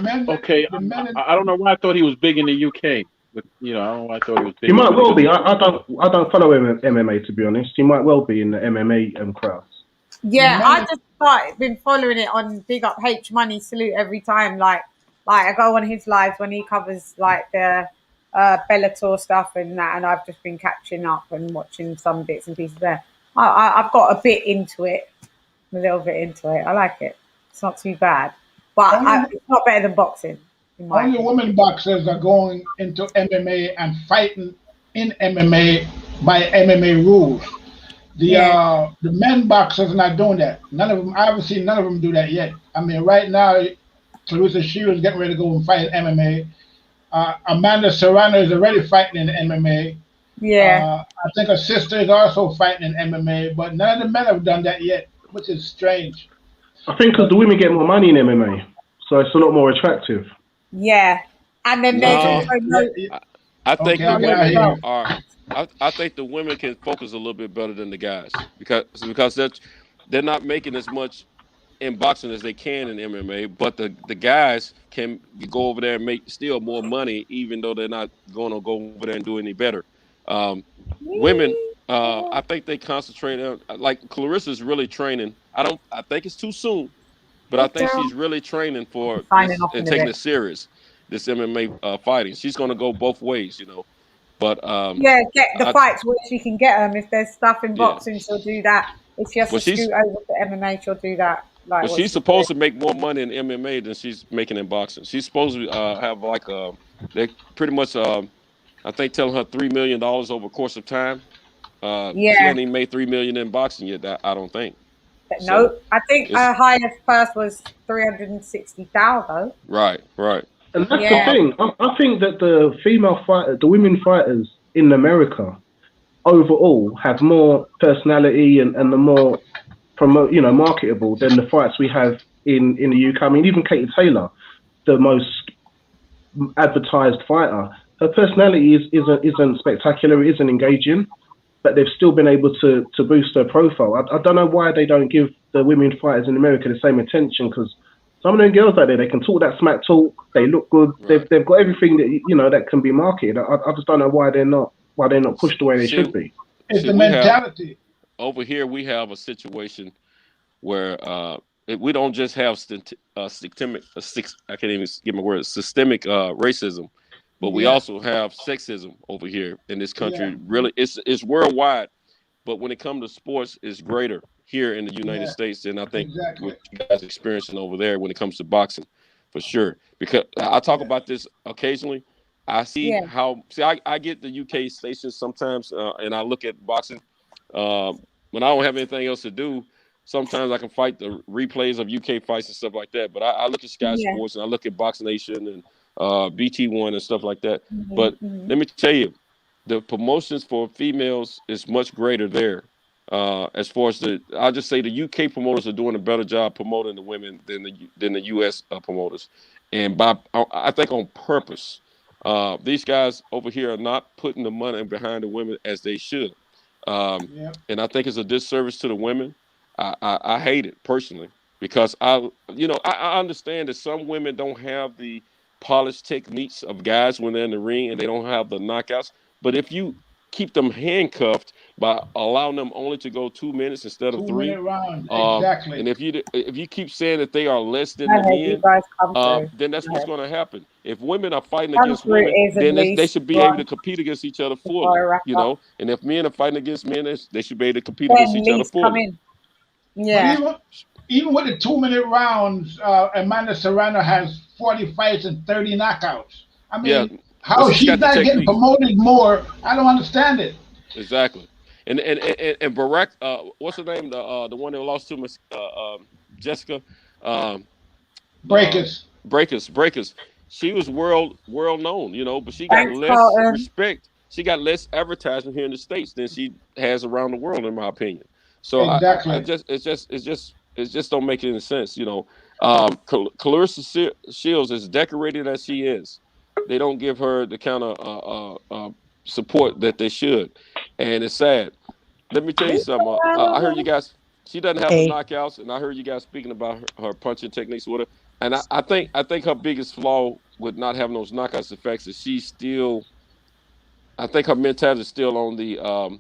don't know why I thought he was big in the UK. But, you know, I don't know why I thought he was big. He might well be. I don't follow MMA, to be honest. He might well be in the MMA crowd. Yeah, I just been following it on Big Up H Money. Salute every time. Like I go on his lives when he covers like the Bellator stuff and that, and I've just been catching up and watching some bits and pieces there. I've got a bit into it, a little bit into it. I like it. It's not too bad, but it's not better than boxing. Only women boxers are going into MMA and fighting in MMA by MMA rules. The men boxers are not doing that. None of them. I haven't seen none of them do that yet. I mean, right now, Clarissa Shields getting ready to go and fight MMA. Amanda Serrano is already fighting in MMA. Yeah. I think her sister is also fighting in MMA, but none of the men have done that yet, which is strange. I think because the women get more money in MMA, so it's a lot more attractive. Yeah, and then there's also I think the women are. I think the women can focus a little bit better than the guys because they're not making as much in boxing as they can in MMA, but the guys can go over there and make still more money, even though they're not going to go over there and do any better. Women, I think they concentrate on, like Clarissa's really training. I think it's too soon, but I think she's really training for this, and taking it serious. This MMA fighting, she's going to go both ways, you know. But get the fights where she can get them. If there's stuff in boxing, she'll do that. If she has to scoot over to MMA, she'll do that. Like, but she's supposed to make more money in MMA than she's making in boxing. She's supposed to have like they pretty much I think telling her $3 million over the course of time. She hasn't even made $3 million in boxing yet. I don't think. No, I think her highest purse was $360,000. Right. And that's the thing. I think that the women fighters in America overall have more personality and the more marketable than the fights we have in the UK. I mean, even Katie Taylor, the most advertised fighter, her personality isn't spectacular, it isn't engaging, but they've still been able to boost her profile. I don't know why they don't give the women fighters in America the same attention, because some of them girls out there, they can talk that smack talk, they look good, Right. they've got everything that that can be marketed. I just don't know why they're not pushed the way they should be. It's See, the mentality. Over here, we have a situation where we don't just have systemic, I can't even get my word, systemic racism, but we also have sexism over here in this country. Yeah. Really, it's worldwide, but when it comes to sports, it's greater here in the United States than I think what you guys are experiencing over there when it comes to boxing, for sure. Because I talk about this occasionally. I see how I get the UK stations sometimes, and I look at boxing when I don't have anything else to do. Sometimes I can fight the replays of UK fights and stuff like that. But I look at Sky Sports and I look at Box Nation and BT1 and stuff like that. But let me tell you, the promotions for females is much greater there. As far as I'll just say the UK promoters are doing a better job promoting the women than the US promoters, and I think on purpose. These guys over here are not putting the money behind the women as they should, and I think it's a disservice to the women. I hate it personally because I understand that some women don't have the polished techniques of guys when they're in the ring and they don't have the knockouts. But if you keep them handcuffed by allowing them only to go 2 minutes instead of 3, exactly. And if you keep saying that they are less than the men, then that's what's going to happen. If women are fighting against women, then they should be able to compete against each other fully, And if men are fighting against men, they should be able to compete against each other fully. Yeah. Even with the 2-minute rounds, Amanda Serrano has 40 fights and 30 knockouts. I mean, how she's not getting promoted more? I don't understand it. Exactly. And Barack, what's her name? The one that lost to Jessica. Breakers. She was world known, but she got less respect. She got less advertisement here in the States than she has around the world, in my opinion. So it just don't make any sense, Clarissa Shields, as decorated as she is, they don't give her the kind of support that they should, and it's sad. Let me tell you something. I heard you guys. She doesn't have the knockouts, and I heard you guys speaking about her punching techniques with her. And I think her biggest flaw with not having those knockouts effects is she's still. I think her mentality is still on the.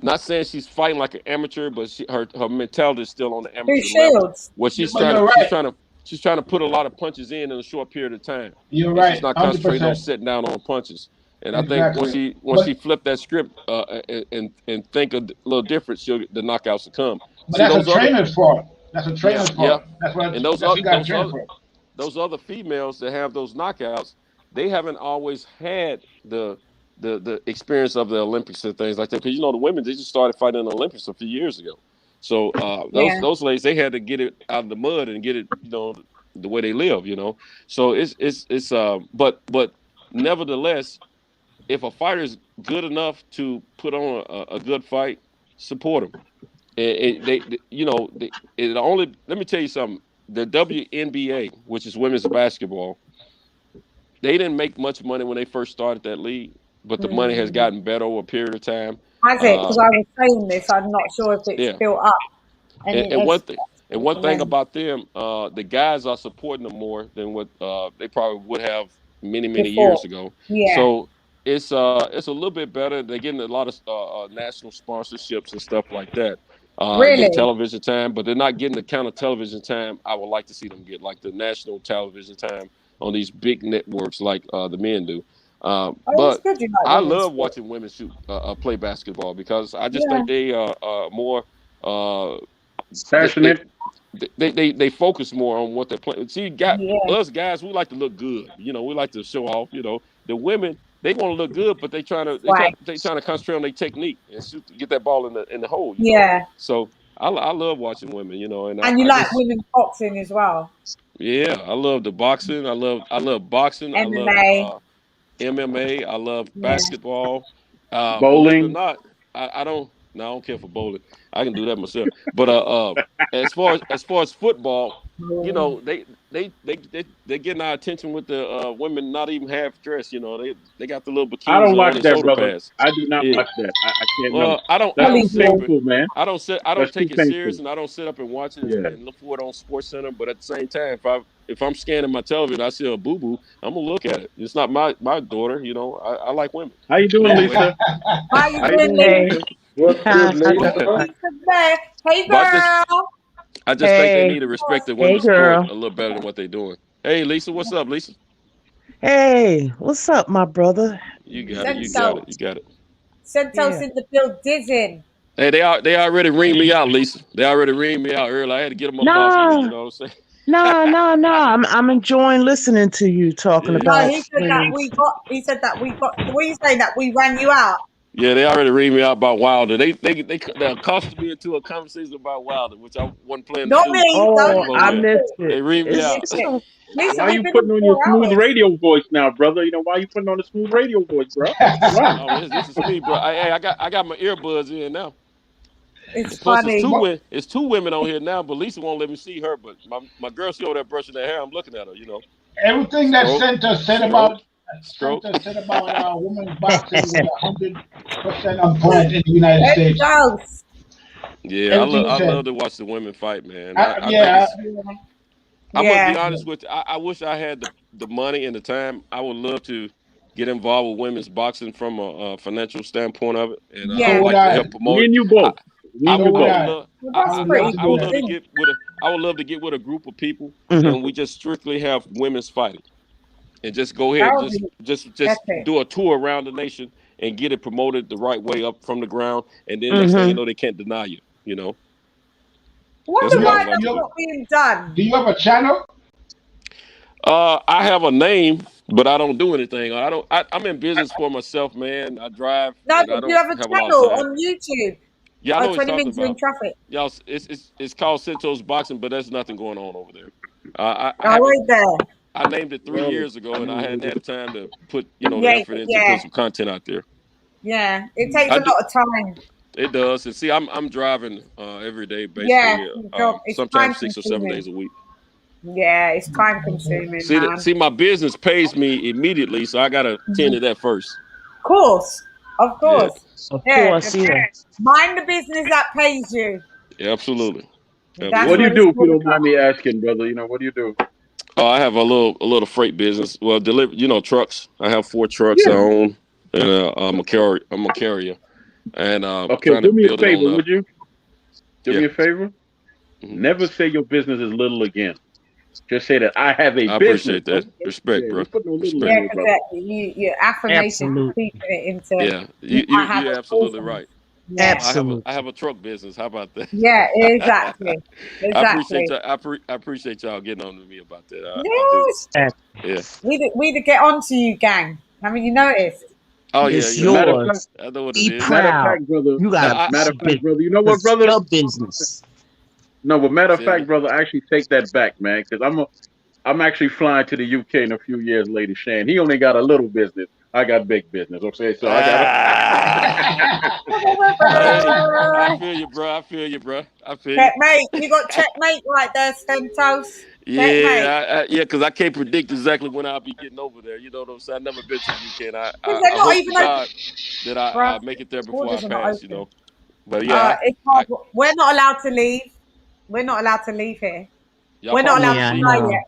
Not saying she's fighting like an amateur, but her mentality is still on the amateur level. Where she's trying to put a lot of punches in a short period of time. You're right. She's not concentrating on sitting down on punches. And I think once she flipped that script and think a little different, the knockouts will come. But that's a trainer's fault. That's a trainer's fault. That's what. And those other females that have those knockouts, they haven't always had the experience of the Olympics and things like that. Because the women, they just started fighting in the Olympics a few years ago. So those ladies, they had to get it out of the mud and get it, the way they live. So it's but nevertheless, if a fighter is good enough to put on a good fight, support them. Let me tell you something. The WNBA, which is women's basketball, they didn't make much money when they first started that league, but the money has gotten better over a period of time. Has it? Because I was saying this, I'm not sure if it's built up. And one thing about them, the guys are supporting them more than what they probably would have many years ago. Yeah. So it's a little bit better. They're getting a lot of national sponsorships and stuff like that. Get television time, but they're not getting the kind of television time I would like to see them get, like the national television time on these big networks like the men do. But I love watching women play basketball because I just think they are more passionate. They focus more on what they're playing. See, us guys, we like to look good. We like to show off. The women, they want to look good, but they trying to concentrate on their technique and shoot, get that ball in the hole. Yeah. So I love watching women. And you like women's boxing as well. Yeah, I love the boxing. I love boxing. MMA. I love MMA. I love basketball. Bowling. I don't care for bowling. I can do that myself. But as far as football, you know, they getting our attention with the women not even half dressed. You know, they got the little I bikinis don't on watch and that, shoulder brother. pads. I do not Yeah. watch that. I can't know. Well, I don't That's too sit up and painful, man. I don't That's take too it serious, painful. and I don't sit up and watch it Yeah. and look for it on Sports Center. But at the same time, if I'm scanning my television, I see a boo boo, I'm gonna look at it. It's not my daughter, you know. I like women. How you doing, Lisa? How you How you doing, doing, Lee? Lisa? What's good, Lisa? Lisa's there. Hey, But girl. I just think they need to respect the Hey, women's sport girl. a little better than what they're doing. Hey, Lisa, what's up, Lisa? Hey, what's up, my brother? You got it. You got it. You got it. Sentos Yeah. in the building. Hey, they already reamed me out, Lisa. They already reamed me out early. I had to get them up off of me. You No, know what I'm saying? no. I'm enjoying listening to you talking Yeah. No, about he said that women's. he said that we got, what are you saying, that we ran you out? Yeah, they already reamed me out about Wilder. They accosted me into a conversation about Wilder, which I wasn't planning to Not do. me. Don't Oh, Come over I there. missed They it. reamed me you out. missed it. So, Lisa, Why we've you been putting on on your 4 smooth hours. radio voice now, brother? You know why you putting on the smooth radio voice, bro? Why? Oh, this is me, bro. I got my earbuds in now. It's And plus, funny. it's two women on here now, but Lisa won't let me see her. But my girl, she over there brushing her hair. I'm looking at her, you know. Everything that Stroke, Center said stroke, about stroke. women's boxing was 100% on point in the United There you States. go. Yeah, Everything I you love said. to watch the women fight, man. I think Yeah, it's. I'm gonna be Yeah. honest with you. I wish I had the money and the time. I would love to get involved with women's boxing from a financial standpoint of it, and so I'd Yeah. would like to I. help promote Me it. and you both. Me and So you would both. I. Well, I that's would love pretty to I do would good love that. to thing. get with a I would love to get with a group of people, mhm. and we just strictly have women's fighting, and just go That ahead and would be just epic. do a tour around the nation and get it promoted the right way up from the ground, and then next thing you Mhm. know, they can't deny you. You know, I that's wonder Do you what I have, why would like that's to do. not being done. do you have a channel? I have a name, but I don't do anything. I'm in business for myself, man. I drive, No, and I but you don't have a have a lot of channel time. on YouTube. Yeah, I Oh, know what he's 20 talking minutes you're in about. traffic. Yeah, it's called Centos Boxing, but there's nothing going on over there. I Oh, haven't. right there. I named it 3 Well, years ago, and I hadn't had time to put the Yeah, effort into yeah, putting some content out there. yeah. It takes I a do. lot of time. It does, and see, I'm driving every day, Yeah, basically. it's Sometimes time 6 or 7 days consuming. a week. Yeah, it's time consuming, man. See, my business pays me immediately, so I gotta tend to that first. Of course, of Yeah, course. Of Yeah, course, yeah. mind the business that pays you. absolutely, That's what do absolutely. you what it's do if you all don't mind about. me asking, brother? You know, what do you do? Oh, I have a little freight business. Well, deliver, trucks. I have 4 trucks I Yeah. own, and I'm a carrier. And Okay, trying to do me a build it on favor, up. would you? Do Yeah, me a favor. hmm Never say your business is little again. Just say that I have a I business. appreciate that. Don't, Respect, yeah, bro. don't put no little Yeah, Respect. in there, because brother. your affirmation is Absolutely. keeping it into, Yeah, you I have you're a full absolutely business. right. Yeah, I Absolutely. have a truck business. How about that? yeah, exactly, I appreciate exactly. y'all. I appreciate y'all getting on to me about that. I do. Yes, Yeah. we to get on to you, gang. Haven't you noticed? Oh yeah, It's yeah. Matter of fact, yours. I know what it Be is. matter of proud. fact, brother. You got a I, Matter big of fact, business. brother. You know what, It's brother? your business. No, but matter of say it fact, again. brother, I actually take that back, man, because I'm actually flying to the UK in a few years later, Shane. He only got a little business. I got big business. Okay, so I got a. Ah, hey, I feel you, bro. I feel you, bro. I feel you. Checkmate. You got checkmate right there, Stentos. Checkmate. Yeah, because I can't predict exactly when I'll be getting over there. You know what I'm saying? I've never been to the UK, and Because I they're not hope to even open. God that I Bruh, make it there before I borders are not pass. open. But yeah, It's hard. We're not allowed to leave. We're not allowed to leave here. y'all We're not probably allowed can't to Yeah, I leave. fly know. yet.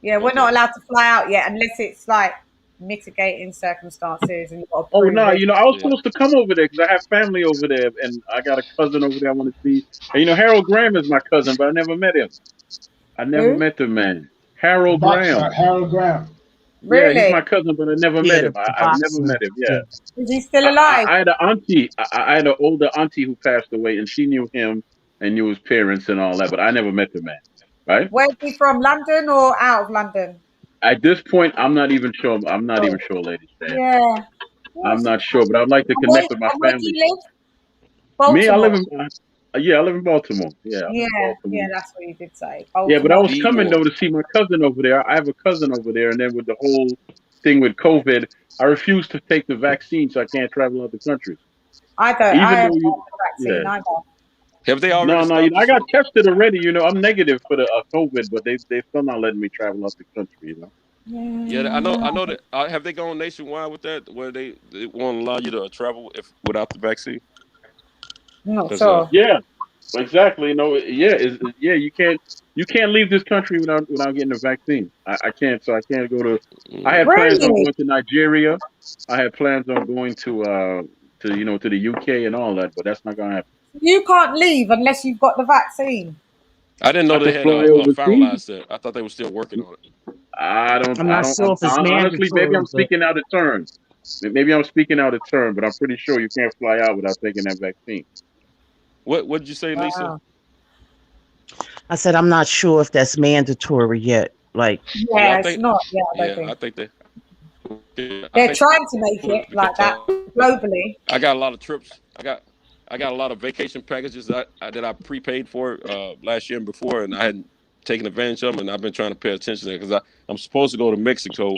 Yeah, we're Okay. not allowed to fly out yet unless it's like mitigating circumstances and you've got to Oh prove no, it. I was Yeah. supposed to come over there because I have family over there, and I got a cousin over there I want to see. And Harold Graham is my cousin, but I never met him. I never Who? met the man, The Harold boxer, Graham. Harold Graham. Yeah, he's Really? my cousin, but I never Yeah, met him. the I've never boxing. met him. Yeah, Yeah. Is he still alive? I had an auntie. I had an older auntie who passed away, and she knew him and knew his parents and all that, but I never met the man. Right? Where's he from? London or out of London? At this point, I'm not even sure. I'm not even sure, ladies. Man. Yeah. I'm Yes. not sure, but I'd like to connect with my And where do family. you live? Me, I live Baltimore. in. Yeah, I live in Baltimore. Yeah, I live Yeah, in Baltimore. yeah, that's what you did say. Yeah, but I Baltimore. was coming B-more. though to see my cousin over there. I have a cousin over there, and then with the whole thing with COVID, I refuse to take the vaccine, so I can't travel other countries. I Even haven't though got you, the yeah, vaccine either. Have they already? No, stopped I the got show? tested already. I'm negative for the COVID, but they still not letting me travel out the country. Yeah, I know that. Have they gone nationwide with that, where they won't allow you to travel without the vaccine? I'm not 'Cause, sure. Yeah, exactly. Yeah. You can't leave this country without getting a vaccine. I can't. So I can't go to. I had plans on Really? going to Nigeria. I had plans on going to the UK and all that, but that's not gonna happen. You can't leave unless you've got the vaccine. I didn't know I they could had fly overseas. finalized that. I thought they were still working on it. I I'm not don't. sure if it's Honestly, maybe mandatory, I'm but speaking out of turn. Maybe I'm speaking out of turn, but I'm pretty sure you can't fly out without taking that vaccine. What did you say, Lisa? Wow. I said I'm not sure if that's mandatory yet. Like, Yeah, I it's think. not. Yeah, I don't Yeah, think. I think they. Yeah, I They're think trying to make it like that globally. I got a lot of trips. I got a lot of vacation packages that I prepaid for last year and before, and I hadn't taken advantage of them. And I've been trying to pay attention to it because I'm supposed to go to Mexico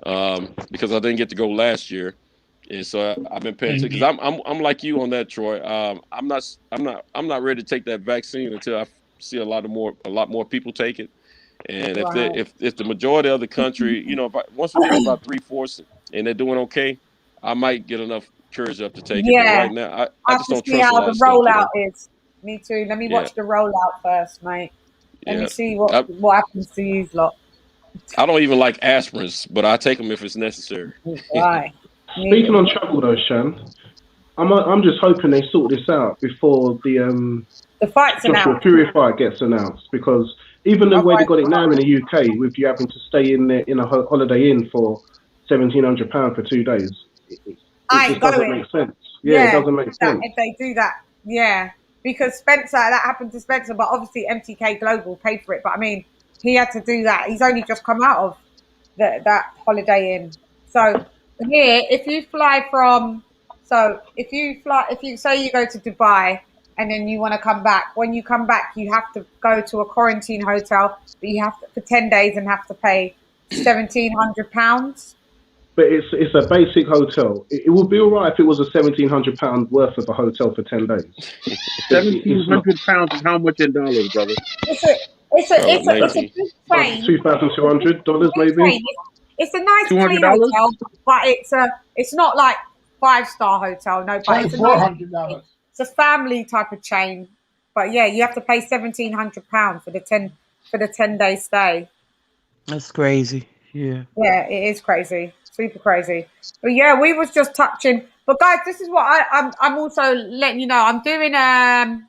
because I didn't get to go last year, and so I've been paying attention. Because I'm like you on that, Troy. I'm not ready to take that vaccine until I see a lot more people take it. And Right. if the majority of the country, once we get to about 3/4 and they're doing okay, I might get enough courage up to take it. But Yeah. right now, I I have just to don't see trust a how lot the of stuff. rollout is. Me too. Let me Yeah. watch the rollout first, mate. Let me Yeah. see what happens to you lot. I don't even like aspirins, but I take them if it's necessary. Right. Speaking on travel though, Shan, I'm just hoping they sort this out before the fight's Joshua announced. Fury fight gets announced, because even the way they got it now in the UK, with you having to stay in a Holiday Inn for £1,700 for 2 days, it just doesn't make sense. Yeah, it doesn't make sense. If they do that, yeah, because Spencer, that happened to Spencer, but obviously MTK Global paid for it. But I mean, he had to do that. He's only just come out of that Holiday Inn. So here, if you say you go to Dubai and then you want to come back, when you come back, you have to go to a quarantine hotel, but you have to, for 10 days and have to pay £1,700. But it's a basic hotel. It would be all right if it was a £1,700 worth of a hotel for 10 days. £1,700 is how much in dollars, brother? It's a big Like train. $2,200 maybe. It's a nice clean $200? hotel, but it's not like 5-star hotel. No, but it's a $2,400. It's a family type of chain. But yeah, you have to pay £1,700 for the 10-day stay. that's crazy. Yeah. Yeah, it is crazy, super crazy. But yeah, we was just touching. But guys, this is what I'm also letting you know. I'm doing a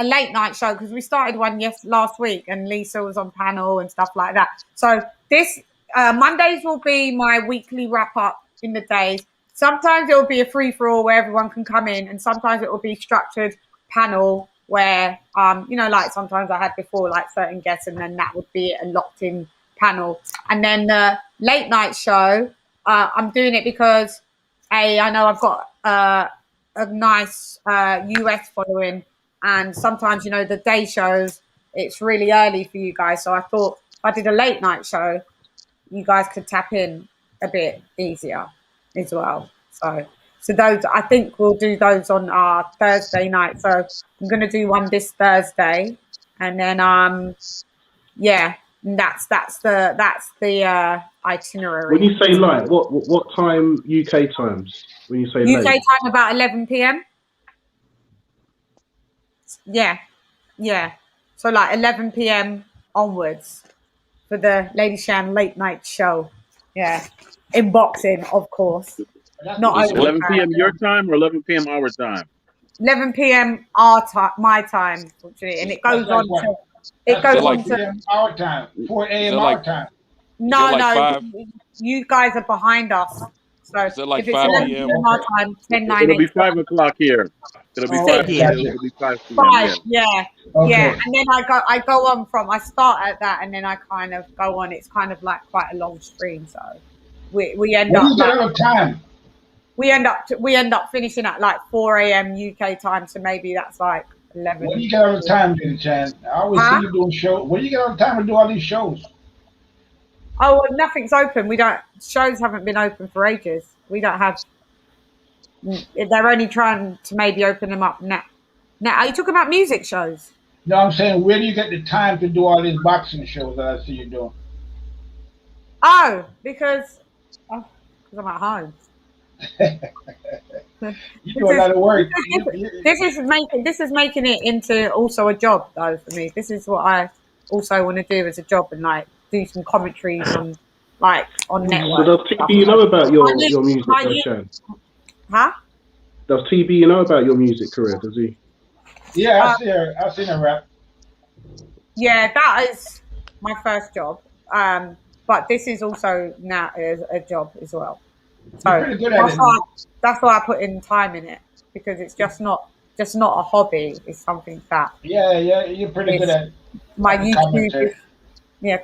late night show because we started one last week, and Lisa was on panel and stuff like that. So this Mondays will be my weekly wrap up in the days. Sometimes it will be a free for all where everyone can come in, and sometimes it will be structured panel where like sometimes I had before, like certain guests, and then that would be a locked in panel. And then the late night show, I'm doing it because I know I've got a nice US following, and sometimes the day shows, it's really early for you guys. So I thought if I did a late night show, you guys could tap in a bit easier as well. So those, I think we'll do those on our Thursday night. So I'm going to do one this Thursday, and then that's the itinerary. When you say light, what time UK times? When you say UK late? time about 11 p.m. Yeah. So like 11 p.m. onwards for the Lady Shan late night show. Yeah, in boxing, of course. Not It's 11 p.m. your time or 11 p.m. our time? 11 p.m. my time, unfortunately, and it goes That's on like to. what? It goes on 4 to. a.m. our time, 4 a.m. our time. No, like you guys are behind us. So Is that like if it's 5 11 p.m.? p.m. our time, 10, 9, It'll 8, be 5 o'clock here. It'll be 5 p.m. It'll be 5 p.m. 5, yeah. Okay. Yeah, and then I go on from, I start at that, and then I kind of go on. It's kind of like quite a long stream, so we end What do up you get out of time? we end up finishing at like 4 a.m. UK time, so maybe that's like 11. What do you get out of time, Chan? I always see you doing shows. What do you get out of time to do all these shows? Oh, well, nothing's open. Shows haven't been open for ages. We don't have. They're only trying to maybe open them up now. Now, are you talking about music shows? No, I'm saying, where do you get the time to do all these boxing shows that I see you doing? Oh, because I'm at home. You do a lot of work. This is making it into also a job though for me. This is what I also want to do as a job, and like do some commentaries on network. So does TB know about your music, Shan? Huh? Does TB know about your music career? Does he? Yeah, I've seen her rap. Yeah, that is my first job. But this is also now a job as well. So You're pretty good at that's why I put in time in it, because it's just not a hobby. It's something that you're pretty good at my YouTube.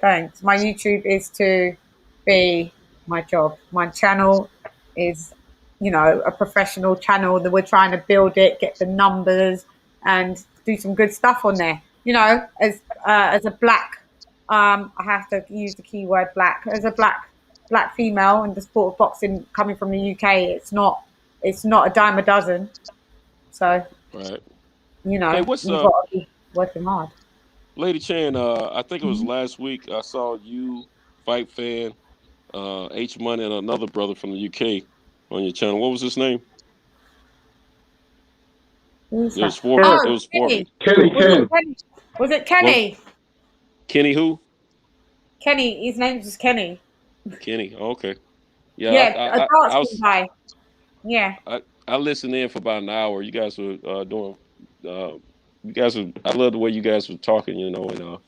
Thanks. My YouTube is to be my job. My channel is, a professional channel that we're trying to build it, get the numbers, and do some good stuff on there. As a black, I have to use the keyword black. As a black female in the sport of boxing, coming from the UK, it's not a dime a dozen. So, right. You've got to be working hard. Lady Chan, I think it was last week I saw you, Fight Fan, H Money, and another brother from the UK on your channel. What was his name? It was for me. It was for me. Kenny. Was it Kenny? Well, Kenny who? Kenny. His name was Kenny. Kenny. Okay. Yeah. A dancing guy. Yeah. I listened in for about an hour. You guys were doing. I love the way you guys were talking. And I'm gonna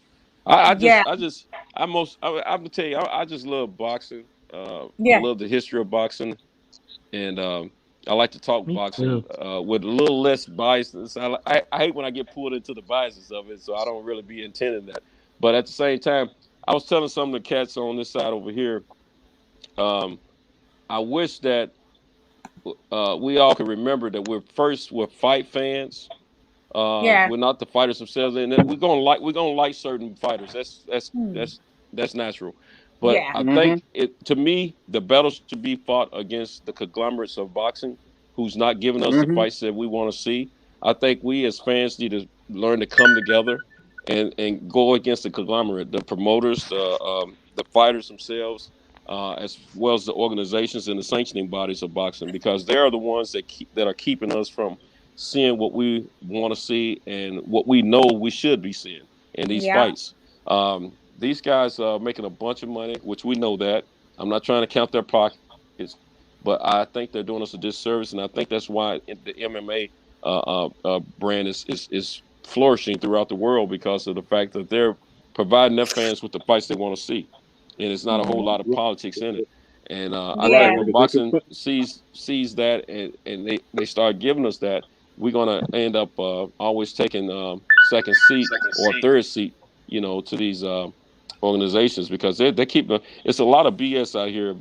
tell you, I just love boxing. I love the history of boxing, and I like to talk boxing with a little less bias. I hate when I get pulled into the biases of it, so I don't really be intending that. But at the same time, I was telling some of the cats on this side over here, I wish that we all could remember that we're fight fans. We're not the fighters themselves, and we're gonna like certain fighters. That's natural. But I think to me, the battle should be fought against the conglomerates of boxing, who's not giving us the fights that we want to see. I think we as fans need to learn to come together and go against the conglomerate, the promoters, the fighters themselves, as well as the organizations and the sanctioning bodies of boxing, because they are the ones that are keeping us from seeing what we want to see and what we know we should be seeing in these fights. These guys are making a bunch of money, which we know that. I'm not trying to count their pockets, but I think they're doing us a disservice, and I think that's why the MMA brand is flourishing throughout the world, because of the fact that they're providing their fans with the fights they want to see, and it's not a whole lot of politics in it. And I think when boxing sees that and they start giving us that, we're gonna end up always taking second seat or third seat, to these organizations, because they keep it's a lot of BS out here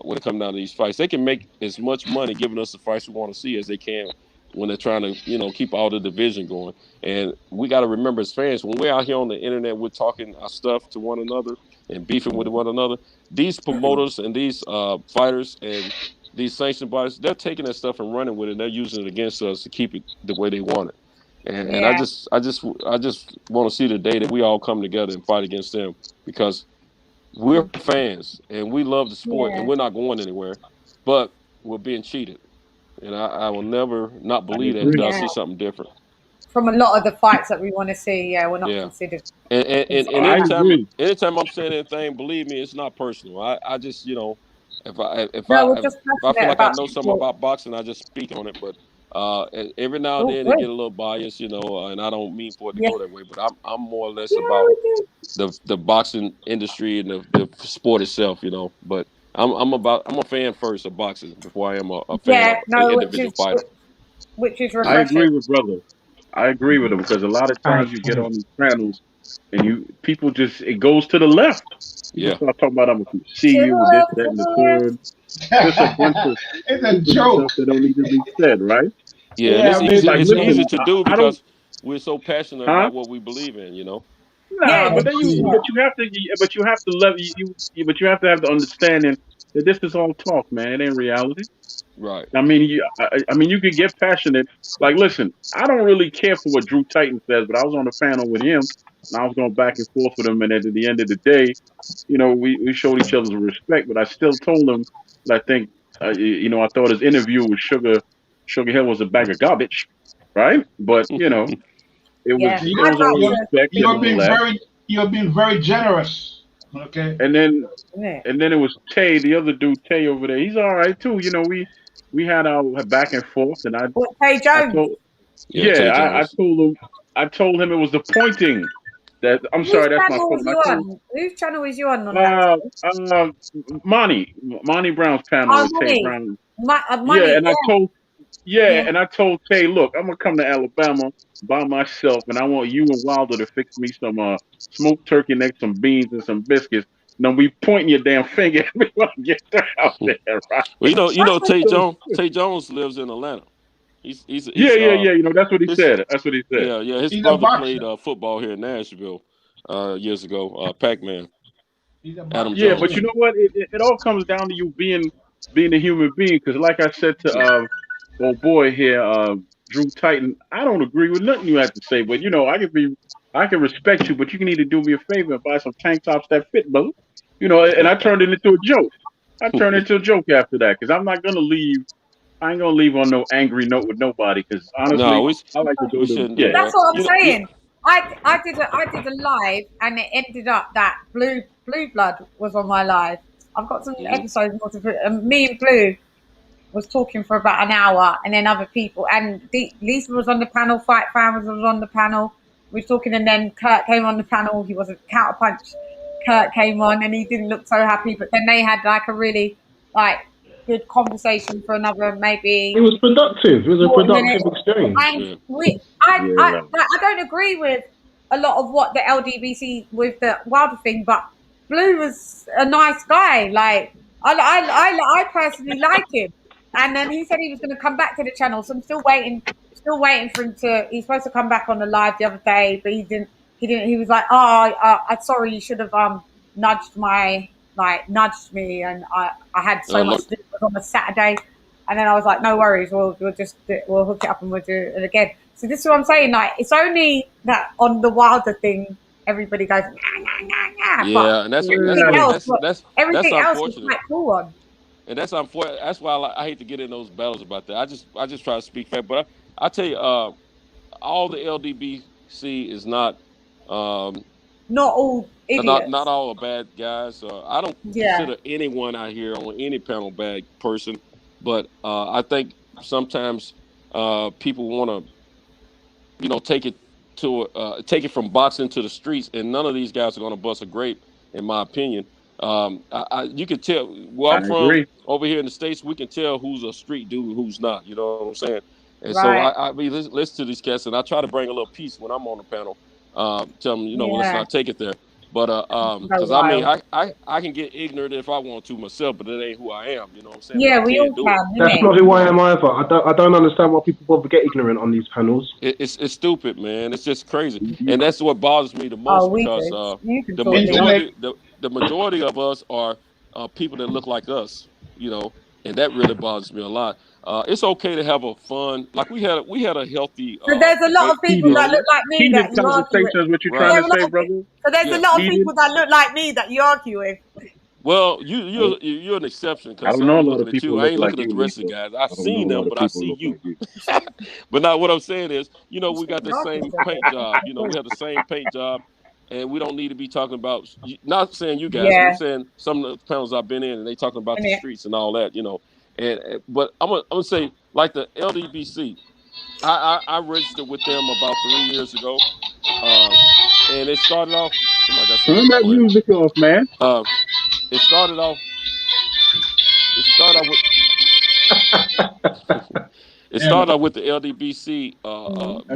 when it comes down to these fights. They can make as much money giving us the fights we want to see as they can when they're trying to keep all the division going. And we got to remember as fans, when we're out here on the internet, we're talking our stuff to one another and beefing with one another. These promoters and these fighters and these sanctioning bodies, they're taking that stuff and running with it. And they're using it against us to keep it the way they want it. And I just want to see the day that we all come together and fight against them, because we're fans and we love the sport and we're not going anywhere, but we're being cheated. And I will never not believe that until I see something different. From a lot of the fights that we want to see, we're not considered. And anytime I'm saying anything, believe me, it's not personal. I just, if I feel like I know something about boxing, I just speak on it. But every now and then it get a little biased, and I don't mean for it to go that way. But I'm more or less about the boxing industry and the sport itself, But I'm a fan first of boxing before I am a fan of an individual fighter. Which is refreshing. I agree with brother. I agree with him, because a lot of times you get on these panels and people just, it goes to the left. You start talking about, I'm gonna see you with this, that, and the third. Just a bunch of it's a joke that don't need to be said, right? Yeah, it's easy to do because we're so passionate about what we believe in, Nah, but then you have to love but you have to have the understanding that this is all talk, man. It ain't reality. Right. I mean, you could get passionate. Like, listen, I don't really care for what Drew Titan says, but I was on the panel with him, and I was going back and forth with him, and at the end of the day, we showed each other's respect. But I still told him that I think, I thought his interview with Sugar Hill was a bag of garbage, right? But it was Yeah, it I'd was all like to. respect nevertheless. You're being very generous. Okay. And then Yeah. And then it was Tay, the other dude, Tay over there. He's all right too. We had our back and forth, and What, Tay I Jones? told Yeah, Tay I Jones. told him it was the pointing that I'm Whose sorry, that's my channel was phone. you I told on? Whose channel was you on that? Monty Brown's panel Oh, with Tay money, Brown. money. Yeah, And I told Tay, look, I'm gonna come to Alabama by myself, and I want you and Wilder to fix me some smoked turkey neck, some beans, and some biscuits. Now we pointing your damn finger at me when I get out there, right? Well, That's Tay So, Jones. Tay Jones lives in Atlanta. He's yeah. That's what he his said. That's what he said. yeah. His He's a brother boxer. played football here in Nashville years ago. Pac-Man. He's a Adam boxer. Yeah, but Jones. you know what? It all comes down to you being a human being. Because like I said to old boy here, Drew Titan, I don't agree with nothing you have to say. But I can respect you, but you can either do me a favor and buy some tank tops that fit, brother. And I turned it into a joke. I turned it into a joke after that because I'm not gonna leave. I ain't gonna leave on no angry note with nobody. Because No, honestly, I like to do we the shouldn't do that. what I'm You know, saying. I did a live, and it ended up that Blue Blood was on my live. I've got some episodes more to put. Me and Blue was talking for about an hour, and then other people, and Lisa was on the panel. Fight Fan was on the panel. We were talking, and then Kurt came on the panel. He was a counterpunch. Kurt came on, and he didn't look so happy. But then they had like a really good conversation for another maybe It was productive. It was a 40 minutes. productive exchange. And I don't agree with a lot of what the LDBC with the Wilder thing, but Blue was a nice guy. Like I personally like him. And then he said he was going to come back to the channel, so I'm still waiting for him to. He's supposed to come back on the live the other day, but he didn't. He was like, I'm sorry, you should have nudged me, and I had so much to do. It was on a Saturday, and then I was like, no worries, we'll hook it up and we'll do it again. So this is what I'm saying. Like, it's only that on the Wilder thing, everybody goes, nah. yeah, But and that's everything else is unfortunate. quite cool on. And that's unfortunate. That's why I hate to get in those battles about that. I just try to speak fair. But I tell you, all the LDBC is not not all idiots. not all are bad guys. I don't consider anyone out here on any panel bad person. But I think sometimes people want to, take it from boxing to the streets, and none of these guys are going to bust a grape, in my opinion. You can tell where I'm from over here in the States. We can tell who's a street dude and who's not. You know what I'm saying? And so I listen to these cats, and I try to bring a little peace when I'm on the panel. Tell them, let's not take it there. But because I mean, I can get ignorant if I want to myself, but it ain't who I am. You know what I'm saying? Yeah, we all can. That's not who I am either. I don't understand why people bother get ignorant on these panels. It's stupid, man. It's just crazy, and that's what bothers me the most because the majority of us are people that look like us, and that really bothers me a lot. It's okay to have a fun, like we had a healthy. So there's a lot of people that look like me that you argue with. What you're trying to say, brother? So there's a lot of people that look like me that you argue with. Well, you're an exception because I don't know a lot looking of at people. I ain't like looking at the rest of the guys. I've seen them, but I see you. But now what I'm saying is, we got the same paint job. We have the same paint job, and we don't need to be talking about. Not saying you guys. I'm saying some of the panels I've been in, and they talking about the streets and all that. But I'm gonna say like the LDBC. I registered with them about 3 years ago, and it started off. Turn that music off, man. It started off with the LDBC,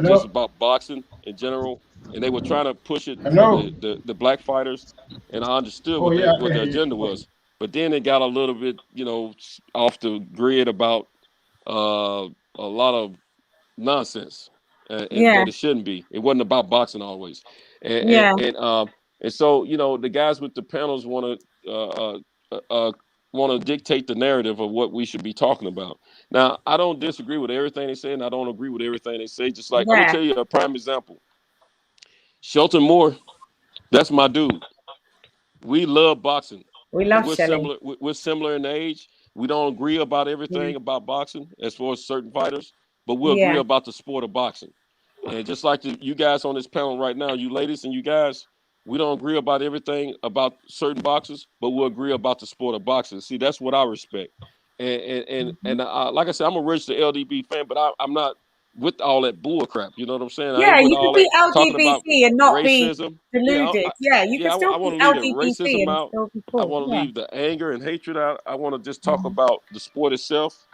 just about boxing in general, and they were trying to push it the black fighters, and I understood what their agenda was. But then it got a little bit, off the grid about a lot of nonsense, and that it shouldn't be. It wasn't about boxing always, and so the guys with the panels want to want to dictate the narrative of what we should be talking about. Now, I don't disagree with everything they say, and I don't agree with everything they say. Just like I'm gonna tell you a prime example. Shelton Moore, that's my dude. We love boxing. We love we're Shelly. similar. We're similar in age. We don't agree about everything about boxing as far as certain fighters, but we'll agree about the sport of boxing. And just like you guys on this panel right now, you ladies and you guys, we don't agree about everything about certain boxers, but we'll agree about the sport of boxing. See, that's what I respect. And like I said, I'm a registered LDB fan, but I'm not with all that bull crap. You know what I'm saying? Yeah, I ain't with you all can be that talking about LGBT and not racism. be deluded. You can I still want be to leave the LGBT racism and out. still be I cool. want to leave the anger and hatred out. I want to just talk about the sport itself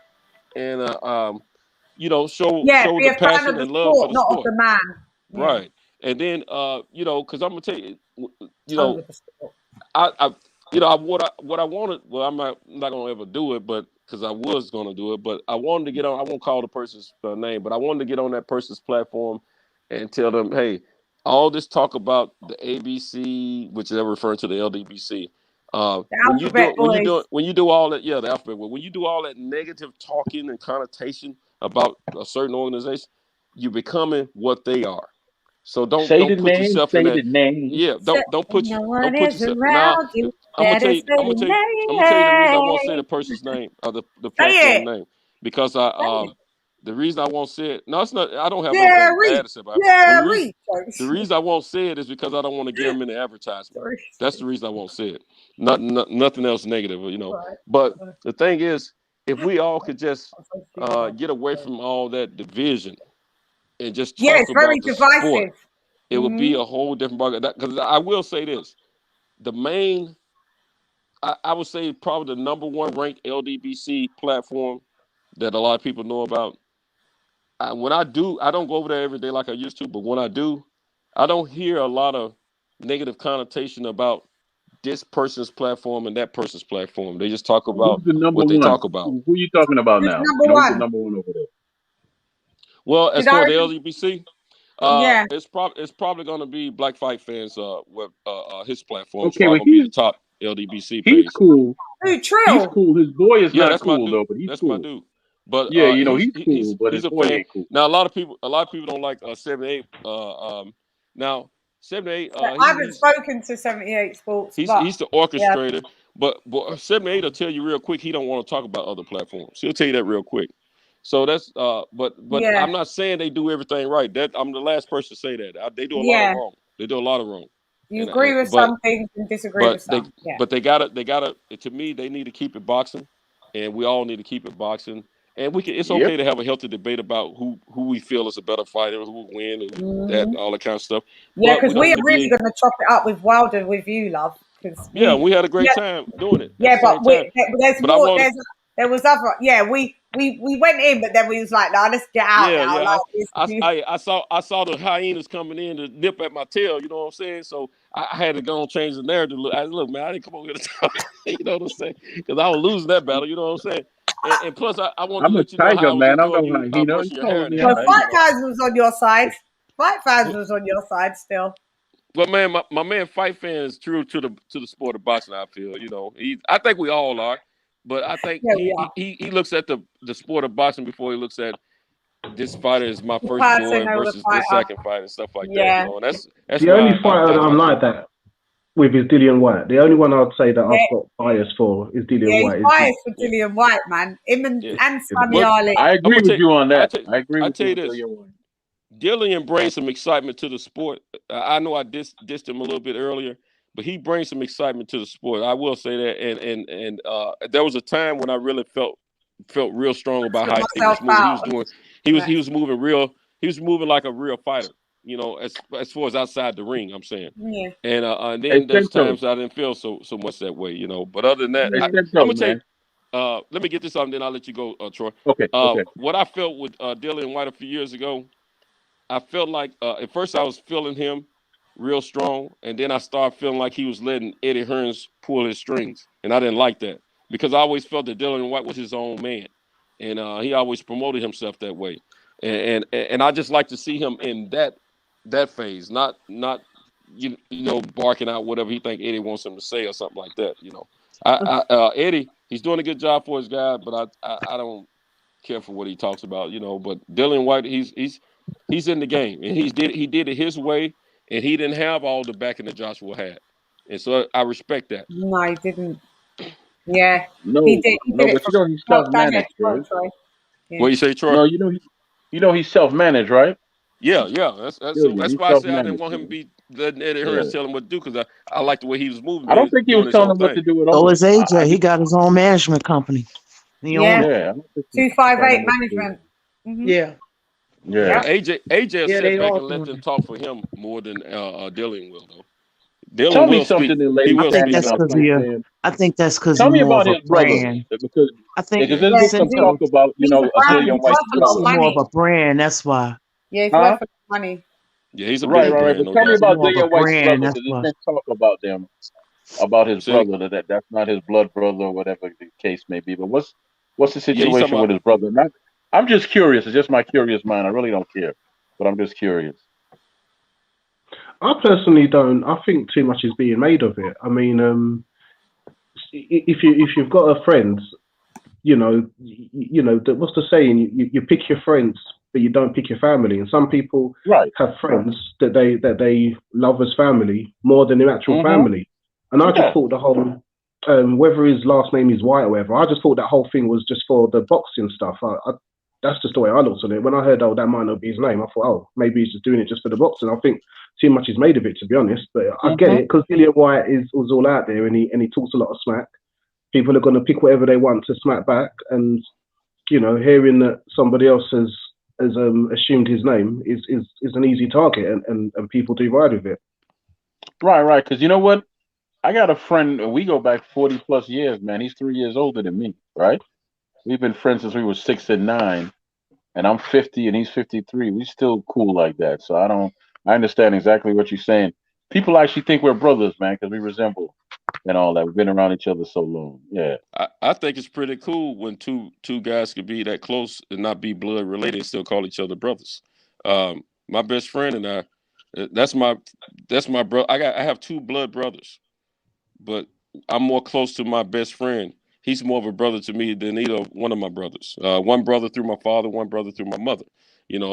and show be the a fan passion of the and love for sport, the not of sport. the man. Right. And then because I'm gonna tell you, Toe with the sport. what I wanted. Well, I'm not gonna ever do it, but because I was gonna do it, but I wanted to get on. I won't call the person's name, but I wanted to get on that person's platform and tell them, hey, all this talk about the ABC, which they're referring to the LDBC. When you do all that, the alphabet. When you do all that negative talking and connotation about a certain organization, you're becoming what they are. So don't put yourself in that. Yeah, don't put yourself. Now I'm gonna tell you the reason I won't say the person's name or the platform name because the reason I won't say it. No, it's not. I don't have anything bad to say about it. The reason I won't say it is because I don't want to get them in the advertisement. That's the reason I won't say it. Nothing else negative, Right. But the thing is, if we all could just get away from all that division and just talk it's very about the divisive. sport, it would be a whole different ballgame. Because I will say this, the main, I would say probably the number one ranked LDBC platform that a lot of people know about. When I don't go over there every day like I used to, but when I do, I don't hear a lot of negative connotation about this person's platform and that person's platform. They just talk about Who's the number what they one? talk about. Who are you talking about Who's now? number Who's the one? number one over there? Well, as far as the LGBC, Yeah. it's probably going to be Black Fight Fans. His platform is Okay, probably well, going to be the top LDBC he's page. cool. Who, He's Trill? cool. His boy is not that's cool my dude. though, but he's That's cool. my dude. But Yeah, he's cool, but he's his a boy fan. ain't cool. Now a lot of people don't like 78. Now 78. I haven't spoken to 78 Sports. He's the orchestrator, but 78 will tell you real quick he don't want to talk about other platforms. He'll tell you that real quick. So that's but I'm not saying they do everything right. That I'm the last person to say that. They do a lot of wrong. They do a lot of wrong. You agree with some things and disagree with some. But they gotta. To me, they need to keep it boxing, and we all need to keep it boxing. And we can. It's okay to have a healthy debate about who we feel is a better fighter, who will win, and all that kind of stuff. Yeah, because we are really going to chop it up with Wilder with you, love. We had a great time doing it. Yeah, but there's more. There was other. Yeah, we went in, but then we was like, "No, let's get out now." Yeah. I saw the hyenas coming in to nip at my tail. You know what I'm saying? So I had to go and change the narrative. Look, man, I didn't come over here to talk. You know what I'm saying? Because I was losing that battle. You know what I'm saying? And plus, I want to let you know how I was enjoying you brushing your hair. Fight Guys was on your side. Fight Fans was on your side still. Well, man, my man Fight Fan is true to the sport of boxing. I feel, I think we all are, but I think he looks at the sport of boxing before he looks at this fighter is my first boy versus this second fight and stuff like that. And that's the only fighter that I'm like that with is Dillian White. The only one I'd say that I've got bias for is Dillian White. He's biased for Dillian White, man. Him and Sammy Ali. I agree with you on that. I agree with you on this. Dillian White. Dillian brings some excitement to the sport. I know I dissed him a little bit earlier, but he brings some excitement to the sport. I will say that. And there was a time when I really felt real strong about how he was moving. He was moving real. He was moving like a real fighter. As far as outside the ring, I'm saying. Yeah. And then there's times I didn't feel so much that way. But other than that, I'm gonna tell you. Let me get this on, then I'll let you go, Troy. Okay. What I felt with Dillian White a few years ago. I felt like at first I was feeling him real strong, and then I started feeling like he was letting Eddie Hearns pull his strings, and I didn't like that because I always felt that Dillian White was his own man, and he always promoted himself that way, and I just like to see him in that phase, not barking out whatever he think Eddie wants him to say or something like that. Eddie He's doing a good job for his guy, but I don't care for what he talks about, But Dillian White, he's in the game, and he did it his way, and he didn't have all the backing that Joshua had, and so I respect that. No, he didn't. Yeah, No, he did no, it but from he's self-managed, Troy. right? Yeah. What you say, Troy? No, he's self-managed, right? Yeah. That's He's why I said I didn't self-managed. want him to be letting Eddie Yeah. Hearns tell him what to do, because I like the way he was moving. I don't think he was doing his telling own him what to thing. do at So all. is AJ. He got his own management company. Yeah. Yeah, I don't think he was 258 telling him what to do. management. Mhm. Yeah. Yeah. AJ Yeah, sat they back all and let doing them it. talk for him more than Dylan will, though. Tell Dylan me will speak. something, then, He Lady will I think speak that's Candy, up. because I think that's because Tell he's me more about of his a brother, brand. because I think there's been Yes, some he talk is. about, He's a brand. Dillian He's White's worth a lot he's of brother. more of money. a brand. That's why. Yeah, he's Huh? worth a lot of money. Yeah, he's a Right, big right. brand, But no tell me doubt. about More of a Dillian White's brand. brother, That's because there's why. been talk about his See? brother, that's not his blood brother, or whatever the case may be. But what's the Yeah, he's talking situation with about. his brother? I'm just curious. It's just my curious mind. I really don't care, but I'm just curious. I personally don't. I think too much is being made of it. I mean, if you've got a friend, what's the saying? You pick your friends, but you don't pick your family. And some people Right. have friends that they love as family more than their actual Mm-hmm. family. And I Yeah. just thought the whole, whether his last name is White or whatever, I just thought that whole thing was just for the boxing stuff. That's just the way I looked at it. When I heard, that might not be his name, I thought, oh, maybe he's just doing it just for the boxing. I think too much is made of it, to be honest. But I get it, because Dillian White was all out there, and he talks a lot of smack. People are going to pick whatever they want to smack back, and hearing that somebody else has assumed his name is an easy target, and people do ride with it. Right. Because you know what? I got a friend. We go back 40 plus years, man. He's 3 years older than me, right? We've been friends since we were 6 and 9, and I'm 50 and he's 53. We still cool like that. So I understand exactly what you're saying. People actually think we're brothers, man, because we resemble and all that. We've been around each other so long. Yeah. I think it's pretty cool when two guys could be that close and not be blood related and still call each other brothers. My best friend and I, that's my brother. I have two blood brothers, but I'm more close to my best friend. He's more of a brother to me than either one of my brothers. One brother through my father, one brother through my mother. And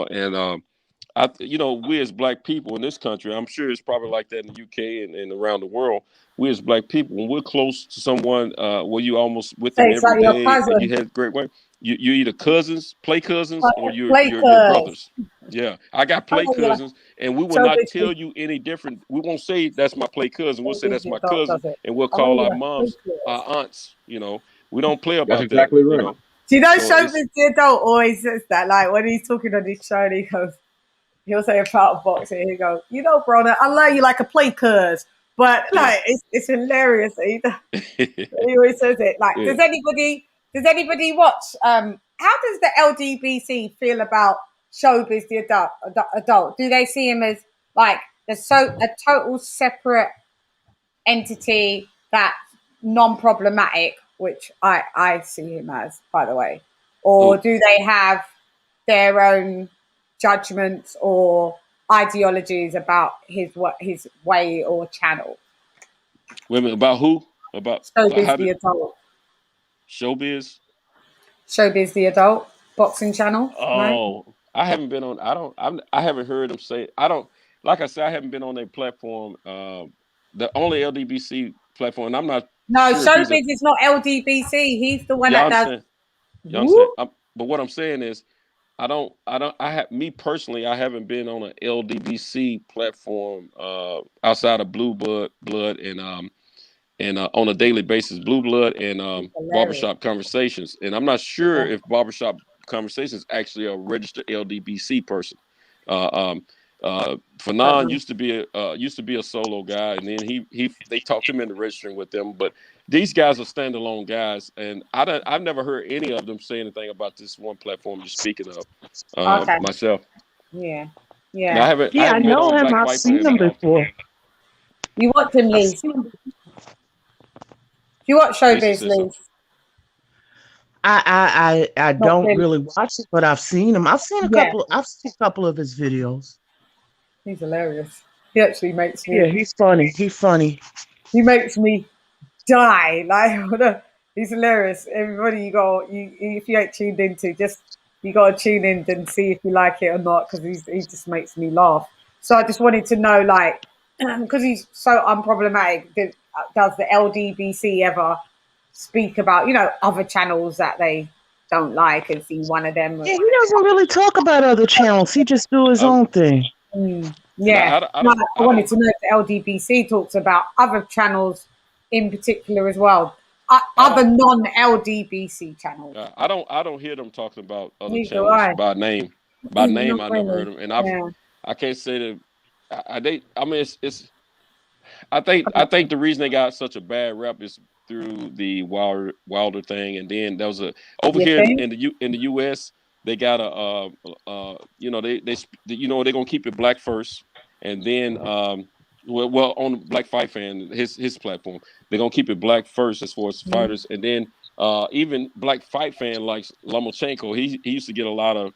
we as black people in this country, I'm sure it's probably like that in the UK and around the world. We as black people, when we're close to someone, where you almost with So them it's every like your day and you cousin. had great way, you either play cousins, or you're Play you're cuz. brothers. Yeah, I got play Oh, yeah. cousins, and we will So not basically, tell you any different. We won't say that's my play cousin. We'll say the that's my adult cousin, does it. and we'll Oh, call our yeah. Play moms cuz. our aunts. We don't play That's about that. exactly right. Do you know So it's Showbiz the adult always says that? Like when he's talking on his show, and he'll say about boxing. He goes, brother, I love you like a play cuz. But like it's hilarious. He always says it. Like, yeah. does anybody watch? How does the LDBC feel about Showbiz the adult? Do they see him as like a total separate entity that's non-problematic, which I see him as, by the way, or do they have their own judgments or ideologies about his way or channel? Wait a minute, about who? About Showbiz how the did adult. Showbiz? Showbiz the adult boxing channel. No. Oh, I haven't been on. I haven't heard them say. I don't. Like I said, I haven't been on their platform. The only LDBC platform. And I'm not No, sure if he's Showbiz is not LDBC. He's the one Yeah, I that does. understand. You understand? But what I'm saying is, me personally, I haven't been on an LDBC platform outside of Blue Blood and on a daily basis, Blue Blood and Barbershop Conversations. And I'm not sure if Barbershop Conversations actually a registered LDBC person. Fanon used to be a solo guy, and then they talked him into registering with them. But these guys are standalone guys, and I've never heard any of them say anything about this one platform you're speaking of. Myself. Yeah. And I haven't I been know on him. Black I've Viper seen him before. You watch him, I've Lee? seen him. You watch Showbiz, Lee? I don't really watch it, but I've seen him. I've seen a couple of his videos. He's hilarious. He actually makes me. Yeah, he's funny. He's funny. He makes me die. Like He's hilarious. Everybody, if you ain't tuned into, you got to tune in and see if you like it or not, because he just makes me laugh. So I just wanted to know, like, because he's so unproblematic, does the LDBC ever speak about, other channels that they don't like, and see one of them? Yeah, he doesn't really talk about other channels. He just do his own thing. Yeah. I wanted to know if the LDBC talks about other channels in particular as well. Other non-LDBC channels. I don't hear them talking about other Neither do channels I. by name. By name, Not I never really. heard them, and I can't say that. I mean, it's. I think the reason they got such a bad rep is through the Wilder thing, and then there was over here in the U.S. they got they're gonna keep it black first, and then well on Black Fight Fan his platform they're gonna keep it black first as far as fighters, and then even Black Fight Fan likes Lomachenko. He used to get a lot of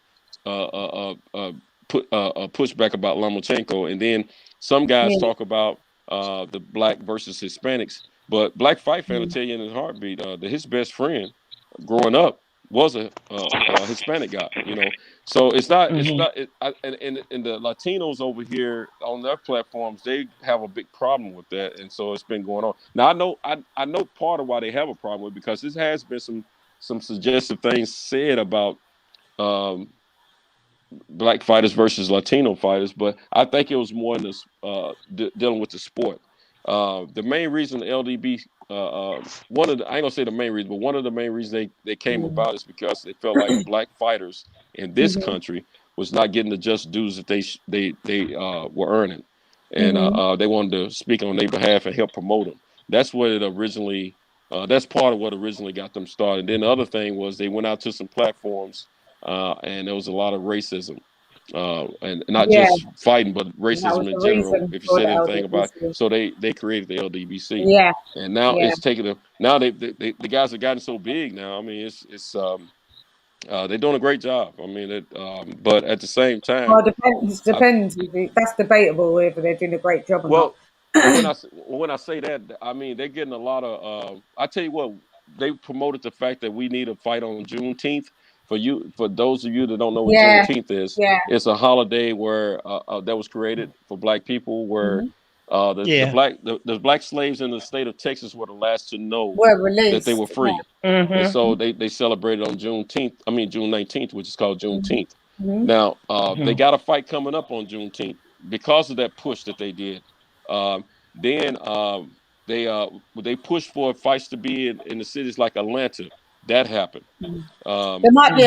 pushback about Lomachenko, and then some guys talk about the black versus Hispanics, but Black Fight Fan will tell you in his heartbeat that his best friend growing up was a Hispanic guy, So it's not and the Latinos over here on their platforms, they have a big problem with that, and so it's been going on. Now I know part of why they have a problem with it, because this has been some suggestive things said about black fighters versus Latino fighters, but I think it was more in this dealing with the sport. The main reason the LDB, I ain't gonna say the main reason, but one of the main reasons they came about is because they felt like black fighters in this country was not getting the just dues that they were earning, and they wanted to speak on their behalf and help promote them. That's what it originally. That's part of what originally got them started. Then the other thing was they went out to some platforms. And there was a lot of racism, and not just fighting, but racism in general. If you said anything about it. So they created the LDBC, and now it's taking now the guys have gotten so big now. I mean, it's they're doing a great job. I mean, but at the same time, well, it depends. That's debatable whether they're doing a great job or not. When I say that, I mean they're getting a lot of. I tell you what, they promoted the fact that we need a fight on Juneteenth. For those of you that don't know what Juneteenth is, it's a holiday where that was created for black people, where the black slaves in the state of Texas were the last to know that they were free, and so they celebrated on June 19th, which is called Juneteenth. Now they got a fight coming up on Juneteenth because of that push that they did. Then they pushed for fights to be in the cities like Atlanta. That happened. There might be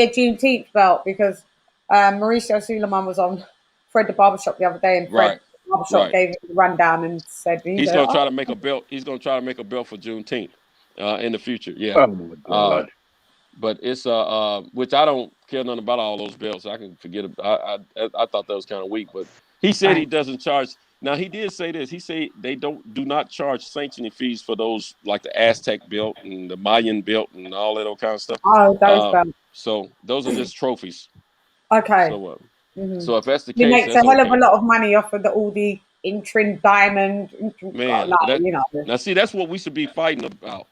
a Juneteenth belt, because Mauricio Suleiman was on Fred the Barbershop the other day, and Fred the Barbershop gave him the rundown and said he's going to try to make a belt. He's going to try to make a belt for Juneteenth in the future. Yeah. Oh my God. But it's which I don't care nothing about all those belts. I can forget. I thought that was kind of weak, but he said he doesn't charge. Now he did say this. He said they do not charge sanctioning fees for those, like the Aztec belt and the Mayan belt and all that kind of stuff. Oh, those belts. So those are just trophies. Okay. So if that's the case, he makes a hell of a lot of money off of all the intrin diamond. Man, now see, that's what we should be fighting about.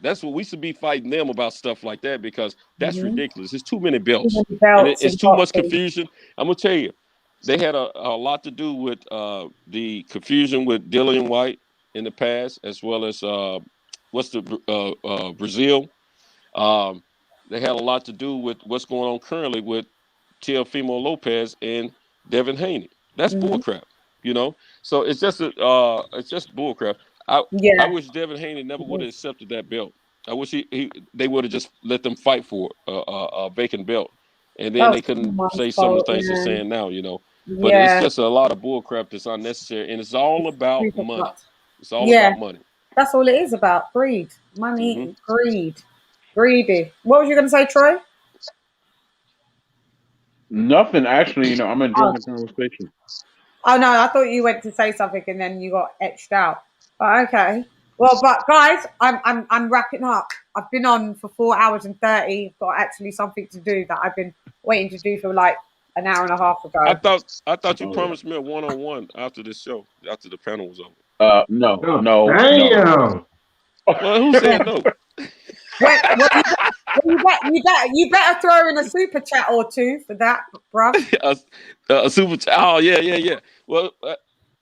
That's what we should be fighting them about, stuff like that, because that's ridiculous. It's too many belts. It's too much confusion. I'm gonna tell you, they had a lot to do with the confusion with Dillian White in the past, as well as Brazil. They had a lot to do with what's going on currently with Teofimo Lopez and Devin Haney. That's bullcrap, So it's just bullcrap. I wish Devin Haney never would have accepted that belt. I wish they would have just let them fight for a vacant belt, and then they couldn't say some of the things they're saying now, But it's just a lot of bullcrap that's unnecessary, and it's all about money. It's all about money. That's all it is about. Greed, money, greed, greedy. What was you going to say, Troy? Nothing, actually. I'm enjoying the conversation. Oh no, I thought you went to say something and then you got etched out. But okay. Well, but guys, I'm wrapping up. I've been on for 4 hours and 30. Got actually something to do that I've been waiting to do for like an hour and a half ago. I thought you promised me a one-on-one after this show, after the panel was over. No. Damn. Well, who said no? You better throw in a super chat or two for that, bruv. a super chat. Oh yeah. Well,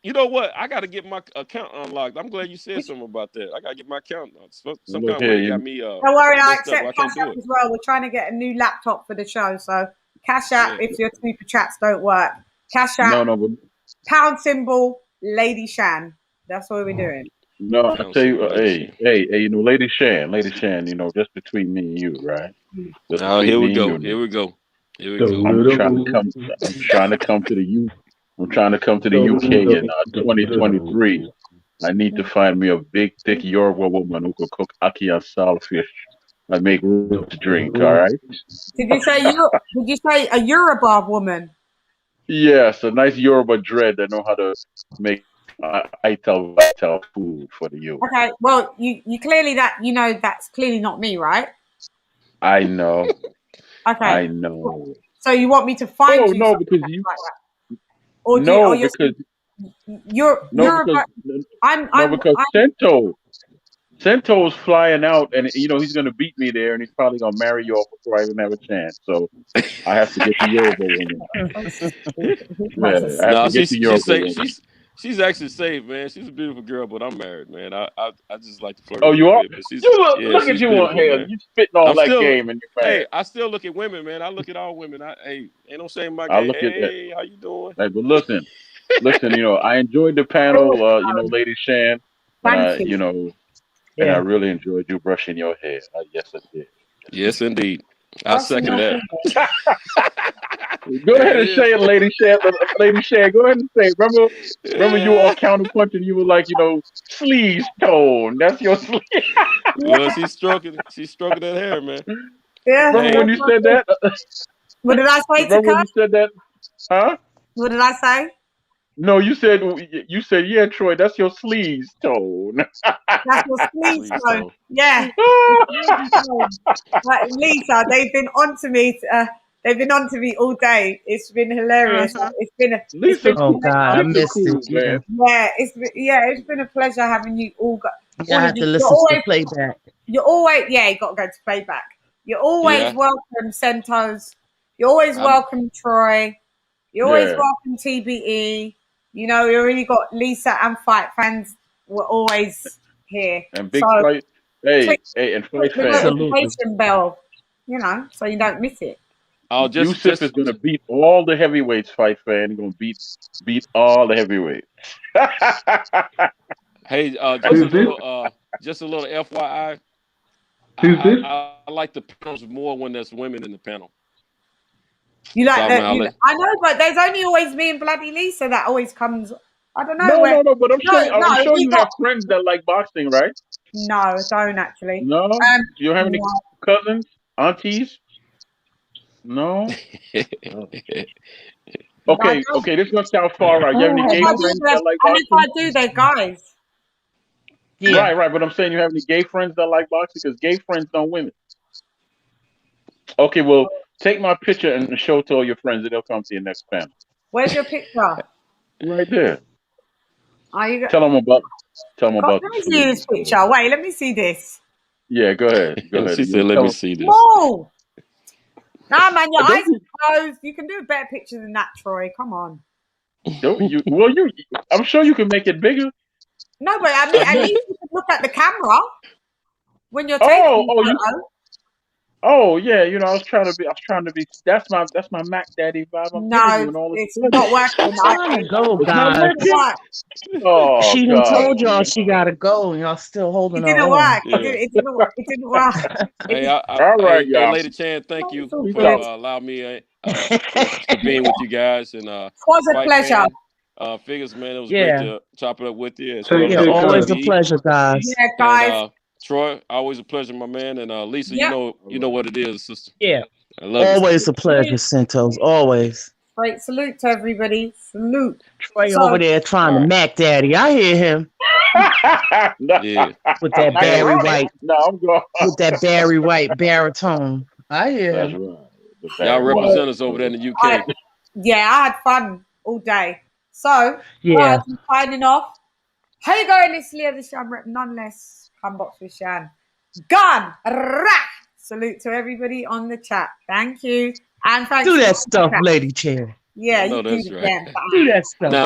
you know what? I got to get my account unlocked. I'm glad you said something about that. I got to get my account. Some kind of way got me. Don't worry, I messed up. accept Cash App as well. We're trying to get a new laptop for the show, so Cash App if your super chats don't work. Cash App. No, but pound symbol Lady Shan. That's what we're doing. no, I tell you, hey, you know, Lady Shan, you know, just between me and you, right? Just Oh, here between we me go. and you. Here we go. Here we Dum, go. I'm dum, trying to come to the U. I'm trying to come to the UK in 2023. I need to find me a big, thick Yoruba woman who could cook ackee and saltfish and make room to drink. All right. Did you say a Yoruba woman? Yes, a nice Yoruba dread that know how to make vital food for the youth. Okay, well, you clearly that's clearly not me, right? I know. Okay. I know. So you want me to find you? No, because you. Like that? Or No, because Sento's flying out, and you know he's gonna beat me there, and he's probably gonna marry you off before I even have a chance. So I have to get the Yoruba woman. She's actually safe, man. She's a beautiful girl, but I'm married, man. I just like to flirt. Oh, you are? Bit, but look at you on here. You spitting all that game, and you're married. Hey, I still look at women, man. I look at all women. Ain't no shame in my I game. look at Hey, that. how you doing? Hey, but listen, you know, I enjoyed the panel, you know, Lady Shan, Thank you. you know, and I really enjoyed you brushing your hair. Yes, I did. Yes, indeed. I second that. Go ahead and say it, Lady Shan. Lady Shan, go ahead and say it. Remember you were on counterpunching. You were like, you know, sleeve tone. That's your sleeve. Well, she's stroking that hair, man. Yeah. Remember when you said that? What did I say? Remember when you said that? Huh? What did I say? No, you said, yeah, Troy, that's your sleeves tone. That's your sleeves tone. Yeah. Like, Lisa, they've been on to me. They've been on to me all day. It's been hilarious. It's been I missed it. Man. Yeah, it's been a pleasure having you all. I had to listen to the playback. You're always you got to go to playback. You're always welcome, Sentos. You're always welcome, Troy. You're always welcome, TBE. You know, we already got Lisa and Fight fans. We're always here. And big Fight, and Fight fans. Notification bell, you know, so you don't miss it. Usyk is gonna beat all the heavyweights. Fight fan, he's gonna beat all the heavyweights. Hey, just a little FYI. I like the panels more when there's women in the panel. You like that? I know, but there's only always me and bloody Lisa that always comes. I don't know. No, but I'm sure you have friends that like boxing, right? No, I don't actually. No? Do you have any cousins, aunties? No? Okay, this is gonna sound far out. You have any gay friends that like boxing? And if I do, they're guys. Yeah. Right, but I'm saying you have any gay friends that like boxing? Because gay friends don't win it. Okay, well, take my picture and show it to all your friends, and they'll come to your next panel. Where's your picture? Right there. Tell them about. Let me see this picture. Wait, let me see this. Yeah, go ahead. She said, "Let me see this." No, man, your eyes are closed. You can do a better picture than that, Troy. Come on. I'm sure you can make it bigger. No, but I mean, at least you can look at the camera when you're taking photo. Oh yeah, you know, I was trying to be. That's my Mac Daddy vibe. It's not working. I go, guys. She done told y'all she gotta go, and y'all still holding her. It didn't work. Yeah. It didn't work. Hey, all right, y'all. Lady Chan, thank you for allowing me to be with you guys. And it was a pleasure. Figures, man, it was great to chop it up with you. Always a pleasure, guys. Yeah, guys. And, Troy, always a pleasure, my man. And Lisa, you know what it is, sister. Yeah. I love always a pleasure, Sentos. Always. Great salute to everybody. Salute. Troy over there trying to Mac Daddy. I hear him. Yeah. With that Barry White. No, I'm going. With that Barry White baritone. I hear him. Right. Y'all represent us over there in the UK. I had fun all day. So, I'm signing off. Hey going, it's Leah the Shan rep, none less. Come box with Shan. Gun! Rah! Salute to everybody on the chat. Thank you. And thanks Do that stuff, Lady Chair. Yeah, I know you do that's it right. again. Do that stuff. Now,